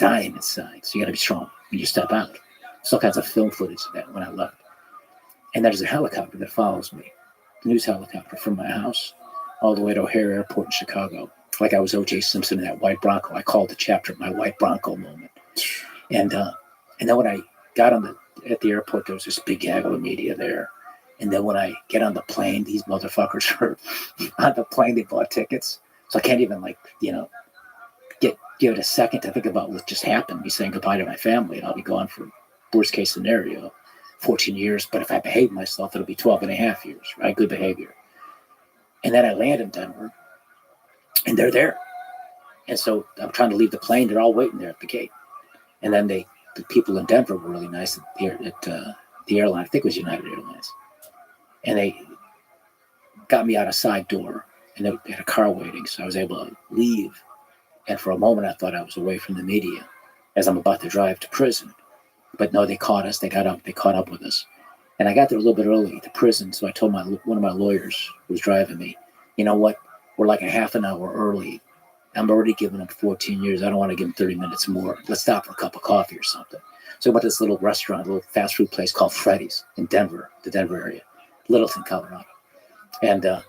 dying inside. So you got to be strong when you step out. There's all kinds of film footage of that when I left. And there's a helicopter that follows me, the news helicopter from my house all the way to O'Hare Airport in Chicago. Like I was O.J. Simpson in that white Bronco. I called the chapter my white Bronco moment. And then when I got at the airport, there was this big gaggle of media there. And then when I get on the plane, these motherfuckers are on the plane. They bought tickets. So I can't even give it a second to think about what just happened. Me saying goodbye to my family, and I'll be gone for worst case scenario, 14 years. But if I behave myself, it'll be 12 and a half years, right? Good behavior. And then I land in Denver, and they're there. And so I'm trying to leave the plane. They're all waiting there at the gate. And then the people in Denver were really nice at the airline. I think it was United Airlines. And they got me out a side door, and they had a car waiting. So I was able to leave. And for a moment, I thought I was away from the media as I'm about to drive to prison. But no, they caught us. They caught up with us. And I got there a little bit early to prison. So I told one of my lawyers who was driving me, you know what? We're like a half an hour early. I'm already giving them 14 years. I don't want to give them 30 minutes more. Let's stop for a cup of coffee or something. So I went to this little restaurant, a little fast food place called Freddy's in Denver, the Denver area, Littleton, Colorado. And it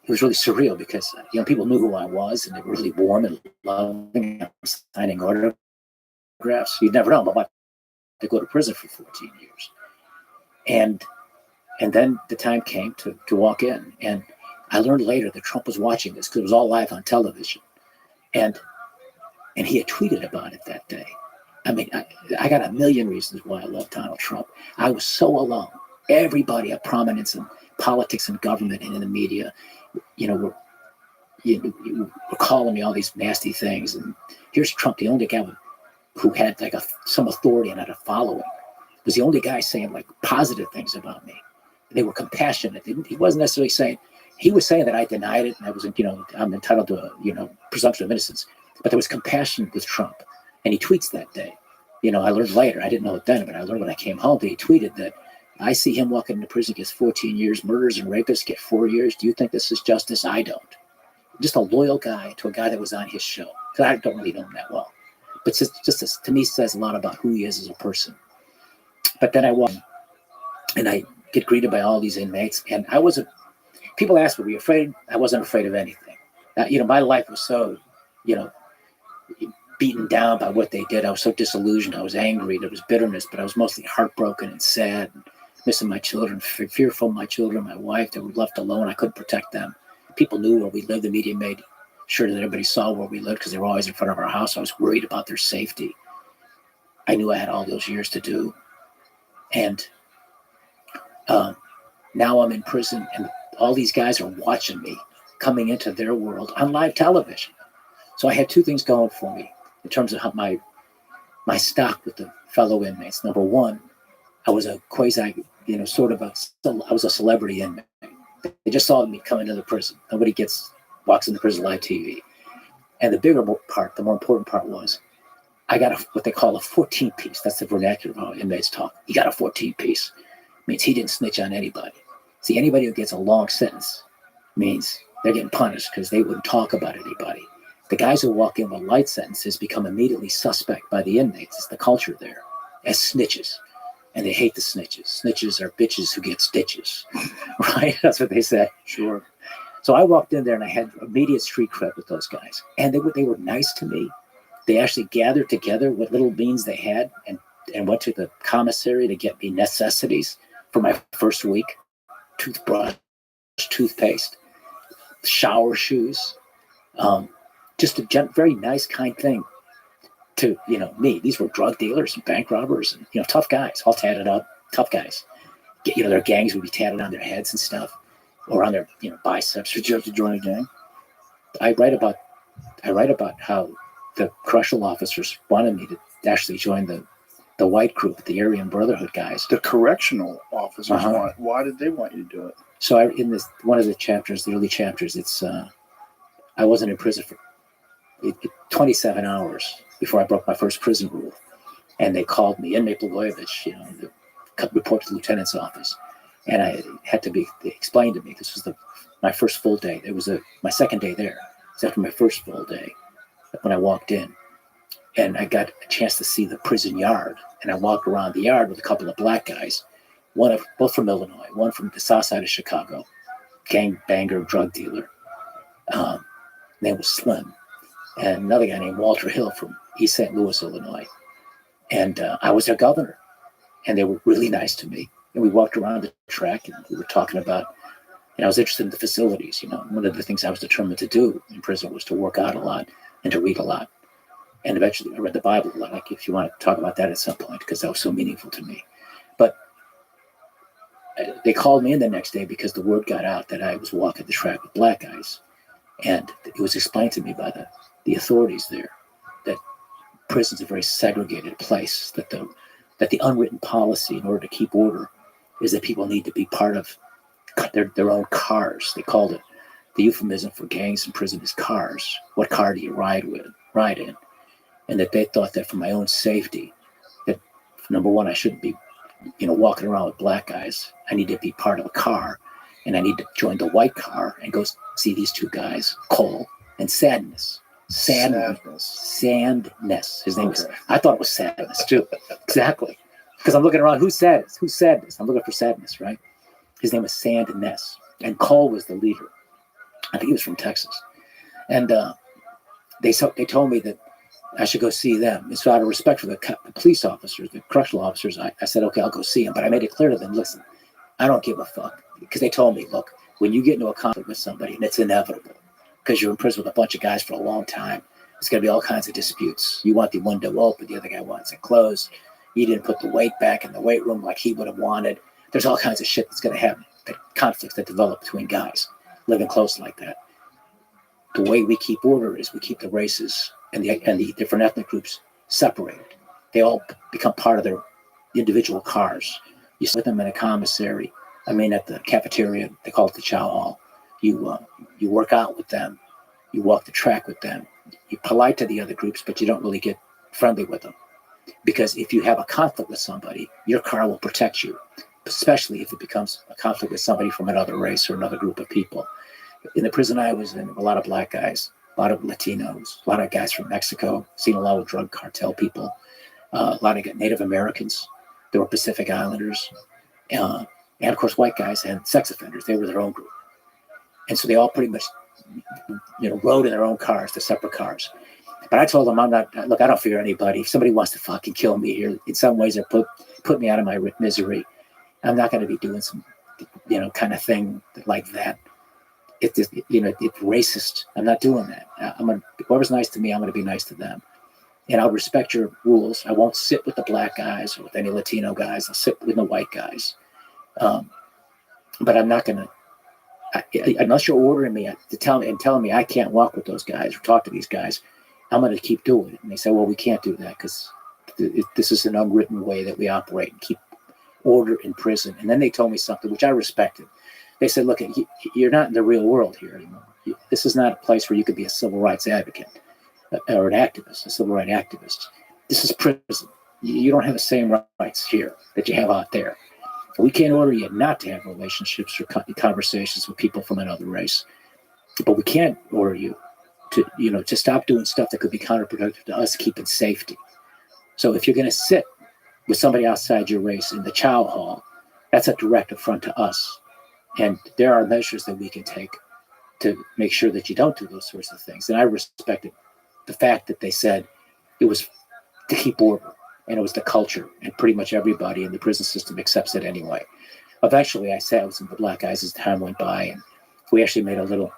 was really surreal because, people knew who I was and they were really warm and loving. I was signing autographs. You'd never know. I'm about to go to prison for 14 years. And then the time came to walk in. And I learned later that Trump was watching this because it was all live on television. And he had tweeted about it that day. I mean, I got a million reasons why I love Donald Trump. I was so alone. Everybody of prominence in politics and government and in the media, were calling me all these nasty things. And here's Trump, the only guy who had some authority and had a following, was the only guy saying positive things about me. They were compassionate. He wasn't necessarily saying. He was saying that I denied it and I was, I'm entitled to a, presumption of innocence. But there was compassion with Trump. And he tweets that day. I learned later, I didn't know it then, but I learned when I came home that he tweeted that I see him walking into prison, gets 14 years, murderers and rapists get 4 years. Do you think this is justice? I don't. Just a loyal guy to a guy that was on his show. So I don't really know him that well. But just to me says a lot about who he is as a person. But then I walk and I get greeted by all these inmates. And people ask me, were you afraid? I wasn't afraid of anything. My life was so, beaten down by what they did. I was so disillusioned. I was angry. There was bitterness, but I was mostly heartbroken and sad, and missing my children, fearful of my children, my wife. They were left alone. I couldn't protect them. People knew where we lived. The media made sure that everybody saw where we lived because they were always in front of our house. I was worried about their safety. I knew I had all those years to do. And now I'm in prison, and all these guys are watching me coming into their world on live television. So I had two things going for me in terms of how my stock with the fellow inmates. Number one, I was a quasi, sort of I was a celebrity inmate. They just saw me come into the prison. Nobody walks into prison live TV. And the bigger part, the more important part was, I got what they call a 14-piece. That's the vernacular of how inmates talk. You got a 14-piece. Means he didn't snitch on anybody. See, anybody who gets a long sentence means they're getting punished because they wouldn't talk about anybody. The guys who walk in with light sentences become immediately suspect by the inmates. It's the culture there as snitches. And they hate the snitches. Snitches are bitches who get stitches, right? That's what they say. Sure. So I walked in there and I had immediate street cred with those guys. And they were nice to me. They actually gathered together what little means they had and went to the commissary to get me necessities for my first week. Toothbrush, toothpaste, shower shoes. Just a very nice, kind thing to, me. These were drug dealers and bank robbers and, tough guys, all tatted up, tough guys. Their gangs would be tatted on their heads and stuff or on their, biceps. Did you have to join a gang? I write about how the correctional officers wanted me to actually join the white group, the Aryan Brotherhood guys. The correctional officers why did they want you to do it? So in this one of the chapters, the early chapters, it's I wasn't in prison for 27 hours before I broke my first prison rule, and they called me, inmate Blagojevich, to report to the lieutenant's office, and I had to they explained to me this was my first full day. It was my second day there. It was after my first full day when I walked in, and I got a chance to see the prison yard, and I walked around the yard with a couple of black guys, both from Illinois, one from the south side of Chicago, gang banger, drug dealer. Name was Slim, and another guy named Walter Hill from East St. Louis, Illinois. And I was their governor, and they were really nice to me. And we walked around the track, and we were talking about, I was interested in the facilities. One of the things I was determined to do in prison was to work out a lot and to read a lot. And eventually I read the Bible a lot, like if you want to talk about that at some point, because that was so meaningful to me. But they called me in the next day because the word got out that I was walking the track with black guys. And it was explained to me by the authorities there that prison's a very segregated place, that the unwritten policy in order to keep order is that people need to be part of their own cars. They called it, the euphemism for gangs in prison is cars. What car do you ride in? And that they thought that for my own safety, that number one, I shouldn't be, walking around with black guys. I need to be part of a car, and I need to join the white car and go see these two guys, Cole and Sadness. Sandness. His name was. I thought it was Sadness too. Exactly. Because I'm looking around. Who's Sadness? I'm looking for Sadness, right? His name was Sandness, and Cole was the leader. I think he was from Texas, and they told me that I should go see them. And so out of respect for the police officers, the correctional officers, I said, okay, I'll go see them. But I made it clear to them, listen, I don't give a fuck. Because they told me, look, when you get into a conflict with somebody, and it's inevitable, because you're in prison with a bunch of guys for a long time, there's going to be all kinds of disputes. You want the window open, the other guy wants it closed. You didn't put the weight back in the weight room like he would have wanted. There's all kinds of shit that's going to happen, the conflicts that develop between guys living close like that. The way we keep order is we keep the races and the different ethnic groups separated. They all become part of their individual cars. You sit them in a commissary. At the cafeteria, they call it the chow hall. You work out with them. You walk the track with them. You're polite to the other groups, but you don't really get friendly with them. Because if you have a conflict with somebody, your car will protect you, especially if it becomes a conflict with somebody from another race or another group of people. In the prison I was in, a lot of black guys, a lot of Latinos, a lot of guys from Mexico, seen a lot of drug cartel people, a lot of Native Americans. There were Pacific Islanders, and of course white guys and sex offenders. They were their own group. And so they all pretty much, rode in their own cars, the separate cars. But I told them, I don't fear anybody. If somebody wants to fucking kill me here, in some ways, or put me out of my misery, I'm not going to be doing some, kind of thing like that. It's racist. I'm not doing that. Whoever's nice to me, I'm going to be nice to them. And I'll respect your rules. I won't sit with the black guys or with any Latino guys. I'll sit with the white guys. But I'm not going to, unless you're ordering me to telling me I can't walk with those guys or talk to these guys, I'm going to keep doing it. And they say, well, we can't do that because this is an unwritten way that we operate and keep order in prison. And then they told me something which I respected. They said, look, you're not in the real world here anymore. This is not a place where you could be a civil rights advocate or an activist, a civil rights activist. This is prison. You don't have the same rights here that you have out there. We can't order you not to have relationships or conversations with people from another race, but we can't order you to stop doing stuff that could be counterproductive to us keeping safety. So if you're going to sit with somebody outside your race in the chow hall, that's a direct affront to us. And there are measures that we can take to make sure that you don't do those sorts of things. And I respected the fact that they said it was to keep order, and it was the culture, and pretty much everybody in the prison system accepts it anyway. Eventually, I sat with some of the black guys as time went by, and we actually made an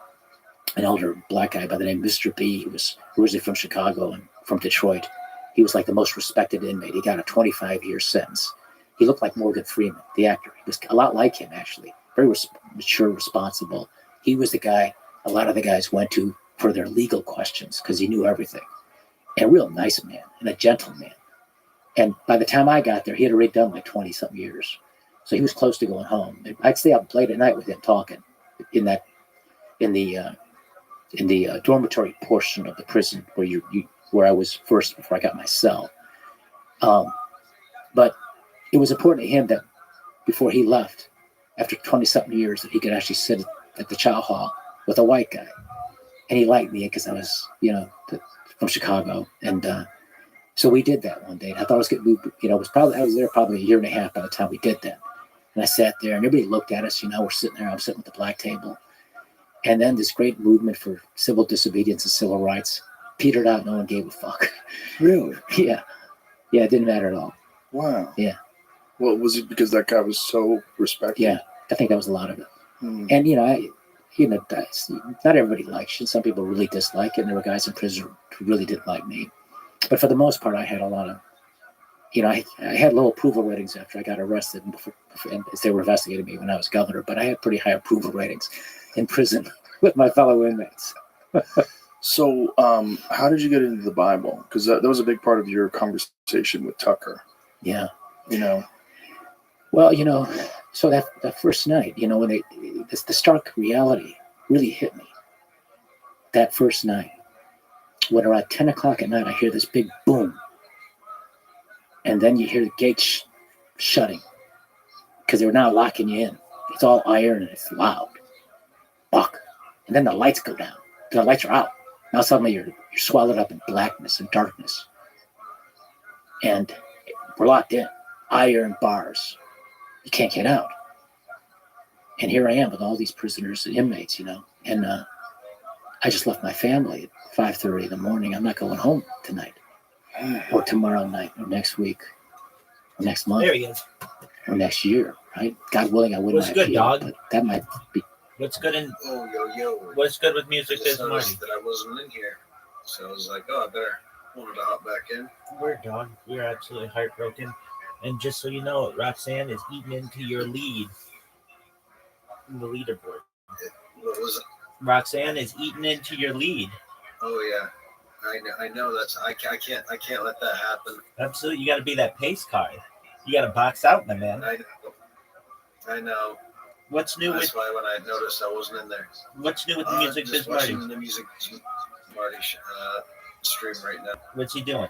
elder black guy by the name of Mr. B, who was originally from Chicago and from Detroit. He was like the most respected inmate. He got a 25-year sentence. He looked like Morgan Freeman, the actor. He was a lot like him, actually. Very mature, responsible. He was the guy a lot of the guys went to for their legal questions because he knew everything. And a real nice man and a gentleman. And by the time I got there, he had already done like 20-something years. So he was close to going home. I'd stay up late at night with him talking in the dormitory portion of the prison where I was first before I got my cell. But it was important to him that before he left, after 20-something years, that he could actually sit at the chow hall with a white guy. And he liked me because I was, from Chicago. And so we did that one day. And I thought it was good. I was there probably a year and a half by the time we did that. And I sat there and everybody looked at us, we're sitting there. I'm sitting at the black table. And then this great movement for civil disobedience and civil rights petered out. No one gave a fuck. Really? Yeah. Yeah, it didn't matter at all. Wow. Yeah. Well, was it because that guy was so respected? Yeah, I think that was a lot of it. And, not everybody likes you. Some people really dislike it. And there were guys in prison who really didn't like me. But for the most part, I had a lot of, I had low approval ratings after I got arrested and as they were investigating me when I was governor. But I had pretty high approval ratings in prison with my fellow inmates. So how did you get into the Bible? Because that was a big part of your conversation with Tucker. Yeah. Well, so that first night, when the stark reality really hit me that first night, when around 10 o'clock at night, I hear this big boom. And then you hear the gates shutting because they're now locking you in. It's all iron and it's loud. Buck. And then the lights go down. The lights are out. Now suddenly you're swallowed up in blackness and darkness. And we're locked in. Iron bars. You can't get out. And here I am with all these prisoners and inmates, and I just left my family at 5:30 in the morning. I'm not going home tonight or tomorrow night or next week or next month. There he is. Or next year, right? God willing, I wouldn't. What's good, dog? But that might be. What's good in? Oh, yo. What's good with Music I Biz just Marty? noticed that I wasn't in here, so I was like, I better wanted to hop back in. We're dog. We're absolutely heartbroken. And just so you know, Roxanne is eating into your lead in the leaderboard. What was it? Roxanne is eating into your lead. Oh yeah, I know that's I can't let that happen. Absolutely, you got to be that pace card. You got to box out, my man. I know. What's new That's why when I noticed I wasn't in there. What's new with the Music Biz Marty? The Music Marty stream right now. What's he doing?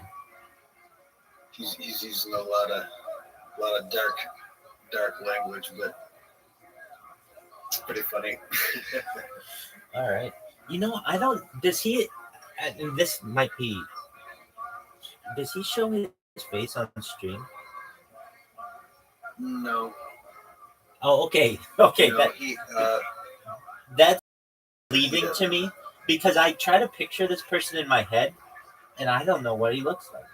He's using a lot of dark language, but it's pretty funny. All right. Does he, and this might be, does he show his face on stream? No. Oh, okay. Okay. No, that's leaving to me because I try to picture this person in my head and I don't know what he looks like.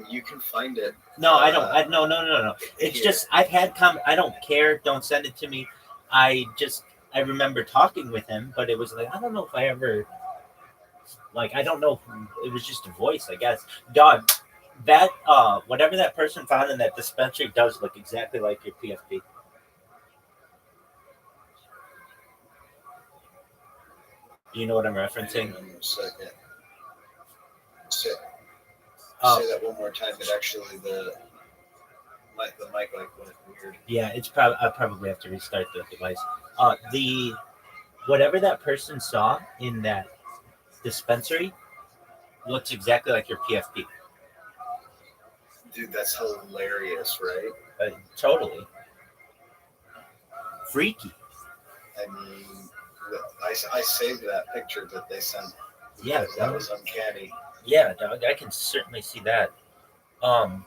You can find it. No, I don't. No. It's just I've had I don't care. Don't send it to me. I remember talking with him, but it was like I don't know if I ever I don't know. It was just a voice, I guess. Dog, that whatever that person found in that dispensary does look exactly like your PFP. You know what I'm referencing? Hang on a second. Say that one more time. But actually, the mic like went weird. Yeah, it's probably I probably have to restart the device. The whatever that person saw in that dispensary looks exactly like your PFP. Dude, that's hilarious, right? Totally freaky. I mean, I saved that picture that they sent. Yeah, that was uncanny. Yeah, dog, I can certainly see that. All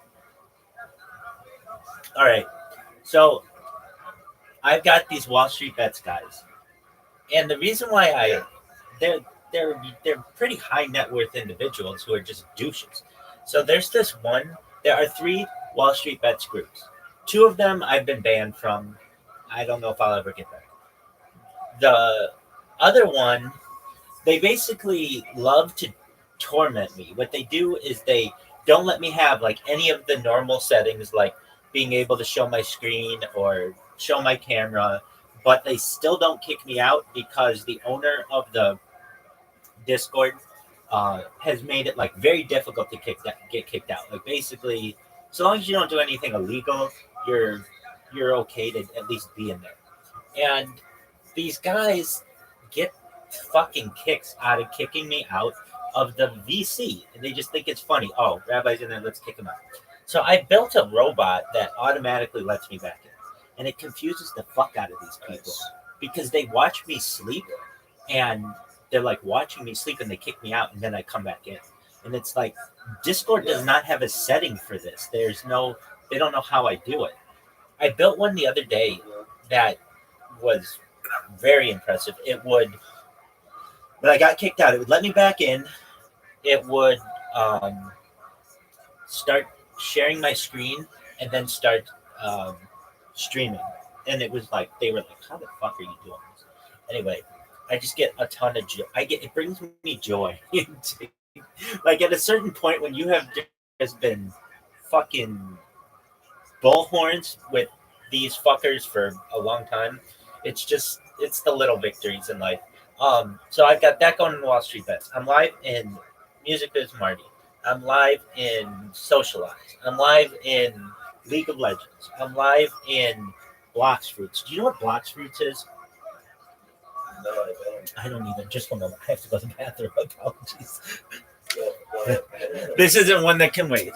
right, so I've got these Wall Street Bets guys, and the reason why they're pretty high net worth individuals who are just douches. So there's this one. There are 3 Wall Street Bets groups. 2 of them I've been banned from. I don't know if I'll ever get back. The other one, they basically love to torment me. What they do is they don't let me have like any of the normal settings, like being able to show my screen or show my camera, but they still don't kick me out because the owner of the Discord has made it like very difficult to get kicked out. Like basically, so long as you don't do anything illegal, you're okay to at least be in there. And these guys get fucking kicks out of kicking me out of the VC, and they just think it's funny. Oh, Rabbi's in there, let's kick him out. So I built a robot that automatically lets me back in, and it confuses the fuck out of these people because they watch me sleep, and they're like watching me sleep, and they kick me out, and then I come back in, and it's like Discord does not have a setting for this. They don't know how I do it. I built one the other day that was very impressive. It would, but I got kicked out. It would let me back in. It would start sharing my screen and then start streaming. And it was like, they were like, how the fuck are you doing this? Anyway, I just get a ton of joy. It brings me joy. Like at a certain point when you have just been fucking bullhorns with these fuckers for a long time, it's the little victories in life. So I've got that going in Wall Street Bets. I'm live in Music Biz Marty. I'm live in Socialize. I'm live in League of Legends. I'm live in Blox Fruits. Do you know what Blox Fruits is? No, I don't. I don't either. Just one moment. I have to go to the bathroom. Apologies. This isn't one that can wait.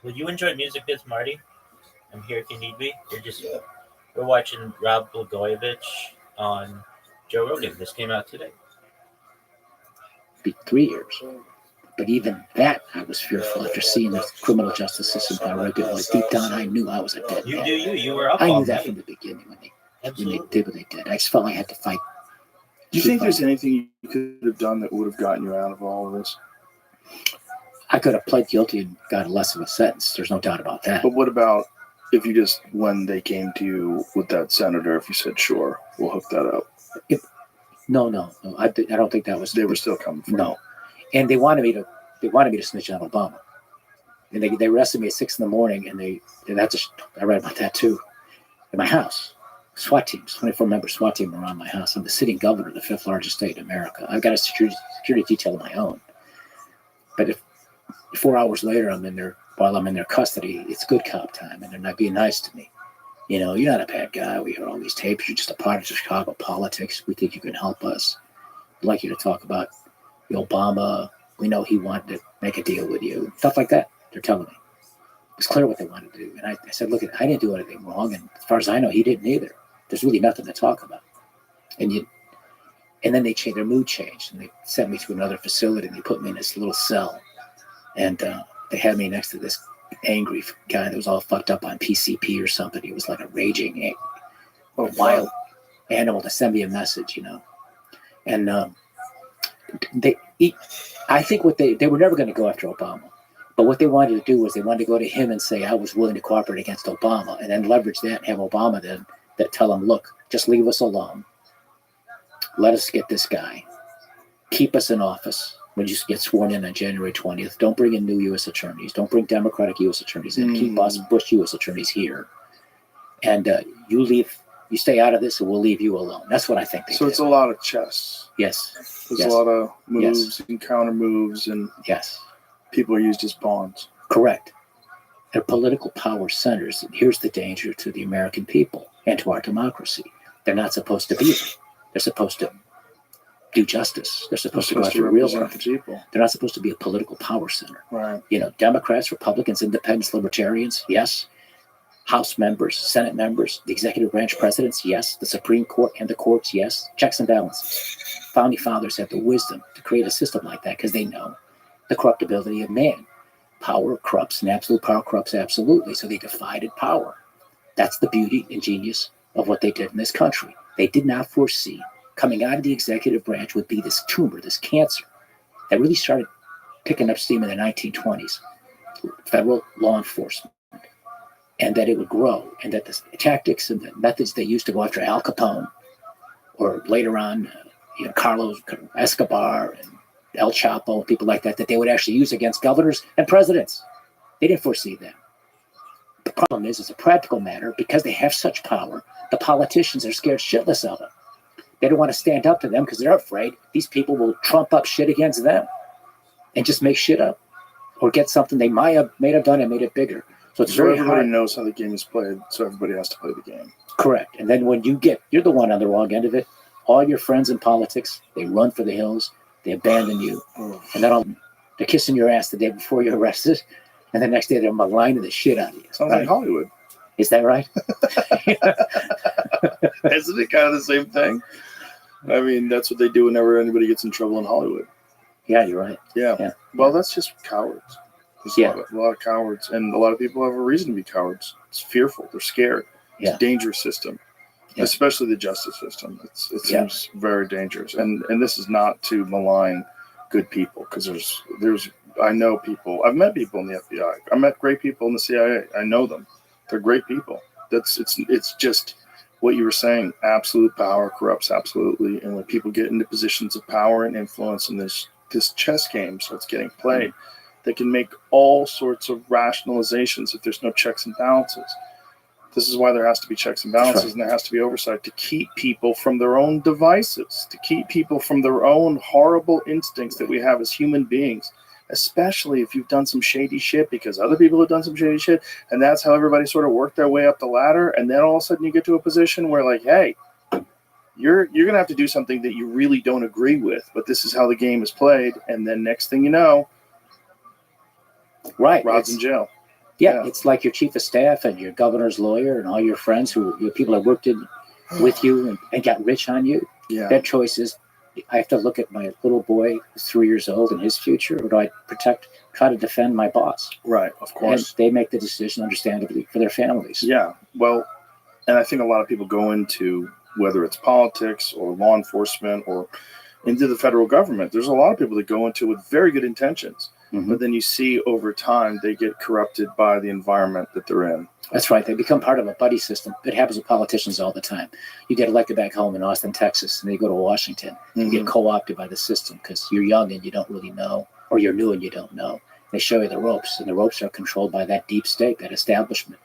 Would you enjoy music bits, Marty? I'm here if you need me. We're watching Rob Blagojevich on Joe Rogan. This came out today. Be 3 years. But even that, I was fearful after seeing the criminal justice system how regularly. Deep down, I knew I was a dead man. You were up I all knew that night. from the beginning when they did what they did. I just felt like I had to fight. Do you think there's anything you could have done that would have gotten you out of all of this? I could have pled guilty and got less of a sentence. There's no doubt about that. But what about if you just, when they came to you with that senator, if you said, sure, we'll hook that up? No. I don't think that was. They were still coming for No. And they wanted me to snitch on Obama. And they arrested me at 6 a.m. and I read about that too. In my house. SWAT teams, 24 member SWAT team around my house. I'm the sitting governor of the 5th largest state in America. I've got a security detail of my own. But if 4 hours later while I'm in their custody, it's good cop time and they're not being nice to me. You know, you're not a bad guy. We hear all these tapes. You're just a part of Chicago politics. We think you can help us. We'd like you to talk about Obama. We know he wanted to make a deal with you. Stuff like that. They're telling me. It's clear what they wanted to do. And I said, look, I didn't do anything wrong. And as far as I know, he didn't either. There's really nothing to talk about. And then they changed, their mood changed. And they sent me to another facility and they put me in this little cell. And they had me next to this angry guy that was all fucked up on PCP or something. He was like a raging, wild animal to send me a message, you know. And I think they were never going to go after Obama. But what they wanted to do was they wanted to go to him and say, I was willing to cooperate against Obama, and then leverage that and have Obama then that tell him, look, just leave us alone. Let us get this guy. Keep us in office when you get sworn in on January 20th. Don't bring in new U.S. attorneys. Don't bring Democratic U.S. attorneys in. Keep us Bush U.S. attorneys here. And you stay out of this and we'll leave you alone. That's what I think they did. It's a lot of chess. Yes. There's a lot of moves and counter moves, and people are used as pawns. Correct. They're political power centers. And here's the danger to the American people and to our democracy. They're not supposed to be there. They're supposed to do justice. They're supposed to go after real people. They're not supposed to be a political power center. Right. You know, Democrats, Republicans, Independents, Libertarians, yes. House members, Senate members, the executive branch presidents, yes. The Supreme Court and the courts, yes. Checks and balances. Founding fathers had the wisdom to create a system like that because they know the corruptibility of man. Power corrupts, and absolute power corrupts absolutely. So they divided power. That's the beauty and genius of what they did in this country. They did not foresee coming out of the executive branch would be this tumor, this cancer that really started picking up steam in the 1920s, federal law enforcement, and that it would grow, and that the tactics and the methods they used to go after Al Capone, or later on, Carlos Escobar and El Chapo, people like that they would actually use against governors and presidents. They didn't foresee that. The problem is, it's a practical matter, because they have such power, the politicians are scared shitless of them. They don't want to stand up to them because they're afraid these people will trump up shit against them and just make shit up or get something they might have done and made it bigger. So it's very everybody hard. knows how the game is played, so everybody has to play the game. Correct. And then when you're the one on the wrong end of it, all your friends in politics, they run for the hills, they abandon you. And then they're kissing your ass the day before you're arrested, and the next day they're maligning the shit out of you. Sounds like Hollywood. Is that right? Isn't it kind of the same thing? I mean, that's what they do whenever anybody gets in trouble in Hollywood. Yeah, you're right. Yeah. Well, that's just cowards. There's a lot of cowards, and a lot of people have a reason to be cowards. It's fearful. They're scared. It's a dangerous system, especially the justice system. It seems very dangerous. And this is not to malign good people, because I know people. I've met people in the FBI. I met great people in the CIA. I know them. They're great people. It's just what you were saying. Absolute power corrupts absolutely, and when people get into positions of power and influence in this chess game, so it's getting played, they can make all sorts of rationalizations if there's no checks and balances. This is why there has to be checks and balances, and there has to be oversight to keep people from their own devices, to keep people from their own horrible instincts that we have as human beings, especially if you've done some shady shit, because other people have done some shady shit, and that's how everybody sort of worked their way up the ladder, and then all of a sudden you get to a position where, like, hey, you're going to have to do something that you really don't agree with, but this is how the game is played, and then next thing you know, Rod's in jail. Yeah, it's like your chief of staff and your governor's lawyer and all your friends who people that worked with you and got rich on you. Yeah. Their choice is, I have to look at my little boy who's 3 years old and his future, or do I try to defend my boss? Right, of course. And they make the decision, understandably, for their families. Yeah, well, and I think a lot of people go into, whether it's politics or law enforcement or into the federal government, there's a lot of people that go into with very good intentions. Mm-hmm. But then you see over time they get corrupted by the environment that they're in. That's right. They become part of a buddy system. It happens with politicians all the time. You get elected back home in Austin, Texas, and then you go to Washington. You get co-opted by the system because you're young and you don't really know, or you're new and you don't know. They show you the ropes, and the ropes are controlled by that deep state, that establishment,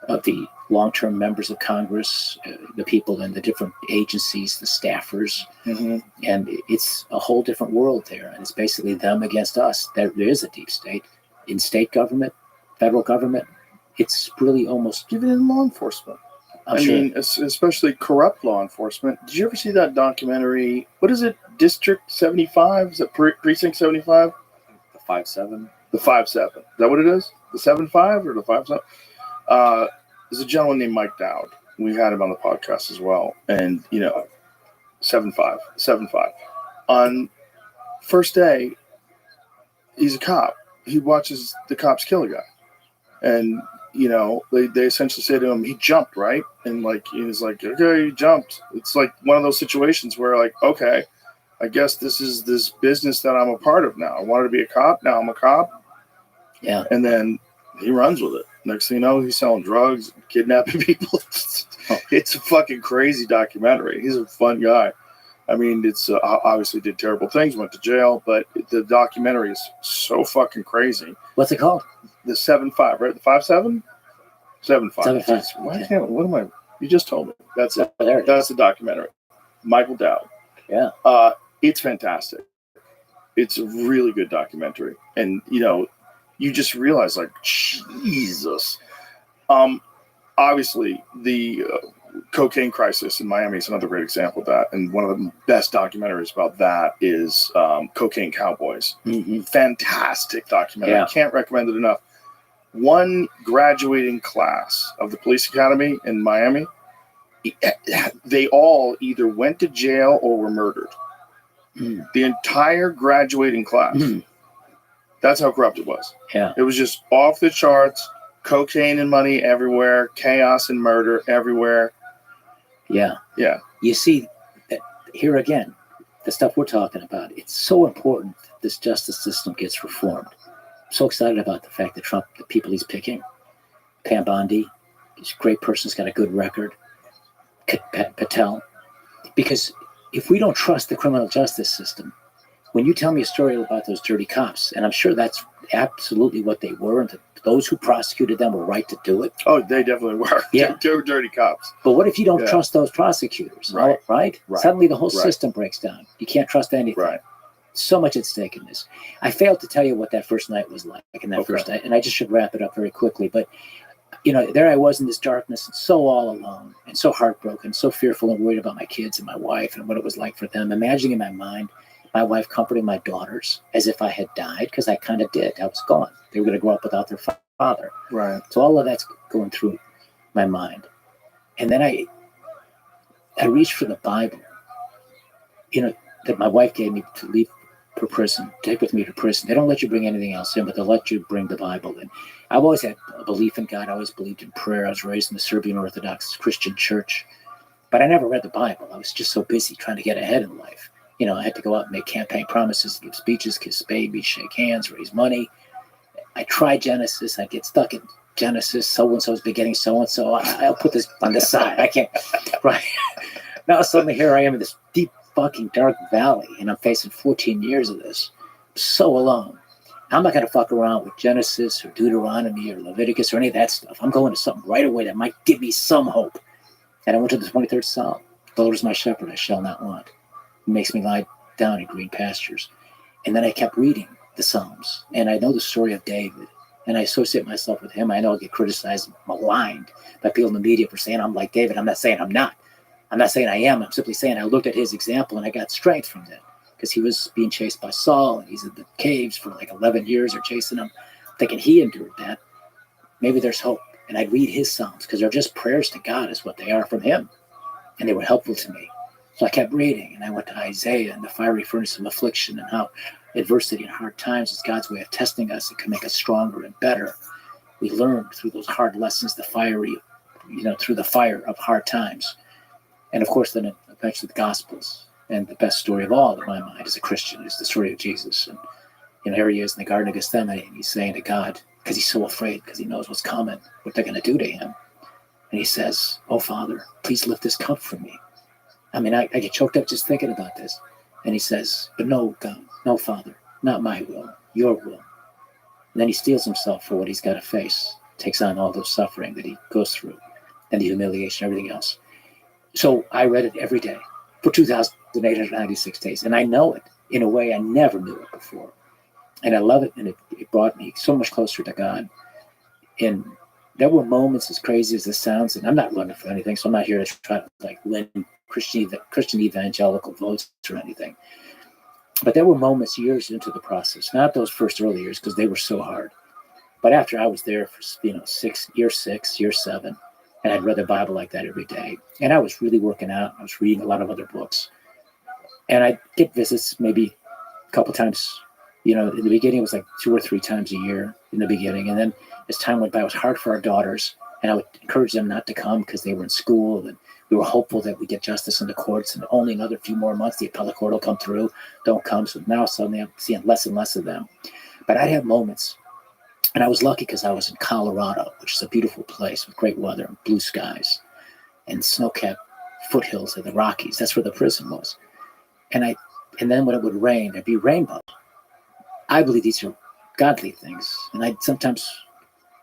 of the long-term members of Congress, the people in the different agencies, the staffers, and it's a whole different world there. And it's basically them against us. There is a deep state in state government, federal government. It's really almost even in law enforcement. I mean, especially corrupt law enforcement. Did you ever see that documentary? What is it? District 75? Is it Precinct 75? The 5-7. The 5-7. Is that what it is? The 7-5 or the 5-7? There's a gentleman named Mike Dowd. We had him on the podcast as well. And, 7-5. On first day, he's a cop. He watches the cops kill a guy. And, they essentially say to him, he jumped, right? And, he's like, okay, he jumped. It's like one of those situations where, okay, I guess this is this business that I'm a part of now. I wanted to be a cop. Now I'm a cop. Yeah. And then he runs with it. Next thing you know, he's selling drugs, kidnapping people. It's a fucking crazy documentary. He's a fun guy. I mean, it's obviously did terrible things, went to jail, but the documentary is so fucking crazy. What's it called? The 7-5, right? The 5-7? 7-5. 7-5. What am I? You just told me. That's it. There That's the documentary. Michael Dowd. Yeah. It's fantastic. It's a really good documentary. And, you just realize, Jesus. Obviously, the cocaine crisis in Miami is another great example of that. And one of the best documentaries about that is Cocaine Cowboys. Fantastic documentary. Yeah. I can't recommend it enough. One graduating class of the police academy in Miami, they all either went to jail or were murdered. The entire graduating class. That's how corrupt it was. Yeah. It was just off the charts, cocaine and money everywhere, chaos and murder everywhere. Yeah. Yeah. You see, that here again, the stuff we're talking about, it's so important that this justice system gets reformed. I'm so excited about the fact that Trump, the people he's picking, Pam Bondi, he's a great person, he's got a good record, Patel, because if we don't trust the criminal justice system, when you tell me a story about those dirty cops, and I'm sure that's absolutely what they were, and those who prosecuted them were right to do it. Oh, they definitely were. Yeah. They were dirty cops. But what if you don't trust those prosecutors? Right. Right? Suddenly the whole system breaks down. You can't trust anything. Right. So much at stake in this. I failed to tell you what that first night was like, first night, and I just should wrap it up very quickly. But, there I was in this darkness, and so all alone, and so heartbroken, so fearful and worried about my kids and my wife and what it was like for them, imagining in my mind my wife comforting my daughters as if I had died, because I kind of did. I was gone. They were going to grow up without their father. Right. So all of that's going through my mind. And then I reached for the Bible, that my wife gave me to leave for prison, take with me to prison. They don't let you bring anything else in, but they'll let you bring the Bible in. I've always had a belief in God. I always believed in prayer. I was raised in the Serbian Orthodox Christian church, but I never read the Bible. I was just so busy trying to get ahead in life. I had to go out and make campaign promises, give speeches, kiss babies, shake hands, raise money. I tried Genesis. I get stuck in Genesis. So-and-so's beginning so-and-so. I'll put this on the side. I can't. Right. Now suddenly here I am in this deep fucking dark valley, and I'm facing 14 years of this. I'm so alone. I'm not going to fuck around with Genesis or Deuteronomy or Leviticus or any of that stuff. I'm going to something right away that might give me some hope. And I went to the 23rd Psalm. The Lord is my shepherd, I shall not want. He makes me lie down in green pastures. And then I kept reading the Psalms. And I know the story of David. And I associate myself with him. I know I get criticized, maligned by people in the media for saying I'm like David. I'm not saying I'm not. I'm not saying I am. I'm simply saying I looked at his example and I got strength from that. Because he was being chased by Saul, and he's in the caves for like 11 years. They're chasing him. thinking he endured that. Maybe there's hope. And I'd read his Psalms because they're just prayers to God is what they are from him. And they were helpful to me. So I kept reading, and I went to Isaiah and the fiery furnace of affliction and how adversity and hard times is God's way of testing us. It can make us stronger and better. We learn through those hard lessons, the fiery, through the fire of hard times. And of course, then eventually the Gospels. And the best story of all, in my mind, as a Christian, is the story of Jesus. And here he is in the Garden of Gethsemane, and he's saying to God, because he's so afraid, because he knows what's coming, what they're going to do to him. And he says, "Oh, Father, please lift this cup from me." I mean, I get choked up just thinking about this. And he says, "But no, God, no, Father, not my will, your will." And then he steels himself for what he's got to face, takes on all the suffering that he goes through, and the humiliation, everything else. So I read it every day for 2,896 days. And I know it in a way I never knew it before. And I love it, and it brought me so much closer to God. And there were moments, as crazy as this sounds, and I'm not running for anything, so I'm not here to try to win Christian evangelical votes or anything. But there were moments years into the process, not those first early years because they were so hard. But after I was there for year 6, year 7, and I'd read the Bible like that every day, and I was really working out. I was reading a lot of other books, and I'd get visits maybe a couple times. In the beginning, it was like 2 or 3 times a year in the beginning. And then as time went by, it was hard for our daughters. And I would encourage them not to come because they were in school. And we were hopeful that we'd get justice in the courts. And only another few more months, the appellate court will come through. Don't come. So now suddenly I'm seeing less and less of them. But I'd have moments. And I was lucky because I was in Colorado, which is a beautiful place with great weather and blue skies and snow-capped foothills of the Rockies. That's where the prison was. And then when it would rain, there'd be rainbows. I believe these are godly things. And I'd sometimes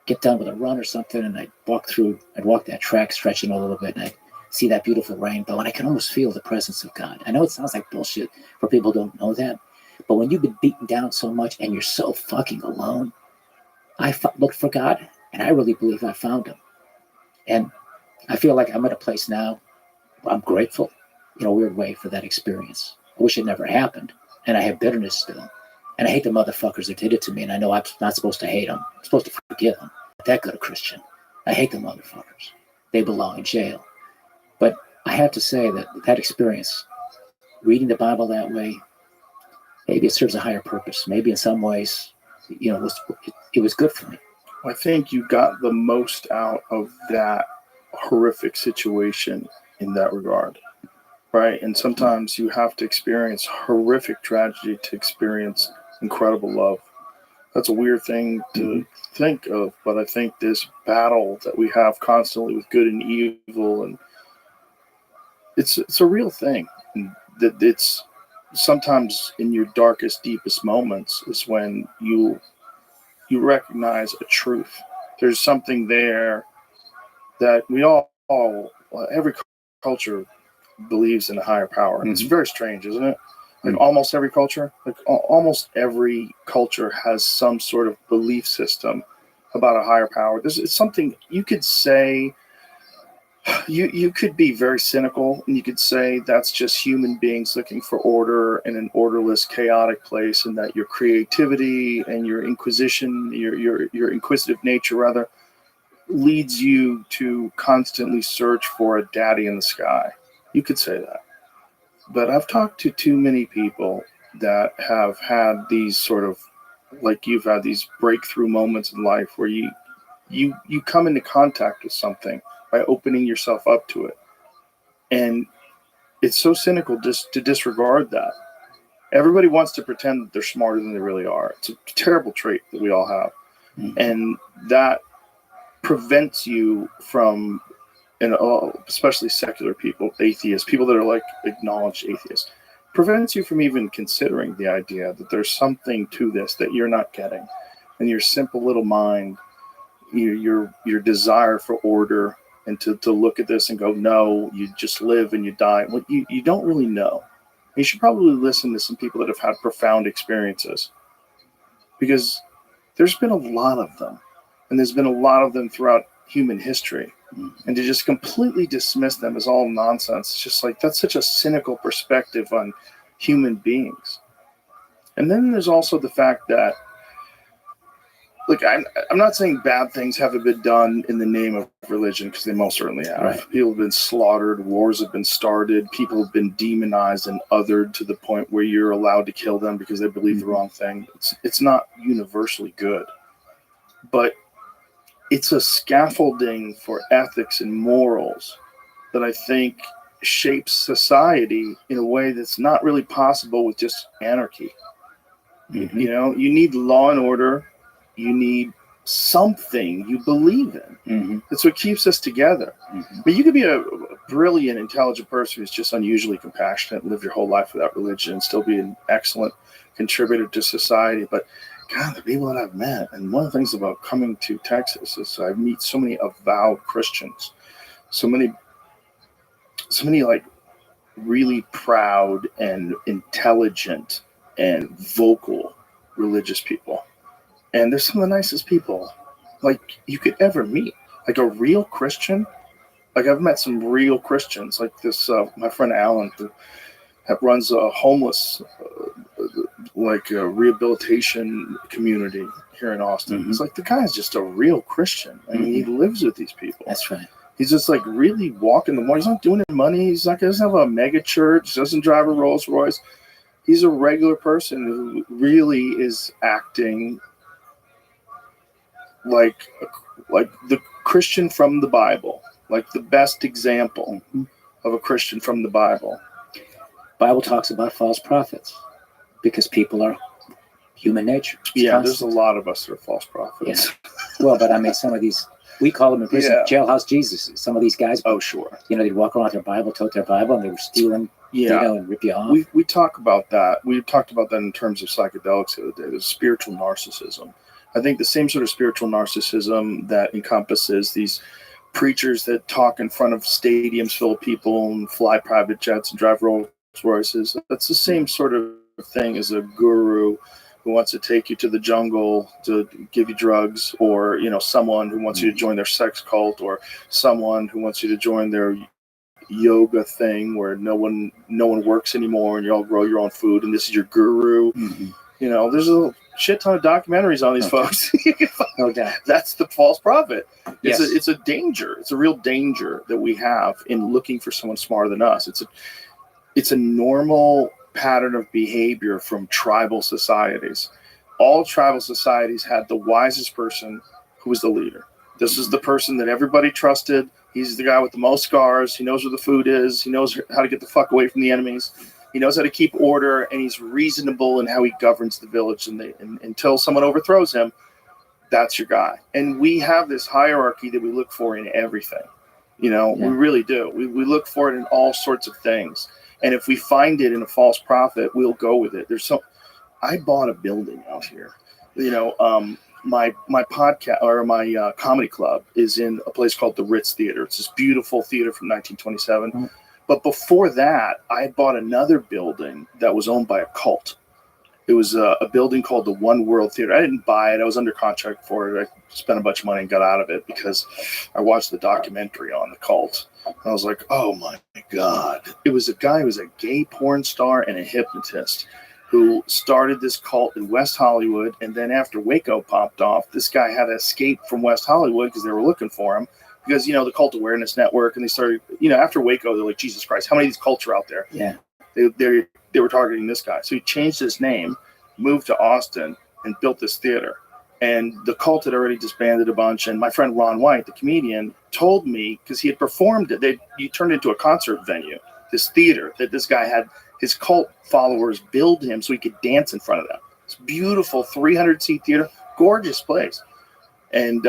get done with a run or something, and I'd walk that track, stretching a little bit, and I'd see that beautiful rainbow, and I can almost feel the presence of God. I know it sounds like bullshit for people who don't know that, but when you've been beaten down so much and you're so fucking alone, I looked for God, and I really believe I found him. And I feel like I'm at a place now where I'm grateful in a weird way for that experience. I wish it never happened, and I have bitterness still. And I hate the motherfuckers that did it to me, and I know I'm not supposed to hate them. I'm supposed to forgive them. But that good a Christian. I hate the motherfuckers. They belong in jail. But I have to say that experience, reading the Bible that way, maybe it serves a higher purpose. Maybe in some ways, it was good for me. I think you got the most out of that horrific situation in that regard, right? And sometimes you have to experience horrific tragedy to experience incredible love. That's a weird thing to think of, but I think this battle that we have constantly with good and evil, and it's a real thing. And that it's sometimes in your darkest, deepest moments is when you recognize a truth. There's something there that we all every culture believes in a higher power. And it's very strange, isn't it? Like almost every culture has some sort of belief system about a higher power. It's something you could say. You could be very cynical, and you could say that's just human beings looking for order in an orderless, chaotic place, and that your creativity and your your inquisitive nature rather, leads you to constantly search for a daddy in the sky. You could say that. But I've talked to too many people that have had these sort of, like you've had these breakthrough moments in life where you come into contact with something by opening yourself up to it. And it's so cynical just to disregard that. Everybody wants to pretend that they're smarter than they really are. It's a terrible trait that we all have. And that prevents you from, especially secular people, atheists, people that are like acknowledged atheists, prevents you from even considering the idea that there's something to this that you're not getting. And your simple little mind, your desire for order, and to look at this and go, no, you just live and you die. Well, you don't really know. You should probably listen to some people that have had profound experiences, because there's been a lot of them, and there's been a lot of them throughout human history. And to just completely dismiss them as all nonsense, it's just like, that's such a cynical perspective on human beings. And then there's also the fact that look, I'm not saying bad things haven't been done in the name of religion, because they most certainly have. Right. People have been slaughtered, wars have been started, people have been demonized and othered to the point where you're allowed to kill them because they believe the wrong thing. It's not universally good, but it's a scaffolding for ethics and morals that I think shapes society in a way that's not really possible with just anarchy. Mm-hmm. You know, you need law and order. You need something you believe in. Mm-hmm. That's what keeps us together. Mm-hmm. But you could be a brilliant, intelligent person who's just unusually compassionate and live your whole life without religion and still be an excellent contributor to society. But God, the people that I've met, and one of the things about coming to Texas is I meet so many avowed Christians, so many like really proud and intelligent and vocal religious people. And they're some of the nicest people like you could ever meet. Like a real Christian. Like I've met some real Christians, like this, my friend Alan, who runs a homeless, rehabilitation community here in Austin. Mm-hmm. It's like the guy's just a real Christian. I mean, he lives with these people. That's right. He's just like really walking the walk. He's not doing it money. He doesn't have a mega church. Doesn't drive a Rolls Royce. He's a regular person who really is acting like the Christian from the Bible, like the best example of a Christian from the Bible. Bible talks about false prophets because people are human nature. It's constant. There's a lot of us that are false prophets. Yeah. Well, but I mean, some of these, we call them in prison jailhouse Jesus. Some of these guys, oh sure, they'd walk around with their Bible, tote their Bible, and they were stealing, and rip you off. We talk about that. We talked about that in terms of psychedelics the other day. There's spiritual narcissism. I think the same sort of spiritual narcissism that encompasses these preachers that talk in front of stadiums full of people and fly private jets and drive Rolls Royces. That's the same sort of thing as a guru who wants to take you to the jungle to give you drugs, or someone who wants you to join their sex cult, or someone who wants you to join their yoga thing where no one works anymore and you all grow your own food and this is your guru. Mm-hmm. There's a shit ton of documentaries on these folks. No doubt. That's the false prophet. Yes. It's a danger. It's a real danger that we have in looking for someone smarter than us. It's a normal pattern of behavior from tribal societies. All tribal societies had the wisest person who was the leader. This is the person that everybody trusted. He's the guy with the most scars. He knows where the food is. He knows how to get the fuck away from the enemies. He knows how to keep order, and he's reasonable in how he governs the village. And until someone overthrows him, that's your guy. And we have this hierarchy that we look for in everything. We really do. We look for it in all sorts of things. And if we find it in a false prophet, we'll go with it. I bought a building out here. My podcast or my comedy club is in a place called the Ritz Theater. It's this beautiful theater from 1927. Mm-hmm. But before that, I bought another building that was owned by a cult. It was a building called the One World Theater. I didn't buy it. I was under contract for it. I spent a bunch of money and got out of it because I watched the documentary on the cult. And I was like, oh my God. It was a guy who was a gay porn star and a hypnotist who started this cult in West Hollywood. And then after Waco popped off, this guy had to escape from West Hollywood because they were looking for him. Because, the Cult Awareness Network, and they started, after Waco, they're like, Jesus Christ, how many of these cults are out there? Yeah. They were targeting this guy. So he changed his name, moved to Austin, and built this theater. And the cult had already disbanded a bunch. And my friend Ron White, the comedian, told me, because he had performed it, he turned it into a concert venue, this theater, that this guy had his cult followers build him so he could dance in front of them. It's beautiful, 300-seat theater, gorgeous place. And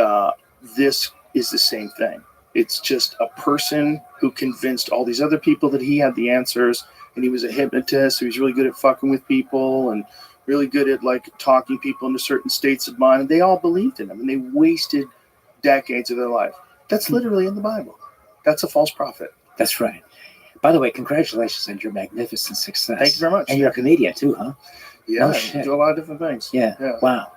this is the same thing. It's just a person who convinced all these other people that he had the answers, and he was a hypnotist, so he was really good at fucking with people and really good at talking people into certain states of mind, and they all believed in him, and they wasted decades of their life. That's literally in the Bible. That's a false prophet. That's right. By the way, congratulations on your magnificent success. Thank you very much. And you're a comedian too, huh? Yeah, no I shit. do a lot of different things. Yeah. Wow.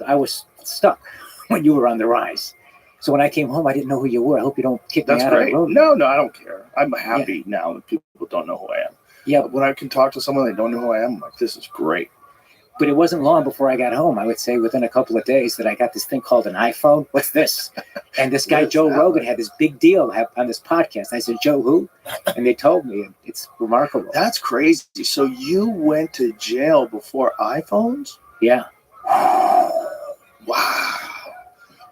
I was stuck when you were on the rise. So when I came home, I didn't know who you were. I hope you don't kick me out of the road. No, I don't care. I'm happy now that people don't know who I am. Yeah. When I can talk to someone they don't know who I am, I'm like, this is great. But it wasn't long before I got home. I would say within a couple of days that I got this thing called an iPhone. What's this? And this guy, Joe Rogan, had this big deal on this podcast. I said, Joe, who? And they told me. It's remarkable. That's crazy. So you went to jail before iPhones? Yeah. Wow.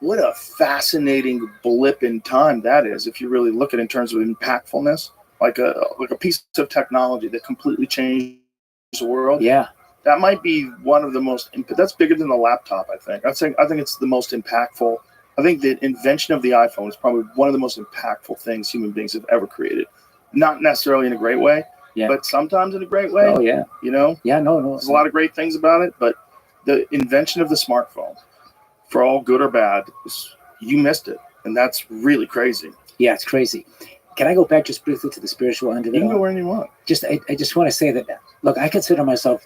What a fascinating blip in time that is, if you really look at it in terms of impactfulness, like a piece of technology that completely changed the world. Yeah. That might be one of the most, that's bigger than the laptop, I think. I think it's the most impactful. I think the invention of the iPhone is probably one of the most impactful things human beings have ever created. Not necessarily in a great way, but sometimes in a great way. Oh, yeah. You know? Yeah, no. There's a lot of great things about it, but the invention of the smartphone, for all good or bad, you missed it. And that's really crazy. Yeah, it's crazy. Can I go back just briefly to the spiritual end of it? You can go wherever you want. I just want to say that, look, I consider myself,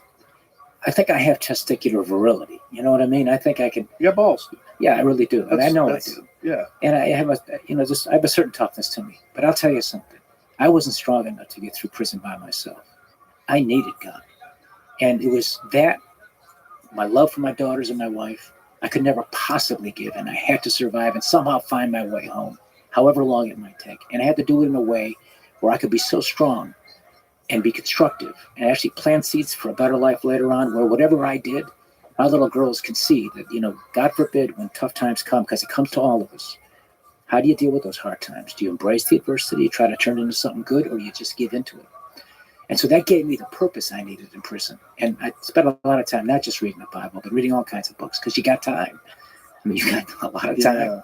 I think I have testicular virility. You know what I mean? I think I can. You got balls. Yeah, I really do. And I know I do. Yeah. And I have I have a certain toughness to me. But I'll tell you something. I wasn't strong enough to get through prison by myself. I needed God. And it was that, my love for my daughters and my wife, I could never possibly give. And I had to survive and somehow find my way home, however long it might take. And I had to do it in a way where I could be so strong and be constructive and actually plant seeds for a better life later on, where whatever I did, my little girls can see that, God forbid when tough times come, because it comes to all of us. How do you deal with those hard times? Do you embrace the adversity, try to turn it into something good, or do you just give into it? And so that gave me the purpose I needed in prison. And I spent a lot of time, not just reading the Bible, but reading all kinds of books, because you got time. I mean, you got a lot of time. Yeah.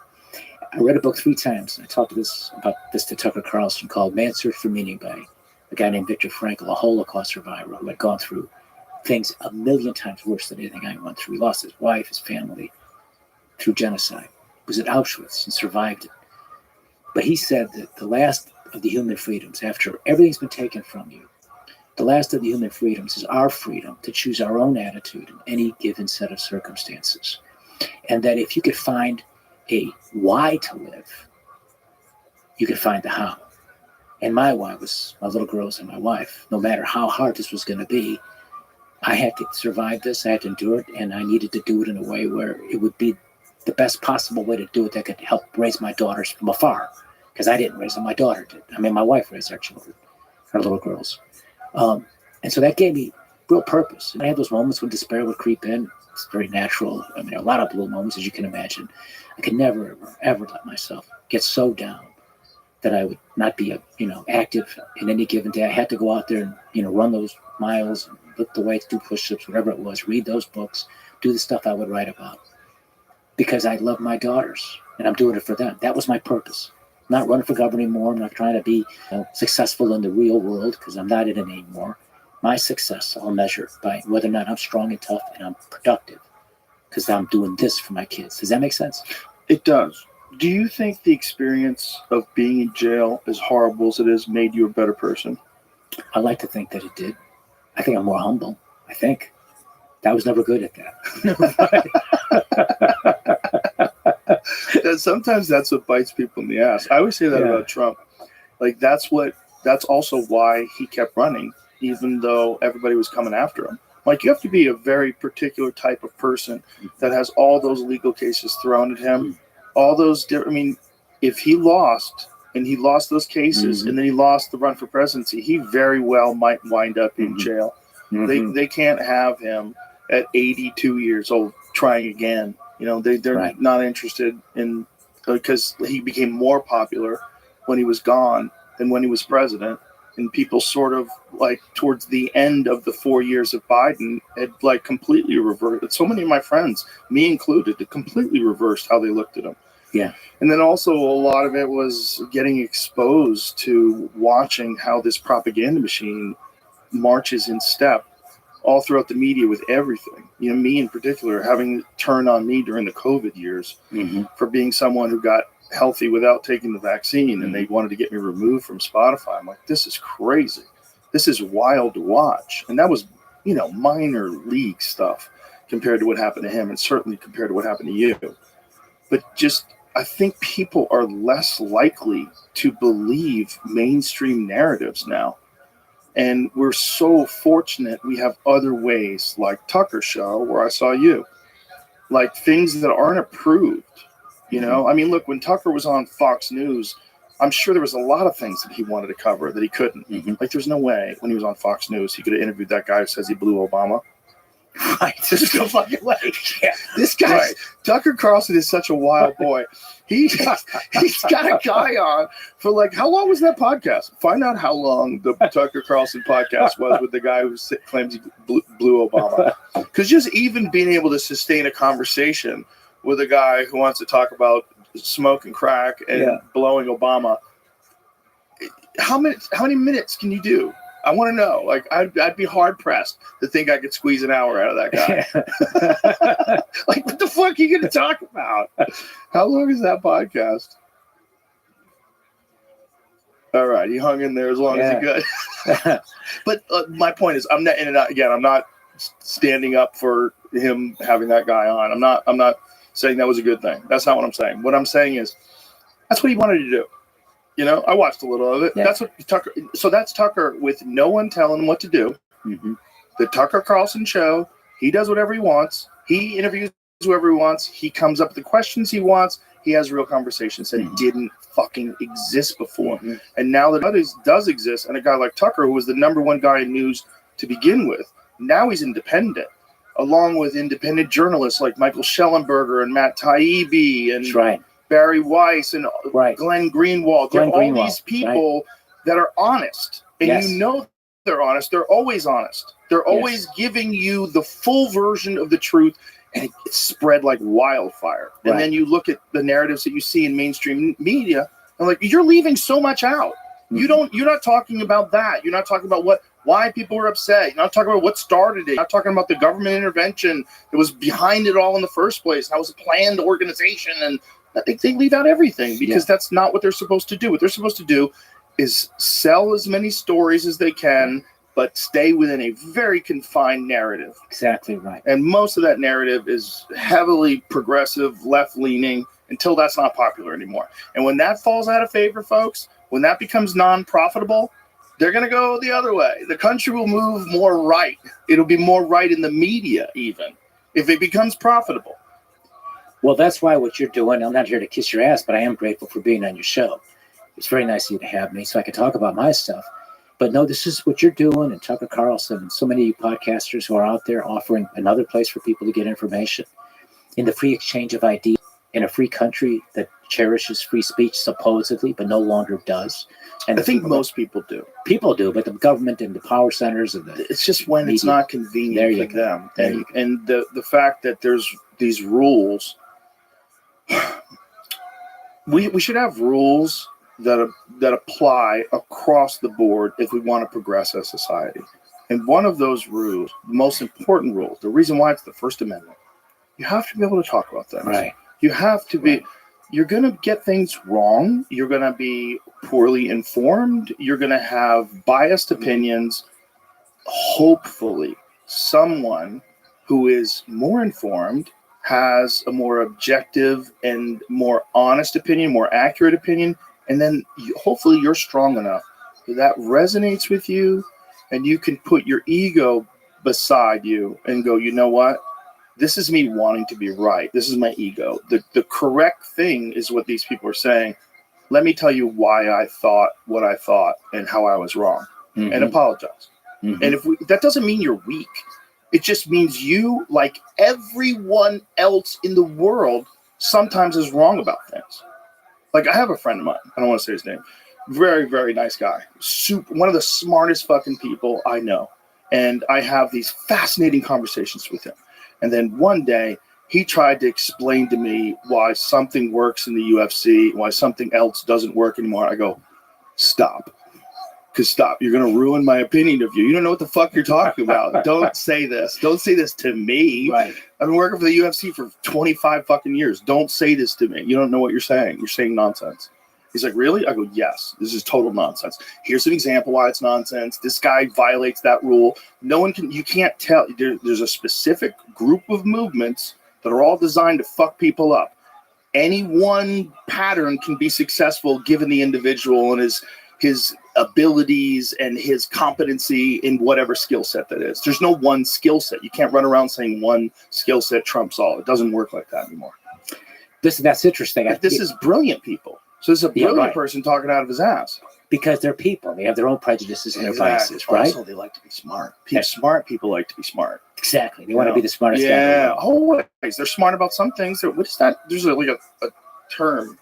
I read a book 3 times. I talked about this to Tucker Carlson, called Man's Search for Meaning, by a guy named Viktor Frankl, a Holocaust survivor who had gone through things 1,000,000 times worse than anything I went through. He lost his wife, his family, through genocide. He was at Auschwitz and survived it. But he said that the last of the human freedoms, after everything's been taken from you, the last of the human freedoms is our freedom to choose our own attitude in any given set of circumstances. And that if you could find a why to live, you could find the how. And my why was my little girls and my wife. No matter how hard this was going to be, I had to survive this, I had to endure it, and I needed to do it in a way where it would be the best possible way to do it that could help raise my daughters from afar. Because I didn't raise them, my daughter did. I mean, my wife raised our children, our little girls. And so that gave me real purpose. And I had those moments when despair would creep in. It's very natural. I mean, a lot of blue moments, as you can imagine. I could never, ever let myself get so down that I would not be, active in any given day. I had to go out there and, run those miles, lift the weights, do push-ups, whatever it was, read those books, do the stuff I would write about. Because I love my daughters, and I'm doing it for them. That was my purpose. I'm not running for governor anymore. I'm not trying to be successful in the real world, because I'm not in it anymore. My success I'll measure by whether or not I'm strong and tough and I'm productive, because I'm doing this for my kids. Does that make sense? It does. Do you think the experience of being in jail, as horrible as it is, made you a better person? I like to think that it did. I think I'm more humble. I think. I was never good at that. Sometimes that's what bites people in the ass. I always say that about Trump. Like, that's also why he kept running, even though everybody was coming after him. Like, you have to be a very particular type of person that has all those legal cases thrown at him. All those different, if he lost those cases and then he lost the run for presidency, he very well might wind up in jail. They can't have him at 82 years old trying again. They're not interested in, because he became more popular when he was gone than when he was president. And people sort of, like, towards the end of the 4 years of Biden had, like, completely reversed. So many of my friends, me included, completely reversed how they looked at him. Yeah. And then also a lot of it was getting exposed to watching how this propaganda machine marches in step all throughout the media with everything. Me in particular, having turned on me during the COVID years for being someone who got healthy without taking the vaccine, and they wanted to get me removed from Spotify. I'm like, this is crazy. This is wild to watch. And that was, minor league stuff compared to what happened to him, and certainly compared to what happened to you. But I think people are less likely to believe mainstream narratives now. And we're so fortunate we have other ways, like Tucker Show, where I saw you, like things that aren't approved. You know, I mean, look, when Tucker was on Fox News, I'm sure there was a lot of things that he wanted to cover that he couldn't. Like, there's no way when he was on Fox News he could have interviewed that guy who says he blew Obama. Right. There's no fucking way. Yeah. This guy, right. Tucker Carlson is such a wild boy. He's got a guy on for like, how long was that podcast? Find out how long the Tucker Carlson podcast was with the guy who claims he blew Obama. Because just even being able to sustain a conversation with a guy who wants to talk about smoking crack and blowing Obama, how many minutes can you do? I want to know. Like, I'd be hard pressed to think I could squeeze an hour out of that guy. Like, what the fuck are you going to talk about? How long is that podcast? All right, he hung in there as long as he could. But my point is, I'm not standing up for him having that guy on. I'm not saying that was a good thing. That's not what I'm saying. What I'm saying is, that's what he wanted to do. You know, I watched a little of it. Yeah. That's what Tucker. So that's Tucker with no one telling him what to do. The Tucker Carlson show. He does whatever he wants. He interviews whoever he wants. He comes up with the questions he wants. He has real conversations that didn't fucking exist before. And now that others does exist, and a guy like Tucker, who was the #1 guy in news to begin with, now he's independent, along with independent journalists like Michael Schellenberger and Matt Taibbi and Barry Weiss and Glenn Greenwald. These people that are honest. And you know they're honest. They're always honest. They're always giving you the full version of the truth, and it's spread like wildfire. And then you look at the narratives that you see in mainstream media, and like, you're leaving so much out. You're not talking about that. You're not talking about why people were upset. You're not talking about what started it. You're not talking about the government intervention that was behind it all in the first place. That was a planned organization, and they leave out everything because that's not what they're supposed to do. What they're supposed to do is sell as many stories as they can, but stay within a very confined narrative. Exactly right. And most of that narrative is heavily progressive, left-leaning, until that's not popular anymore. And when that falls out of favor, folks, when that becomes non-profitable, they're going to go the other way. The country will move more right. It'll be more right in the media, even, if it becomes profitable. Well, that's why what you're doing, I'm not here to kiss your ass, but I am grateful for being on your show. It's very nice of you to have me so I can talk about my stuff. But no, this is what you're doing, and Tucker Carlson and so many of you podcasters who are out there offering another place for people to get information in the free exchange of ideas in a free country that cherishes free speech, supposedly, but no longer does. And I think most people do. People do, but the government and the power centers and it's just when media, it's not convenient for them. And the fact that there's these rules, we should have rules that apply across the board if we want to progress as society. And one of those rules, the most important rule, the reason why it's the First Amendment, you have to be able to talk about things. Right. You have to be. You're going to get things wrong. You're going to be poorly informed. You're going to have biased opinions. Hopefully, someone who is more informed has a more objective and more honest opinion, more accurate opinion, and then hopefully you're strong enough that resonates with you, and you can put your ego beside you and go, you know what? This is me wanting to be right. This is my ego. The correct thing is what these people are saying. Let me tell you why I thought what I thought and how I was wrong, and apologize. And that doesn't mean you're weak. It just means you, like everyone else in the world, sometimes is wrong about things. Like, I have a friend of mine. I don't want to say his name. Very, very nice guy. One of the smartest fucking people I know. And I have these fascinating conversations with him. And then one day, he tried to explain to me why something works in the UFC, why something else doesn't work anymore. I go, stop. Because stop. You're going to ruin my opinion of you. You don't know what the fuck you're talking about. Don't say this. Don't say this to me. Right. I've been working for the UFC for 25 fucking years. Don't say this to me. You don't know what you're saying. You're saying nonsense. He's like, really? I go, yes. This is total nonsense. Here's an example why it's nonsense. This guy violates that rule. No one can, you can't tell. There's a specific group of movements that are all designed to fuck people up. Any one pattern can be successful given the individual and his abilities and his competency in whatever skill set that is. There's no one skill set. You can't run around saying one skill set trumps all. It doesn't work like that anymore. That's interesting. This is brilliant people. So this is a brilliant person talking out of his ass. Because they're people. They have their own prejudices and their biases, right? Also, they like to be smart. Smart people like to be smart. Exactly. They want to be the smartest guy. Yeah, always. They're smart about some things. What is that? There's like a term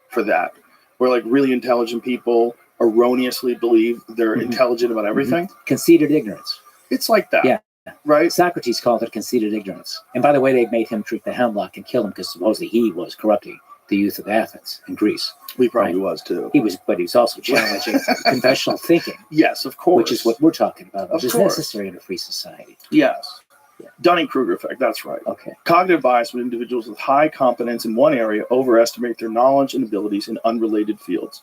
for that, where like really intelligent people erroneously believe they're intelligent about everything. Conceited ignorance. It's like that. Yeah. Right? Socrates called it conceited ignorance. And by the way, they made him drink the hemlock and kill him because supposedly he was corrupting the youth of Athens and Greece. He probably was too. He was, but he was also challenging conventional thinking. Yes, of course. Which is what we're talking about, which is course. necessary in a free society. Yes. Yeah. Dunning-Kruger effect, that's right. Okay. Cognitive bias when individuals with high competence in one area overestimate their knowledge and abilities in unrelated fields.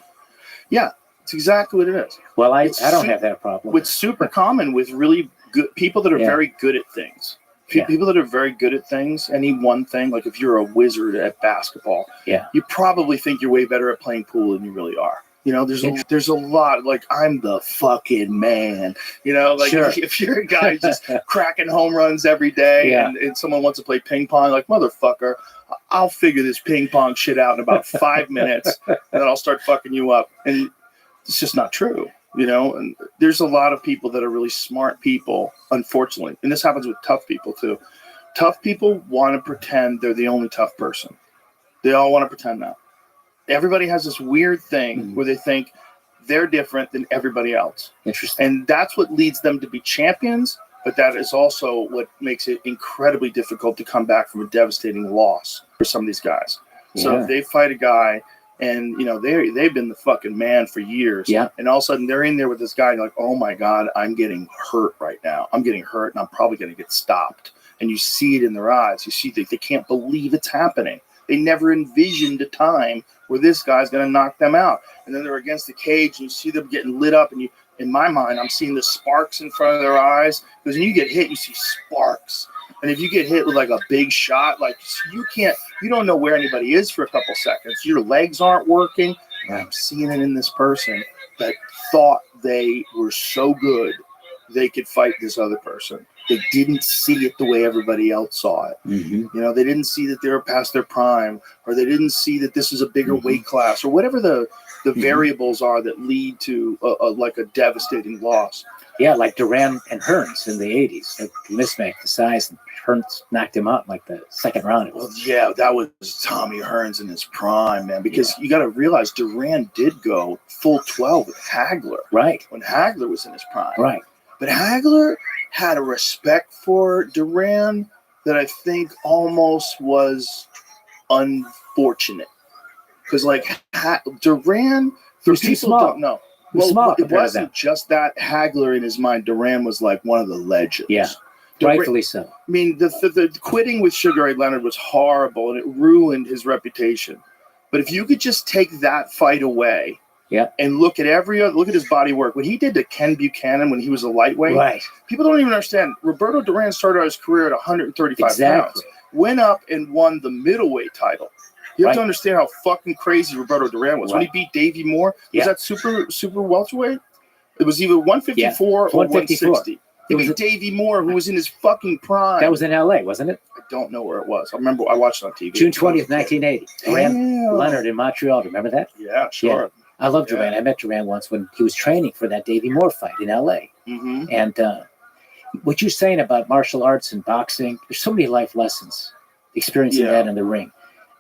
Yeah, it's exactly what it is. Well, I don't have that problem. It's super common with really good people that are very good at things. People that are very good at things, any one thing, like if you're a wizard at basketball, you probably think you're way better at playing pool than you really are. You know, there's a lot, like, I'm the fucking man. You know, like if you're a guy just cracking home runs every day and someone wants to play ping pong, like, motherfucker, I'll figure this ping pong shit out in about 5 minutes and then I'll start fucking you up. And it's just not true. You know, and there's a lot of people that are really smart people, unfortunately. And this happens with tough people too. Tough people want to pretend they're the only tough person. They all want to pretend that. Everybody has this weird thing where they think they're different than everybody else. Interesting. And that's what leads them to be champions, but that is also what makes it incredibly difficult to come back from a devastating loss for some of these guys. So if they fight a guy and, you know, they've been the fucking man for years. Yeah. And all of a sudden they're in there with this guy and like, oh my God, I'm getting hurt right now. I'm getting hurt and I'm probably going to get stopped. And you see it in their eyes. You see they can't believe it's happening. They never envisioned a time where this guy's going to knock them out. And then they're against the cage and you see them getting lit up. And in my mind, I'm seeing the sparks in front of their eyes. Because when you get hit, you see sparks. And if you get hit with like a big shot, like you don't know where anybody is for a couple seconds. Your legs aren't working. And I'm seeing it in this person that thought they were so good they could fight this other person. They didn't see it the way everybody else saw it. You know, they didn't see that they were past their prime, or they didn't see that this is a bigger weight class, or whatever the variables are that lead to like a devastating loss. Yeah, like Duran and Hearns in the 80s. Like mismatch the size, and Hearns knocked him out in like the second round. Well, yeah, that was Tommy Hearns in his prime, man. Because you got to realize Duran did go full 12 with Hagler. Right. When Hagler was in his prime. Right. But Hagler had a respect for Duran that I think almost was unfortunate. Because, like, Duran, for people who don't know. Well, it wasn't just that. Hagler, in his mind, Duran was like one of the legends. Yeah, rightfully so. I mean, the quitting with Sugar Ray Leonard was horrible, and it ruined his reputation. But if you could just take that fight away, and look at his body work, what he did to Ken Buchanan when he was a lightweight. Right. People don't even understand. Roberto Duran started his career at 135 pounds, went up and won the middleweight title. You have to understand how fucking crazy Roberto Duran was. When he beat Davey Moore, was that super welterweight? It was either 154 or 160. He beat Davey Moore, who was in his fucking prime. That was in L.A., wasn't it? I don't know where it was. I remember I watched it on TV. June 20th, 1980. Duran Leonard in Montreal. Remember that? Yeah, sure. Yeah. I love Duran. I met Duran once when he was training for that Davey Moore fight in L.A. And what you're saying about martial arts and boxing, there's so many life lessons experiencing that in the ring.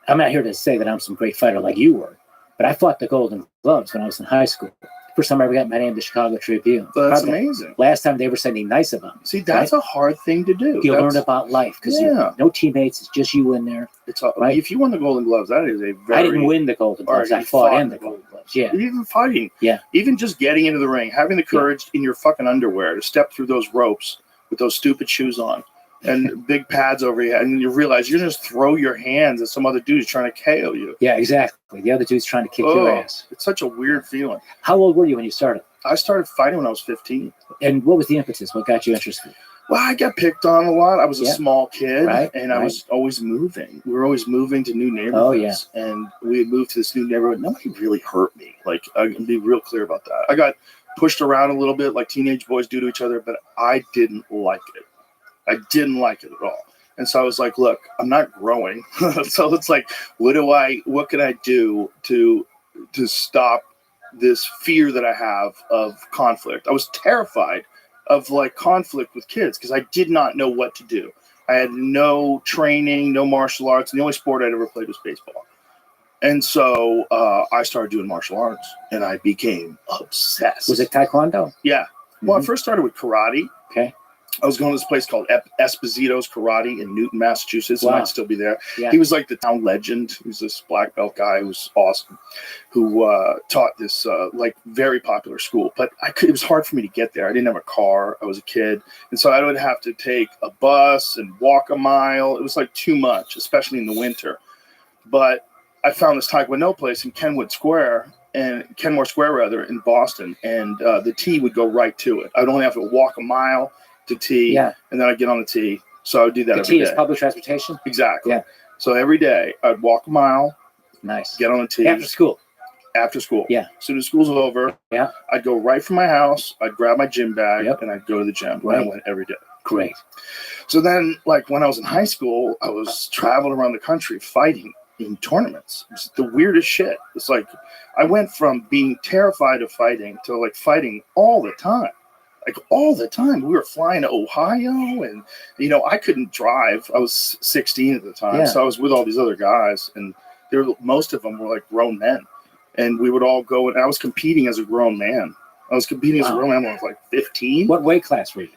I'm not here to say that I'm some great fighter like you were, but I fought the Golden Gloves when I was in high school. First time I ever got my name to Chicago Tribune. That's amazing. Last time they were sending nice of them. See, that's a hard thing to do. You learn about life because no teammates. It's just you in there. It's right? If you won the Golden Gloves, that is a very... I didn't win the Golden Gloves. I fought in the Golden Gloves. Yeah. Even fighting. Yeah. Even just getting into the ring, having the courage in your fucking underwear to step through those ropes with those stupid shoes on. And big pads over your head, and you realize you're just throw your hands at some other dude who's trying to KO you. Yeah, exactly. The other dude's trying to kick your ass. It's such a weird feeling. How old were you when you started? I started fighting when I was 15. And what was the impetus? What got you interested? Well, I got picked on a lot. I was a Yeah. small kid, Right, and I right. was always moving. We were always moving to new neighborhoods, and we had moved to this new neighborhood. Nobody really hurt me. Like, I can be real clear about that. I got pushed around a little bit, like teenage boys do to each other, but I didn't like it. I didn't like it at all. And so I was like, look, I'm not growing. So it's like, what can I do to stop this fear that I have of conflict? I was terrified of like conflict with kids because I did not know what to do. I had no training, no martial arts, and the only sport I'd ever played was baseball. And so I started doing martial arts, and I became obsessed. Was it Taekwondo? Yeah. Well, I first started with karate. Okay. I was going to this place called Esposito's Karate in Newton, Massachusetts. Wow. It might still be there. Yeah. He was like the town legend. He was this black belt guy who was awesome, who taught this like very popular school. But it was hard for me to get there. I didn't have a car. I was a kid. And so I would have to take a bus and walk a mile. It was like too much, especially in the winter. But I found this Taekwondo place in Kenmore Square in Boston. And the tee would go right to it. I'd only have to walk a mile to tee, Yeah. and then I'd get on the tee. So I would do that The every T day. is public transportation? Exactly. Yeah. So every day I'd walk a mile, Nice. get on the tee After school? after school. Yeah. As soon as school's over, Yeah. I'd go right from my house, I'd grab my gym bag, Yep. and I'd go to the gym. Right. And I went every day. Great. So then, like when I was in high school, I was traveling around the country fighting in tournaments. It was the weirdest shit. It's like I went from being terrified of fighting to like fighting all the time. Like all the time. We were flying to Ohio, and I couldn't drive. I was 16 at the time, Yeah. so I was with all these other guys, and most of them were like grown men, and we would all go. And I was competing as a grown man. As a grown man when I was like 15. What weight class were you?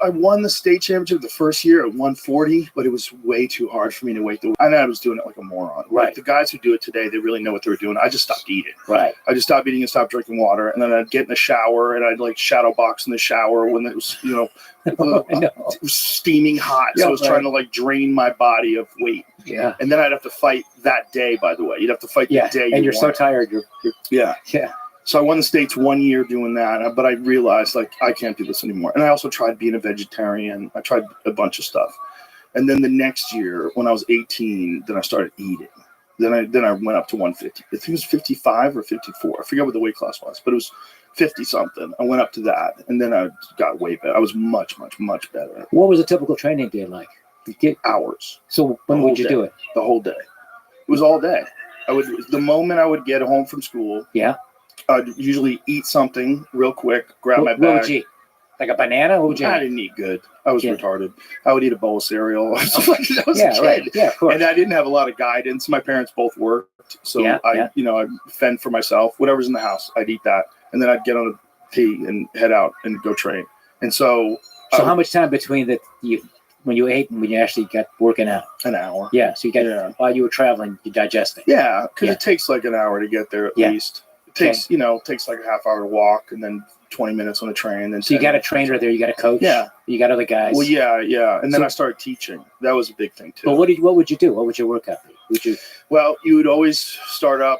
I won the state championship the first year at 140, but it was way too hard for me to wait. And I was doing it like a moron. Right. Like the guys who do it today, they really know what they were doing. I just stopped eating. Right. I just stopped eating and stopped drinking water. And then I'd get in the shower and I'd like shadow box in the shower when it was, it was steaming hot. So I was trying to like drain my body of weight. Yeah. And then I'd have to fight that day, by the way. You'd have to fight the day. And you're won. so tired. Yeah. Yeah. So I won the states 1 year doing that, but I realized like I can't do this anymore. And I also tried being a vegetarian. I tried a bunch of stuff. And then the next year, when I was 18, then I started eating. Then I went up to 150. I think it was 55 or 54. I forget what the weight class was, but it was 50 something. I went up to that, and then I got way better. I was much, much, much better. What was a typical training day like? You get hours. So when would you do it? The whole day. It was all day. The moment I would get home from school. Yeah. I'd usually eat something real quick, grab my bag. What would you eat? Like a banana? What would you I eat? didn't eat good. I was retarded. I would eat a bowl of cereal. I was a kid. Right. Yeah, of course. And I didn't have a lot of guidance. My parents both worked. So I'd fend for myself. Whatever's in the house, I'd eat that. And then I'd get on a tee and head out and go train. And so... So how much time between when you ate and when you actually got working out? An hour. Yeah. So you got while you were traveling, you digesting. Yeah, because it takes like an hour to get there at least. It takes like a half hour to walk and then 20 minutes on the train. Then so you got a trainer there, you got a coach. Yeah, you got other guys. Well, yeah, and then I started teaching. That was a big thing too. But what would you do? What would your workout be? Well, you would always start up.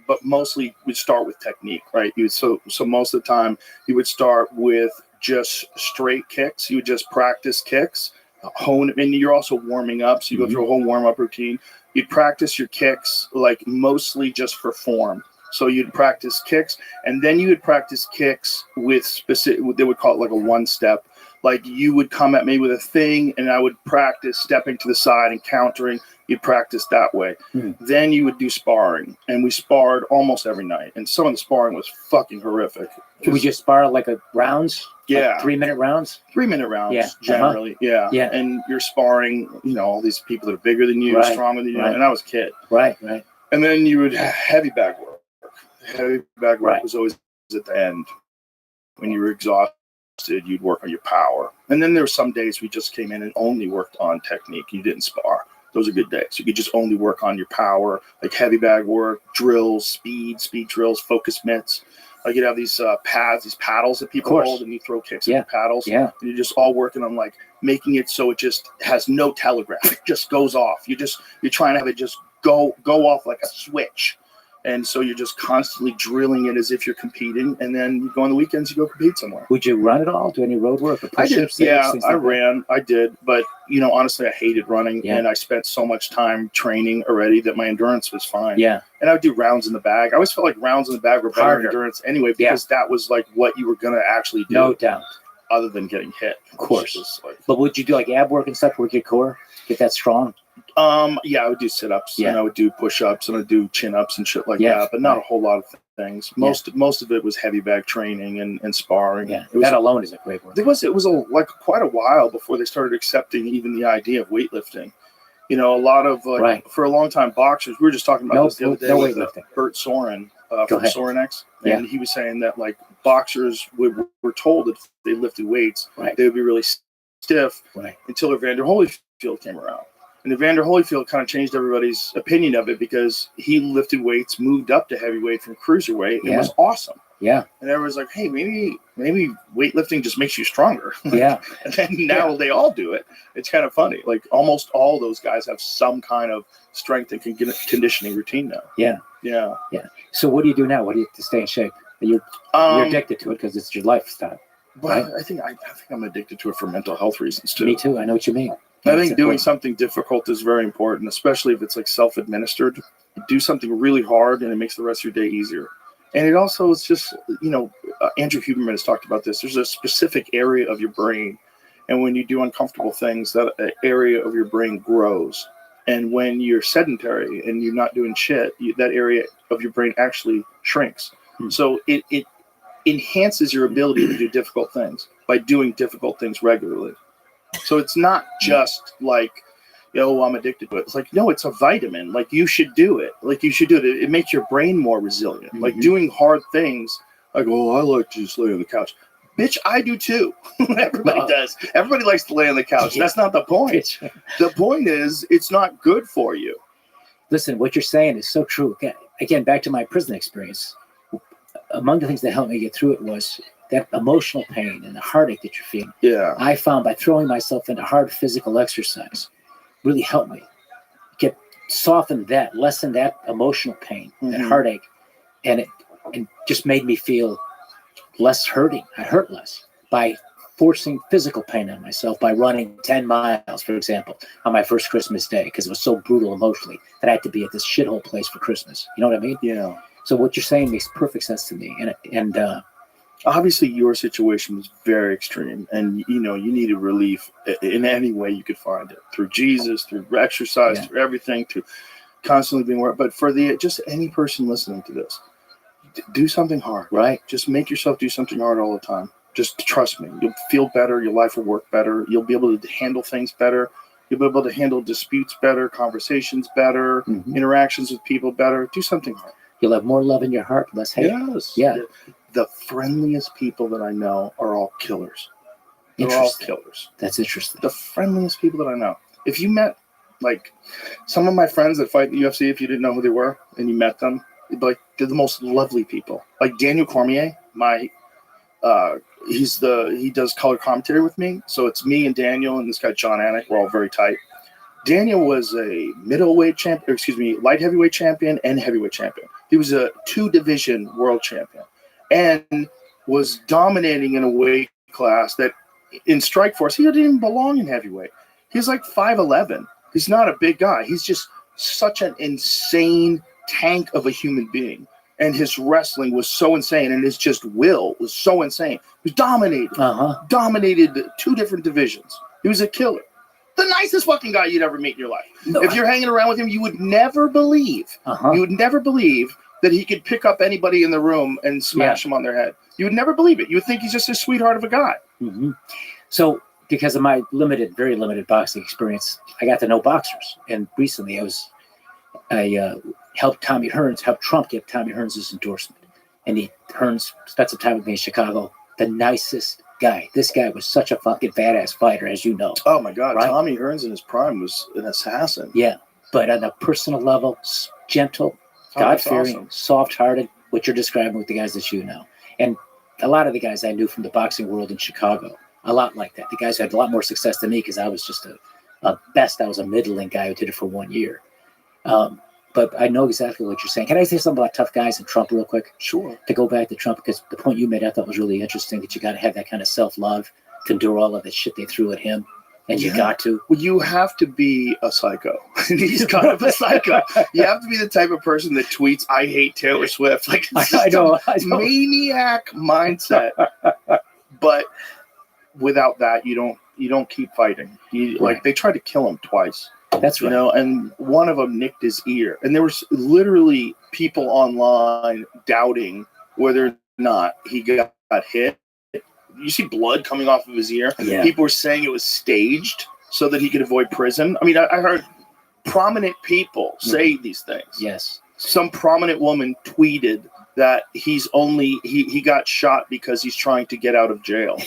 But mostly we'd start with technique, right? So most of the time you would start with just straight kicks. You would just practice kicks, and you're also warming up. So you go through a whole warm up routine. You'd practice your kicks like mostly just for form. So you'd practice kicks, and then you would practice kicks with specific, they would call it like a one step. Like you would come at me with a thing, and I would practice stepping to the side and countering. You'd practice that way. Then you would do sparring, and we sparred almost every night. And some of the sparring was fucking horrific. Could we just spar like a rounds? Yeah. Like 3-minute rounds? 3-minute rounds, yeah. generally. Yeah. And you're sparring, all these people that are bigger than you, stronger than you. And I was a kid. Right. And then you would heavy bag work. Heavy bag work was always at the end. When you were exhausted, you'd work on your power. And then there were some days we just came in and only worked on technique. You didn't spar. Those are good days. You could just only work on your power, like heavy bag work, drills, speed drills, focus mitts. Like you'd have these pads, these paddles that people hold, and you throw kicks at the paddles. Yeah. And you're just all working on like making it so it just has no telegraph. It just goes off. You're trying to have it just go off like a switch. And so you're just constantly drilling it as if you're competing. And then you go on the weekends, you go compete somewhere. Would you run at all? Do any road work or I did. push-ups? Yeah, things I like that? ran. I did. But, honestly, I hated running. Yeah. And I spent so much time training already that my endurance was fine. Yeah. And I would do rounds in the bag. I always felt like rounds in the bag were better Harder. endurance anyway, because that was like what you were going to actually do. No doubt. Other than getting hit. Of course. Like, But would you do like ab work and stuff, work your core, get that strong? yeah, I would do sit-ups, Yeah. and I would do push-ups, and I'd do chin-ups and shit like Yeah. that, but not a whole lot of things. Most of it was heavy bag training and sparring. Yeah, It was, that alone is a great work. it was quite a while before they started accepting even the idea of weightlifting. A lot of Right. for a long time boxers. We were just talking about this the other day no with weightlifting. Bert Soren Go from ahead. Sorenex, Yeah. and he was saying that like boxers were told that if they lifted weights, Right. they would be really stiff Right. until Evander Holyfield came around. And Evander Holyfield kind of changed everybody's opinion of it because he lifted weights, moved up to heavyweight from cruiserweight. It Yeah. was awesome. Yeah. And everyone's like, hey, maybe weightlifting just makes you stronger. Yeah. And then now they all do it. It's kind of funny. Like almost all those guys have some kind of strength and conditioning routine now. Yeah. Yeah. So what do you do now? What do you to stay in shape? You're addicted to it because it's your lifestyle. But right? I think I'm addicted to it for mental health reasons too. Me too. I know what you mean. I It's think doing important. something difficult is very important, especially if it's like self-administered. Do something really hard and it makes the rest of your day easier. And it also is just, Andrew Huberman has talked about this. There's a specific area of your brain. And when you do uncomfortable things, that area of your brain grows. And when you're sedentary and you're not doing shit, that area of your brain actually shrinks. So it enhances your ability to do difficult things by doing difficult things regularly. So it's not just like, I'm addicted to it. It's like, no, it's a vitamin. Like you should do it. It makes your brain more resilient. Mm-hmm. Like doing hard things. Like, I like to just lay on the couch. Bitch, I do too. Everybody does. Everybody likes to lay on the couch. That's not the point. The point is, it's not good for you. Listen, what you're saying is so true. Again, back to my prison experience. Among the things that helped me get through it was that emotional pain and the heartache that you're feeling. Yeah. I found by throwing myself into hard physical exercise really helped me lessen that emotional pain, that heartache, and it just made me feel less hurting. I hurt less by forcing physical pain on myself by running 10 miles, for example, on my first Christmas day because it was so brutal emotionally that I had to be at this shithole place for Christmas. You know what I mean? Yeah. So what you're saying makes perfect sense to me, and obviously your situation was very extreme, and you needed relief in any way you could find it, through Jesus, through exercise, through everything, to constantly being worked. But for just any person listening to this, do something hard, right? Just make yourself do something hard all the time. Just trust me, you'll feel better, your life will work better, you'll be able to handle things better, you'll be able to handle disputes better, conversations better, interactions with people better. Do something hard. You'll have more love in your heart, less hate. Yes. Yeah. The friendliest people that I know are all killers. They're all killers. That's interesting. The friendliest people that I know. If you met, like, some of my friends that fight in the UFC, if you didn't know who they were and you met them, you'd be like, they're the most lovely people. Like Daniel Cormier, he does color commentary with me. So it's me and Daniel and this guy, John Anik. We're all very tight. Daniel was a light heavyweight champion and heavyweight champion. He was a 2-division world champion and was dominating in a weight class that in Strikeforce, he didn't even belong in heavyweight. He's like 5'11". He's not a big guy. He's just such an insane tank of a human being. And his wrestling was so insane, and his just will was so insane. He was dominated 2 different divisions. He was a killer. The nicest fucking guy you'd ever meet in your life. If you're hanging around with him, you would never believe. You would never believe that he could pick up anybody in the room and smash them on their head. You would never believe it. You would think he's just a sweetheart of a guy. So, because of my very limited boxing experience, I got to know boxers. And recently, I helped Trump get Tommy Hearns' endorsement. And Hearns spent some time with me in Chicago. The nicest guy. This guy was such a fucking badass fighter, as you know. Oh my God, right? Tommy Hearns in his prime was an assassin. Yeah, but on a personal level, gentle, God-fearing, soft-hearted, what you're describing with the guys that you know. And a lot of the guys I knew from the boxing world in Chicago, a lot like that. The guys who had a lot more success than me because I was just I was a middling guy who did it for 1 year. But but I know exactly what you're saying. Can I say something about tough guys and Trump real quick? Sure. To go back to Trump, because the point you made I thought was really interesting, that you got to have that kind of self-love to endure all of the shit they threw at him. And you got to. Well, you have to be a psycho. He's kind of a psycho. You have to be the type of person that tweets, "I hate Taylor Swift." Like, it's I know. maniac mindset. But without that, you don't keep fighting. Like, they tried to kill him twice. That's right. You know, and one of them nicked his ear. And there was literally people online doubting whether or not he got hit. You see blood coming off of his ear. Yeah. People were saying it was staged so that he could avoid prison. I mean, I heard prominent people say these things. Yes. Some prominent woman tweeted that he got shot because he's trying to get out of jail,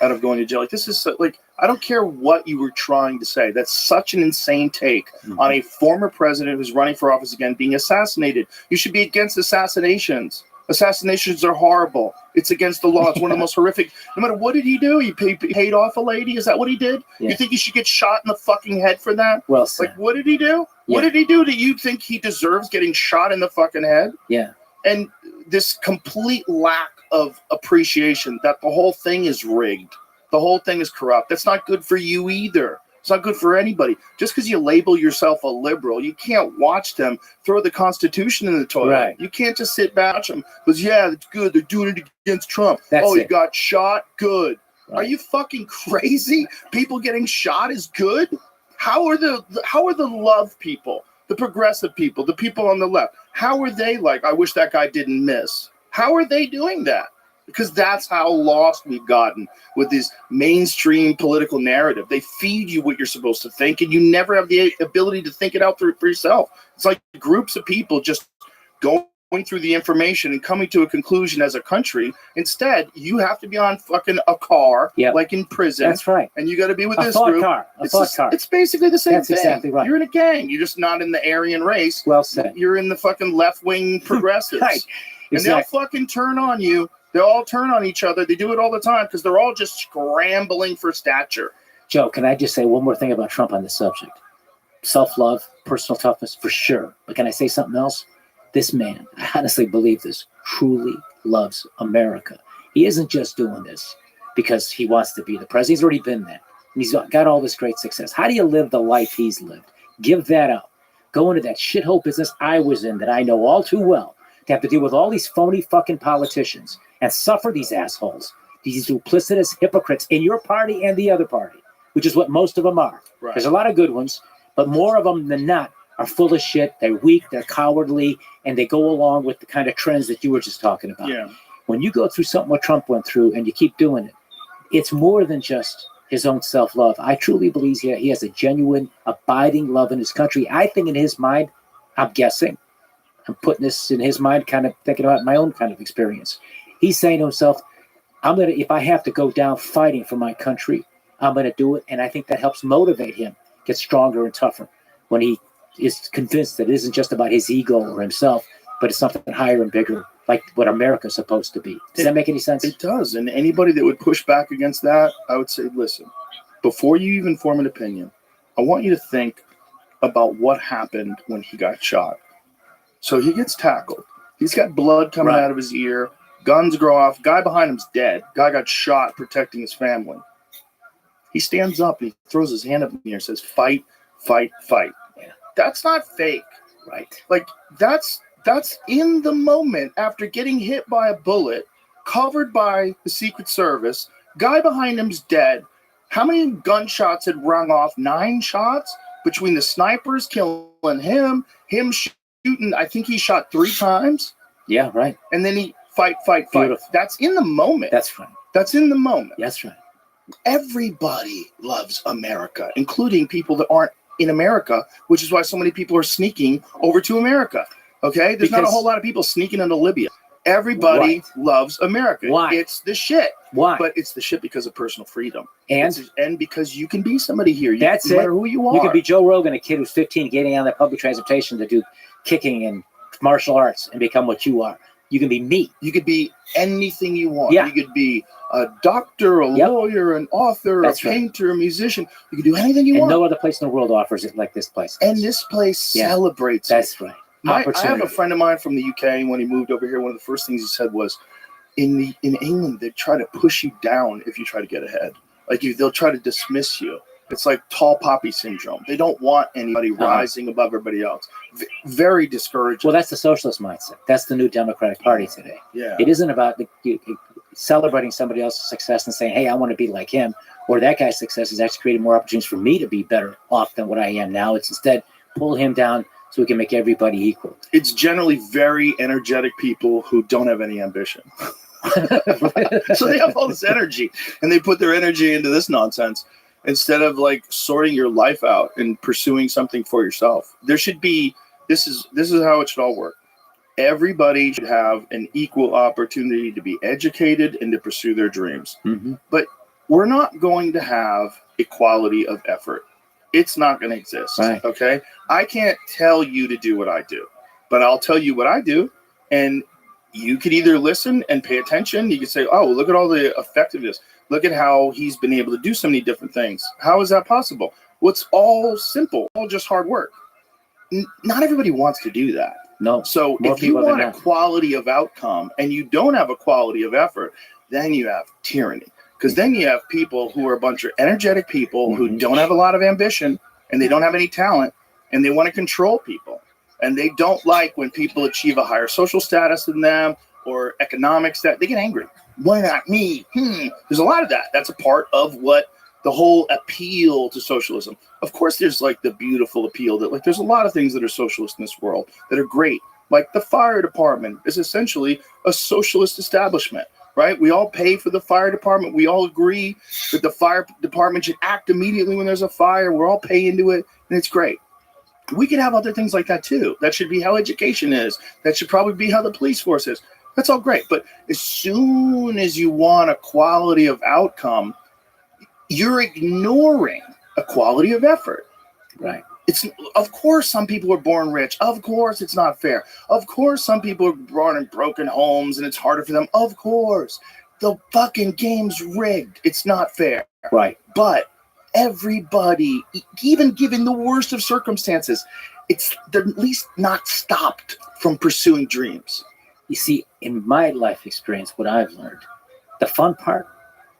out of going to jail. Like, this is like, I don't care what you were trying to say. That's such an insane take on a former president who's running for office again being assassinated. You should be against assassinations. Assassinations are horrible. It's against the law. It's one of the most horrific. No matter what did he do? He paid off a lady? Is that what he did? Yeah. You think he should get shot in the fucking head for that? Well said. Like, what did he do? Yeah. What did he do? Do you think he deserves getting shot in the fucking head? Yeah. And this complete lack of appreciation that the whole thing is rigged. The whole thing is corrupt. That's not good for you either. It's not good for anybody. Just because you label yourself a liberal, you can't watch them throw the Constitution in the toilet. Right. You can't just sit back and watch them because, yeah, that's good. They're doing it against Trump. He got shot? Good. Right. Are you fucking crazy? People getting shot is good? How are the love people, the progressive people, the people on the left, how are they like, I wish that guy didn't miss? How are they doing that? Because that's how lost we've gotten with this mainstream political narrative. They feed you what you're supposed to think, and you never have the ability to think it out for yourself. It's like groups of people just going through the information and coming to a conclusion as a country. Instead, you have to be on fucking a car, like in prison. That's right. And you got to be with this thought group. Car. It's basically the same thing. Exactly right. You're in a gang. You're just not in the Aryan race. Well said. You're in the fucking left-wing progressives. Right. And they'll fucking turn on you. They all turn on each other. They do it all the time because they're all just scrambling for stature. Joe, can I just say one more thing about Trump on this subject? Self-love, personal toughness, for sure. But can I say something else? This man, I honestly believe this, truly loves America. He isn't just doing this because he wants to be the president. He's already been that. And he's got all this great success. How do you live the life he's lived? Give that up. Go into that shithole business I was in that I know all too well. To have to deal with all these phony fucking politicians and suffer these assholes, these duplicitous hypocrites in your party and the other party, which is what most of them are. Right. There's a lot of good ones, but more of them than not are full of shit. They're weak, they're cowardly, and they go along with the kind of trends that you were just talking about. Yeah. When you go through something what Trump went through and you keep doing it, it's more than just his own self-love. I truly believe he has a genuine, abiding love in his country. I think in his mind, I'm guessing, I'm putting this in his mind, kind of thinking about my own kind of experience. He's saying to himself, if I have to go down fighting for my country, I'm going to do it. And I think that helps motivate him, get stronger and tougher when he is convinced that it isn't just about his ego or himself, but it's something higher and bigger, like what America's supposed to be. Does that make any sense? It does. And anybody that would push back against that, I would say, listen, before you even form an opinion, I want you to think about what happened when he got shot. So he gets tackled. He's got blood coming out of his ear. Guns grow off. Guy behind him's dead. Guy got shot protecting his family. He stands up and he throws his hand up in the air and says, fight, fight, fight. Yeah. That's not fake. Right. Like, that's in the moment after getting hit by a bullet, covered by the Secret Service. Guy behind him's dead. How many gunshots had rung off? 9 shots between the snipers killing him shooting. I think he shot 3 times. Yeah, right. And then he fight. Beautiful. That's in the moment. That's right. That's in the moment. That's right. Everybody loves America, including people that aren't in America, which is why so many people are sneaking over to America. Okay? There's not a whole lot of people sneaking into Libya. Everybody loves America. Why? It's the shit. Why? But it's the shit because of personal freedom. And because you can be somebody here. That's no it. matter who you are. You could be Joe Rogan, a kid who's 15, getting on that public transportation to do kicking and martial arts and become what you are. You can be me. You could be anything you want. Yeah. You could be a doctor, a lawyer, an author, a painter, a musician. You can do anything you want. And no other place in the world offers it like this place. And this place celebrates That's right. I have opportunity. a friend of mine from the UK, and when he moved over here, one of the first things he said was, in England, they try to push you down if you try to get ahead. Like they'll try to dismiss you. It's like tall poppy syndrome. They don't want anybody rising above everybody else. Very discouraging. Well, that's the socialist mindset. That's the new Democratic Party today. Yeah. It isn't about celebrating somebody else's success and saying, hey, I want to be like him, or that guy's success is actually creating more opportunities for me to be better off than what I am now. It's instead pull him down so we can make everybody equal. It's generally very energetic people who don't have any ambition. So they have all this energy, and they put their energy into this nonsense instead of like sorting your life out and pursuing something for yourself. There should be, this is how it should all work. Everybody should have an equal opportunity to be educated and to pursue their dreams. Mm-hmm. But we're not going to have equality of effort. It's not going to exist. Right. Okay. I can't tell you to do what I do, but I'll tell you what I do. And you could either listen and pay attention. You could say, oh, look at all the effectiveness. Look at how he's been able to do so many different things. How is that possible? Well, it's all simple, all just hard work. Not everybody wants to do that. No. So if you want a quality of outcome and you don't have a quality of effort, then you have tyranny. Because then you have people who are a bunch of energetic people who don't have a lot of ambition and they don't have any talent and they want to control people. And they don't like when people achieve a higher social status than them or economics that they get angry. Why not me? There's a lot of that. That's a part of what the whole appeal to socialism. Of course, there's like the beautiful appeal that like there's a lot of things that are socialist in this world that are great. Like the fire department is essentially a socialist establishment, right? We all pay for the fire department. We all agree that the fire department should act immediately when there's a fire. We're all pay into it, and it's great. We could have other things like that too. That should be how education is. That should probably be how the police force is. That's all great. But as soon as you want a quality of outcome, you're ignoring a quality of effort. Right. It's, of course, some people are born rich. Of course, it's not fair. Of course, some people are born in broken homes and it's harder for them. Of course, the fucking game's rigged. It's not fair. Right. But everybody, even given the worst of circumstances, they're at least not stopped from pursuing dreams. You see, in my life experience, what I've learned, the fun part,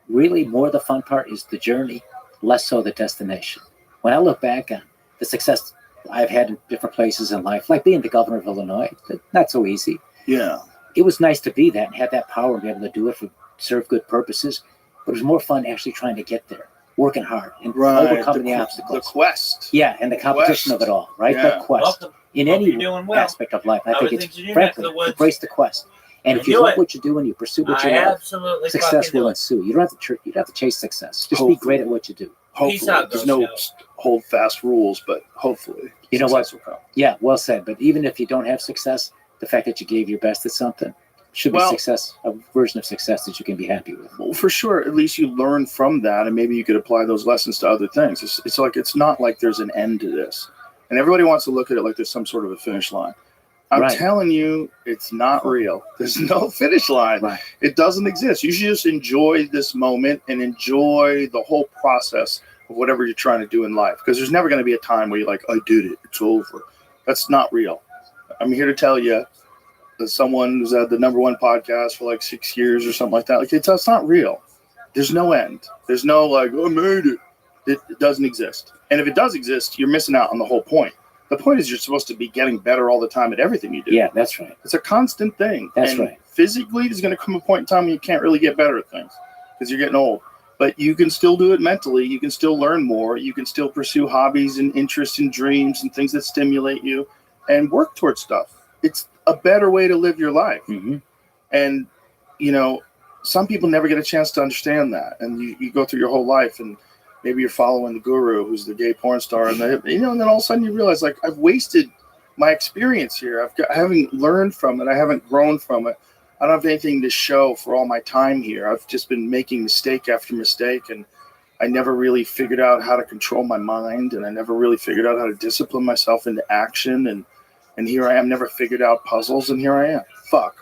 really more the fun part is the journey, less so the destination. When I look back on the success I've had in different places in life, like being the governor of Illinois, not so easy. Yeah. It was nice to be that and have that power and be able to do it for serve good purposes, but it was more fun actually trying to get there, working hard and overcoming the obstacles. The quest. Yeah, and the competition of it all, right? Yeah. The quest. In any aspect of life, I think it's, frankly, embrace the quest. And if you love what you do and you pursue what you love, success will ensue. You don't have to chase success. Just be great at what you do. Hopefully, there's no hold fast rules, but hopefully, you know what? Yeah, well said. But even if you don't have success, the fact that you gave your best at something should be success, a version of success that you can be happy with. Well, for sure, at least you learn from that, and maybe you could apply those lessons to other things. It's like it's not like there's an end to this, and everybody wants to look at it like there's some sort of a finish line. I'm telling you, it's not real. There's no finish line. Right. It doesn't exist. You should just enjoy this moment and enjoy the whole process of whatever you're trying to do in life. Because there's never going to be a time where you're like, I did it. It's over. That's not real. I'm here to tell you that someone who's had the #1 podcast for like 6 years or something like that, like that's not real. There's no end. There's no like, I made it. It doesn't exist. And if it does exist, you're missing out on the whole point. The point is you're supposed to be getting better all the time at everything you do. Yeah, that's right. It's a constant thing. That's right. Physically, there's going to come a point in time when you can't really get better at things because you're getting old. But you can still do it mentally. You can still learn more. You can still pursue hobbies and interests and dreams and things that stimulate you and work towards stuff. It's a better way to live your life. Mm-hmm. And, you know, some people never get a chance to understand that. And you go through your whole life and maybe you're following the guru who's the gay porn star, and and then all of a sudden you realize, like, I've wasted my experience here. I haven't learned from it. I haven't grown from it. I don't have anything to show for all my time here. I've just been making mistake after mistake, and I never really figured out how to control my mind, and I never really figured out how to discipline myself into action. And here I am, never figured out puzzles, and here I am. Fuck.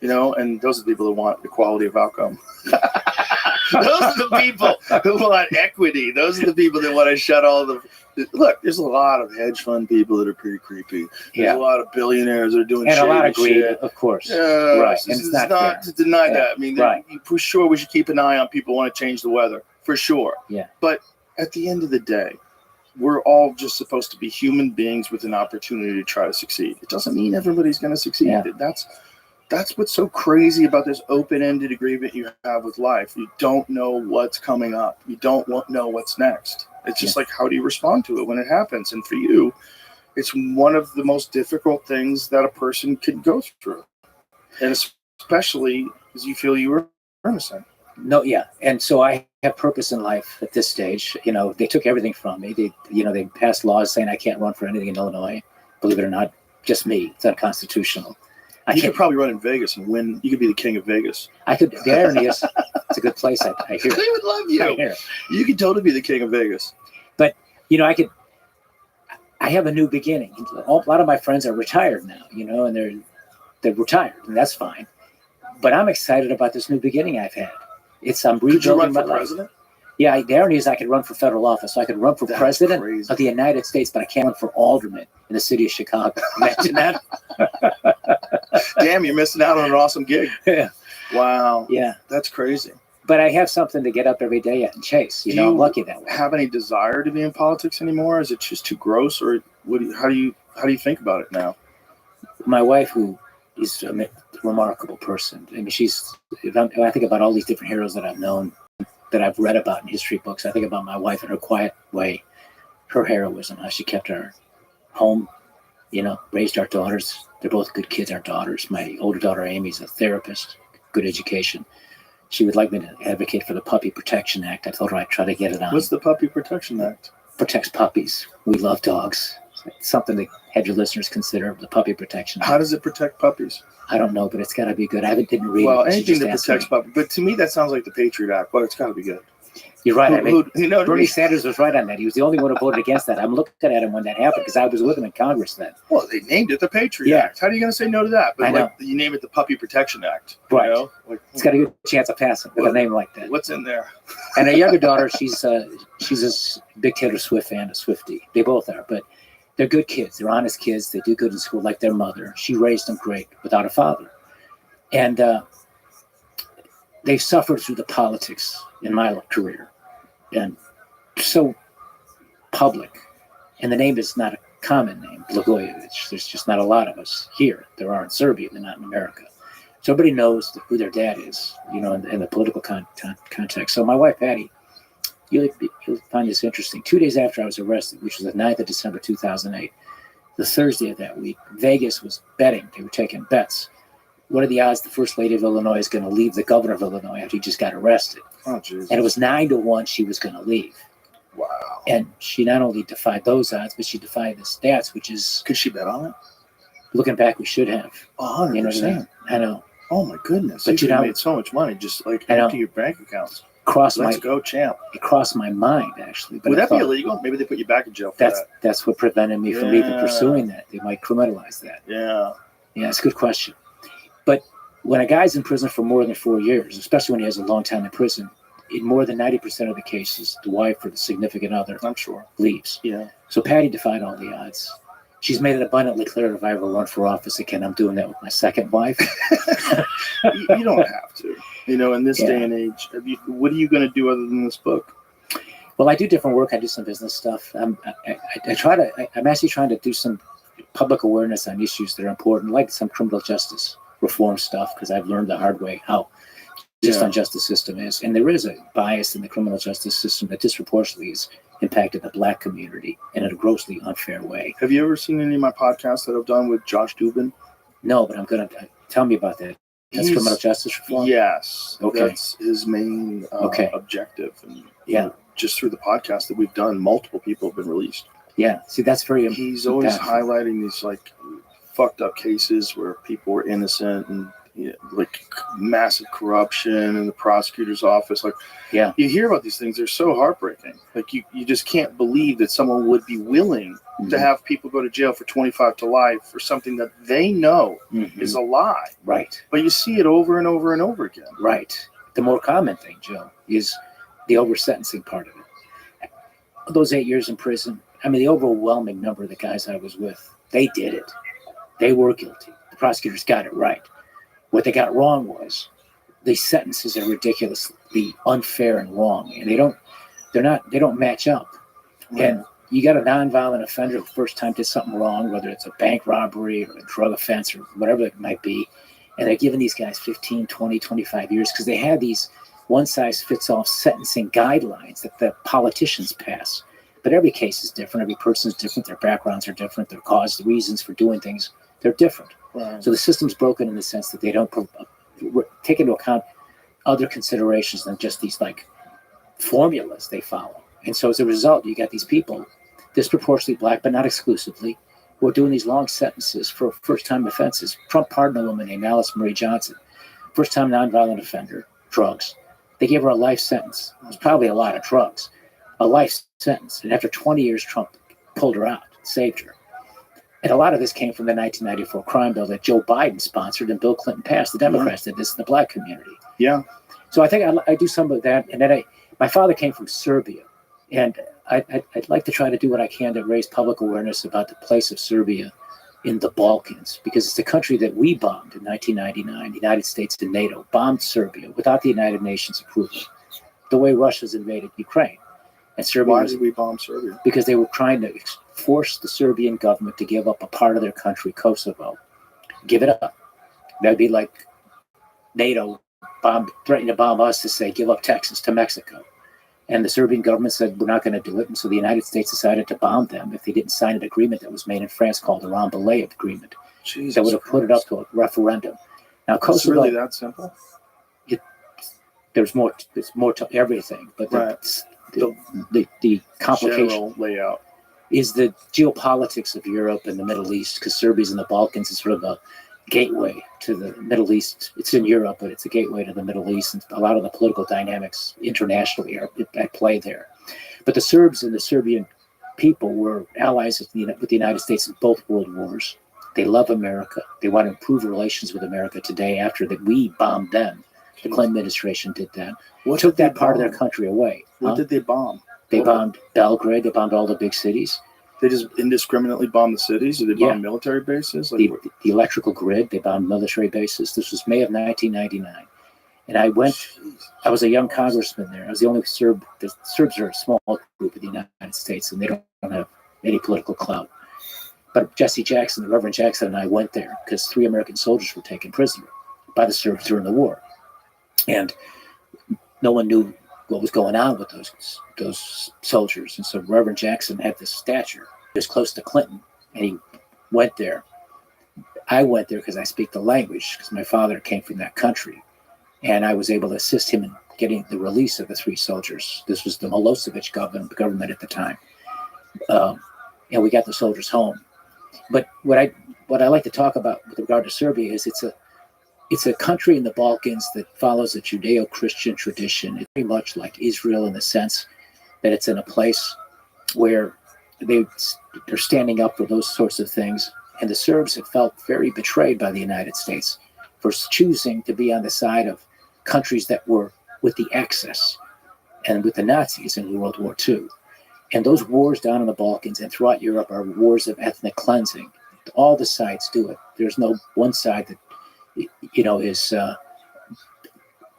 And those are the people that want equality of outcome. Those are the people who want equity. Those are the people that want to shut all the look, there's a lot of hedge fund people that are pretty creepy. There's a lot of billionaires that are doing and a lot of shady greed, shit. of course. Yeah, Right. This And it's is not not fair. to deny Yeah. that. I mean, Right. for sure, we should keep an eye on people who want to change the weather, for sure. Yeah. But at the end of the day, we're all just supposed to be human beings with an opportunity to try to succeed. It doesn't mean everybody's going to succeed. Yeah. That's what's so crazy about this open-ended agreement you have with life. You don't know what's coming up. You don't know what's next. It's just like, how do you respond to it when it happens? And for you, it's one of the most difficult things that a person can go through. And especially as you feel you were innocent. No, yeah. And so I have purpose in life at this stage. You know, they took everything from me. They passed laws saying I can't run for anything in Illinois. Believe it or not, just me. It's unconstitutional. You could probably run in Vegas and win. You could be the king of Vegas. I could. The irony is, it's a good place. I hear. They would love you. I hear. You could totally be the king of Vegas. But I have a new beginning. A lot of my friends are retired now, and they're retired, and that's fine. But I'm excited about this new beginning I've had. I'm rebuilding Could you run my for life. president? Yeah, the irony is I could run for federal office. So I could run for president of the United States, but I can't run for alderman in the city of Chicago. Imagine that. Damn, you're missing out on an awesome gig. Yeah. Wow. Yeah. That's crazy. But I have something to get up every day at and chase. I'm lucky that way. Have any desire to be in politics anymore? Is it just too gross, or how do you think about it now? My wife, who is a remarkable person. I mean, I think about all these different heroes that I've known, that I've read about in history books. I think about my wife and her quiet way, her heroism, how she kept our home, raised our daughters. They're both good kids, our daughters. My older daughter, Amy's a therapist, good education. She would like me to advocate for the Puppy Protection Act. I told her I'd try to get it on. What's the Puppy Protection Act? Protects puppies. We love dogs. It's something to have your listeners consider, the Puppy Protection Act. How does it protect puppies? I don't know, but it's got to be good. I didn't read it. Well, anything that protects puppies. But to me, that sounds like the Patriot Act, but it's got to be good. You're right. Bernie Sanders was right on that. He was the only one who voted against that. I'm looking at him when that happened because I was with him in Congress then. Well, they named it the Patriot Act. How are you going to say no to that? But I know. You name it the Puppy Protection Act. Right. It's got a good chance of passing with a name like that. What's in there? And a younger daughter, she's a big Taylor Swift fan, a Swiftie. They both are, but they're good kids. They're honest kids. They do good in school like their mother. She raised them great without a father. And they've suffered through the politics in my career. And so public. And the name is not a common name, Blagojevich. There's just not a lot of us here. There are in Serbia, but not in America. So everybody knows who their dad is, in the political context. So my wife, Patty, you'll find this interesting. 2 days after I was arrested, which was the 9th of December, 2008, the Thursday of that week, Vegas was betting. They were taking bets. What are the odds the First Lady of Illinois is going to leave the governor of Illinois after he just got arrested? Oh, Jesus. And it was 9-1 she was going to leave. Wow. And she not only defied those odds, but she defied the stats, which is... Could she bet on it? Looking back, we should have. 100%. I know. Oh, my goodness. But you made so much money just empty your bank accounts. Let's go, champ. It crossed my mind, actually. But would that be illegal? Maybe they put you back in jail for that. That's what prevented me from even pursuing that. They might criminalize that. Yeah. Yeah, it's a good question. But when a guy's in prison for more than 4 years, especially when he has a long time in prison, in more than 90% of the cases, the wife or the significant other, I'm sure, leaves. Yeah. So Patty defied all the odds. She's made it abundantly clear if I ever run for office again, I'm doing that with my second wife. You don't have to. In this day and age, what are you going to do other than this book? Well, I do different work. I do some business stuff. I'm actually trying to do some public awareness on issues that are important, like some criminal justice reform stuff, because I've learned the hard way how just unjust the system is. And there is a bias in the criminal justice system that disproportionately has impacted the Black community in a grossly unfair way. Have you ever seen any of my podcasts that I've done with Josh Dubin? No, but I'm going to tell me about that. That's criminal justice reform? Yes. Okay. That's his main objective. And just through the podcast that we've done, multiple people have been released. Yeah. See, that's very He's always highlighting these fucked up cases where people were innocent and massive corruption in the prosecutor's office. You hear about these things, they're so heartbreaking. You just can't believe that someone would be willing to have people go to jail for 25 to life for something that they know is a lie. Right. But you see it over and over and over again. Right. The more common thing, Joe, is the over-sentencing part of it. Those 8 years in prison, I mean, the overwhelming number of the guys I was with, they did it. They were guilty. The prosecutors got it right. What they got wrong was these sentences are ridiculously unfair and wrong, and they don't match up. Right. And you got a nonviolent offender who first time did something wrong, whether it's a bank robbery or a drug offense or whatever it might be, and they're giving these guys 15, 20, 25 years because they had these one-size-fits-all sentencing guidelines that the politicians pass. But every case is different. Every person is different. Their backgrounds are different. Their cause, the reasons for doing things, they're different. Right. So the system's broken in the sense that they don't take into account other considerations than just these like formulas they follow. And so as a result, you got these people, disproportionately black, but not exclusively, who are doing these long sentences for first-time offenses. Trump pardoned a woman named Alice Marie Johnson, first-time nonviolent offender, drugs. They gave her a life sentence. It was probably a lot of drugs. A life sentence. And after 20 years, Trump pulled her out, saved her. And a lot of this came from the 1994 crime bill that Joe Biden sponsored and Bill Clinton passed. The Democrats did this in the black community. Yeah. So I think I do some of that. And then my father came from Serbia. And I'd like to try to do what I can to raise public awareness about the place of Serbia in the Balkans, because it's the country that we bombed in 1999. The United States and NATO bombed Serbia without the United Nations approval, the way Russia's invaded Ukraine. And Serbia. Why did we bomb Serbia? Because they were trying to force the Serbian government to give up a part of their country, Kosovo. Give it up. That'd be like NATO threatening to bomb us to say, give up Texas to Mexico. And the Serbian government said, we're not going to do it. And so the United States decided to bomb them if they didn't sign an agreement that was made in France called the Rambouillet Agreement. Jesus that would have put it up to a referendum. Now, Kosovo. It's really that simple? There's more to everything. But the complication general layout is the geopolitics of Europe and the Middle East, because Serbia's in the Balkans is sort of a gateway to the Middle East. It's in Europe, but it's a gateway to the Middle East, and a lot of the political dynamics internationally are at play there. But the Serbs and the Serbian people were allies with the United States in both world wars. They love America. They want to improve relations with America today after that we bombed them. The Clinton administration did that. Took that part of their country away. What did they bomb? They bombed Belgrade. They bombed all the big cities. They just indiscriminately bombed the cities? Or they bombed military bases? The electrical grid. They bombed military bases. This was May of 1999. And I was a young congressman there. I was the only Serb. The Serbs are a small group in the United States, and they don't have any political clout. But Jesse Jackson, the Reverend Jackson, and I went there because 3 American soldiers were taken prisoner by the Serbs during the war. And no one knew what was going on with those soldiers. And so Reverend Jackson had this stature. He was close to Clinton, and he went there. I went there because I speak the language, because my father came from that country. And I was able to assist him in getting the release of the 3 soldiers. This was the Milosevic government at the time. And we got the soldiers home. But what I like to talk about with regard to Serbia is it's a country in the Balkans that follows a Judeo-Christian tradition. It's very much like Israel in the sense that it's in a place where they're standing up for those sorts of things. And the Serbs have felt very betrayed by the United States for choosing to be on the side of countries that were with the Axis and with the Nazis in World War II. And those wars down in the Balkans and throughout Europe are wars of ethnic cleansing. All the sides do it. There's no one side that is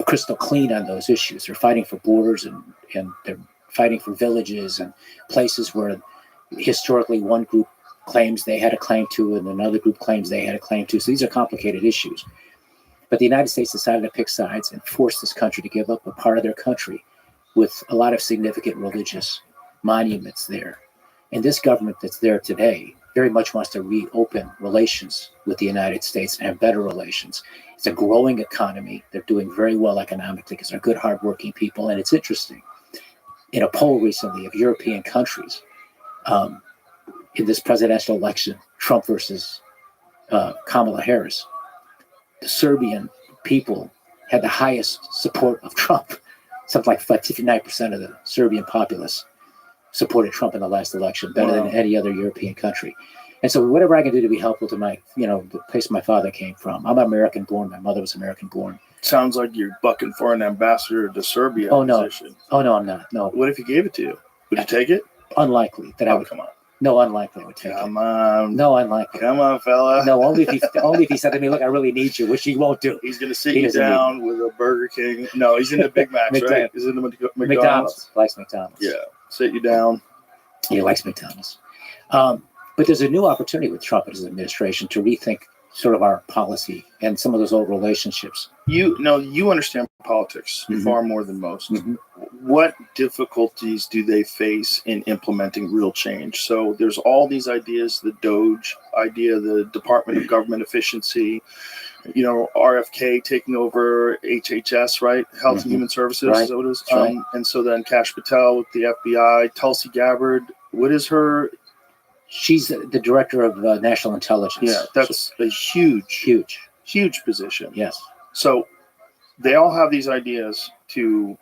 crystal clean on those issues. They're fighting for borders and they're fighting for villages and places where historically one group claims they had a claim to and another group claims they had a claim to. So these are complicated issues. But the United States decided to pick sides and force this country to give up a part of their country with a lot of significant religious monuments there. And this government that's there today very much wants to reopen relations with the United States and have better relations. It's a growing economy. They're doing very well economically because they're good, hardworking people. And it's interesting. In a poll recently of European countries, in this presidential election, Trump versus Kamala Harris, the Serbian people had the highest support of Trump. Something like 59% of the Serbian populace supported Trump in the last election, better than any other European country. And so whatever I can do to be helpful to my, the place my father came from. I'm American born. My mother was American born. Sounds like you're bucking for an ambassador to Serbia position. No. Oh, no, I'm not. No. What if he gave it to you? Would you take it? Unlikely that I would. Come on. No, unlikely I would take Come it. on. No, unlikely. Come on, fella. No, only if he said to me, "Look, I really need you," which he won't do. He's going to sit He you doesn't need down with a Burger King. No, he's in the Big Macs, right? He's in the McDonald's. Likes McDonald's. Yeah. Sit you down. He likes McDonald's. But there's a new opportunity with Trump and his administration to rethink sort of our policy and some of those old relationships. You understand politics far more than most. What difficulties do they face in implementing real change? So there's all these ideas, the Doge idea, the Department of Government Efficiency, RFK taking over HHS, right? Health and Human Services, right. Is that what it is? Right. And so then Kash Patel with the FBI, Tulsi Gabbard, what is her? She's the director of national intelligence. Yeah, that's a huge position. Yes. So they all have these ideas to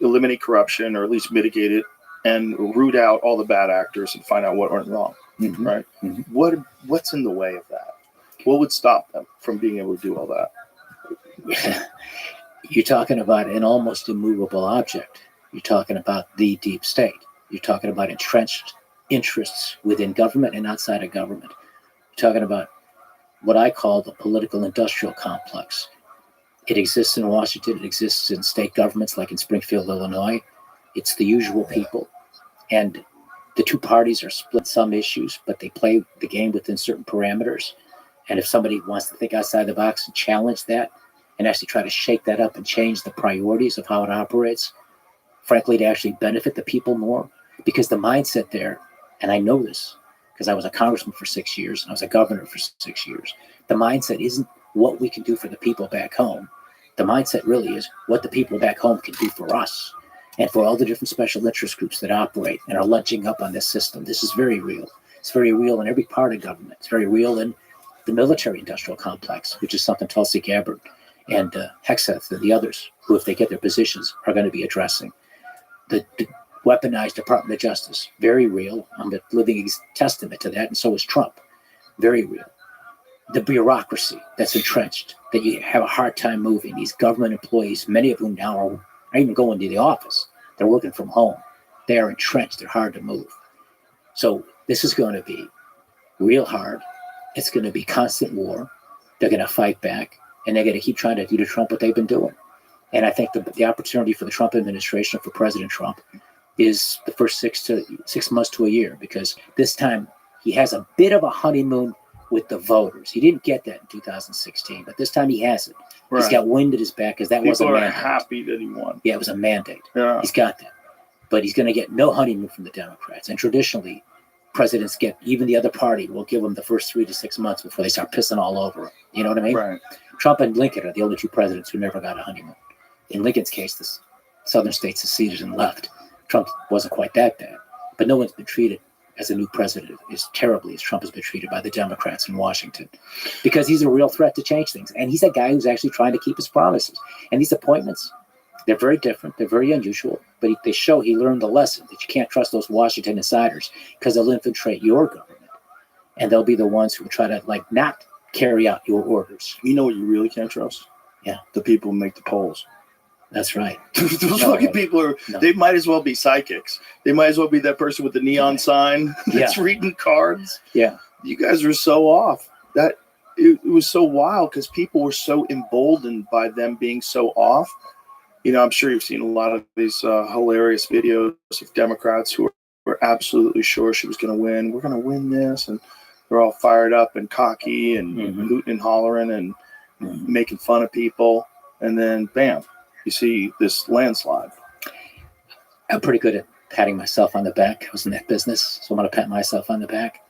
eliminate corruption or at least mitigate it and root out all the bad actors and find out what went wrong, right? What's in the way of that? What would stop them from being able to do all that? You're talking about an almost immovable object. You're talking about the deep state. You're talking about entrenched interests within government and outside of government. You're talking about what I call the political industrial complex. It exists in Washington. It exists in state governments like in Springfield, Illinois. It's the usual people. And the two parties are split some issues, but they play the game within certain parameters. And if somebody wants to think outside the box and challenge that and actually try to shake that up and change the priorities of how it operates, frankly, to actually benefit the people more, because the mindset there, and I know this because I was a congressman for 6 years and I was a governor for 6 years, the mindset isn't what we can do for the people back home. The mindset really is what the people back home can do for us and for all the different special interest groups that operate and are lunching up on this system. This is very real. It's very real in every part of government. It's very real in the military industrial complex, which is something Tulsi Gabbard and Hexeth and the others, who, if they get their positions, are going to be addressing. The weaponized Department of Justice, very real. I'm a living testament to that, and so is Trump. Very real. The bureaucracy that's entrenched, that you have a hard time moving. These government employees, many of whom now are not even going to the office. They're working from home. They are entrenched. They're hard to move. So this is going to be real hard. It's going to be constant war. They're going to fight back, and they're going to keep trying to do to Trump what they've been doing. And I think the opportunity for the Trump administration, for President Trump, is the first 6 months to a year, because this time he has a bit of a honeymoon with the voters. He didn't get that in 2016, but this time he has it. Right. He's got wind at his back, because that was a mandate. People are happy that he won. Yeah, it was a mandate. Yeah. He's got that. But he's going to get no honeymoon from the Democrats. And traditionally, presidents get, even the other party will give them the first 3 to 6 months before they start pissing all over him. You know what I mean? Right. Trump and Lincoln are the only two presidents who never got a honeymoon. In Lincoln's case, the southern states seceded and left. Trump wasn't quite that bad. But no one's been treated as a new president as terribly as Trump has been treated by the Democrats in Washington, because he's a real threat to change things. And he's a guy who's actually trying to keep his promises. And these appointments, they're very different. They're very unusual. But they show he learned the lesson that you can't trust those Washington insiders, because they'll infiltrate your government. And they'll be the ones who try to not carry out your orders. You know what you really can't trust? Yeah. The people who make the polls. That's right. Those fucking people are, they might as well be psychics. They might as well be that person with the neon sign that's reading cards. Yeah. You guys are so off. That it was so wild, because people were so emboldened by them being so off. I'm sure you've seen a lot of these hilarious videos of Democrats who were absolutely sure she was going to win. We're going to win this. And they're all fired up and cocky and hooting and hollering and making fun of people. And then, bam. You see this landslide. I'm pretty good at patting myself on the back. I was in that business, so I'm going to pat myself on the back.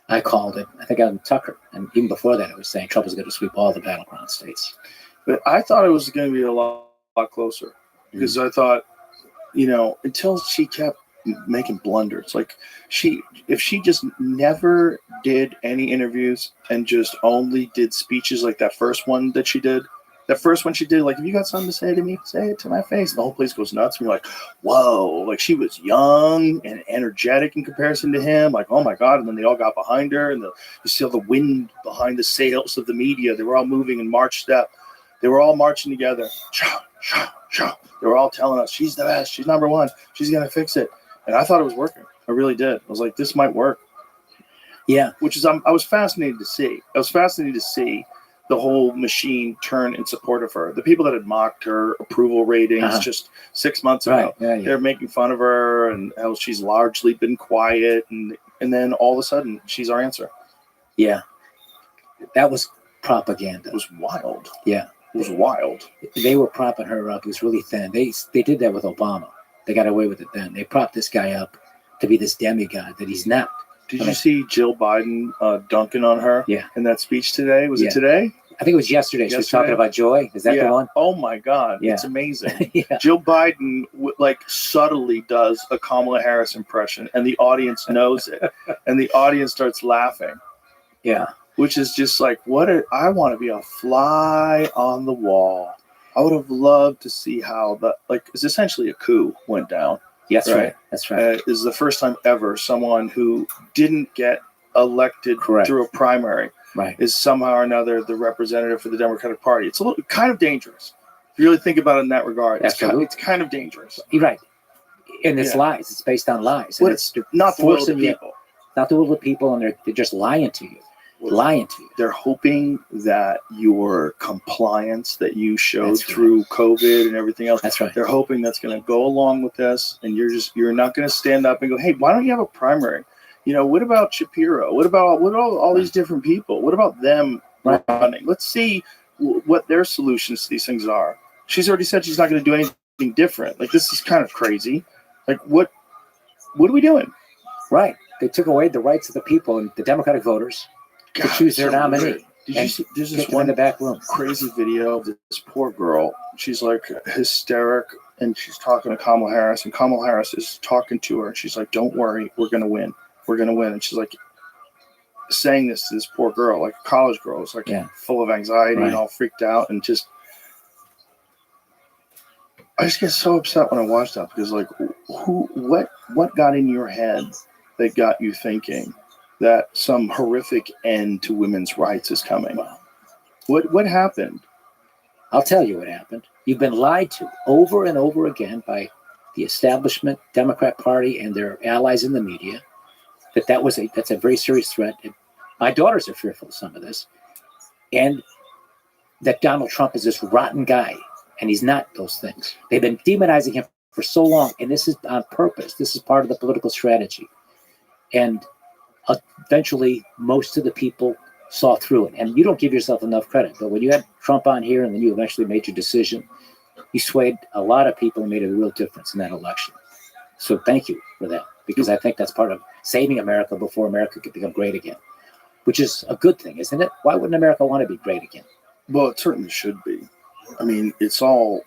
I called it. I think on Tucker. And even before that, I was saying Trump was going to sweep all the battleground states. But I thought it was going to be a lot closer, because I thought, until she kept making blunders. Like if she just never did any interviews and just only did speeches like that first one that she did, if you got something to say to me, say it to my face. And the whole place goes nuts. And you're like, whoa, like she was young and energetic in comparison to him. Like, oh my God. And then they all got behind her, and you see all the wind behind the sails of the media. They were all moving in march step. They were all marching together. They were all telling us, she's the best. She's number one. She's going to fix it. And I thought it was working. I really did. I was like, this might work. Yeah. Which is I was fascinated to see. I was fascinated to see the whole machine turn in support of her. The people that had mocked her approval ratings just 6 months ago, they're making fun of her and how she's largely been quiet, and then all of a sudden she's our answer. Yeah, that was propaganda. It was wild. Yeah, it was wild. They were propping her up. It was really thin. They did that with Obama. They got away with it then. They propped this guy up to be this demigod that he's not. Did you see Jill Biden dunking on her in that speech today? Was it today? I think it was yesterday. She was talking about joy. Is that the one? Oh, my God. It's amazing. Jill Biden, subtly does a Kamala Harris impression, and the audience knows it. And the audience starts laughing. Yeah. Which is just like, I want to be a fly on the wall. I would have loved to see how it's essentially a coup went down. That's right. That's right. This is the first time ever someone who didn't get elected through a primary is somehow or another the representative for the Democratic Party. It's a little kind of dangerous. If you really think about it in that regard, it's kind of dangerous. You're right. And it's lies. It's based on lies. But it's not the will of the people. Not the will of the people, and they're just lying to you. They're hoping that your compliance that you showed through COVID and everything else. That's right. They're hoping that's going to go along with this, and you're not going to stand up and go, hey, why don't you have a primary? What about Shapiro? What about all these different people? What about them running? Let's see what their solutions to these things are. She's already said she's not going to do anything different. This is kind of crazy. What are we doing? Right. They took away the rights of the people and the Democratic voters to choose their nominee. Did you see? There's this one in the back room. Crazy video of this poor girl. She's hysteric, and she's talking to Kamala Harris, and Kamala Harris is talking to her, and she's like, "Don't worry, we're gonna win. We're gonna win." And she's saying this to this poor girl, a college girl, is full of anxiety and all freaked out, and I just get so upset when I watch that because what got in your head that got you thinking that some horrific end to women's rights is coming? What happened? I'll tell you what happened. You've been lied to over and over again by the establishment Democrat Party and their allies in the media. That's a very serious threat. And my daughters are fearful of some of this, and that Donald Trump is this rotten guy, and he's not those things. They've been demonizing him for so long, and this is on purpose. This is part of the political strategy, and eventually, most of the people saw through it. And you don't give yourself enough credit. But when you had Trump on here and then you eventually made your decision, you swayed a lot of people and made a real difference in that election. So thank you for that, because I think that's part of saving America before America could become great again, which is a good thing, isn't it? Why wouldn't America want to be great again? Well, it certainly should be. I mean, it's all...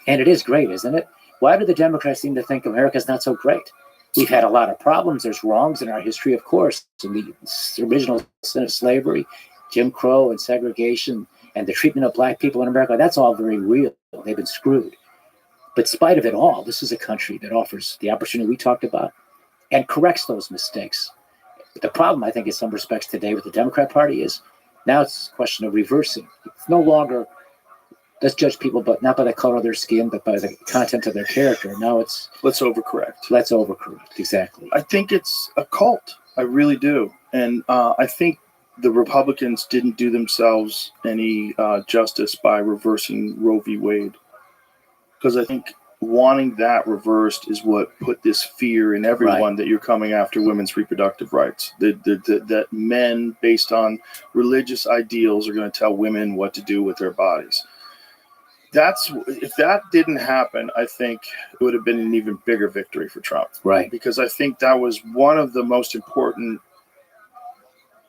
And it is great, isn't it? Why do the Democrats seem to think America's not so great? We've had a lot of problems. There's wrongs in our history, of course, and the original sin of slavery, Jim Crow and segregation, and the treatment of black people in America. That's all very real. They've been screwed. But in spite of it all, this is a country that offers the opportunity we talked about and corrects those mistakes. But the problem, I think, in some respects today with the Democrat Party is now it's a question of reversing. It's no longer, let's judge people, but not by the color of their skin, but by the content of their character. Now it's let's overcorrect. Let's overcorrect. Exactly. I think it's a cult. I really do. And I think the Republicans didn't do themselves any justice by reversing Roe v. Wade. Because I think wanting that reversed is what put this fear in everyone that you're coming after women's reproductive rights. That men, based on religious ideals, are going to tell women what to do with their bodies. If that didn't happen, I think it would have been an even bigger victory for Trump. Right. Because I think that was one of the most important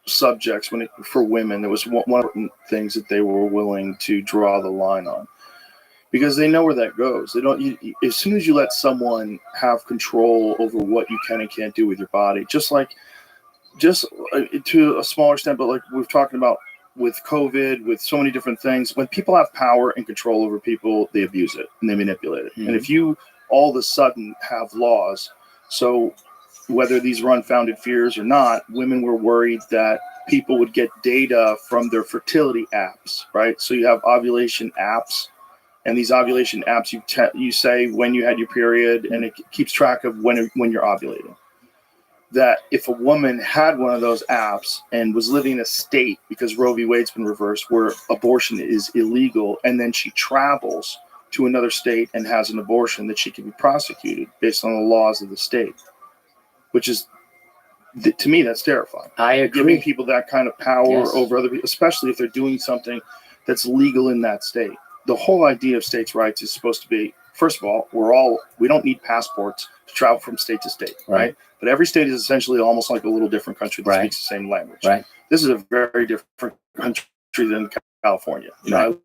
subjects for women. It was one of the things that they were willing to draw the line on. Because they know where that goes. They don't. As soon as you let someone have control over what you can and can't do with your body, just to a smaller extent, but like we've talked about with COVID, with so many different things, when people have power and control over people, they abuse it and they manipulate it. Mm-hmm. And if you all of a sudden have laws, so whether these are unfounded fears or not, women were worried that people would get data from their fertility apps, right? So you have ovulation apps. And these ovulation apps, you say when you had your period, and it keeps track of when you're ovulating. that if a woman had one of those apps and was living in a state, because Roe v. Wade's been reversed, where abortion is illegal, and then she travels to another state and has an abortion, that she can be prosecuted based on the laws of the state, which is, to me, that's terrifying. I agree. Giving people that kind of power Yes. over other people, especially if they're doing something that's legal in that state. The whole idea of states' rights is supposed to be, first of all, we don't need passports to travel from state to state, right? But every state is essentially almost like a little different country that speaks the same language. Right. This is a very different country than California. You know, I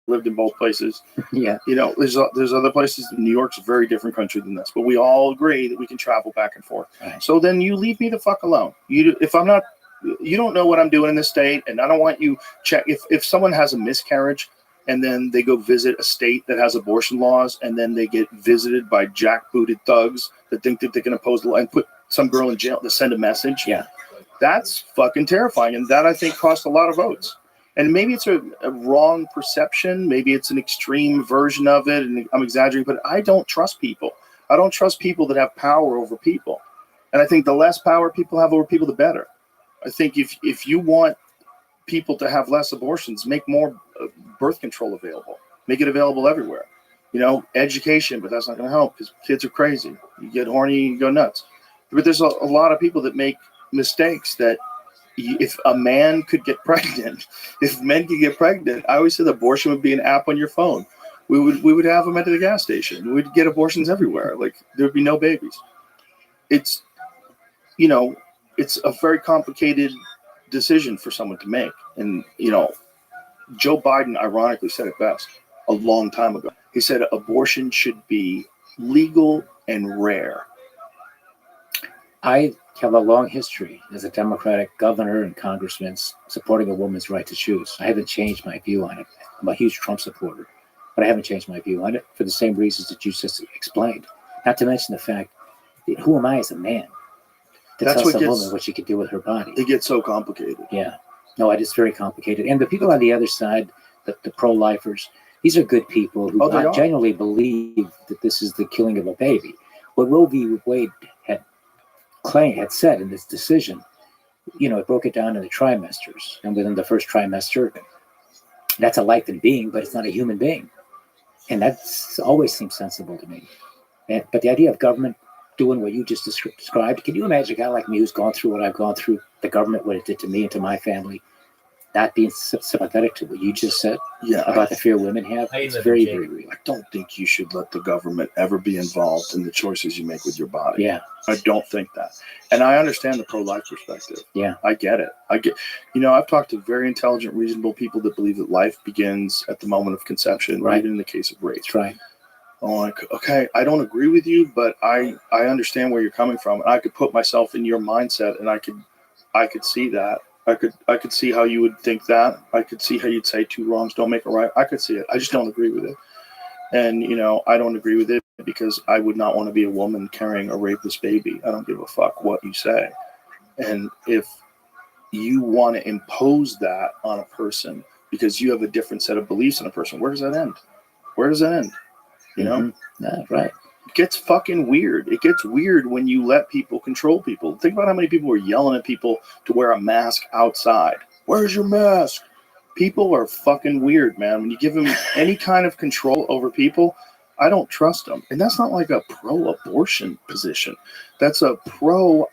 lived in both places. Yeah. You know, there's other places. New York's a very different country than this, but we all agree that we can travel back and forth. Right. So then you leave me the fuck alone. You don't know what I'm doing in this state, and I don't want you check. If someone has a miscarriage and then they go visit a state that has abortion laws, and then they get visited by jackbooted thugs that think that they can oppose the law and put some girl in jail to send a message. Yeah. That's fucking terrifying. And that, I think, cost a lot of votes. And maybe it's a wrong perception. Maybe it's an extreme version of it, and I'm exaggerating, but I don't trust people. I don't trust people that have power over people. And I think the less power people have over people, the better. I think if you want people to have less abortions, make more birth control available. Make it available everywhere. You know, education, but that's not going to help because kids are crazy. You get horny, you go nuts. But there's a lot of people that make mistakes that if a man could get pregnant, if men could get pregnant, I always said abortion would be an app on your phone. We would have them at the gas station. We'd get abortions everywhere. Like there'd be no babies. It's, you know, it's a very complicated decision for someone to make. And, you know, Joe Biden ironically said it best a long time ago. He said abortion should be legal and rare. I have a long history as a Democratic governor and congressman supporting a woman's right to choose. I haven't changed my view on it. I'm a huge Trump supporter, but I haven't changed my view on it for the same reasons that you just explained. Not to mention the fact that who am I as a man to tell some woman what she could do with her body? It gets so complicated. Yeah. No, it's very complicated. And the people on the other side, the pro-lifers, these are good people who genuinely believe that this is the killing of a baby. What Roe v. Wade had said in this decision, you know, it broke it down into trimesters. And within the first trimester, that's a life in being, but it's not a human being. And that's always seemed sensible to me. But the idea of government doing what you just described, can you imagine a guy like me who's gone through what I've gone through, the government, what it did to me and to my family, not being sympathetic to what you just said about the fear women have? It's very, very real. I don't think you should let the government ever be involved in the choices you make with your body. Yeah. I don't think that. And I understand the pro-life perspective. Yeah. I get it. You know, I've talked to very intelligent, reasonable people that believe that life begins at the moment of conception, right? Even in the case of rape. That's right. I'm like, okay, I don't agree with you, but I understand where you're coming from. And I could put myself in your mindset, and I could see that. I could see how you would think that. I could see how you'd say two wrongs don't make a right. I could see it. I just don't agree with it. And, you know, I don't agree with it because I would not want to be a woman carrying a rapist baby. I don't give a fuck what you say. And if you want to impose that on a person because you have a different set of beliefs in a person, where does that end? Where does that end? You know? Yeah, right. It gets fucking weird. It gets weird when you let people control people. Think about how many people were yelling at people to wear a mask outside. Where's your mask? People are fucking weird, man. When you give them any kind of control over people, I don't trust them. And that's not like a pro-abortion position. That's a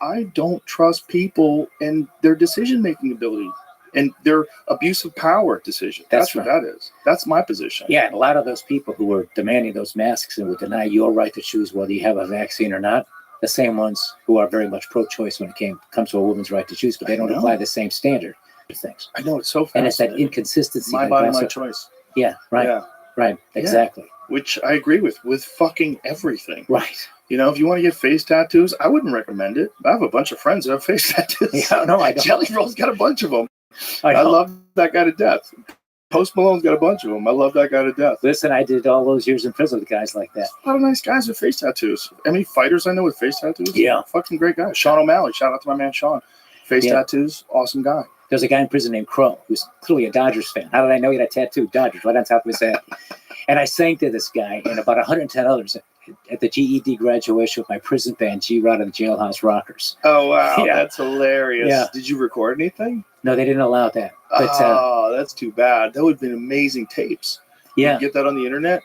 I don't trust people and their decision-making ability and their abuse of power decision. That's what that is. That's my position. Yeah, and a lot of those people who were demanding those masks and would deny your right to choose whether you have a vaccine or not, the same ones who are very much pro-choice when it comes to a woman's right to choose, but they don't apply the same standard to things. I know, it's so fascinating. And it's that inconsistency. My body, my choice. Yeah, right. Yeah. Right, exactly. Yeah. Which I agree with fucking everything. Right. You know, if you want to get face tattoos, I wouldn't recommend it. I have a bunch of friends that have face tattoos. Yeah, no, I don't. Jelly Roll's got a bunch of them. I love that guy to death. Post Malone's got a bunch of them. I love that guy to death. Listen, I did all those years in prison with guys like that. A lot of nice guys with face tattoos. How many fighters I know with face tattoos? Yeah. Fucking great guy. Sean O'Malley. Shout out to my man Sean. Face tattoos. Awesome guy. There's a guy in prison named Crow who's clearly a Dodgers fan. How did I know he had a tattoo? Dodgers right on top of his head. And I sang to this guy, and about 110 others at the GED graduation with my prison band, G-Rod and the Jailhouse Rockers. Oh, wow. Yeah. That's hilarious. Yeah. Did you record anything? No, they didn't allow that. But, That's too bad. That would have been amazing tapes. yeah, You get that on the internet?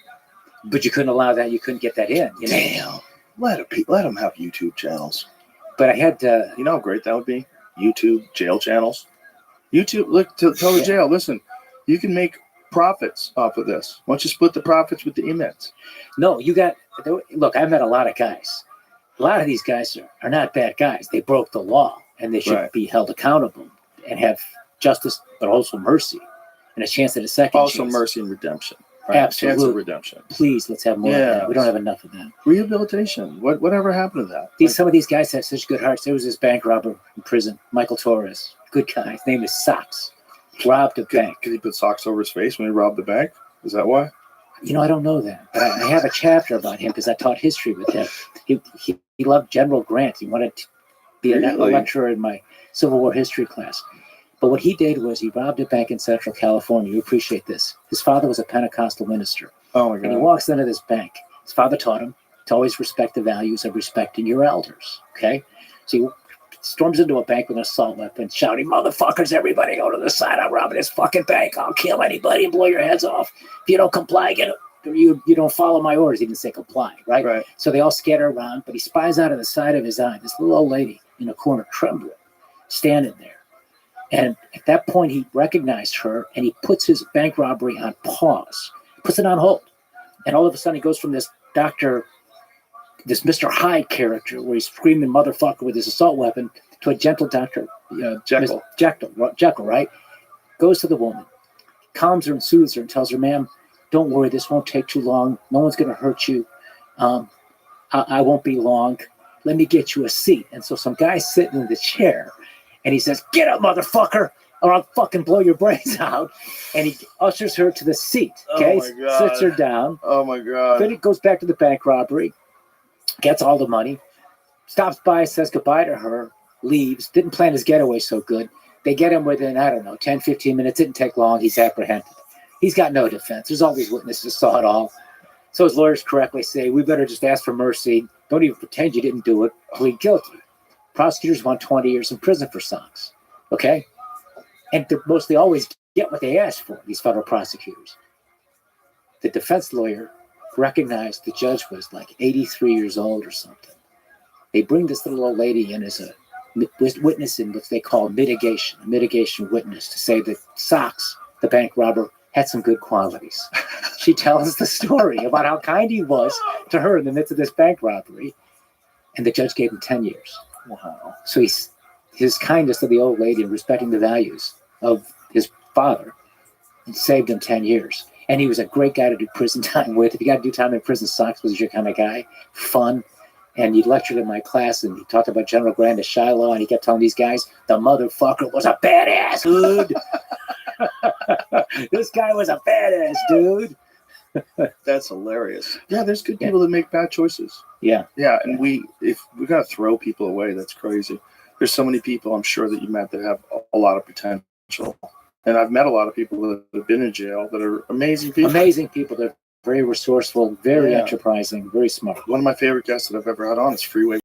but you couldn't allow that. You couldn't get that in. You know? Damn. Let them have YouTube channels. But I had You know how great that would be? YouTube jail channels. YouTube, look, tell the Yeah. jail, listen, you can make profits off of this. Why don't you split the profits with the inmates? no. You got look. I met a lot of guys. A lot of these guys are not bad guys. They broke the law, and they should Right. be held accountable and have justice, but also mercy and a chance at a second Also, chance. mercy and redemption. Right? Absolutely. Chance of redemption. Please, let's have more of Yeah. that. We don't have enough of that. Rehabilitation. Whatever happened to that? Some of these guys have such good hearts. There was this bank robber in prison, Michael Torres. Good guy. His name is Socks. Robbed a bank. Could he put socks over his face when he robbed the bank? Is that why? You know, I don't know that. But I have a chapter about him because I taught history with him. He loved General Grant. He wanted to be a Really? lecturer in my Civil War history class. But what he did was he robbed a bank in Central California. You appreciate this. His father was a Pentecostal minister. Oh, my And he God. walks into this bank. His father taught him to always respect the values of respecting your elders. Okay? So he storms into a bank with an assault weapon, shouting, "Motherfuckers, everybody go to the side. I'm robbing this fucking bank. I'll kill anybody and blow your heads off. If you don't comply, you don't follow my orders." He didn't say comply, right? Right. So they all scatter around, but he spies out of the side of his eye this little old lady in a corner trembling, standing there. And at that point, he recognized her, and he puts his bank robbery on pause, puts it on hold. And all of a sudden, he goes from this this Mr. Hyde character, where he's screaming motherfucker with his assault weapon, to a gentle Dr. Jekyll. Jekyll, right? Goes to the woman, calms her and soothes her and tells her, "Ma'am, don't worry, this won't take too long. No one's going to hurt you. I won't be long. Let me get you a seat." And so some guy's sitting in the chair, and he says, "Get up, motherfucker, or I'll fucking blow your brains out." And he ushers her to the seat, okay? Oh, my God. Sits her down. Oh, my God. Then he goes back to the bank robbery, gets all the money, stops by, says goodbye to her, leaves. Didn't plan his getaway so good. They get him within, 10, 15 minutes. Didn't take long. He's apprehended. He's got no defense. There's all these witnesses, saw it all. So his lawyers correctly say, we better just ask for mercy. Don't even pretend you didn't do it. Plead guilty. Prosecutors want 20 years in prison for Socks. Okay? And they mostly always get what they ask for, these federal prosecutors. The defense lawyer recognized the judge was like 83 years old or something. They bring this little old lady in as a witness in what they call mitigation, a mitigation witness, to say that Socks, the bank robber, had some good qualities. She tells the story about how kind he was to her in the midst of this bank robbery, and the judge gave him 10 years. Wow. So his kindness to the old lady and respecting the values of his father saved him 10 years. And he was a great guy to do prison time with. If you got to do time in prison, Socks was your kind of guy. Fun. And he lectured in my class, and he talked about General Grant of Shiloh, and he kept telling these guys, the motherfucker was a badass, dude. This guy was a badass, dude. That's hilarious. Yeah, there's good people that make bad choices. Yeah. Yeah, and if we gotta throw people away, that's crazy. There's so many people I'm sure that you met that have a lot of potential. And I've met a lot of people that have been in jail that are amazing people. Amazing people. They're very resourceful, very enterprising, very smart. One of my favorite guests that I've ever had on is Freeway.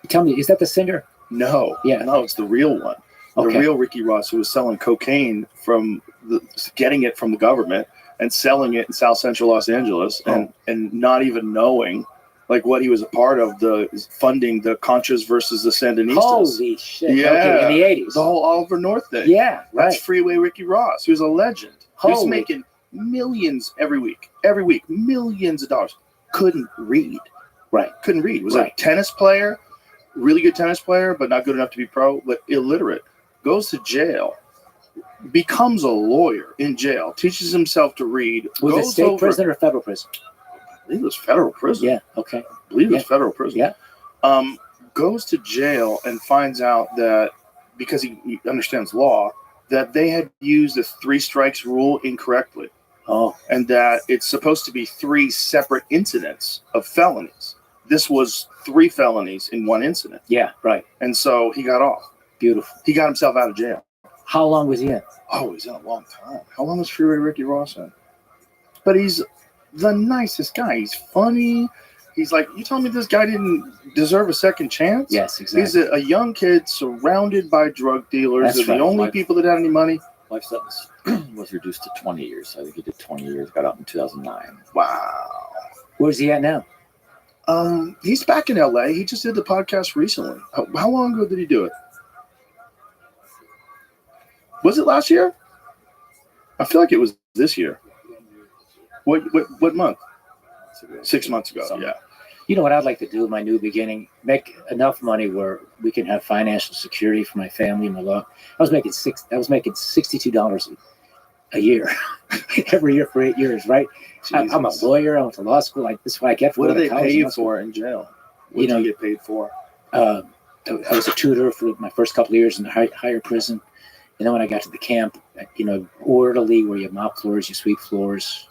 Tell me, is that the singer? No. Yeah. No, it's the real one. Okay. The real Ricky Ross, who was selling cocaine getting it from the government and selling it in South Central Los Angeles and not even knowing like what he was a part of, funding the Contras versus the Sandinistas. Holy shit. Yeah. Okay, in the 80s. The whole Oliver North thing. Yeah, right. That's Freeway Ricky Ross. He was a legend. He was Holy. making millions every week, millions of dollars. Couldn't read. Right. Couldn't read. Was Right. a tennis player, really good tennis player, but not good enough to be pro, but illiterate. Goes to jail, becomes a lawyer in jail, teaches himself to read. Was it state prison or federal prison? I believe it was federal prison. Yeah, okay. I believe it was federal prison. Yeah. Goes to jail and finds out that because he understands law, that they had used the 3 strikes rule incorrectly. Oh. And that it's supposed to be 3 separate incidents of felonies. This was 3 felonies in one incident. Yeah, right. And so he got off. Beautiful. He got himself out of jail. How long was he in? Oh, he's in a long time. How long was Freeway Ricky Ross in? But he's the nicest guy. He's funny. He's like, you telling me this guy didn't deserve a second chance? Yes, exactly. He's a young kid surrounded by drug dealers. That's They're the right. only people that had any money. Life sentence was reduced to 20 years. I think he did 20 years, got out in 2009. Wow. Where's he at now? He's back in LA. He just did the podcast recently. How long ago did he do it? Was it last year? I feel like it was this year. What month? 6 months ago. Yeah. You know what I'd like to do in my new beginning? Make enough money where we can have financial security for my family and my love. I was making $62 a year every year for 8 years, right? I'm a lawyer. I went to law school. This is what I get for What do going they to college pay you and law for in jail? What You do know, you get paid for? school. I was a tutor for my first couple of years in the higher prison. And then when I got to the camp, orderly, where you mop floors, you sweep floors,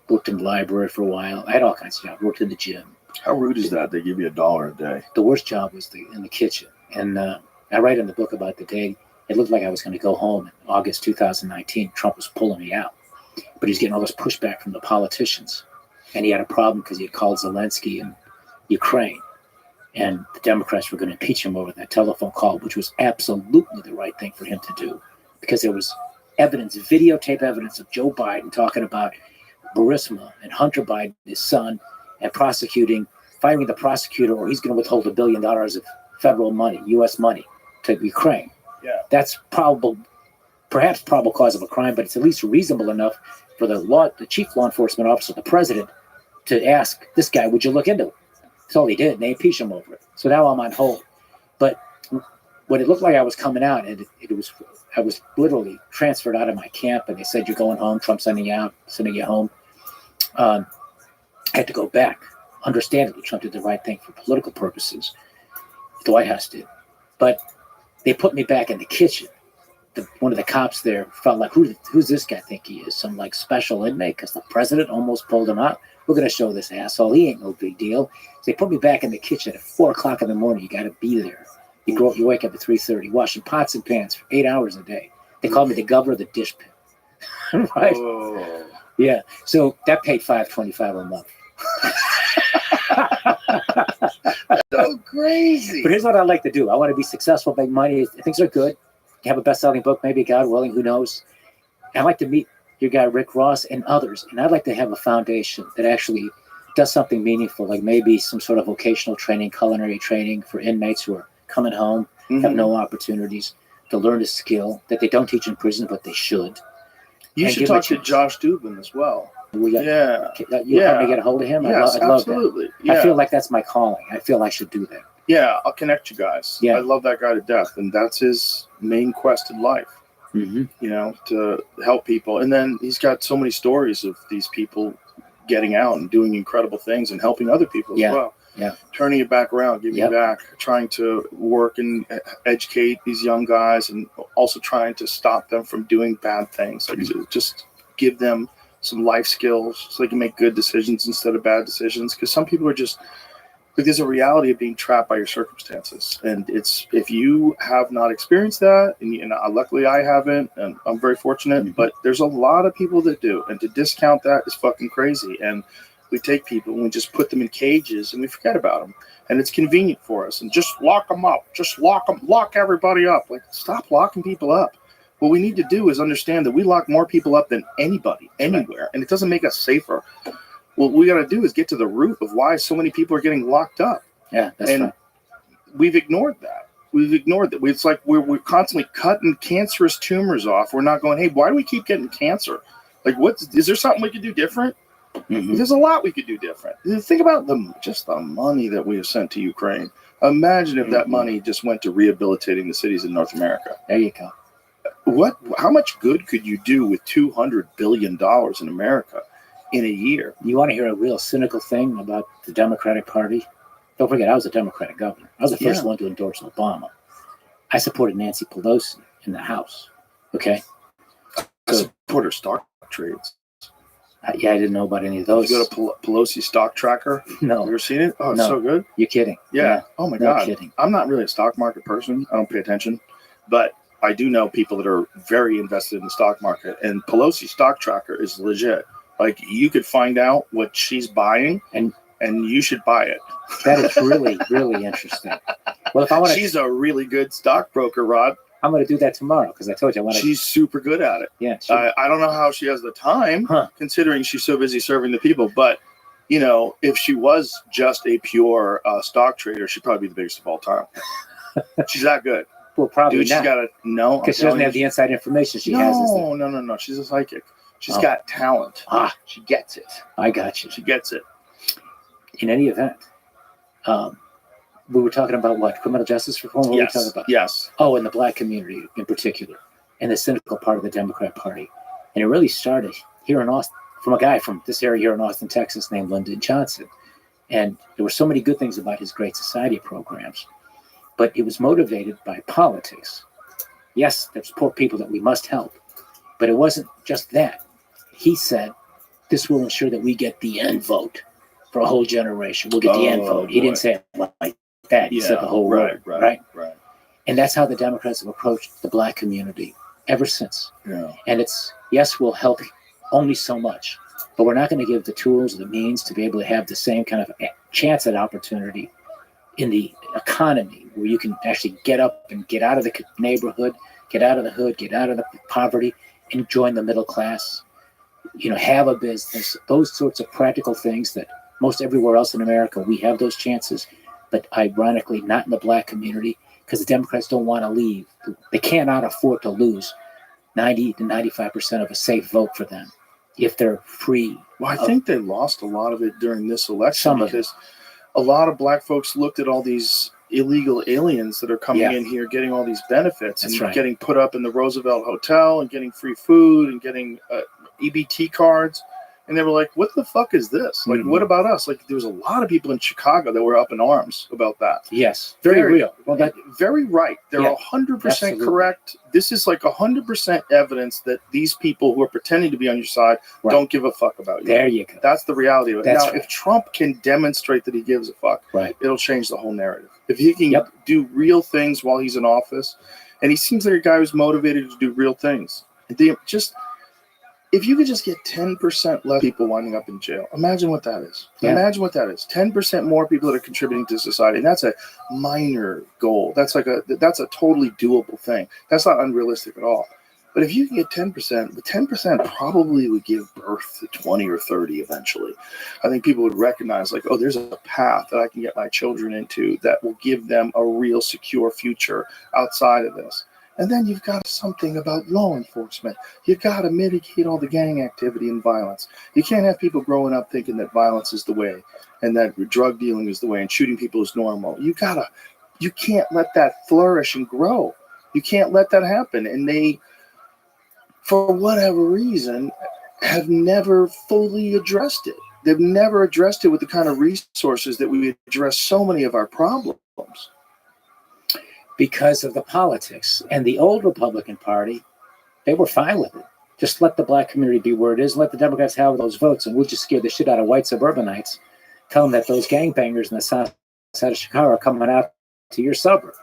worked in the library for a while. I had all kinds of jobs, worked in the gym. How rude is that? They give you $1 a day. The worst job was in the kitchen. And I write in the book about the day it looked like I was going to go home in August 2019. Trump was pulling me out. But he's getting all this pushback from the politicians. And he had a problem because he had called Zelensky in Ukraine. And the Democrats were going to impeach him over that telephone call, which was absolutely the right thing for him to do. Because there was videotape evidence of Joe Biden talking about Burisma and Hunter Biden, his son, and firing the prosecutor, or he's going to withhold $1 billion of federal money, U.S. money, to Ukraine. Yeah. That's perhaps probable cause of a crime, but it's at least reasonable enough for the chief law enforcement officer, the president, to ask this guy, would you look into it? That's all he did, and they impeached him over it. So now I'm on hold. But when it looked like I was coming out, and I was literally transferred out of my camp, and they said, you're going home, Trump's sending you home. I had to go back. Understandably, Trump did the right thing for political purposes. The White House did. But they put me back in the kitchen. One of the cops there felt like, who's this guy think he is? Some special inmate because the president almost pulled him out. We're going to show this asshole. He ain't no big deal. So they put me back in the kitchen at 4 o'clock in the morning. You got to be there. You wake up at 3:30, washing pots and pans for 8 hours a day. They called me the governor of the dish pit. Right? Oh. Yeah. So that paid $525 a month. So crazy. But here's what I like to do. I want to be successful, make money. Things are good. Have a best-selling book, maybe, God willing, who knows. I like to meet your guy Rick Ross and others, and I'd like to have a foundation that actually does something meaningful, like maybe some sort of vocational training, culinary training for inmates who are coming home, have no opportunities to learn a skill that they don't teach in prison, but they should. You should talk to Josh Dubin as well. You help me get a hold of him? Yes, I'd love absolutely. that. Yeah. I feel like that's my calling. I feel I should do that. Yeah, I'll connect you guys. Yeah. I love that guy to death, and that's his main quest in life. Mm-hmm. To help people. And then he's got so many stories of these people getting out and doing incredible things and helping other people as well. Yeah. Turning it back around, giving back, trying to work and educate these young guys, and also trying to stop them from doing bad things. Like just give them some life skills so they can make good decisions instead of bad decisions. Because some people are just, like, there's a reality of being trapped by your circumstances. And it's, if you have not experienced that, and luckily I haven't, and I'm very fortunate, but there's a lot of people that do. And to discount that is fucking crazy. And we take people and we just put them in cages and we forget about them. And it's convenient for us. And just lock them up. Just lock everybody up. Like, stop locking people up. What we need to do is understand that we lock more people up than anybody, anywhere. And it doesn't make us safer. What we got to do is get to the root of why so many people are getting locked up. Yeah, that's right. We've ignored that. It's like we're constantly cutting cancerous tumors off. We're not going, hey, why do we keep getting cancer? Like, is there something we could do different? Mm-hmm. There's a lot we could do different. Think about the money that we have sent to Ukraine. Imagine if that money just went to rehabilitating the cities in North America. There you go. How much good could you do with $200 billion in America in a year? You want to hear a real cynical thing about the Democratic Party? Don't forget, I was a Democratic governor. I was the first one to endorse Obama. I supported Nancy Pelosi in the House. Okay? I support her stock trades. I didn't know about any of those. Did you go to Pelosi Stock Tracker? No. You ever seen it? Oh, it's so good. You're kidding. Yeah. Oh, my no God. Kidding. I'm not really a stock market person. I don't pay attention. But I do know people that are very invested in the stock market. And Pelosi Stock Tracker is legit. Like, you could find out what she's buying and and you should buy it. That is really, really interesting. Well, if I want to, she's a really good stockbroker, Rod. I'm going to do that tomorrow because I told you I want to. She's super good at it. Yeah. I don't know how she has the time, considering she's so busy serving the people. But, you know, if she was just a pure stock trader, she'd probably be the biggest of all time. She's that good. Well, probably Dude, not. she's got to know. Because she doesn't have the inside information she has. No. She's a psychic. She's got talent. She gets it. I got you. She gets it. In any event, we were talking about what? Criminal justice reform? What were we talking about? Yes. Oh, in the black community in particular, and the cynical part of the Democrat Party. And it really started here in Austin, from a guy from this area here in Austin, Texas, named Lyndon Johnson. And there were so many good things about his Great Society programs, but it was motivated by politics. Yes, there's poor people that we must help, but it wasn't just that. He said, this will ensure that we get the end vote for a whole generation. We'll get the end vote. He didn't say it like that. He said the whole word, right? And that's how the Democrats have approached the black community ever since. Yeah. And it's, yes, we'll help only so much, but we're not going to give the tools or the means to be able to have the same kind of chance at opportunity in the economy where you can actually get up and get out of the neighborhood, get out of the hood, get out of the poverty, and join the middle class, you know, have a business, those sorts of practical things that most everywhere else in America, we have those chances, but ironically not in the black community because the Democrats don't want to leave. They cannot afford to lose 90 to 95% of a safe vote for them if they're free. Well, I think they lost a lot of it during this election because a lot of black folks looked at all these illegal aliens that are coming in here, getting all these benefits and getting put up in the Roosevelt Hotel and getting free food and getting EBT cards. And they were like, what the fuck is this? Like, what about us? Like, there was a lot of people in Chicago that were up in arms about that. Yes. Very real. Well, very right. They're 100% correct. This is like 100% evidence that these people who are pretending to be on your side don't give a fuck about you. There you go. That's the reality of it. Now, if Trump can demonstrate that he gives a fuck, it'll change the whole narrative. If he can do real things while he's in office, and he seems like a guy who's motivated to do real things. If you could just get 10% less people winding up in jail, imagine what that is. Imagine what that is. 10% more people that are contributing to society. And that's a minor goal. That's a totally doable thing. That's not unrealistic at all. But if you can get 10%, the 10% probably would give birth to 20 or 30 eventually. I think people would recognize, like, oh, there's a path that I can get my children into that will give them a real secure future outside of this. And then you've got something about law enforcement. You've got to mitigate all the gang activity and violence. You can't have people growing up thinking that violence is the way and that drug dealing is the way and shooting people is normal. You can't let that flourish and grow. You can't let that happen. And they, for whatever reason, have never fully addressed it. They've never addressed it with the kind of resources that we address so many of our problems. Because of the politics. And the old Republican Party, they were fine with it. Just let the black community be where it is, and let the Democrats have those votes, and we'll just scare the shit out of white suburbanites. Tell them that those gangbangers in the south side of Chicago are coming out to your suburb,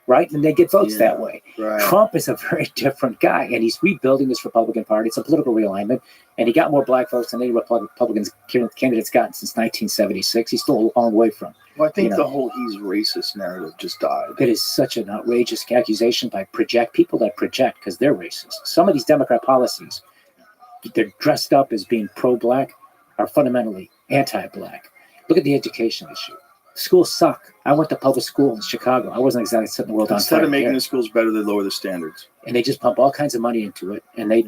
right? And they get votes that way. Right. Trump is a very different guy, and he's rebuilding this Republican Party. It's a political realignment, and he got more black votes than any Republican candidates gotten since 1976. He's still a long way from. Well, I think the whole he's racist narrative just died. It is such an outrageous accusation by people that project because they're racist. Some of these Democrat policies, they're dressed up as being pro-black, are fundamentally anti-black. Look at the education issue. Schools suck. I went to public school in Chicago. I wasn't exactly setting the world on fire. Instead of making the schools better, they lower the standards. And they just pump all kinds of money into it, and they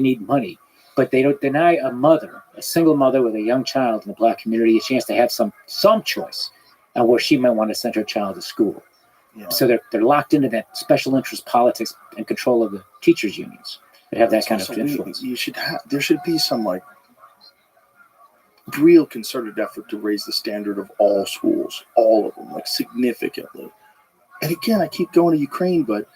need money. But they don't deny a single mother with a young child in the black community, a chance to have some choice on where she might want to send her child to school. Yeah. So they're locked into that special interest politics and control of the teachers' unions that have that kind of influence. There should be some like real concerted effort to raise the standard of all schools, all of them, like significantly. And again, I keep going to Ukraine, but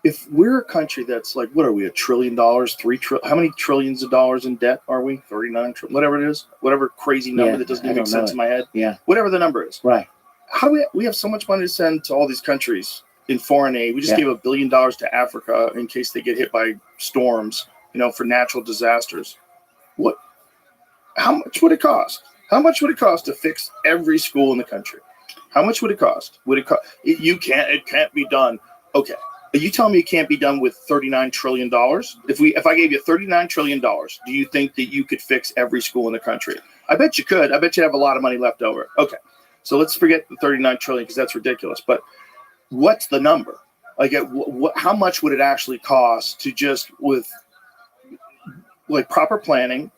if we're a country that's like, what are we, $1 trillion, how many trillions of dollars in debt are we? 39 trillion, whatever it is, whatever crazy number that doesn't even make sense in my head. Yeah. Whatever the number is. Right. How do we have so much money to send to all these countries in foreign aid? We just gave $1 billion to Africa in case they get hit by storms, for natural disasters. How much would it cost? How much would it cost to fix every school in the country? How much would it cost? Would it cost? It can't be done. Okay. Are you telling me it can't be done with $39 trillion? If I gave you $39 trillion, do you think that you could fix every school in the country? I bet you could. I bet you have a lot of money left over. Okay. So let's forget the 39 trillion because that's ridiculous. But what's the number? Like, how much would it actually cost to just with like proper planning,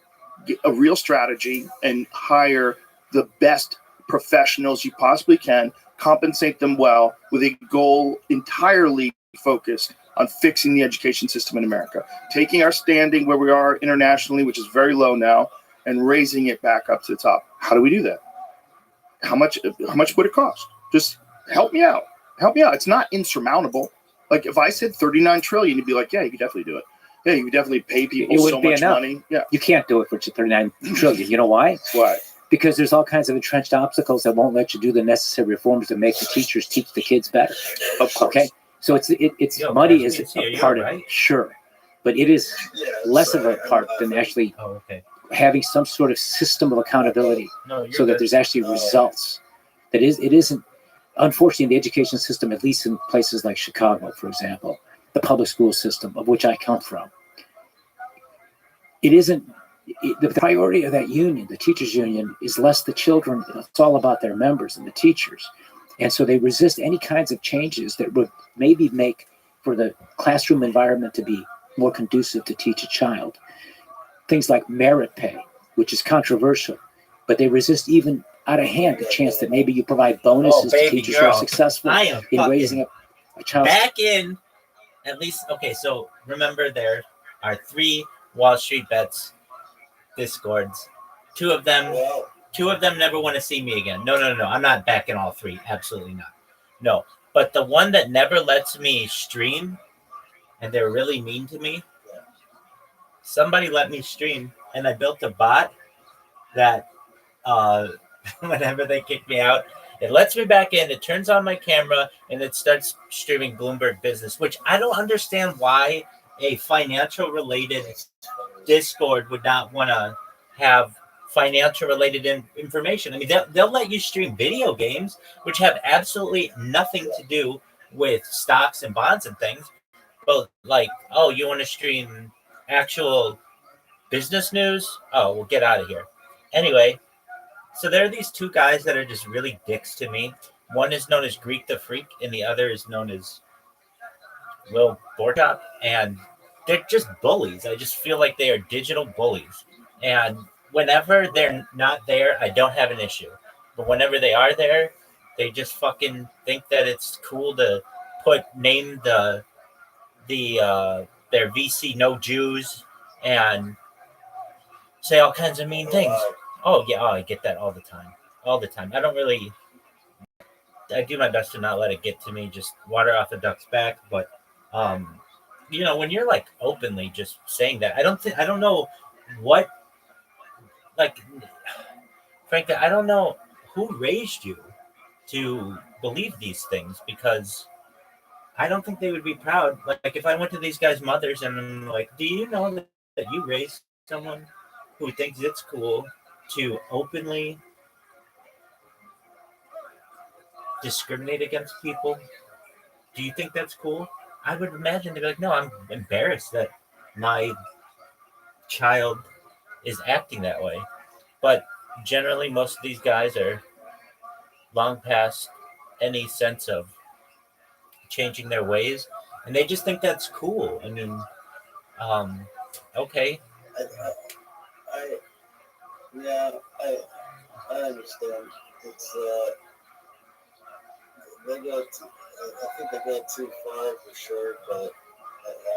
get a real strategy, and hire the best professionals you possibly can, compensate them well with a goal entirely focused on fixing the education system in America, taking our standing where we are internationally, which is very low now, and raising it back up to the top. How do we do that? How much would it cost? Just help me out. Help me out. It's not insurmountable. Like if I said 39 trillion, you'd be like, yeah, you could definitely do it. Yeah, you could definitely pay people so much money. Yeah. You can't do it for 39 trillion. You know why? Why? Because there's all kinds of entrenched obstacles that won't let you do the necessary reforms to make the teachers teach the kids better. Of course. Okay. So it's money is a part of it, sure, but it is less of a part than actually having some sort of system of accountability, so that there's actually results. It isn't. Unfortunately, in the education system, at least in places like Chicago, for example, the public school system, of which I come from, it isn't. The priority of that union, the teachers' union, is less the children. It's all about their members and the teachers. And so they resist any kinds of changes that would maybe make for the classroom environment to be more conducive to teach a child. Things like merit pay, which is controversial, but they resist even out of hand the chance that maybe you provide bonuses to teachers who are successful in raising a child. Back in, at least, okay, so remember there are 3 Wall Street Bets Discords. Two of them never want to see me again. No. I'm not back in all 3. Absolutely not. No. But the one that never lets me stream, and they're really mean to me, somebody let me stream, and I built a bot that whenever they kick me out, it lets me back in, it turns on my camera, and it starts streaming Bloomberg Business, which I don't understand why a financial-related Discord would not want to have financial-related information. I mean, they'll let you stream video games, which have absolutely nothing to do with stocks and bonds and things. But like, oh, you want to stream actual business news? Oh, well, get out of here. Anyway, so there are these 2 guys that are just really dicks to me. One is known as Greek the Freak, and the other is known as Will Borchop, and they're just bullies. I just feel like they are digital bullies. And whenever they're not there, I don't have an issue. But whenever they are there, they just fucking think that it's cool to name their VC No Jews and say all kinds of mean things. Oh yeah, I get that all the time. I do my best to not let it get to me, just water off a duck's back. But when you're like openly just saying that, I don't know what, like, frankly, I don't know who raised you to believe these things, because I don't think they would be proud. Like if I went to these guys' mothers and I'm like, do you know that you raised someone who thinks it's cool to openly discriminate against people? Do you think that's cool? I would imagine they'd be like, no, I'm embarrassed that my child is acting that way. But generally, most of these guys are long past any sense of changing their ways, and they just think that's cool. I mean, okay. I understand. It's I think they go too far for sure, but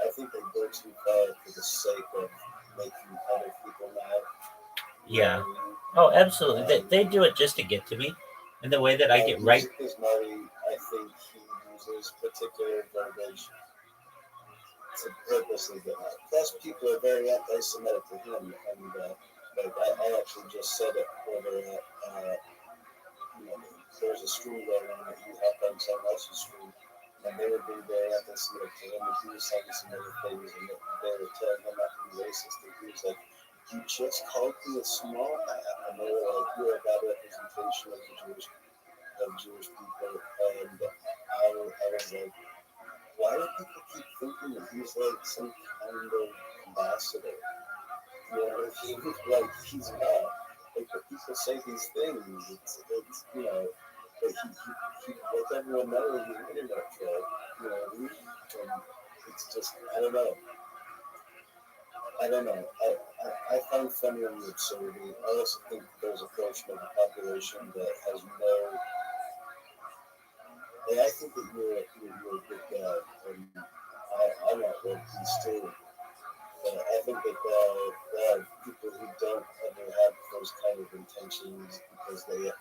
I think they go too far for the sake of making other people mad. Yeah. Oh, absolutely. They do it just to get to me, and the way that I get right. Because Marty, I think he uses particular verbiage to purposely get mad. Plus, people are very anti-Semitic to him, and I actually just said it over there's a stream going on that you have on someone else's stream, and they were being very anti-Semitic to him, and he was saying some other things, and they were telling him not to be racist, and he was like, he just called me a small hat. And they were like, you're a bad representation of Jewish people. And I was like, why do people keep thinking that he's like some kind of ambassador? You know, like he's not. Like when people say these things, it's you know, like he let everyone know he's an internet troll. You know what I mean? And it's just I don't know. I find funny in the absurdity. I also think there's a portion of the population that has no. Hey, I think that you're a good guy, and I want world peace too. But I think that there are people who don't ever have those kind of intentions because they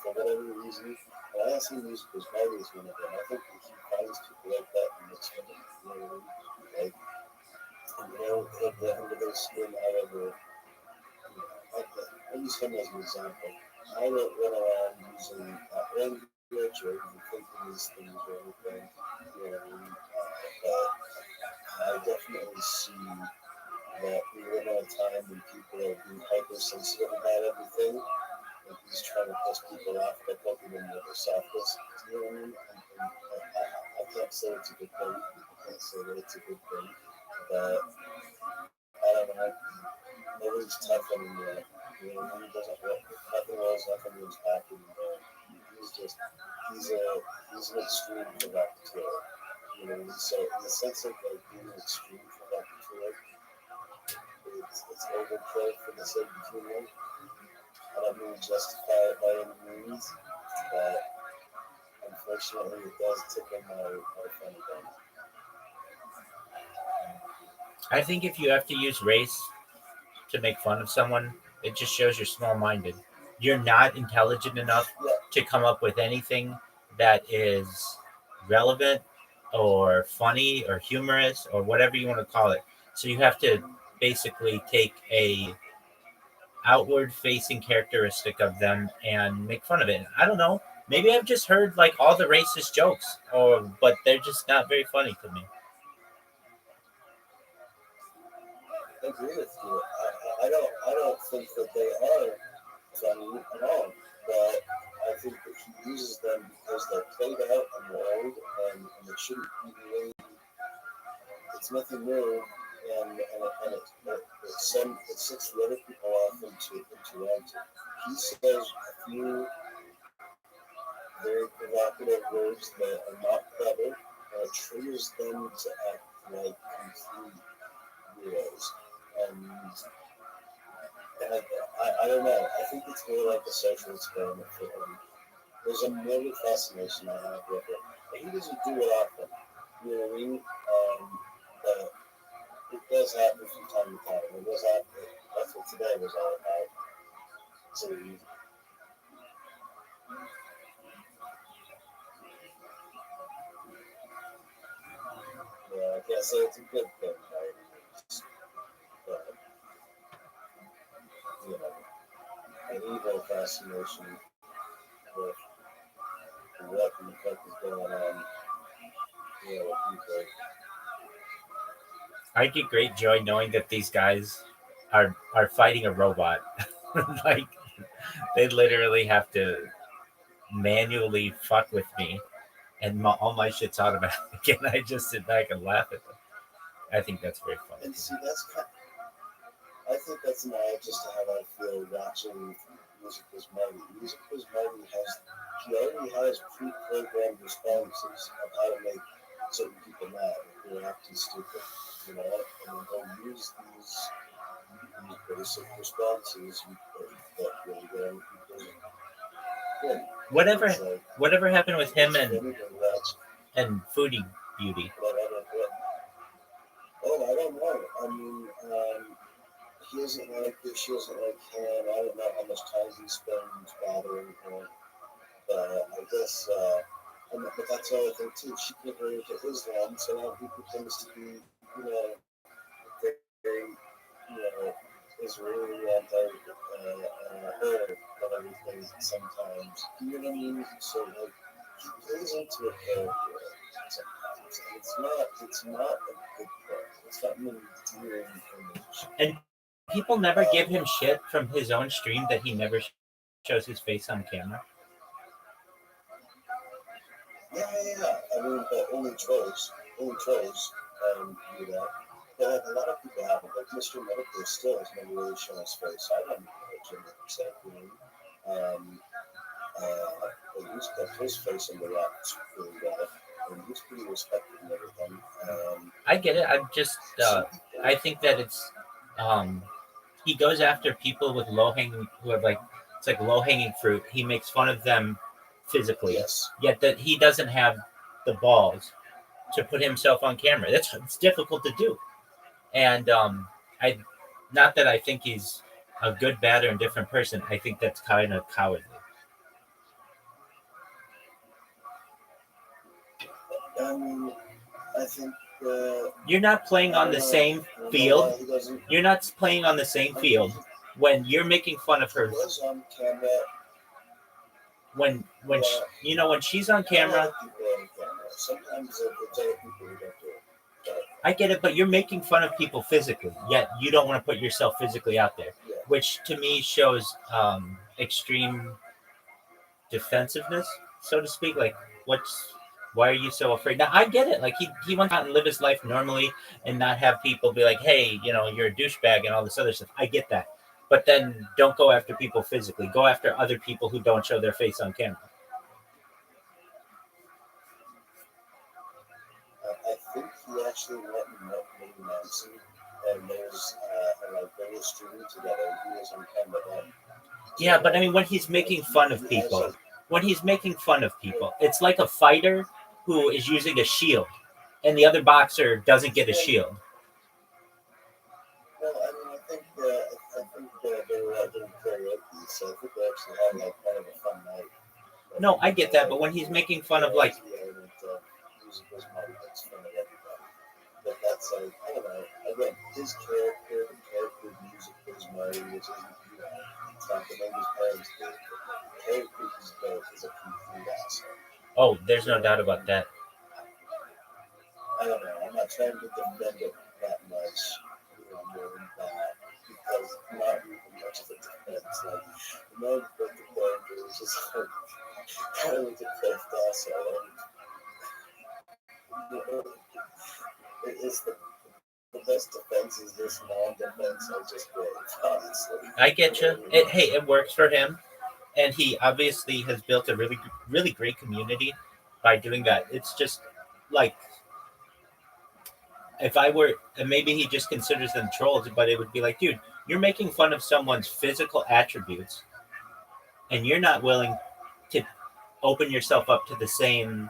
for whatever reason. And I don't see music as maybe as one of them. I think that he finds people like that and makes fun of them. You know what I mean? Like, you know, at the end of their skin, however, I use him as an example. I don't run around using language or even thinking these things or anything. You know what I mean? But I definitely see that we live in a time when people are being hypersensitive about everything. And he's trying to piss people off by poking them with their softness. You know what I mean? And I can't say it's a good thing. I can't say that it's a good thing. But I don't know. Nobody's tough anymore. You know what I mean? Nothing rolls, nothing moves back anymore. He's an extreme provocateur. You know, so in the sense of like being an extreme provocateur, it's overkill for the sake of humor. I don't mean to justify it by any means, but unfortunately it does tickle my funny bone. I think if you have to use race to make fun of someone, it just shows you're small-minded. You're not intelligent enough to come up with anything that is relevant or funny or humorous or whatever you want to call it. So you have to basically take a outward facing characteristic of them and make fun of it. I don't know. Maybe I've just heard like all the racist jokes, but they're just not very funny to me. I agree with you. I don't think that they are funny at all. But I think that he uses them because they're played out and they're old and it shouldn't be the way. It's nothing new, and it sets the other people off into ranting. He says a few very provocative words that are not clever, and it triggers them to act like complete weirdos. And I don't know. I think it's more like a social experiment for him. There's a morbid fascination I have with it. And he doesn't do it often. You know what I mean? But it does happen from time to time. It does happen. That's what today was all about. So yeah, I can't say it's a good thing, right? But you know, an evil fascination with what the fuck is going on, you know, with people. I get great joy knowing that these guys are fighting a robot. Like they literally have to manually fuck with me, and all my shit's automatic, and I just sit back and laugh at them. I think that's very funny. And see, I think that's analogous to how I feel watching Music Was Mighty. Music Was Mighty already has pre-programmed responses of how to make certain people mad who are acting stupid, you know, and then they'll use these basic responses that really get on people. Whatever happened with him and Foodie Beauty? Oh, I don't know. I mean, he isn't like this, she isn't like him. I don't know how much time he spends bothering her. But I guess, but that's the other thing too. She converted to Islam, so now he pretends to be, you know, very, you know, Israeli her and everything sometimes. You know what I mean? So like, he plays into a character sometimes. It's not a good part. It's not really dealing information. And people never give him shit from his own stream that he never shows his face on camera? Yeah. I mean, but only trolls do that. But like, a lot of people have it. Like Mr. Medical still has never really shown his face. I don't know what Jimmy said. But he's kept his face in the rocks really well. And he's pretty respected and everything. I get it. I'm just, I think that it's, he goes after people with who have like, it's like low hanging fruit. He makes fun of them physically. Yes. Yet that he doesn't have the balls to put himself on camera. It's difficult to do. And not that I think he's a good, bad, or indifferent person. I think that's kind of cowardly. I think you're not playing on the same field. You're not playing on the same field when you're making fun of her. When she's on camera. Sometimes it's other people who don't do it. I get it, but you're making fun of people physically, yet you don't want to put yourself physically out there, which to me shows extreme defensiveness, so to speak. Like, why are you so afraid? Now, I get it. Like, he wants out and live his life normally and not have people be like, hey, you're a douchebag and all this other stuff. I get that. But then don't go after people physically. Go after other people who don't show their face on camera. I think he actually went and met Minnie Manson, and there's they were streaming together. He was on camera then. Yeah, but I mean, when he's making fun of people, it's like a fighter who is using a shield, and the other boxer doesn't get a shield. Well, I mean, I think they were out doing karaoke, so I think they actually had like kind of a fun night. No, I get that, but when he's making fun of like. Music was mighty, that's fun of everybody. But that's like, I don't know. Again, his character, the character music was mighty, which isn't, it's not the name his parents did. The character he's built is a complete asshole. Oh, there's no doubt about that. I don't know. I'm not trying to defend it that much, more than that, because not even much of a defense. Like, the man built the character is just like, kind of a depressed asshole. It's the best defense is this non-defense. I just wait, honestly. I get you. It works for him, and he obviously has built a really, really great community by doing that. It's just like if I were, and maybe he just considers them trolls, but it would be like, dude, you're making fun of someone's physical attributes, and you're not willing to open yourself up to the same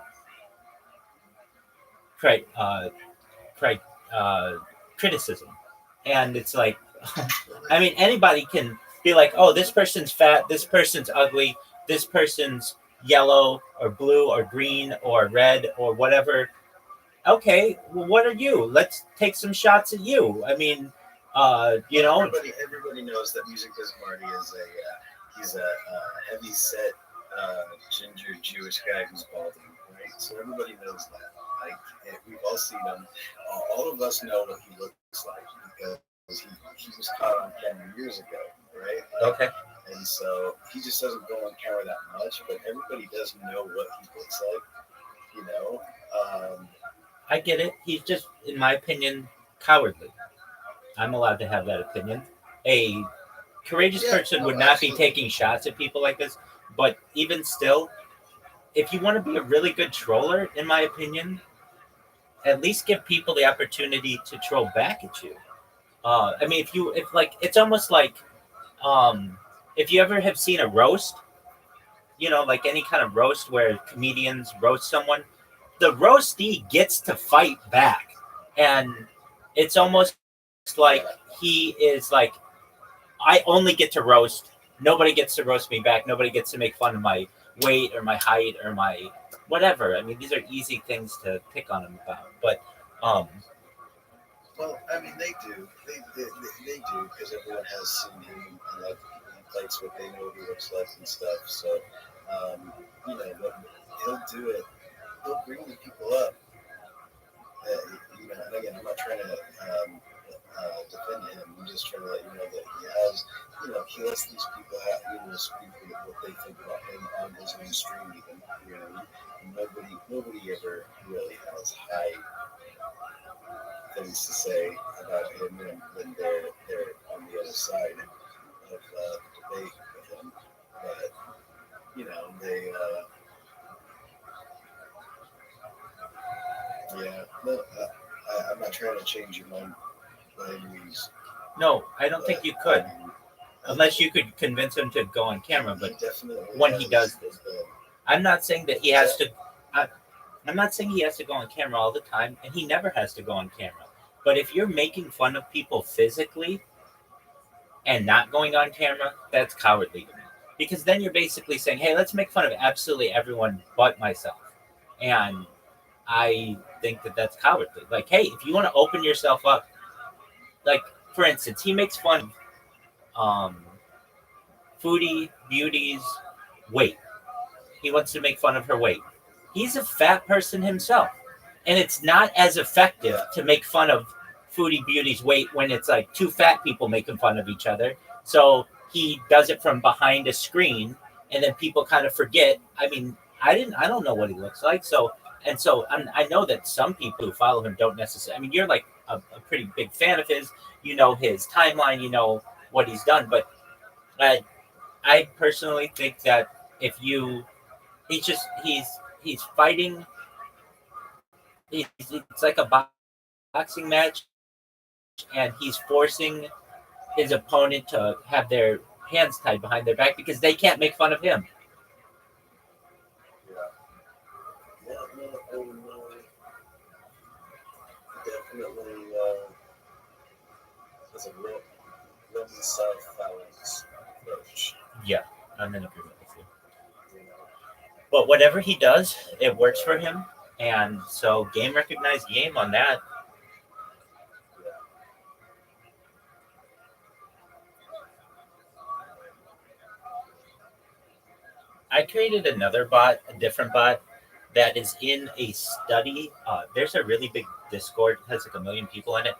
criticism. And it's like, I mean, anybody can be like, oh, this person's fat, this person's ugly, this person's yellow or blue or green or red or whatever. Okay, well, what are you? Let's take some shots at you. I mean, Everybody knows that Music Biz Marty is he's a heavy set ginger Jewish guy who's balding, right? So everybody knows that. Like, we've all seen him. All of us know what he looks like because he was caught on camera years ago, right? Okay. And so he just doesn't go on camera that much, but everybody does know what he looks like, I get it. He's just, in my opinion, cowardly. I'm allowed to have that opinion. A courageous person would not be taking shots at people like this, but even still, if you want to be a really good troller, in my opinion, at least give people the opportunity to troll back at you. I mean, it's almost like, if you ever have seen a roast, like any kind of roast where comedians roast someone, the roastee gets to fight back. And it's almost like he is like, I only get to roast. Nobody gets to roast me back. Nobody gets to make fun of my weight or my height or my whatever. I mean, these are easy things to pick on him about. But, well, I mean, they do. They do because everyone has seen him and like he likes what they know what he looks like and stuff. So, but he'll do it. He'll bring the people up. And again, I'm not trying to defend him. I'm just trying to let you know that he has, he lets these people speak what they think about him on his own stream, even. You know, nobody ever really has high things to say about him when they're on the other side of the debate with him. But they. I'm not trying to change your mind by any means. No, I don't think you could, unless you could convince him to go on camera. But when he does this, I'm not saying that he has to. I'm not saying he has to go on camera all the time, and he never has to go on camera. But if you're making fun of people physically and not going on camera, that's cowardly to me. Because then you're basically saying, hey, let's make fun of absolutely everyone but myself. And I think that that's cowardly. Like, hey, if you want to open yourself up, like, for instance, he makes fun of Foodie Beauty's weight. He wants to make fun of her weight. He's a fat person himself. And it's not as effective to make fun of Foodie Beauty's weight when it's like two fat people making fun of each other. So he does it from behind a screen, and then people kind of forget. I mean, I don't know what he looks like. So I know that some people who follow him don't necessarily. I mean, you're like a pretty big fan of his. You know his timeline. You know what he's done. But I personally think that he's fighting. It's like a boxing match, and he's forcing his opponent to have their hands tied behind their back because they can't make fun of him. Definitely there's a real self-balance approach. Yeah, I'm in agreement with you. But whatever he does, it works for him. And so game recognized game on that. I created another bot, a different bot, that is in a study. There's a really big Discord, has like 1 million people in it,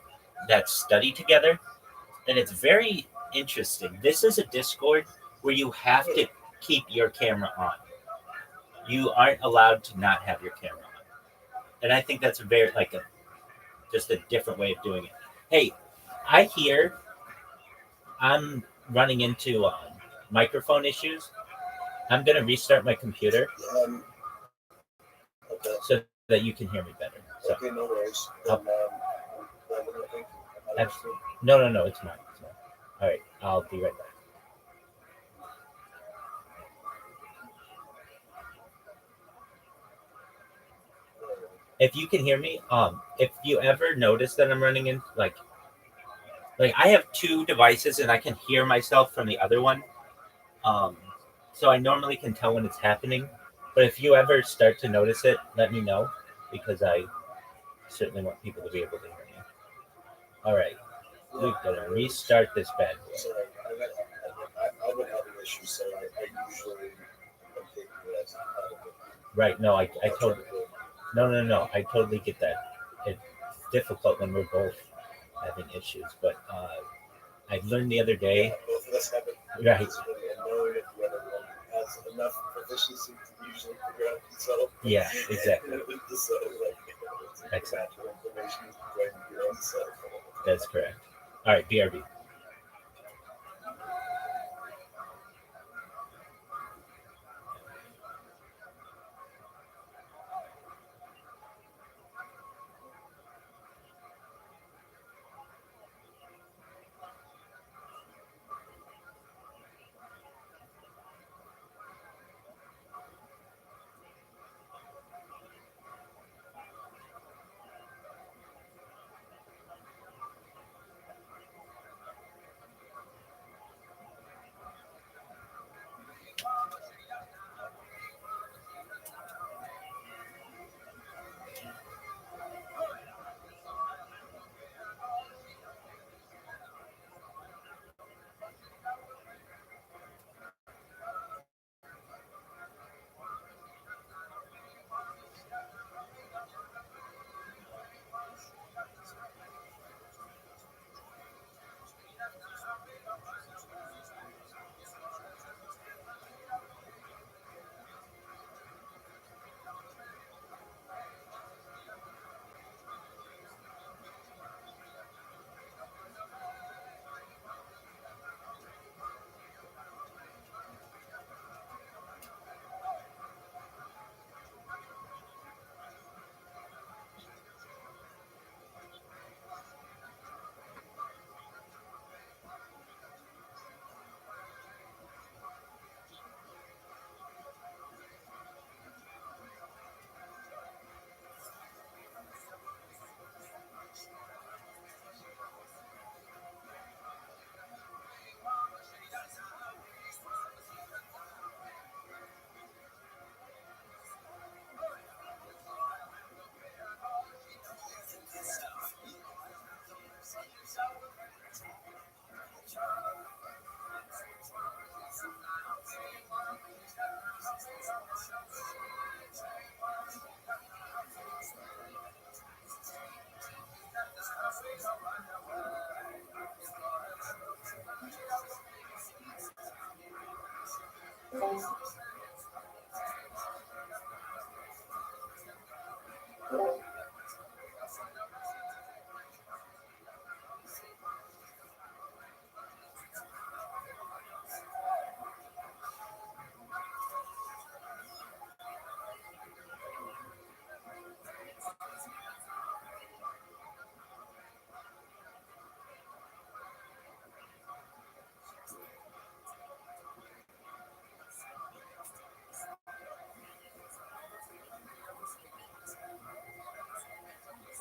that study together. And it's very interesting. This is a Discord where you have to keep your camera on. You aren't allowed to not have your camera on. And I think that's just a different way of doing it. Hey, I hear I'm running into microphone issues. I'm going to restart my computer so that you can hear me better. So, okay, no worries. Absolutely. No, it's mine. All right, I'll be right back. If you can hear me, if you ever notice that I'm running in, like I have 2 devices and I can hear myself from the other one. So I normally can tell when it's happening. But if you ever start to notice it, let me know, because I certainly want people to be able to hear me. All right, we're gonna restart this bad boy. Sorry, I've been having issues, so I usually am taking it as Right? No, I totally. No. I totally get that. It's difficult when we're both having issues, but I learned the other day. Both of us have it. Right. Knowing if the other one has enough proficiency to usually figure out himself. Yeah, exactly. So, Exactly. Information is going to your own self. That's correct. All right, BRB.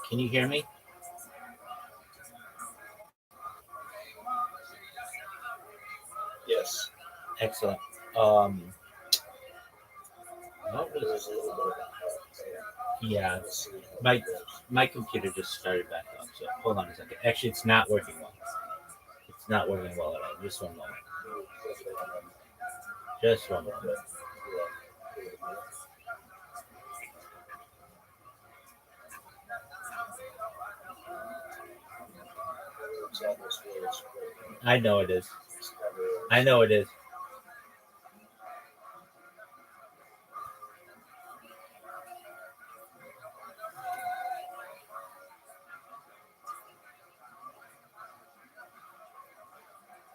Can you hear me? Yes. Excellent. What There was was a little bit of yeah, we'll see. my computer just started back up. So hold on a second. Actually, it's not working well. It's not working well at all. Just one moment. Just one moment. It's almost where it's I know it is. I know it is.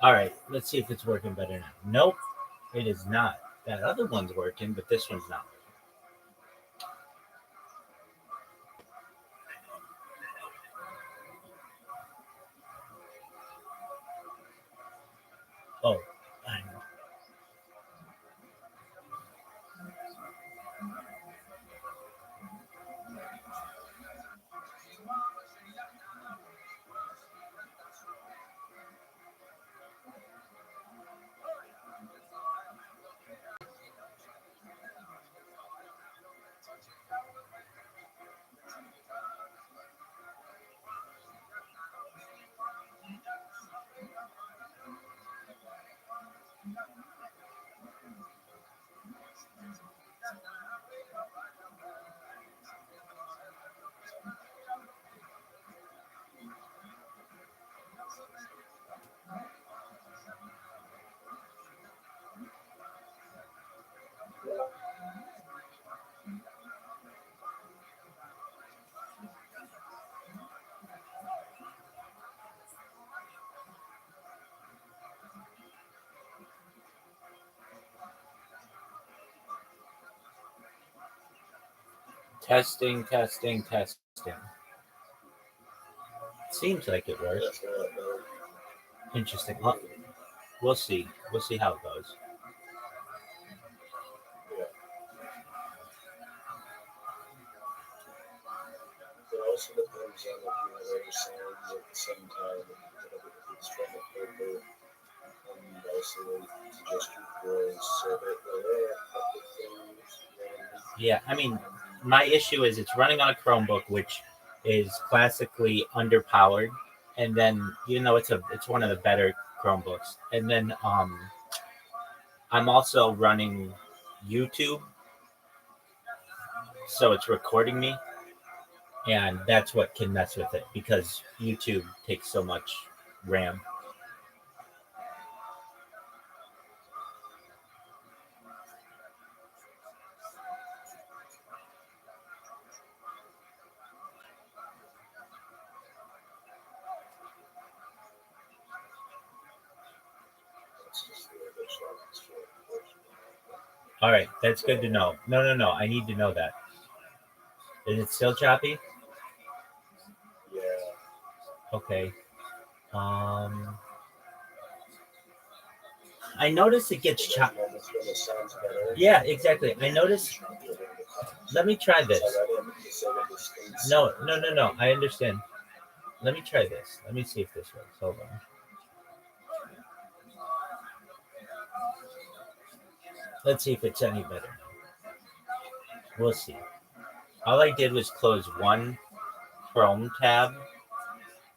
All right, let's see if it's working better now. Nope, it is not. That other one's working, but this one's not. Oh, I know. Testing, testing, testing. Seems like it works. Interesting. Well, we'll see. We'll see how it goes. It also depends on if you have other sounds at the same time. If it's from a paper and isolate just your voice, so that there are a couple things. Yeah, I mean, my issue is it's running on a Chromebook, which is classically underpowered, and then it's one of the better Chromebooks, and then I'm also running YouTube, so it's recording me, and that's what can mess with it because YouTube takes so much RAM. All right, that's good to know. No. I need to know that. Is it still choppy? Yeah. Okay. I notice it gets choppy. Yeah, exactly. I notice. Let me try this. No. I understand. Let me try this. Let me see if this works. Hold on. Let's see if it's any better. We'll see. All I did was close one Chrome tab,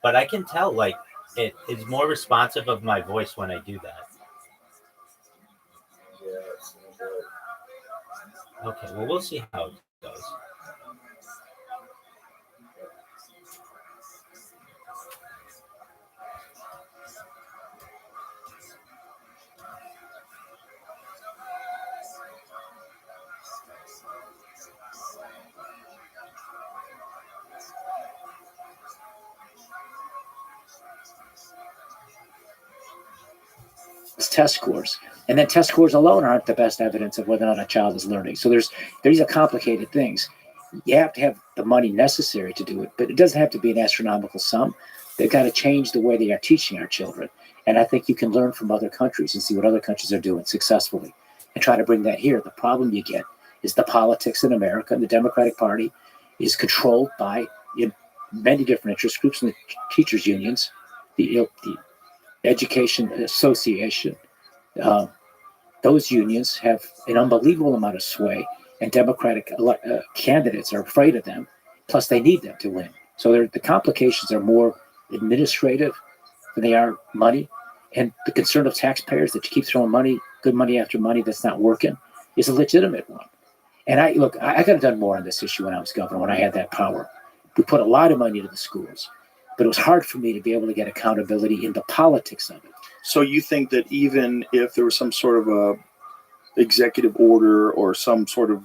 but I can tell like it is more responsive of my voice when I do that. Okay, well, we'll see how it goes. is test scores. And then test scores alone aren't the best evidence of whether or not a child is learning. So these are complicated things. You have to have the money necessary to do it, but it doesn't have to be an astronomical sum. They've got to change the way they are teaching our children. And I think you can learn from other countries and see what other countries are doing successfully and try to bring that here. The problem you get is the politics in America, and the Democratic Party is controlled by many different interest groups and the teachers' unions, the Education Association. Those unions have an unbelievable amount of sway, and Democratic candidates are afraid of them. Plus, they need them to win. So the complications are more administrative than they are money. And the concern of taxpayers that you keep throwing money, good money after money that's not working, is a legitimate one. And I could have done more on this issue when I was governor, when I had that power. We put a lot of money into the schools, but it was hard for me to be able to get accountability in the politics of it. So you think that even if there was some sort of a executive order or some sort of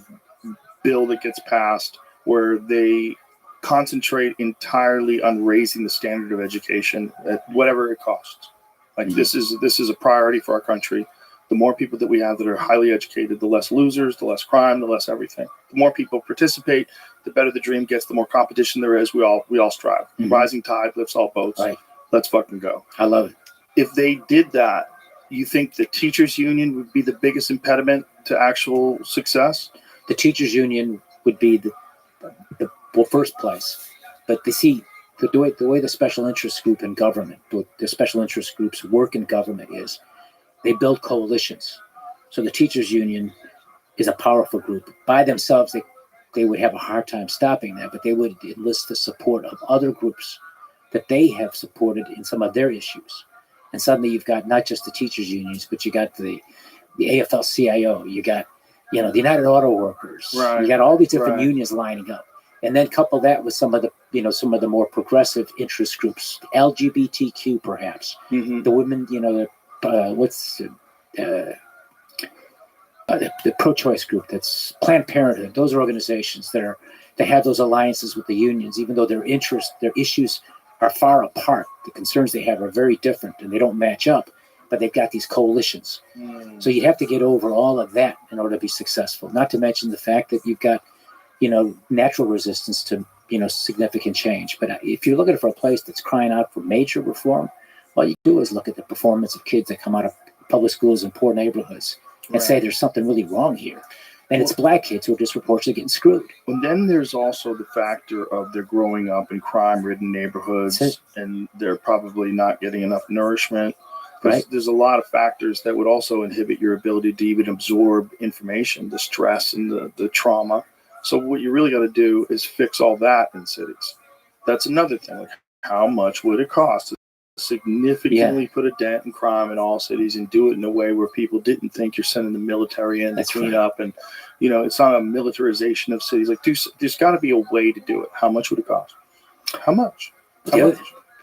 bill that gets passed where they concentrate entirely on raising the standard of education at whatever it costs, like this is a priority for our country. The more people that we have that are highly educated, the less losers, the less crime, the less everything. The more people participate, the better the dream gets, the more competition there is. We all strive. Rising tide lifts all boats. Right. Let's fucking go. I love it. If they did that, you think the teachers union would be the biggest impediment to actual success? The teachers union would be the first place. But they see the way the special interest group in government, the special interest groups work in government is they build coalitions. So the teachers union is a powerful group. By themselves, they would have a hard time stopping that, but they would enlist the support of other groups that they have supported in some of their issues. And suddenly you've got not just the teachers unions, but you got the AFL-CIO, you got the United Auto Workers, right. You got all these different unions lining up. And then couple that with some of the more progressive interest groups, LGBTQ perhaps, the women, the pro-choice group, that's Planned Parenthood. Those are organizations that have those alliances with the unions, even though their issues are far apart. The concerns they have are very different and they don't match up, but they've got these coalitions. So you'd have to get over all of that in order to be successful. Not to mention the fact that you've got, natural resistance to, significant change. But if you're looking for a place that's crying out for major reform, all you do is look at the performance of kids that come out of public schools in poor neighborhoods and say there's something really wrong here. And it's black kids who are disproportionately getting screwed. And then there's also the factor of they're growing up in crime-ridden neighborhoods and they're probably not getting enough nourishment. Right. There's a lot of factors that would also inhibit your ability to even absorb information, the stress and the trauma. So what you really got to do is fix all that in cities. That's another thing. Like, how much would it cost to significantly put a dent in crime in all cities and do it in a way where people didn't think you're sending the military in to clean up? And, it's not a militarization of cities. Like, there's got to be a way to do it. How much would it cost? How much?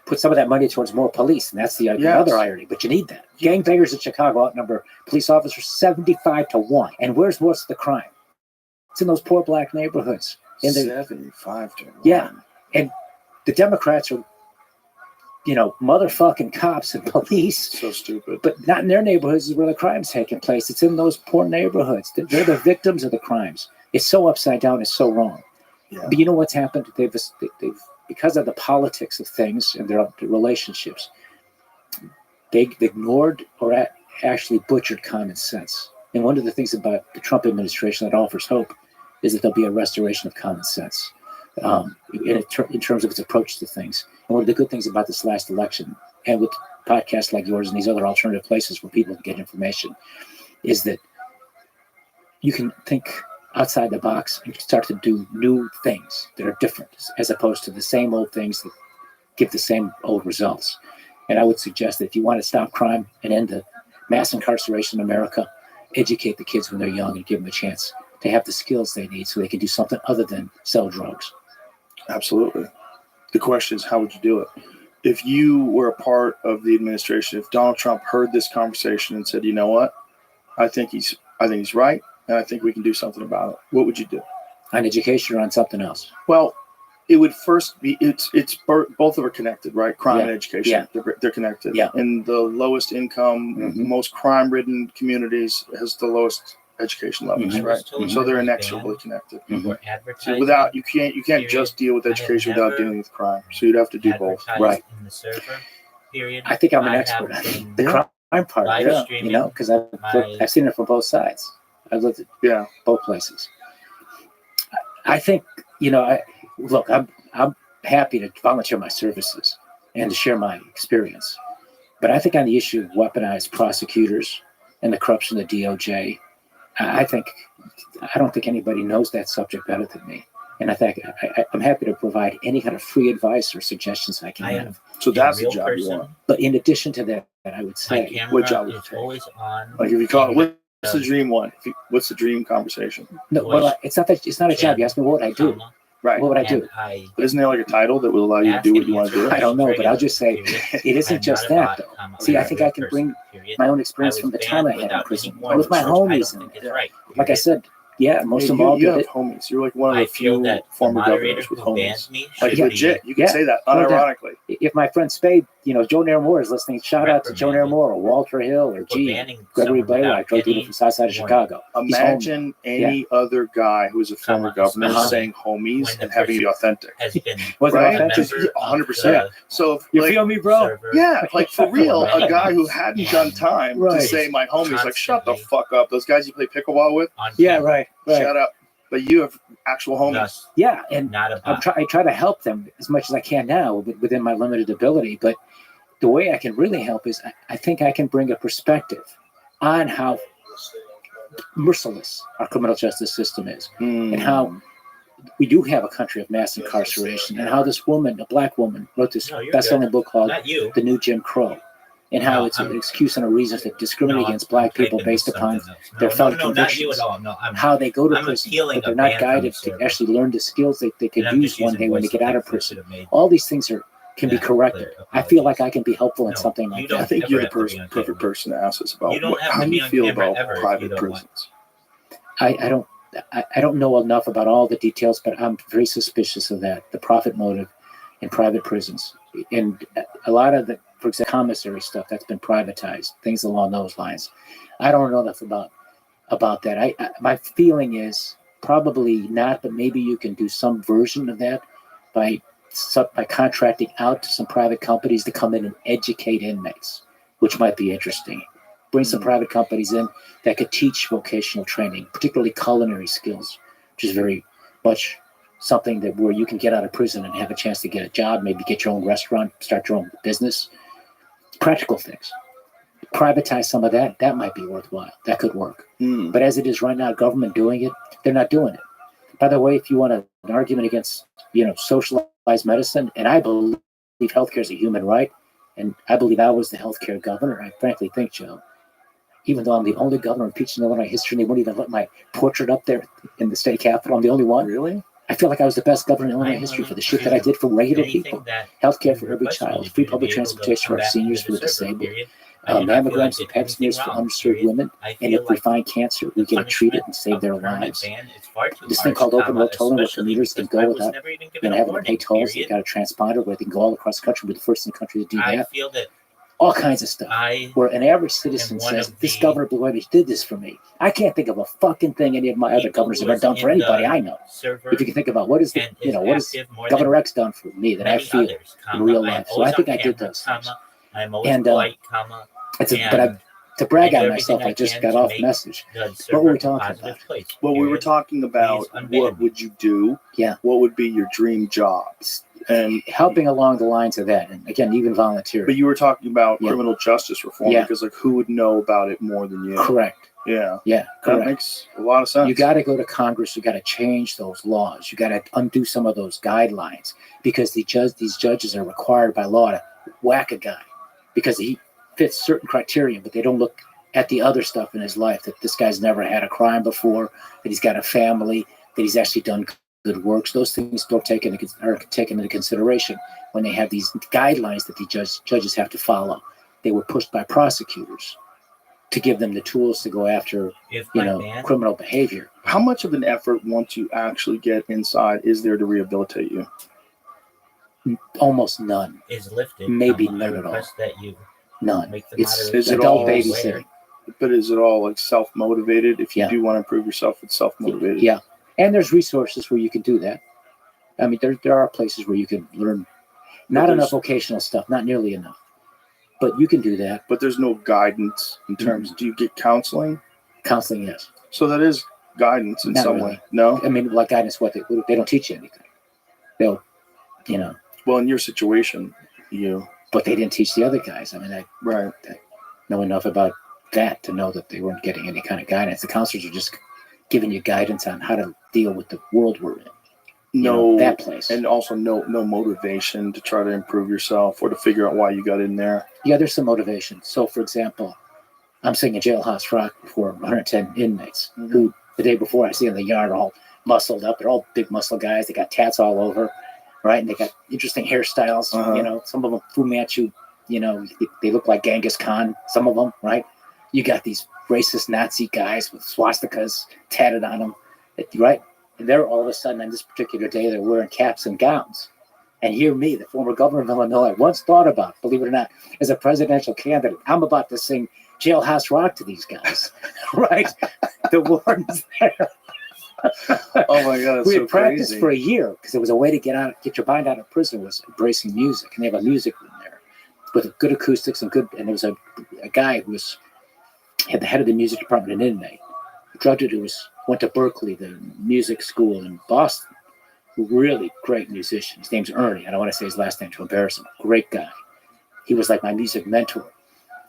Put some of that money towards more police, and that's the other irony. But you need that. Gangbangers in Chicago outnumber police officers 75-1. And where's most of the crime? It's in those poor black neighborhoods. 75-1. Yeah, and the Democrats are, motherfucking cops and police. So stupid. But not in their neighborhoods is where the crime's taking place. It's in those poor neighborhoods. They're the victims of the crimes. It's so upside down. It's so wrong. Yeah. But you know what's happened? They've because of the politics of things and their relationships, they ignored or actually butchered common sense. And one of the things about the Trump administration that offers hope is that there'll be a restoration of common sense in terms of its approach to things. And one of the good things about this last election, and with podcasts like yours and these other alternative places where people can get information, is that you can think outside the box and start to do new things that are different, as opposed to the same old things that give the same old results. And I would suggest that if you want to stop crime and end the mass incarceration in America, educate the kids when they're young and give them a chance to have the skills they need so they can do something other than sell drugs. Absolutely. The question is, how would you do it? If you were a part of the administration, if Donald Trump heard this conversation and said, you know what, I think he's right, and I think we can do something about it, what would you do? On education or on something else? Well, it would first be both of them are connected, right? Crime and education. Yeah. They're connected. Yeah. And the lowest income, most crime-ridden communities has the lowest education levels, right? So they're inexorably connected. For So without you can't just deal with education without dealing with crime. So you'd have to do both. Right. In the server period, I think I'm an expert on the crime part. live You know, because I've seen it from both sides. I've looked at both places. I think, you know, I'm happy to volunteer my services and to share my experience. But I think on the issue of weaponized prosecutors and the corruption of the DOJ, I don't think anybody knows that subject better than me. And I think I'm happy to provide any kind of free advice or suggestions I can have. So that's the job you want. But in addition to that, I would say, what job would you take? Always on. Like if you call it, what's the dream one? What's the dream conversation? No, well, it's not a job. You ask me what would I do. Right. What would I do? But isn't there like a title that will allow you to do what you want to do? I don't know, but I'll just say it isn't just that, though. See, I think I can bring my own experience from the time I had in prison, with my homies. Like I said, most of them all you did have it. homies. You're like one of the few former governors with homies. Like Yeah. legit, you can say that unironically. If my friend Spade, you know, Joe Nair Moore is listening, shout out to Joe Nair Moore or Walter Hill or Gregory Blair, I drove through from South Side of Chicago. Imagine any other guy who is a former governor saying homies and having it be authentic. Was it Right? authentic? 100%. So if, You like, feel me, bro? yeah, like for real, a guy who hadn't done time to say my homies, like shut the fuck up. Those guys you play pickleball with, Yeah, right. shut up. But you have actual homies. Yeah, and I try to help them as much as I can now within my limited ability. But the way I can really help is I think I can bring a perspective on how merciless our criminal justice system is, and how we do have a country of mass incarceration, and how this woman, a black woman, wrote this best-selling book called The New Jim Crow, and how it's an excuse and a reason to discriminate against black people based upon their felony convictions, how they go to prison, but they're not guided to actually learn the skills they could use one day when they get out of prison. All these things can be corrected. I feel like I can be helpful in something like that. I think you're the perfect person to ask us about how do you feel about private prisons. I don't know enough about all the details, but I'm very suspicious of that, the profit motive in private prisons. And a lot of the, for example, commissary stuff that's been privatized, things along those lines. I don't know enough about that. My feeling is probably not, but maybe you can do some version of that by contracting out to some private companies to come in and educate inmates, which might be interesting. Bring some private companies in that could teach vocational training, particularly culinary skills, which is very much something that where you can get out of prison and have a chance to get a job, maybe get your own restaurant, start your own business. Practical things. Privatize some of that. That might be worthwhile. That could work. But as it is right now, government doing it, they're not doing it. By the way, if you want an argument against, socialized medicine, and I believe healthcare is a human right, and I believe I was the healthcare governor. I frankly think, Joe, even though I'm the only governor impeached in Illinois history, and they won't even let my portrait up there in the state capitol. I'm the only one. Really? I feel like I was the best governor in Illinois history for the shit that I did for regular people. Healthcare for every child, free public transportation for our seniors, for the disabled, mammograms and pap smears for underserved women, and if we find cancer, we get it treated and save their lives. This thing called open road tolling, where commuters can go without having to pay tolls. They've got a transponder where they can go all across the country. We're the first in the country to do that. All kinds of stuff. Where an average citizen says, "This governor Blagojevich did this for me." I can't think of a fucking thing any of my other governors have ever done for anybody I know. If you can think about what is Governor X done for me that I feel in real life. So I think I did those things. And to brag on myself, I just got off message. What were we talking about? Well, we were talking about what would you do? Yeah. What would be your dream jobs? And helping along the lines of that, and again, even volunteering. But you were talking about criminal justice reform because, who would know about it more than you? Correct. Yeah. Yeah. Correct. That makes a lot of sense. You got to go to Congress. You got to change those laws. You got to undo some of those guidelines because these judges are required by law to whack a guy because he fits certain criteria, but they don't look at the other stuff in his life, that this guy's never had a crime before, that he's got a family, that he's actually done good works. Those things are taken into consideration when they have these guidelines that the judges have to follow. They were pushed by prosecutors to give them the tools to go after, criminal behavior. How much of an effort, once you actually get inside, is there to rehabilitate you? Almost none. is lifted. Maybe I none at all. request that you None. make the It's moderation Is it adult all babysitting. But is it all like self-motivated? If you Yeah. do want to improve yourself, it's self-motivated. Yeah. And there's resources where you can do that. I mean, there are places where you can learn. Not enough vocational stuff, not nearly enough. But you can do that. But there's no guidance in terms. Do you get counseling? Counseling, yes. So that is guidance in Not some really. way. No. I mean, like guidance, what they don't teach you anything. They'll, you know. Well, in your situation, But they didn't teach the other guys. I mean, I know enough about that to know that they weren't getting any kind of guidance. The counselors are just giving you guidance on how to deal with the world we're in. No, that place. And also no motivation to try to improve yourself or to figure out why you got in there. Yeah, there's some motivation. So, for example, I'm singing Jailhouse Rock for 110 inmates who the day before I see in the yard all muscled up. They're all big muscle guys. They got tats all over, right? And they got interesting hairstyles. You know, some of them Fu Manchu. You know, they look like Genghis Khan. Some of them, right? You got these racist Nazi guys with swastikas tatted on them, right? And they're all of a sudden on this particular day, they're wearing caps and gowns. And here me, the former governor of Illinois, once thought about, believe it or not, as a presidential candidate, I'm about to sing Jailhouse Rock to these guys, right? The warden's there. Oh my God, it's we so had practiced crazy. for a year because it was a way to get your mind out of prison was embracing music. And they have a music room there with good acoustics and there was a guy who had the head of the music department, an inmate, a drug dealer who went to Berkeley, the music school in Boston, really great musician. His name's Ernie. I don't want to say his last name to embarrass him. Great guy. He was like my music mentor.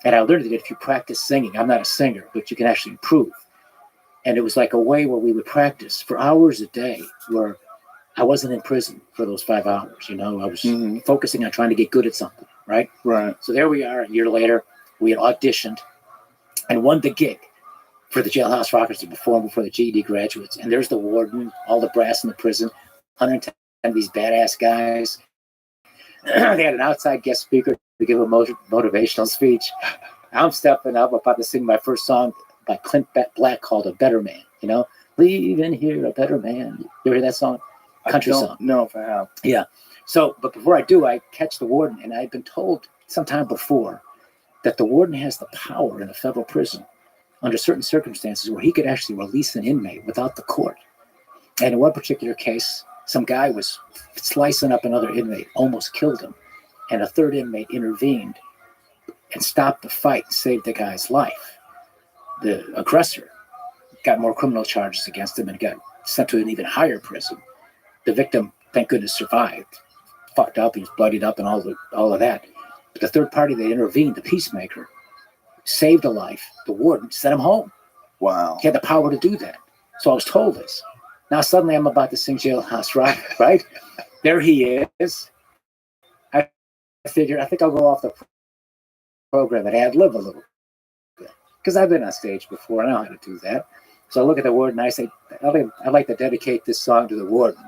And I learned that if you practice singing, I'm not a singer, but you can actually improve. And it was like a way where we would practice for hours a day where I wasn't in prison for those 5 hours. You know, I was focusing on trying to get good at something, right? Right. So there we are. A year later, we had auditioned and won the gig for the Jailhouse Rockers to perform before the GED graduates. And there's the warden, all the brass in the prison, 110 of these badass guys. They had an outside guest speaker to give a motivational speech. I'm stepping up, about to sing my first song by Clint Black called A Better Man. You know, leaving here a better man. You ever hear that song? Country song. I don't know if I have. Yeah. So, but before I do, I catch the warden, and I'd been told sometime before that the warden has the power in a federal prison under certain circumstances where he could actually release an inmate without the court. And in one particular case, some guy was slicing up another inmate, almost killed him. And a third inmate intervened and stopped the fight and saved the guy's life. The aggressor got more criminal charges against him and got sent to an even higher prison. The victim, thank goodness, survived. Fucked up, he was bloodied up and all of that. But the third party that intervened, the peacemaker, saved a life. The warden sent him home. Wow. He had the power to do that. So I was told this. Now suddenly I'm about to sing Jailhouse Rock, right? There he is. I figure, I think I'll go off the program and ad-lib a little bit. Because I've been on stage before, I know how to do that. So I look at the warden and I say, I'd like to dedicate this song to the warden.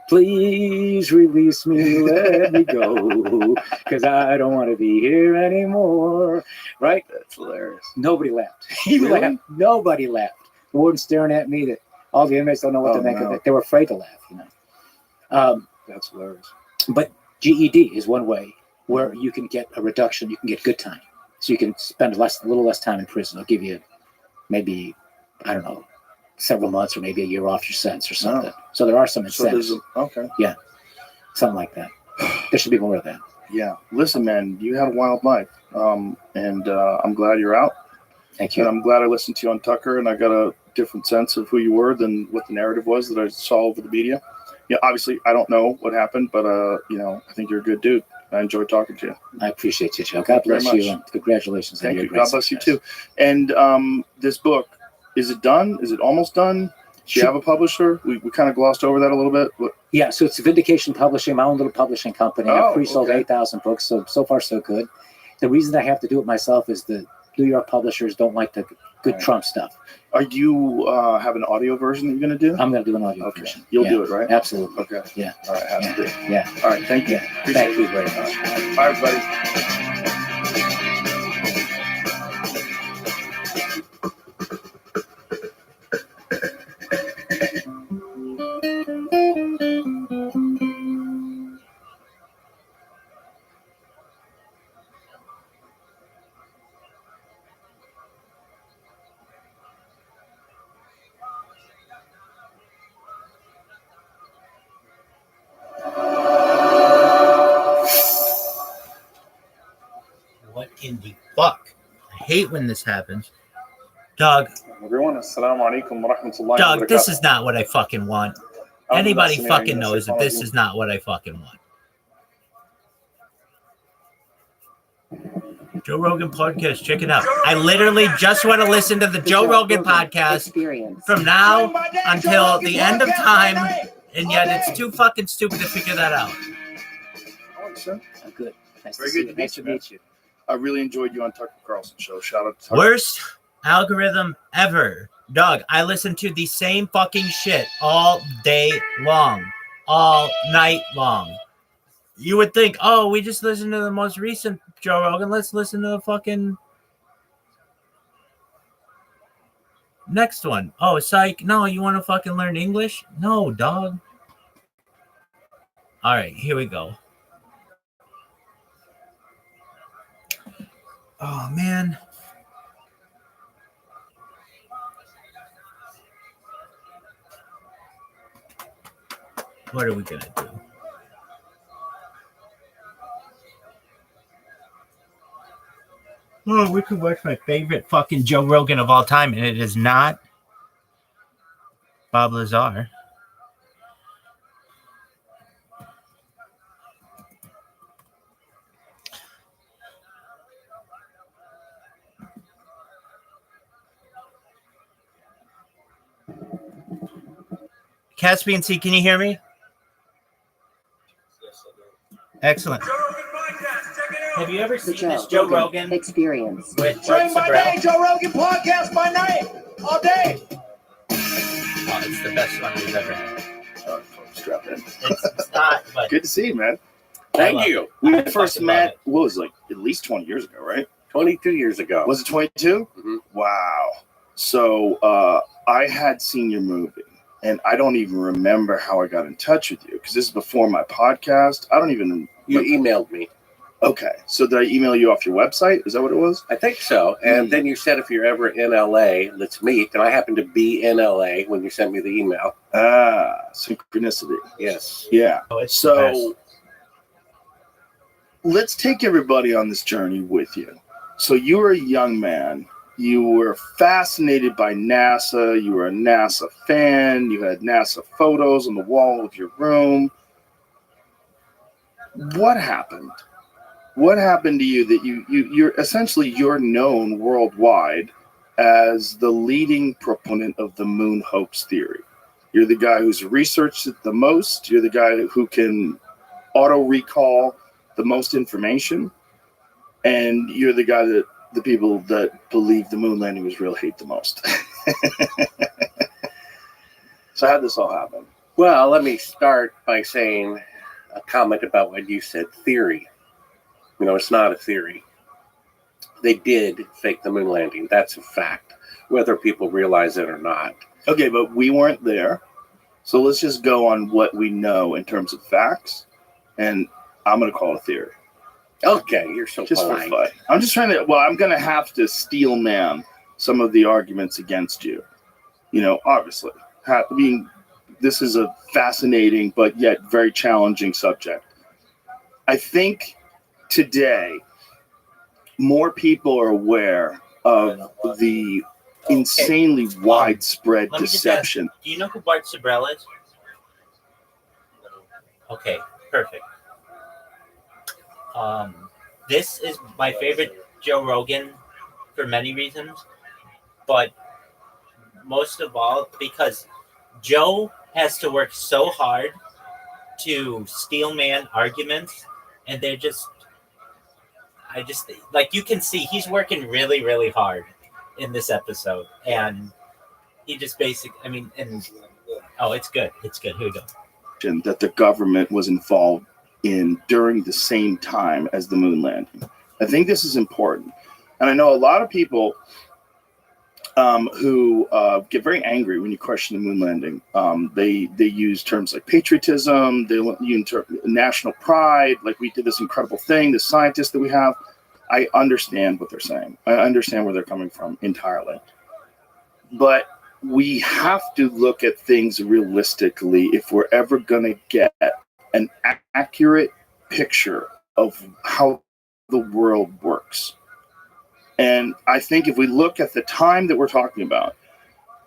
Please release me, let me go, because I don't want to be here anymore. Right? That's hilarious. Nobody laughed. He Really? laughed. Nobody laughed. The warden's staring at me. That all the inmates don't know what to make of it. They were afraid to laugh. You know. That's hilarious. But GED is one way where you can get a reduction. You can get good time, so you can spend a little less time in prison. They'll give you maybe, I don't know, several months or maybe a year off your sentence or something. So there are some incentives. Okay. Yeah, something like that. There should be more of that. Yeah. Listen, man, you had a wild life, and I'm glad you're out. Thank you. And I'm glad I listened to you on Tucker, and I got a different sense of who you were than what the narrative was that I saw over the media. Yeah, obviously, I don't know what happened, but you know, I think you're a good dude. I enjoyed talking to you. I appreciate you, Joe. God bless you, and congratulations. Thank you. God bless you too. And this book, is it done? Is it almost done? Do you have a publisher? We kind of glossed over that a little bit. Yeah, so it's Vindication Publishing, my own little publishing company. I've pre-sold 8,000 books, so far so good. The reason I have to do it myself is the New York publishers don't like the good Trump stuff. Are you have an audio version that you're going to do? I'm going to do an audio version. You'll do it, right? Absolutely. Okay. Yeah. All right. Have to do. Yeah. All right. Thank you. Thank you very much. Bye, everybody. hate when this happens. Dog, Everyone, assalamu alaikum wa rahmatullahi Dog, wa this barakatuh. is not what I fucking want. I'm Anybody listening fucking to knows that this this is not what I fucking want. Joe Rogan podcast, check it out. I literally just want to listen to the Joe Rogan podcast Experience. from now until the end of time, and yet it's too fucking stupid to figure that out. Oh, good. Nice Very to see good you. to Nice to meet you, meet you. I really enjoyed you on Tucker Carlson show. Shout out to Tucker. Worst algorithm ever. Dog, I listen to the same fucking shit all day long, all night long. You would think, oh, we just listened to the most recent Joe Rogan. Let's listen to the fucking next one. Oh, psych. No, you want to fucking learn English? No, dog. All right, here we go. Oh, man. What are we going to do? Oh, we could watch my favorite fucking Joe Rogan of all time, and it is not Bob Lazar. Caspian C, can you hear me? Excellent. Have you ever seen this Joe Rogan Experience. with During my day, Bart Joe Rogan podcast by night, all day. Oh, it's the best one we've ever had. Strap in. It's not, but Good to see you, man. Thank you. We I first fucking met, love it. what was it, like at least 20 years ago, right? 22 years ago. Was it 22? Mhm. Wow. So I had seen your movie, and I don't even remember how I got in touch with you because this is before my podcast. I don't even. You emailed me. Okay. So did I email you off your website? Is that what it was? I think so. And then you said if you're ever in LA, let's meet. And I happened to be in LA when you sent me the email. Ah, synchronicity. Yes. Yeah. Oh, it's the So let's take everybody on this journey with you. So you were a young man. You were fascinated by NASA. You were a NASA fan. You had NASA photos on the wall of your room. What happened? What happened to you that you're essentially you're known worldwide as the leading proponent of the moon hoax theory? You're the guy who's researched it the most. You're the guy who can auto recall the most information, and you're the guy that the people that believe the moon landing was real hate the most. So how did this all happen? Well, let me start by saying a comment about what you said, theory. You know, it's not a theory. They did fake the moon landing. That's a fact, whether people realize it or not. Okay, but we weren't there. So let's just go on what we know in terms of facts, and I'm going to call it theory. Okay, you're so Just polite. for fun. I'm just trying to, well, I'm going to have to steel man some of the arguments against you. You know, obviously. I mean, this is a fascinating but yet very challenging subject. I think today more people are aware of the insanely widespread Let me just deception. ask, do you know who Bart Sibrel is? Okay, perfect. This is my favorite Joe Rogan for many reasons, but most of all because Joe has to work so hard to steel man arguments, and they're just, like, you can see he's working really, really hard in this episode, and he just it's good. It's good. Here we go. That the government was involved in during the same time as the moon landing. I think this is important. And I know a lot of people who get very angry when you question the moon landing. They use terms like patriotism, they use national pride, like we did this incredible thing, the scientists that we have. I understand what they're saying. I understand where they're coming from entirely. But we have to look at things realistically if we're ever going to get an accurate picture of how the world works. And I think if we look at the time that we're talking about,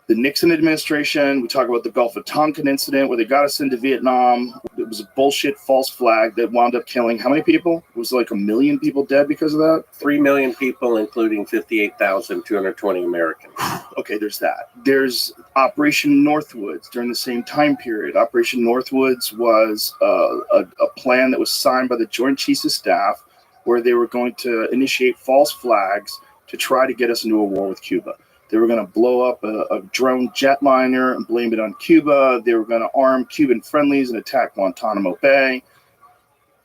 the Nixon administration, we talk about the Gulf of Tonkin incident where they got us into Vietnam. It was a bullshit false flag that wound up killing how many people? It was like 1 million people dead because of that? 3 million people, including 58,220 Americans. Okay, there's that. There's Operation Northwoods during the same time period. Operation Northwoods was a plan that was signed by the Joint Chiefs of Staff where they were going to initiate false flags to try to get us into a war with Cuba. They were going to blow up a drone jetliner and blame it on Cuba. They were going to arm Cuban friendlies and attack Guantanamo Bay.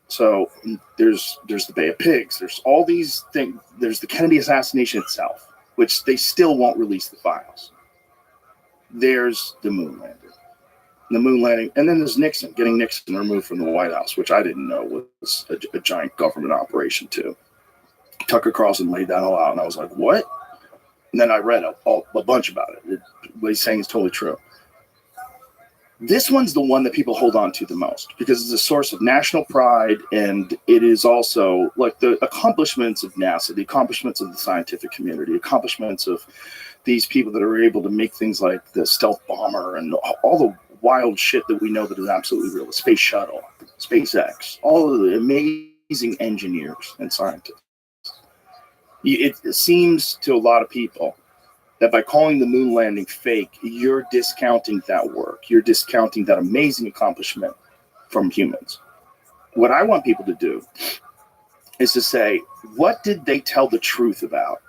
So there's the Bay of Pigs. There's all these things. There's the Kennedy assassination itself, which they still won't release the files. There's the moon landing. And then there's Nixon, getting Nixon removed from the White House, which I didn't know was a giant government operation too. Tucker Carlson laid that all out, and I was like, what? And then I read a bunch about it. What he's saying is totally true. This one's the one that people hold on to the most because it's a source of national pride, and it is also like the accomplishments of NASA, the accomplishments of the scientific community, accomplishments of these people that are able to make things like the stealth bomber and all the wild shit that we know that is absolutely real, the space shuttle, SpaceX, all of the amazing engineers and scientists. It seems to a lot of people that by calling the moon landing fake, you're discounting that work. You're discounting that amazing accomplishment from humans. What I want people to do is to say, what did they tell the truth about?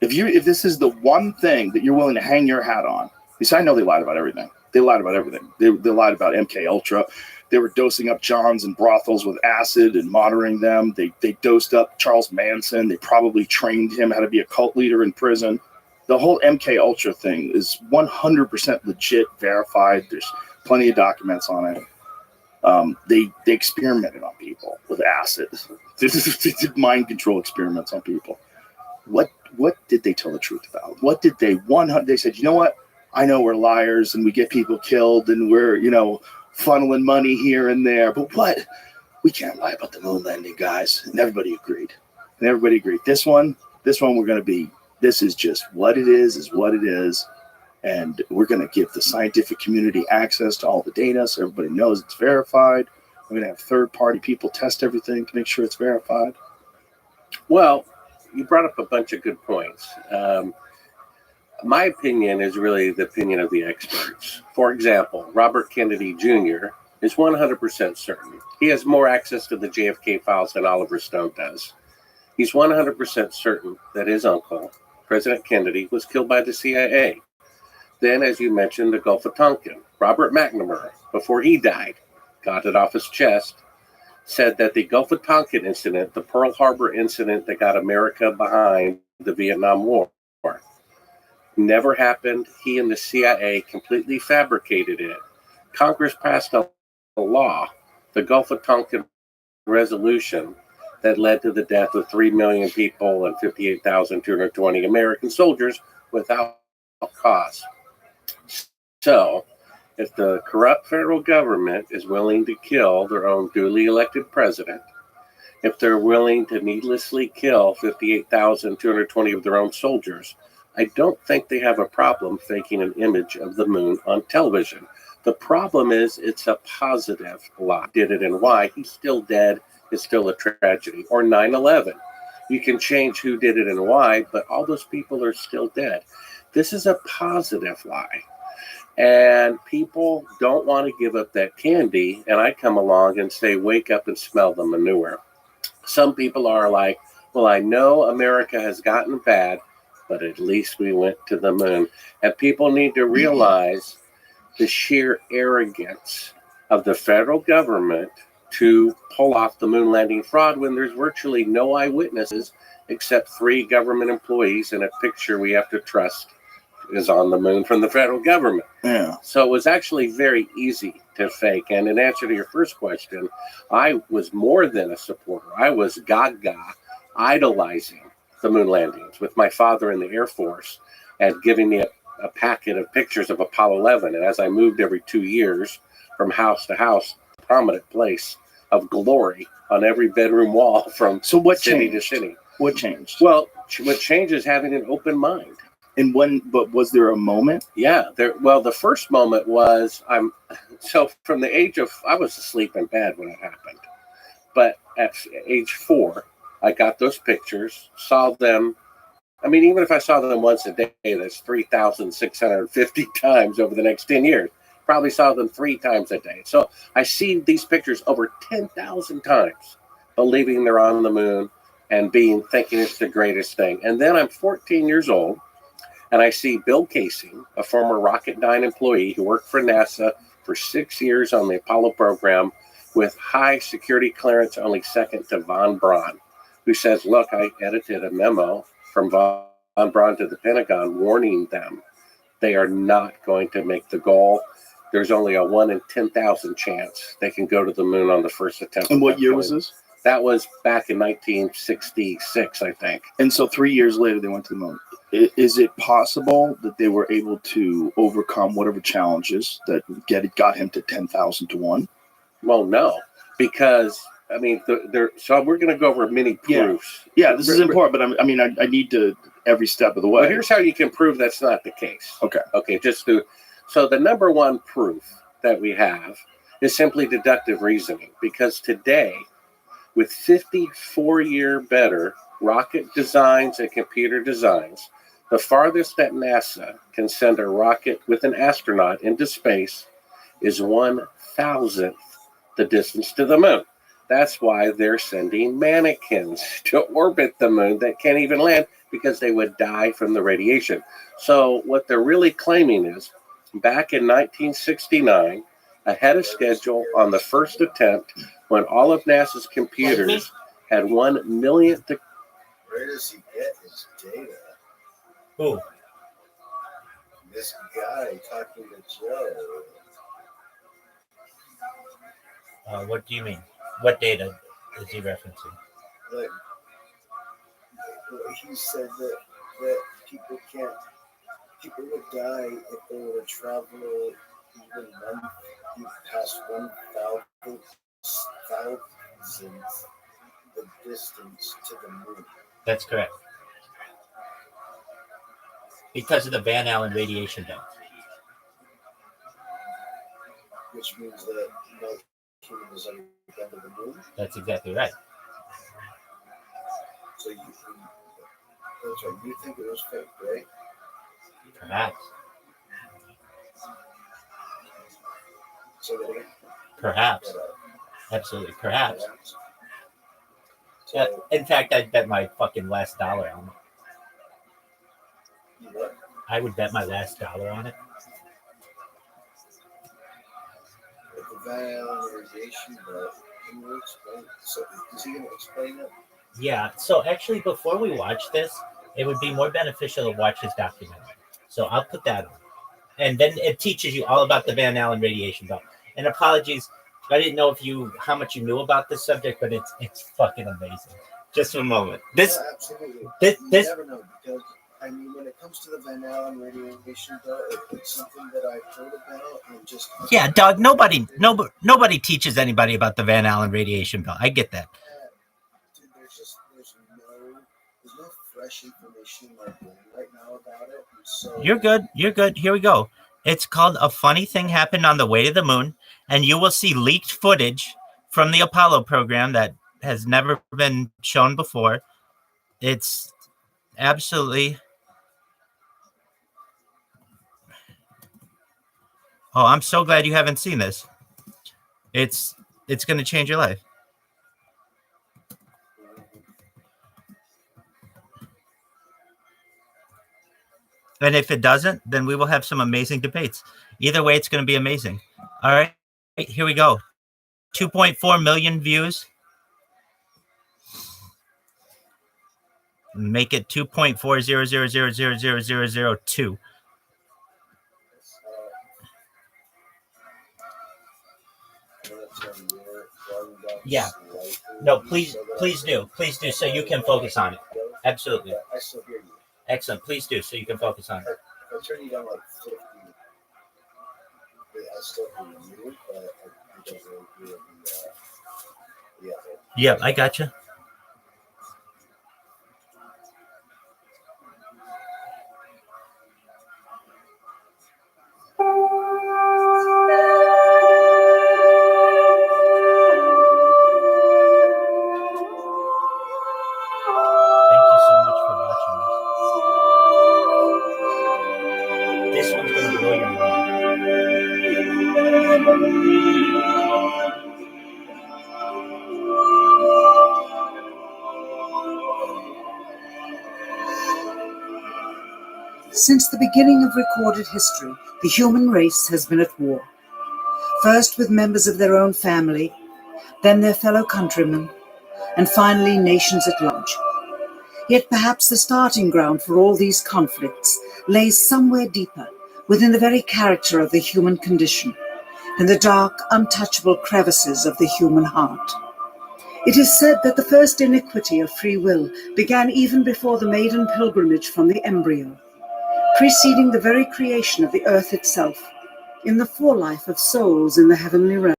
If this is the one thing that you're willing to hang your hat on, because I know they lied about everything. They lied about everything. They lied about MK Ultra. They were dosing up Johns and brothels with acid and monitoring them. They dosed up Charles Manson. They probably trained him how to be a cult leader in prison. The whole MK Ultra thing is 100% legit, verified. There's plenty of documents on it. They experimented on people with acid. They did mind control experiments on people. What did they tell the truth about? What did they They said, you know what? I know we're liars and we get people killed and we're, funneling money here and there, but what? We can't lie about the moon landing, guys. And everybody agreed. This one, we're going to be, this is just what it is what it is. And we're going to give the scientific community access to all the data so everybody knows it's verified. We're going to have third-party people test everything to make sure it's verified. Well, you brought up a bunch of good points. My opinion is really the opinion of the experts. For example, Robert Kennedy Jr. is 100% certain. He has more access to the JFK files than Oliver Stone does. He's 100% certain that his uncle, President Kennedy, was killed by the CIA. Then, as you mentioned, the Gulf of Tonkin. Robert McNamara, before he died, got it off his chest, said that the Gulf of Tonkin incident, the Pearl Harbor incident that got America behind the Vietnam War, never happened. He and the CIA completely fabricated it. Congress passed a law, the Gulf of Tonkin Resolution, that led to the death of 3 million people and 58,220 American soldiers without cause. So, if the corrupt federal government is willing to kill their own duly elected president, if they're willing to needlessly kill 58,220 of their own soldiers, I don't think they have a problem faking an image of the moon on television. The problem is it's a positive lie. Did it and why? He's still dead. It's still a tragedy. Or 9/11. You can change who did it and why, but all those people are still dead. This is a positive lie. And people don't want to give up that candy. And I come along and say, wake up and smell the manure. Some people are like, well, I know America has gotten bad, but at least we went to the moon. And people need to realize the sheer arrogance of the federal government to pull off the moon landing fraud when there's virtually no eyewitnesses except 3 government employees and a picture we have to trust is on the moon from the federal government. Yeah. So it was actually very easy to fake. And in answer to your first question, I was more than a supporter. I was gaga, idolizing the moon landings with my father in the Air Force and giving me a packet of pictures of Apollo 11. And as I moved every 2 years from house to house, prominent place of glory on every bedroom wall from so what city changed? to city. What changed? Well, what changed is having an open mind. And but was there a moment? Yeah. Well, the first moment was from the age of, I was asleep in bed when it happened. But at age 4, I got those pictures, saw them. I mean, even if I saw them once a day, that's 3,650 times over the next 10 years. Probably saw them 3 times a day. So I see these pictures over 10,000 times, believing they're on the moon and thinking it's the greatest thing. And then I'm 14 years old, and I see Bill Casey, a former Rocketdyne employee who worked for NASA for 6 years on the Apollo program with high security clearance, only second to von Braun, who says, look, I edited a memo from von Braun to the Pentagon warning them they are not going to make the goal. There's only a 1 in 10,000 chance they can go to the moon on the first attempt. And what year was this? That was back in 1966, I think. And so 3 years later, they went to the moon. Is it possible that they were able to overcome whatever challenges that got him to 10,000 to 1? Well, no, because I mean, so we're going to go over many proofs. Yeah, this is important, but I need to every step of the way. But here's how you can prove that's not the case. Okay. So the number one proof that we have is simply deductive reasoning, because today, with 54-year better rocket designs and computer designs, the farthest that NASA can send a rocket with an astronaut into space is 1,000th the distance to the moon. That's why they're sending mannequins to orbit the moon that can't even land, because they would die from the radiation. So what they're really claiming is, back in 1969, ahead of schedule on the first attempt, when all of NASA's computers had 1 millionth. Where does he get his data? Who? This guy talking to Joe. What do you mean? What data is he referencing? Like, he said that people would die if they were to travel even past 1,000th the distance to the moon. That's correct. Because of the Van Allen radiation belt. Which means that no human has ever been to the moon. That's exactly right. So that's right. You think it was fake, right? Perhaps. So perhaps. Absolutely. Perhaps. In fact, I'd bet my fucking last dollar on it. What? I would bet my last dollar on it. The Van Allen radiation belt. Can you explain? So is he going to explain it? Yeah. So actually, before we watch this, it would be more beneficial to watch his documentary. So I'll put that on. And then it teaches you all about the Van Allen radiation belt. And apologies, I didn't know how much you knew about this subject, but it's fucking amazing. Just a moment. Absolutely. You never know, because I mean, when it comes to the Van Allen radiation belt, it's something that I've heard about and just. Yeah, Doug. Nobody teaches anybody about the Van Allen radiation belt. I get that. Dude, there's no fresh information in my brain right now about it. So You're good. Here we go. It's called A Funny Thing Happened on the Way to the Moon, and you will see leaked footage from the Apollo program that has never been shown before. It's absolutely... Oh, I'm so glad you haven't seen this. It's going to change your life. And if it doesn't, then we will have some amazing debates. Either way, it's going to be amazing. All right, here we go. 2.4 million views. Make it 2.400000002. Yeah. No, please do. Please do, so you can focus on it. Absolutely. I still hear you. Excellent. Please do, so you can focus on it. I'll turn you down like 50. Yeah, I still hear you, but I don't really hear the other. Yeah, I got you. Since the beginning of recorded history, the human race has been at war. First with members of their own family, then their fellow countrymen, and finally nations at large. Yet perhaps the starting ground for all these conflicts lays somewhere deeper, within the very character of the human condition, in the dark, untouchable crevices of the human heart. It is said that the first iniquity of free will began even before the maiden pilgrimage from the embryo, preceding the very creation of the earth itself, in the forelife of souls in the heavenly realm.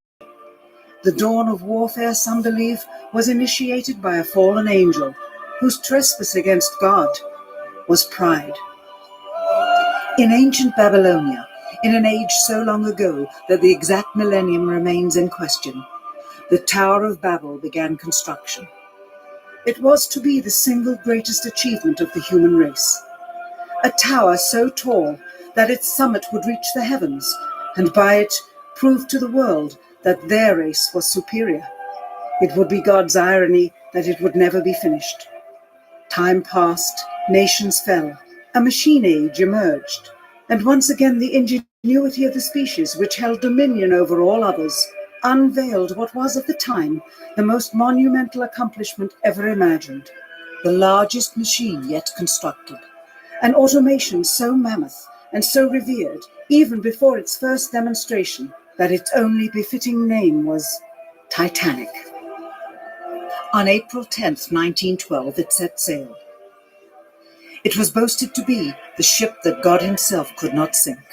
The dawn of warfare, some believe, was initiated by a fallen angel, whose trespass against God was pride. In ancient Babylonia, in an age so long ago that the exact millennium remains in question, the Tower of Babel began construction. It was to be the single greatest achievement of the human race. A tower so tall that its summit would reach the heavens, and by it prove to the world that their race was superior. It would be God's irony that it would never be finished. Time passed, nations fell, a machine age emerged, and once again the ingenuity of the species which held dominion over all others unveiled what was at the time the most monumental accomplishment ever imagined, the largest machine yet constructed. An automation so mammoth and so revered, even before its first demonstration, that its only befitting name was Titanic. On April 10th, 1912, it set sail. It was boasted to be the ship that God himself could not sink.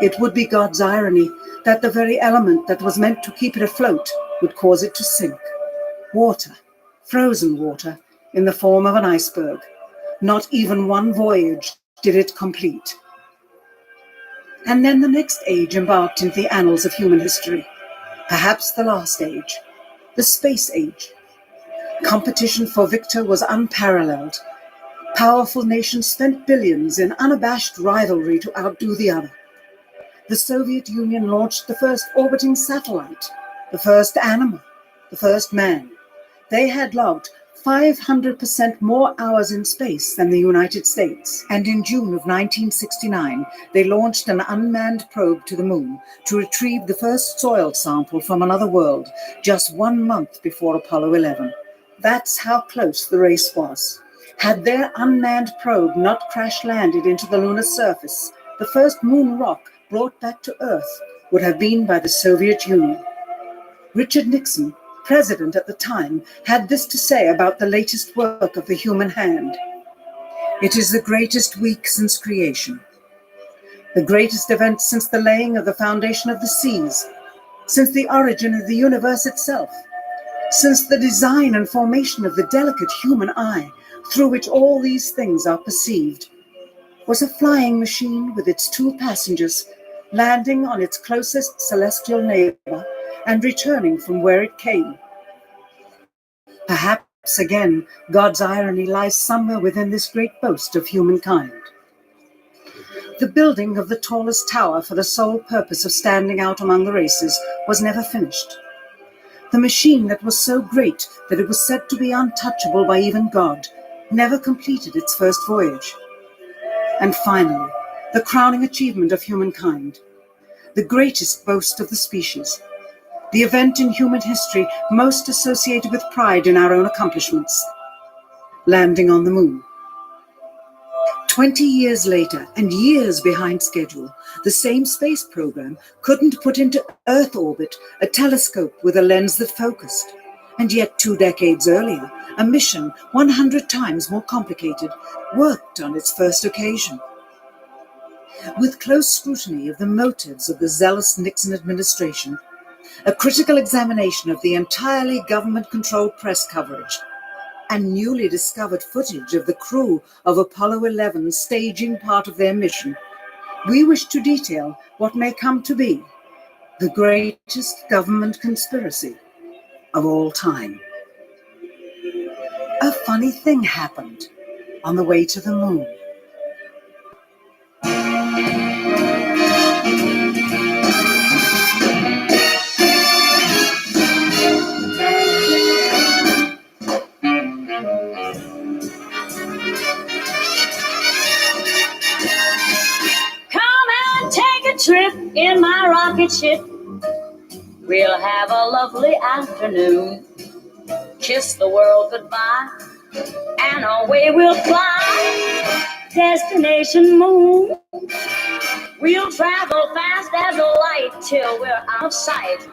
It would be God's irony that the very element that was meant to keep it afloat would cause it to sink. Water, frozen water, in the form of an iceberg. Not even one voyage did it complete. And then the next age embarked into the annals of human history, perhaps the last age, the space age. Competition for victor was unparalleled. Powerful nations spent billions in unabashed rivalry to outdo the other. The Soviet Union launched the first orbiting satellite, the first animal, the first man. They had logged 500% more hours in space than the United States. And in June of 1969, they launched an unmanned probe to the moon to retrieve the first soil sample from another world, just 1 month before Apollo 11. That's how close the race was. Had their unmanned probe not crash-landed into the lunar surface, the first moon rock brought back to Earth would have been by the Soviet Union. Richard Nixon, president at the time, had this to say about the latest work of the human hand. It is the greatest week since creation, the greatest event since the laying of the foundation of the seas, since the origin of the universe itself, since the design and formation of the delicate human eye through which all these things are perceived, was a flying machine with its 2 passengers landing on its closest celestial neighbor and returning from where it came. Perhaps, again, God's irony lies somewhere within this great boast of humankind. The building of the tallest tower for the sole purpose of standing out among the races was never finished. The machine that was so great that it was said to be untouchable by even God never completed its first voyage. And finally, the crowning achievement of humankind, the greatest boast of the species, the event in human history most associated with pride in our own accomplishments, landing on the moon. 20 years later, and years behind schedule, the same space program couldn't put into Earth orbit a telescope with a lens that focused. And yet 2 decades earlier, a mission 100 times more complicated worked on its first occasion. With close scrutiny of the motives of the zealous Nixon administration, a critical examination of the entirely government-controlled press coverage, and newly discovered footage of the crew of Apollo 11 staging part of their mission, we wish to detail what may come to be the greatest government conspiracy of all time. A funny thing happened on the way to the moon. trip in my rocket ship. We'll have a lovely afternoon. Kiss the world goodbye, and away we'll fly. Destination moon. We'll travel fast as a light till we're out of sight.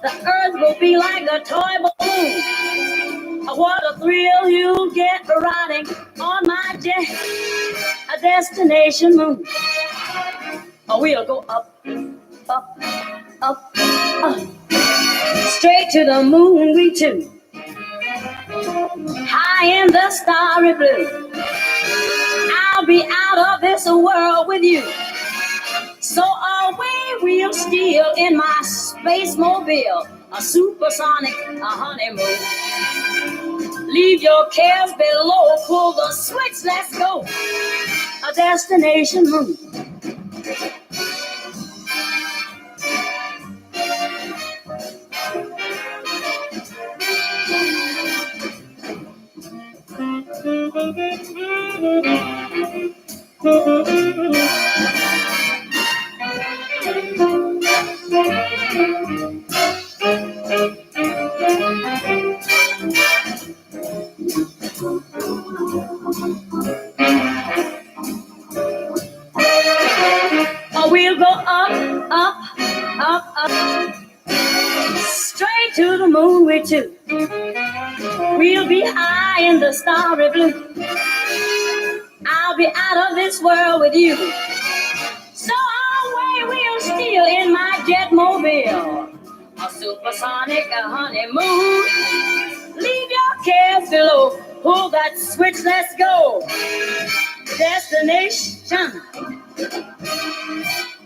The earth will be like a toy balloon. What a thrill you'll get riding on my jet. A destination moon. We'll go up, up, up, up. Straight to the moon we two. High in the starry blue. I'll be out of this world with you. So away we'll steal in my space mobile, a supersonic, a honeymoon. Leave your cares below, pull the switch, let's go. A destination moon. We'll go up, up, up, up, straight to the moon we two. We'll be high in the starry blue. I'll be out of this world with you. So away we'll steal in my jet mobile, a supersonic, a honeymoon. Leave your cares below, pull that switch, let's go. Destination.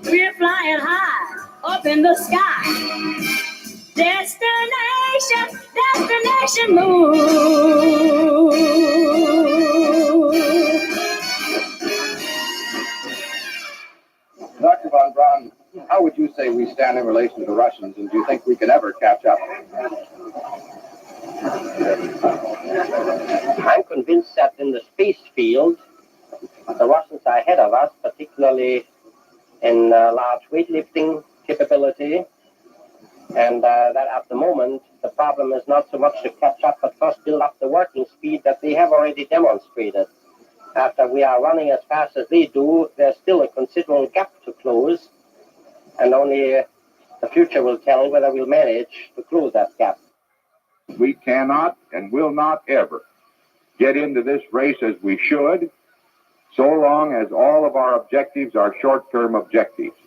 We're flying high up in the sky. Destination, destination moon. Dr. von Braun, how would you say we stand in relation to the Russians, and do you think we can ever catch up? I'm convinced that in the space field, the Russians are ahead of us, particularly in large weightlifting capability, and that at the moment the problem is not so much to catch up, but first build up the working speed that they have already demonstrated. After we are running as fast as they do, there's still a considerable gap to close, and only the future will tell whether we'll manage to close that gap. We cannot and will not ever get into this race as we should, so long as all of our objectives are short-term objectives.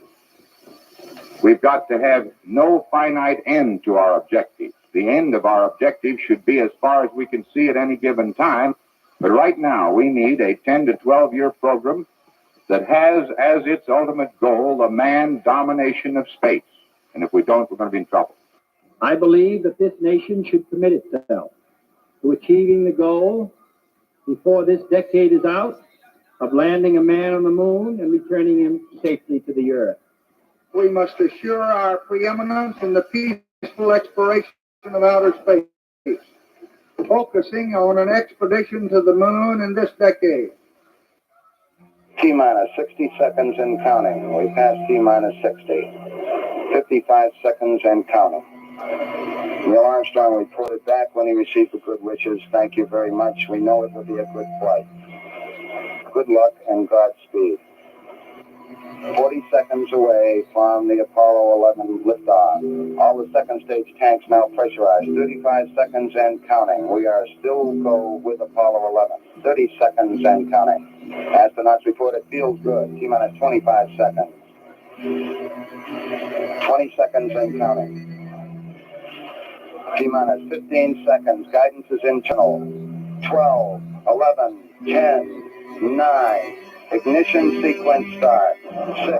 We've got to have no finite end to our objectives. The end of our objectives should be as far as we can see at any given time, but right now we need a 10 to 12-year program that has as its ultimate goal the manned domination of space. And if we don't, we're going to be in trouble. I believe that this nation should commit itself to achieving the goal before this decade is out of landing a man on the moon and returning him safely to the earth. We must assure our preeminence in the peaceful exploration of outer space, focusing on an expedition to the moon in this decade. T-minus 60 seconds and counting. We passed T-minus 60. 55 seconds and counting. Neil Armstrong reported back when he received the good wishes. Thank you very much. We know it will be a good flight. Good luck and Godspeed. 40 seconds away from the Apollo 11 liftoff. All the second stage tanks now pressurized. 35 seconds and counting. We are still go with Apollo 11. 30 seconds and counting. Astronauts report it feels good. T-minus 25 seconds. 20 seconds and counting. T-minus 15 seconds. Guidance is internal. 12, 11, 10, 9. Ignition sequence start. 6.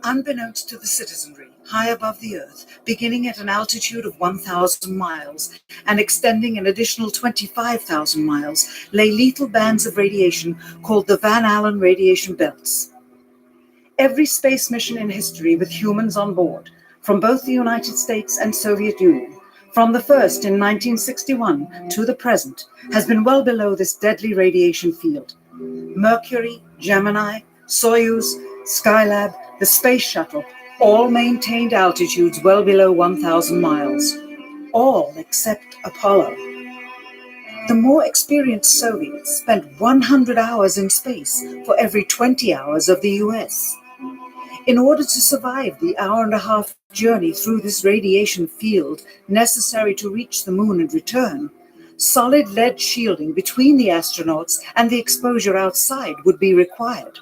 Unbeknownst to the citizenry, high above the Earth, beginning at an altitude of 1,000 miles and extending an additional 25,000 miles, lay lethal bands of radiation called the Van Allen radiation belts. Every space mission in history with humans on board, from both the United States and Soviet Union, from the first in 1961 to the present, has been well below this deadly radiation field. Mercury, Gemini, Soyuz, Skylab, the Space Shuttle, all maintained altitudes well below 1,000 miles. All except Apollo. The more experienced Soviets spent 100 hours in space for every 20 hours of the US. In order to survive the hour-and-a-half journey through this radiation field necessary to reach the moon and return, solid lead shielding between the astronauts and the exposure outside would be required.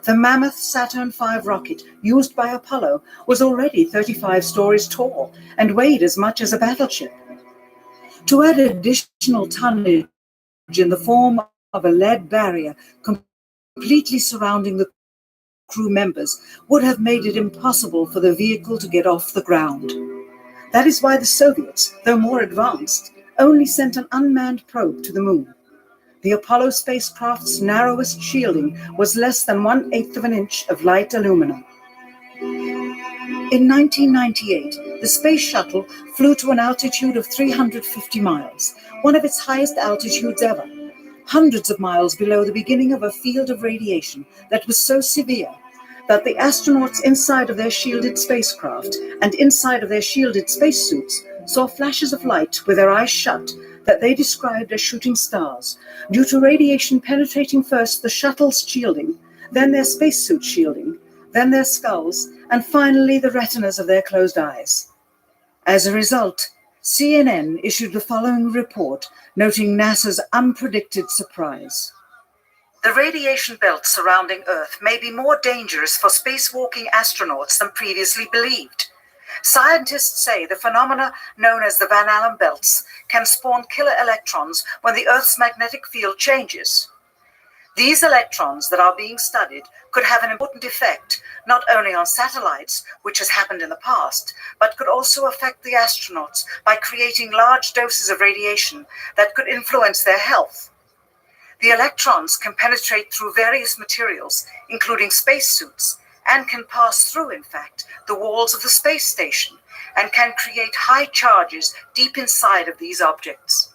The mammoth Saturn V rocket used by Apollo was already 35 stories tall and weighed as much as a battleship. To add additional tonnage in the form of a lead barrier completely surrounding the crew members would have made it impossible for the vehicle to get off the ground. That is why the Soviets, though more advanced, only sent an unmanned probe to the moon. The Apollo spacecraft's narrowest shielding was less than 1/8 of an inch of light aluminum. In 1998, the Space Shuttle flew to an altitude of 350 miles, one of its highest altitudes ever, hundreds of miles below the beginning of a field of radiation that was so severe that the astronauts inside of their shielded spacecraft and inside of their shielded spacesuits saw flashes of light with their eyes shut that they described as shooting stars, due to radiation penetrating first the shuttle's shielding, then their spacesuit shielding, then their skulls, and finally the retinas of their closed eyes. As a result, CNN issued the following report, noting NASA's unpredicted surprise. The radiation belt surrounding Earth may be more dangerous for spacewalking astronauts than previously believed. Scientists say the phenomena known as the Van Allen belts can spawn killer electrons when the Earth's magnetic field changes. These electrons that are being studied could have an important effect not only on satellites, which has happened in the past, but could also affect the astronauts by creating large doses of radiation that could influence their health. The electrons can penetrate through various materials, including spacesuits, and can pass through, in fact, the walls of the space station, and can create high charges deep inside of these objects.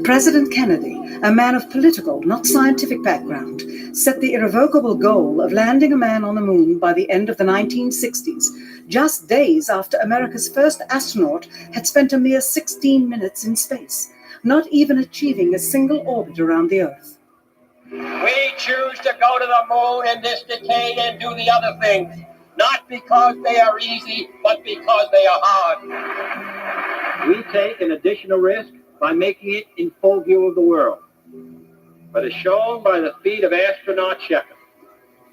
President Kennedy, a man of political, not scientific background, set the irrevocable goal of landing a man on the moon by the end of the 1960s, just days after America's first astronaut had spent a mere 16 minutes in space, not even achieving a single orbit around the Earth. We choose to go to the moon in this decade and do the other things, not because they are easy, but because they are hard. We take an additional risk by making it in full view of the world. But as shown by the feat of astronaut Shepard,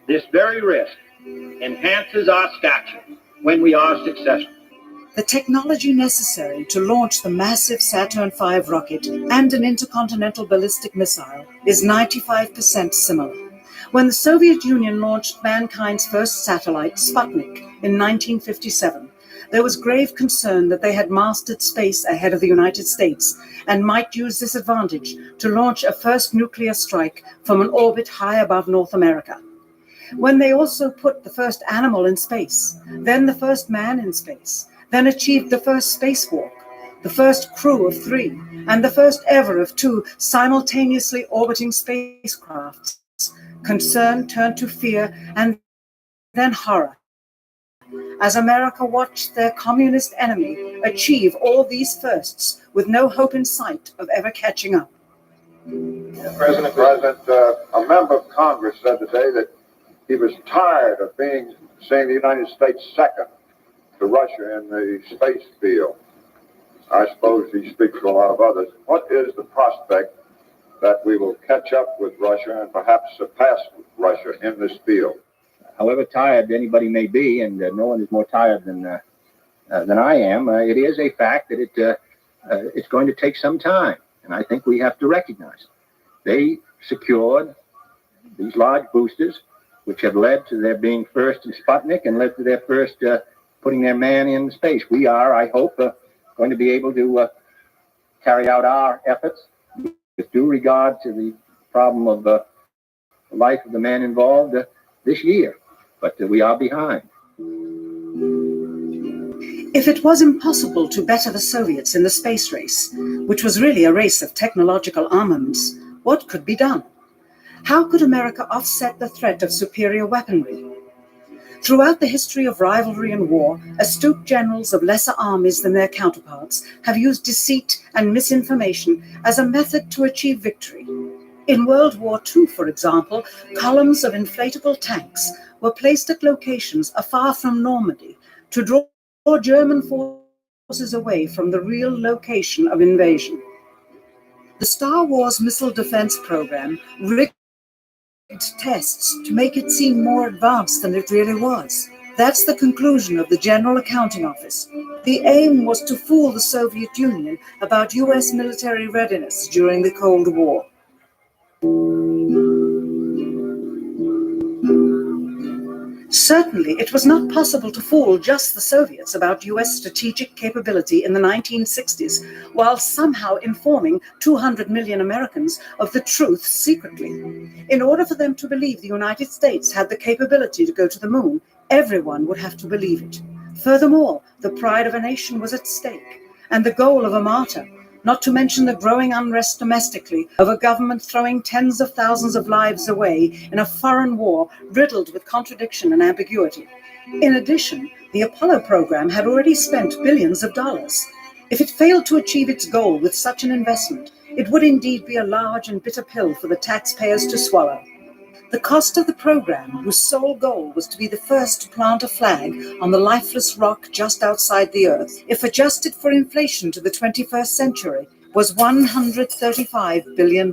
this very risk enhances our stature when we are successful. The technology necessary to launch the massive Saturn V rocket and an intercontinental ballistic missile is 95% similar. When the Soviet Union launched mankind's first satellite, Sputnik, in 1957, there was grave concern that they had mastered space ahead of the United States and might use this advantage to launch a first nuclear strike from an orbit high above North America. When they also put the first animal in space, then the first man in space, then achieved the first spacewalk, the first crew of 3, and the first ever of 2 simultaneously orbiting spacecrafts, concern turned to fear and then horror, as America watched their communist enemy achieve all these firsts with no hope in sight of ever catching up. President, a member of Congress said today that he was tired of seeing the United States second to Russia in the space field. I suppose he speaks for a lot of others. What is the prospect that we will catch up with Russia and perhaps surpass Russia in this field? However tired anybody may be, and no one is more tired than I am, it is a fact that it's going to take some time, and I think we have to recognize it. They secured these large boosters, which have led to their being first in Sputnik and led to their first putting their man in space. We are, I hope, going to be able to carry out our efforts with due regard to the problem of the life of the man involved this year. But we are behind. If it was impossible to better the Soviets in the space race, which was really a race of technological armaments, what could be done? How could America offset the threat of superior weaponry? Throughout the history of rivalry and war, astute generals of lesser armies than their counterparts have used deceit and misinformation as a method to achieve victory. In World War II, for example, columns of inflatable tanks were placed at locations afar from Normandy to draw German forces away from the real location of invasion. The Star Wars missile defense program rigged tests to make it seem more advanced than it really was. That's the conclusion of the General Accounting Office. The aim was to fool the Soviet Union about US military readiness during the Cold War. Certainly, it was not possible to fool just the Soviets about US strategic capability in the 1960s, while somehow informing 200 million Americans of the truth secretly. In order for them to believe the United States had the capability to go to the moon, everyone would have to believe it. Furthermore, the pride of a nation was at stake, and the goal of a martyr, not to mention the growing unrest domestically of a government throwing tens of thousands of lives away in a foreign war riddled with contradiction and ambiguity. In addition, the Apollo program had already spent billions of dollars. If it failed to achieve its goal with such an investment, it would indeed be a large and bitter pill for the taxpayers to swallow. The cost of the program, whose sole goal was to be the first to plant a flag on the lifeless rock just outside the Earth, if adjusted for inflation to the 21st century, was $135 billion.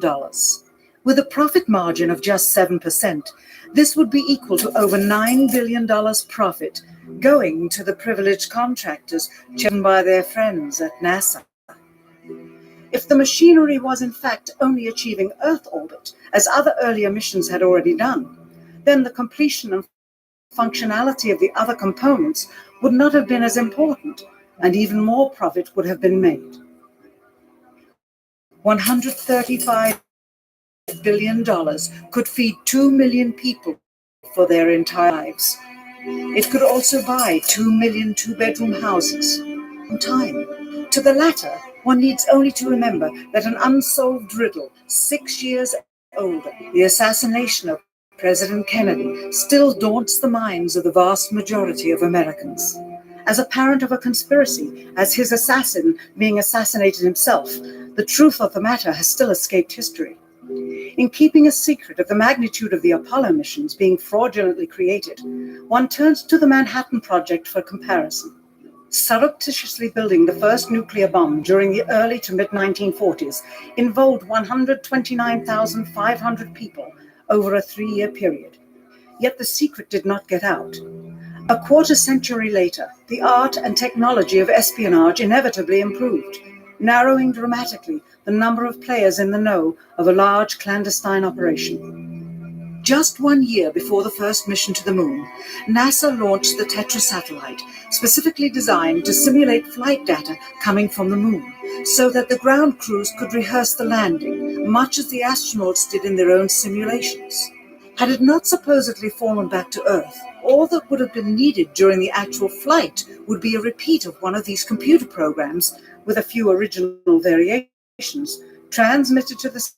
With a profit margin of just 7%, this would be equal to over $9 billion profit going to the privileged contractors chosen by their friends at NASA. If the machinery was in fact only achieving Earth orbit, as other earlier missions had already done, then the completion and functionality of the other components would not have been as important, and even more profit would have been made. $135 billion could feed 2 million people for their entire lives. It could also buy 2 million two-bedroom houses in time. To the latter, one needs only to remember that an unsolved riddle 6 years older, the assassination of President Kennedy, still daunts the minds of the vast majority of Americans. As a parent of a conspiracy, as his assassin being assassinated himself, the truth of the matter has still escaped history. In keeping a secret of the magnitude of the Apollo missions being fraudulently created, one turns to the Manhattan Project for comparison. Surreptitiously building the first nuclear bomb during the early to mid-1940s involved 129,500 people over a 3-year period. Yet the secret did not get out. A quarter century later, the art and technology of espionage inevitably improved, narrowing dramatically the number of players in the know of a large clandestine operation. Just 1 year before the first mission to the moon, NASA launched the Tetra satellite, specifically designed to simulate flight data coming from the moon, so that the ground crews could rehearse the landing, much as the astronauts did in their own simulations. Had it not supposedly fallen back to Earth, all that would have been needed during the actual flight would be a repeat of one of these computer programs with a few original variations transmitted to the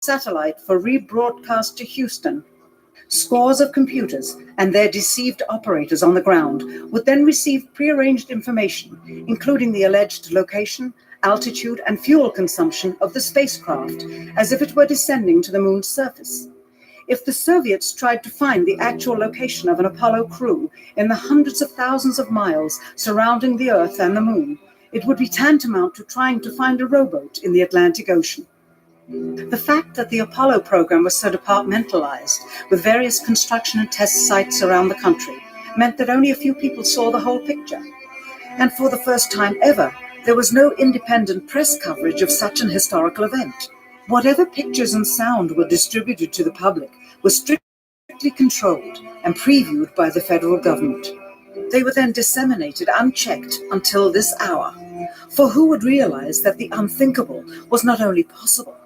satellite for rebroadcast to Houston. Scores of computers and their deceived operators on the ground would then receive prearranged information, including the alleged location, altitude, and fuel consumption of the spacecraft, as if it were descending to the moon's surface. If the Soviets tried to find the actual location of an Apollo crew in the hundreds of thousands of miles surrounding the Earth and the moon, it would be tantamount to trying to find a rowboat in the Atlantic Ocean. The fact that the Apollo program was so departmentalized, with various construction and test sites around the country, meant that only a few people saw the whole picture. And for the first time ever, there was no independent press coverage of such an historical event. Whatever pictures and sound were distributed to the public were strictly controlled and previewed by the federal government. They were then disseminated unchecked until this hour. For who would realize that the unthinkable was not only possible,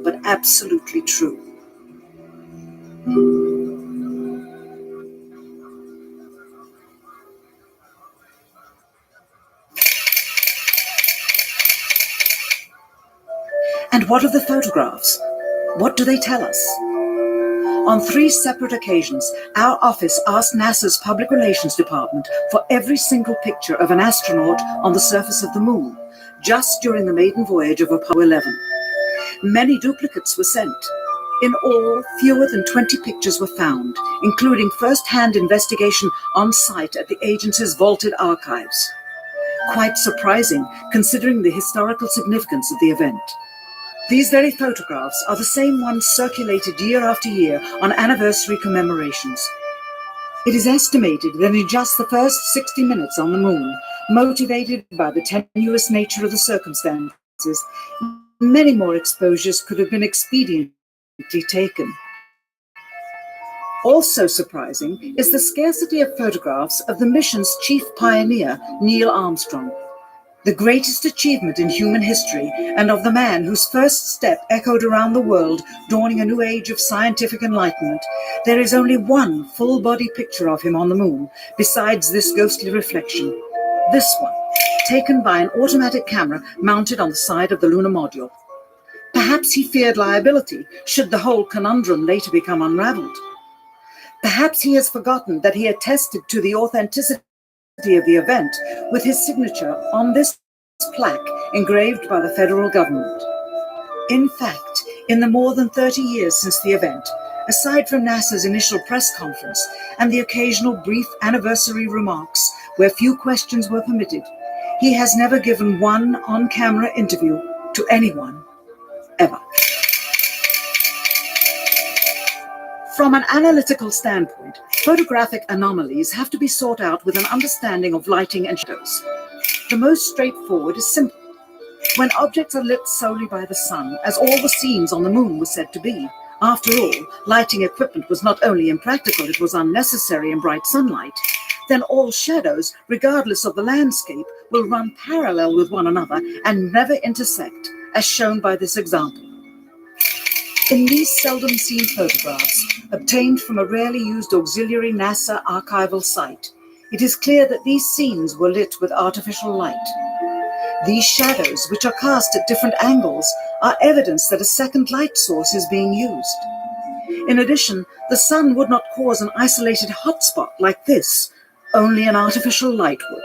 but absolutely true? And what of the photographs? What do they tell us? On 3 separate occasions, our office asked NASA's Public Relations Department for every single picture of an astronaut on the surface of the moon, just during the maiden voyage of Apollo 11. Many duplicates were sent. In all, fewer than 20 pictures were found, including first-hand investigation on site at the agency's vaulted archives. Quite surprising, considering the historical significance of the event. These very photographs are the same ones circulated year after year on anniversary commemorations. It is estimated that in just the first 60 minutes on the moon, motivated by the tenuous nature of the circumstances, many more exposures could have been expediently taken. Also surprising is the scarcity of photographs of the mission's chief pioneer, Neil Armstrong. The greatest achievement in human history, and of the man whose first step echoed around the world, dawning a new age of scientific enlightenment, there is only one full-body picture of him on the moon, besides this ghostly reflection. This one, taken by an automatic camera mounted on the side of the lunar module. Perhaps he feared liability, should the whole conundrum later become unraveled. Perhaps he has forgotten that he attested to the authenticity of the event with his signature on this plaque engraved by the federal government. In fact, in the more than 30 years since the event, aside from NASA's initial press conference and the occasional brief anniversary remarks where few questions were permitted, he has never given one on-camera interview to anyone, ever. From an analytical standpoint, photographic anomalies have to be sought out with an understanding of lighting and shadows. The most straightforward is simple. When objects are lit solely by the sun, as all the scenes on the moon were said to be, after all, lighting equipment was not only impractical, it was unnecessary in bright sunlight, then all shadows, regardless of the landscape, will run parallel with one another and never intersect, as shown by this example. In these seldom seen photographs, obtained from a rarely used auxiliary NASA archival site, it is clear that these scenes were lit with artificial light. These shadows, which are cast at different angles, are evidence that a second light source is being used. In addition, the sun would not cause an isolated hotspot like this, only an artificial light would.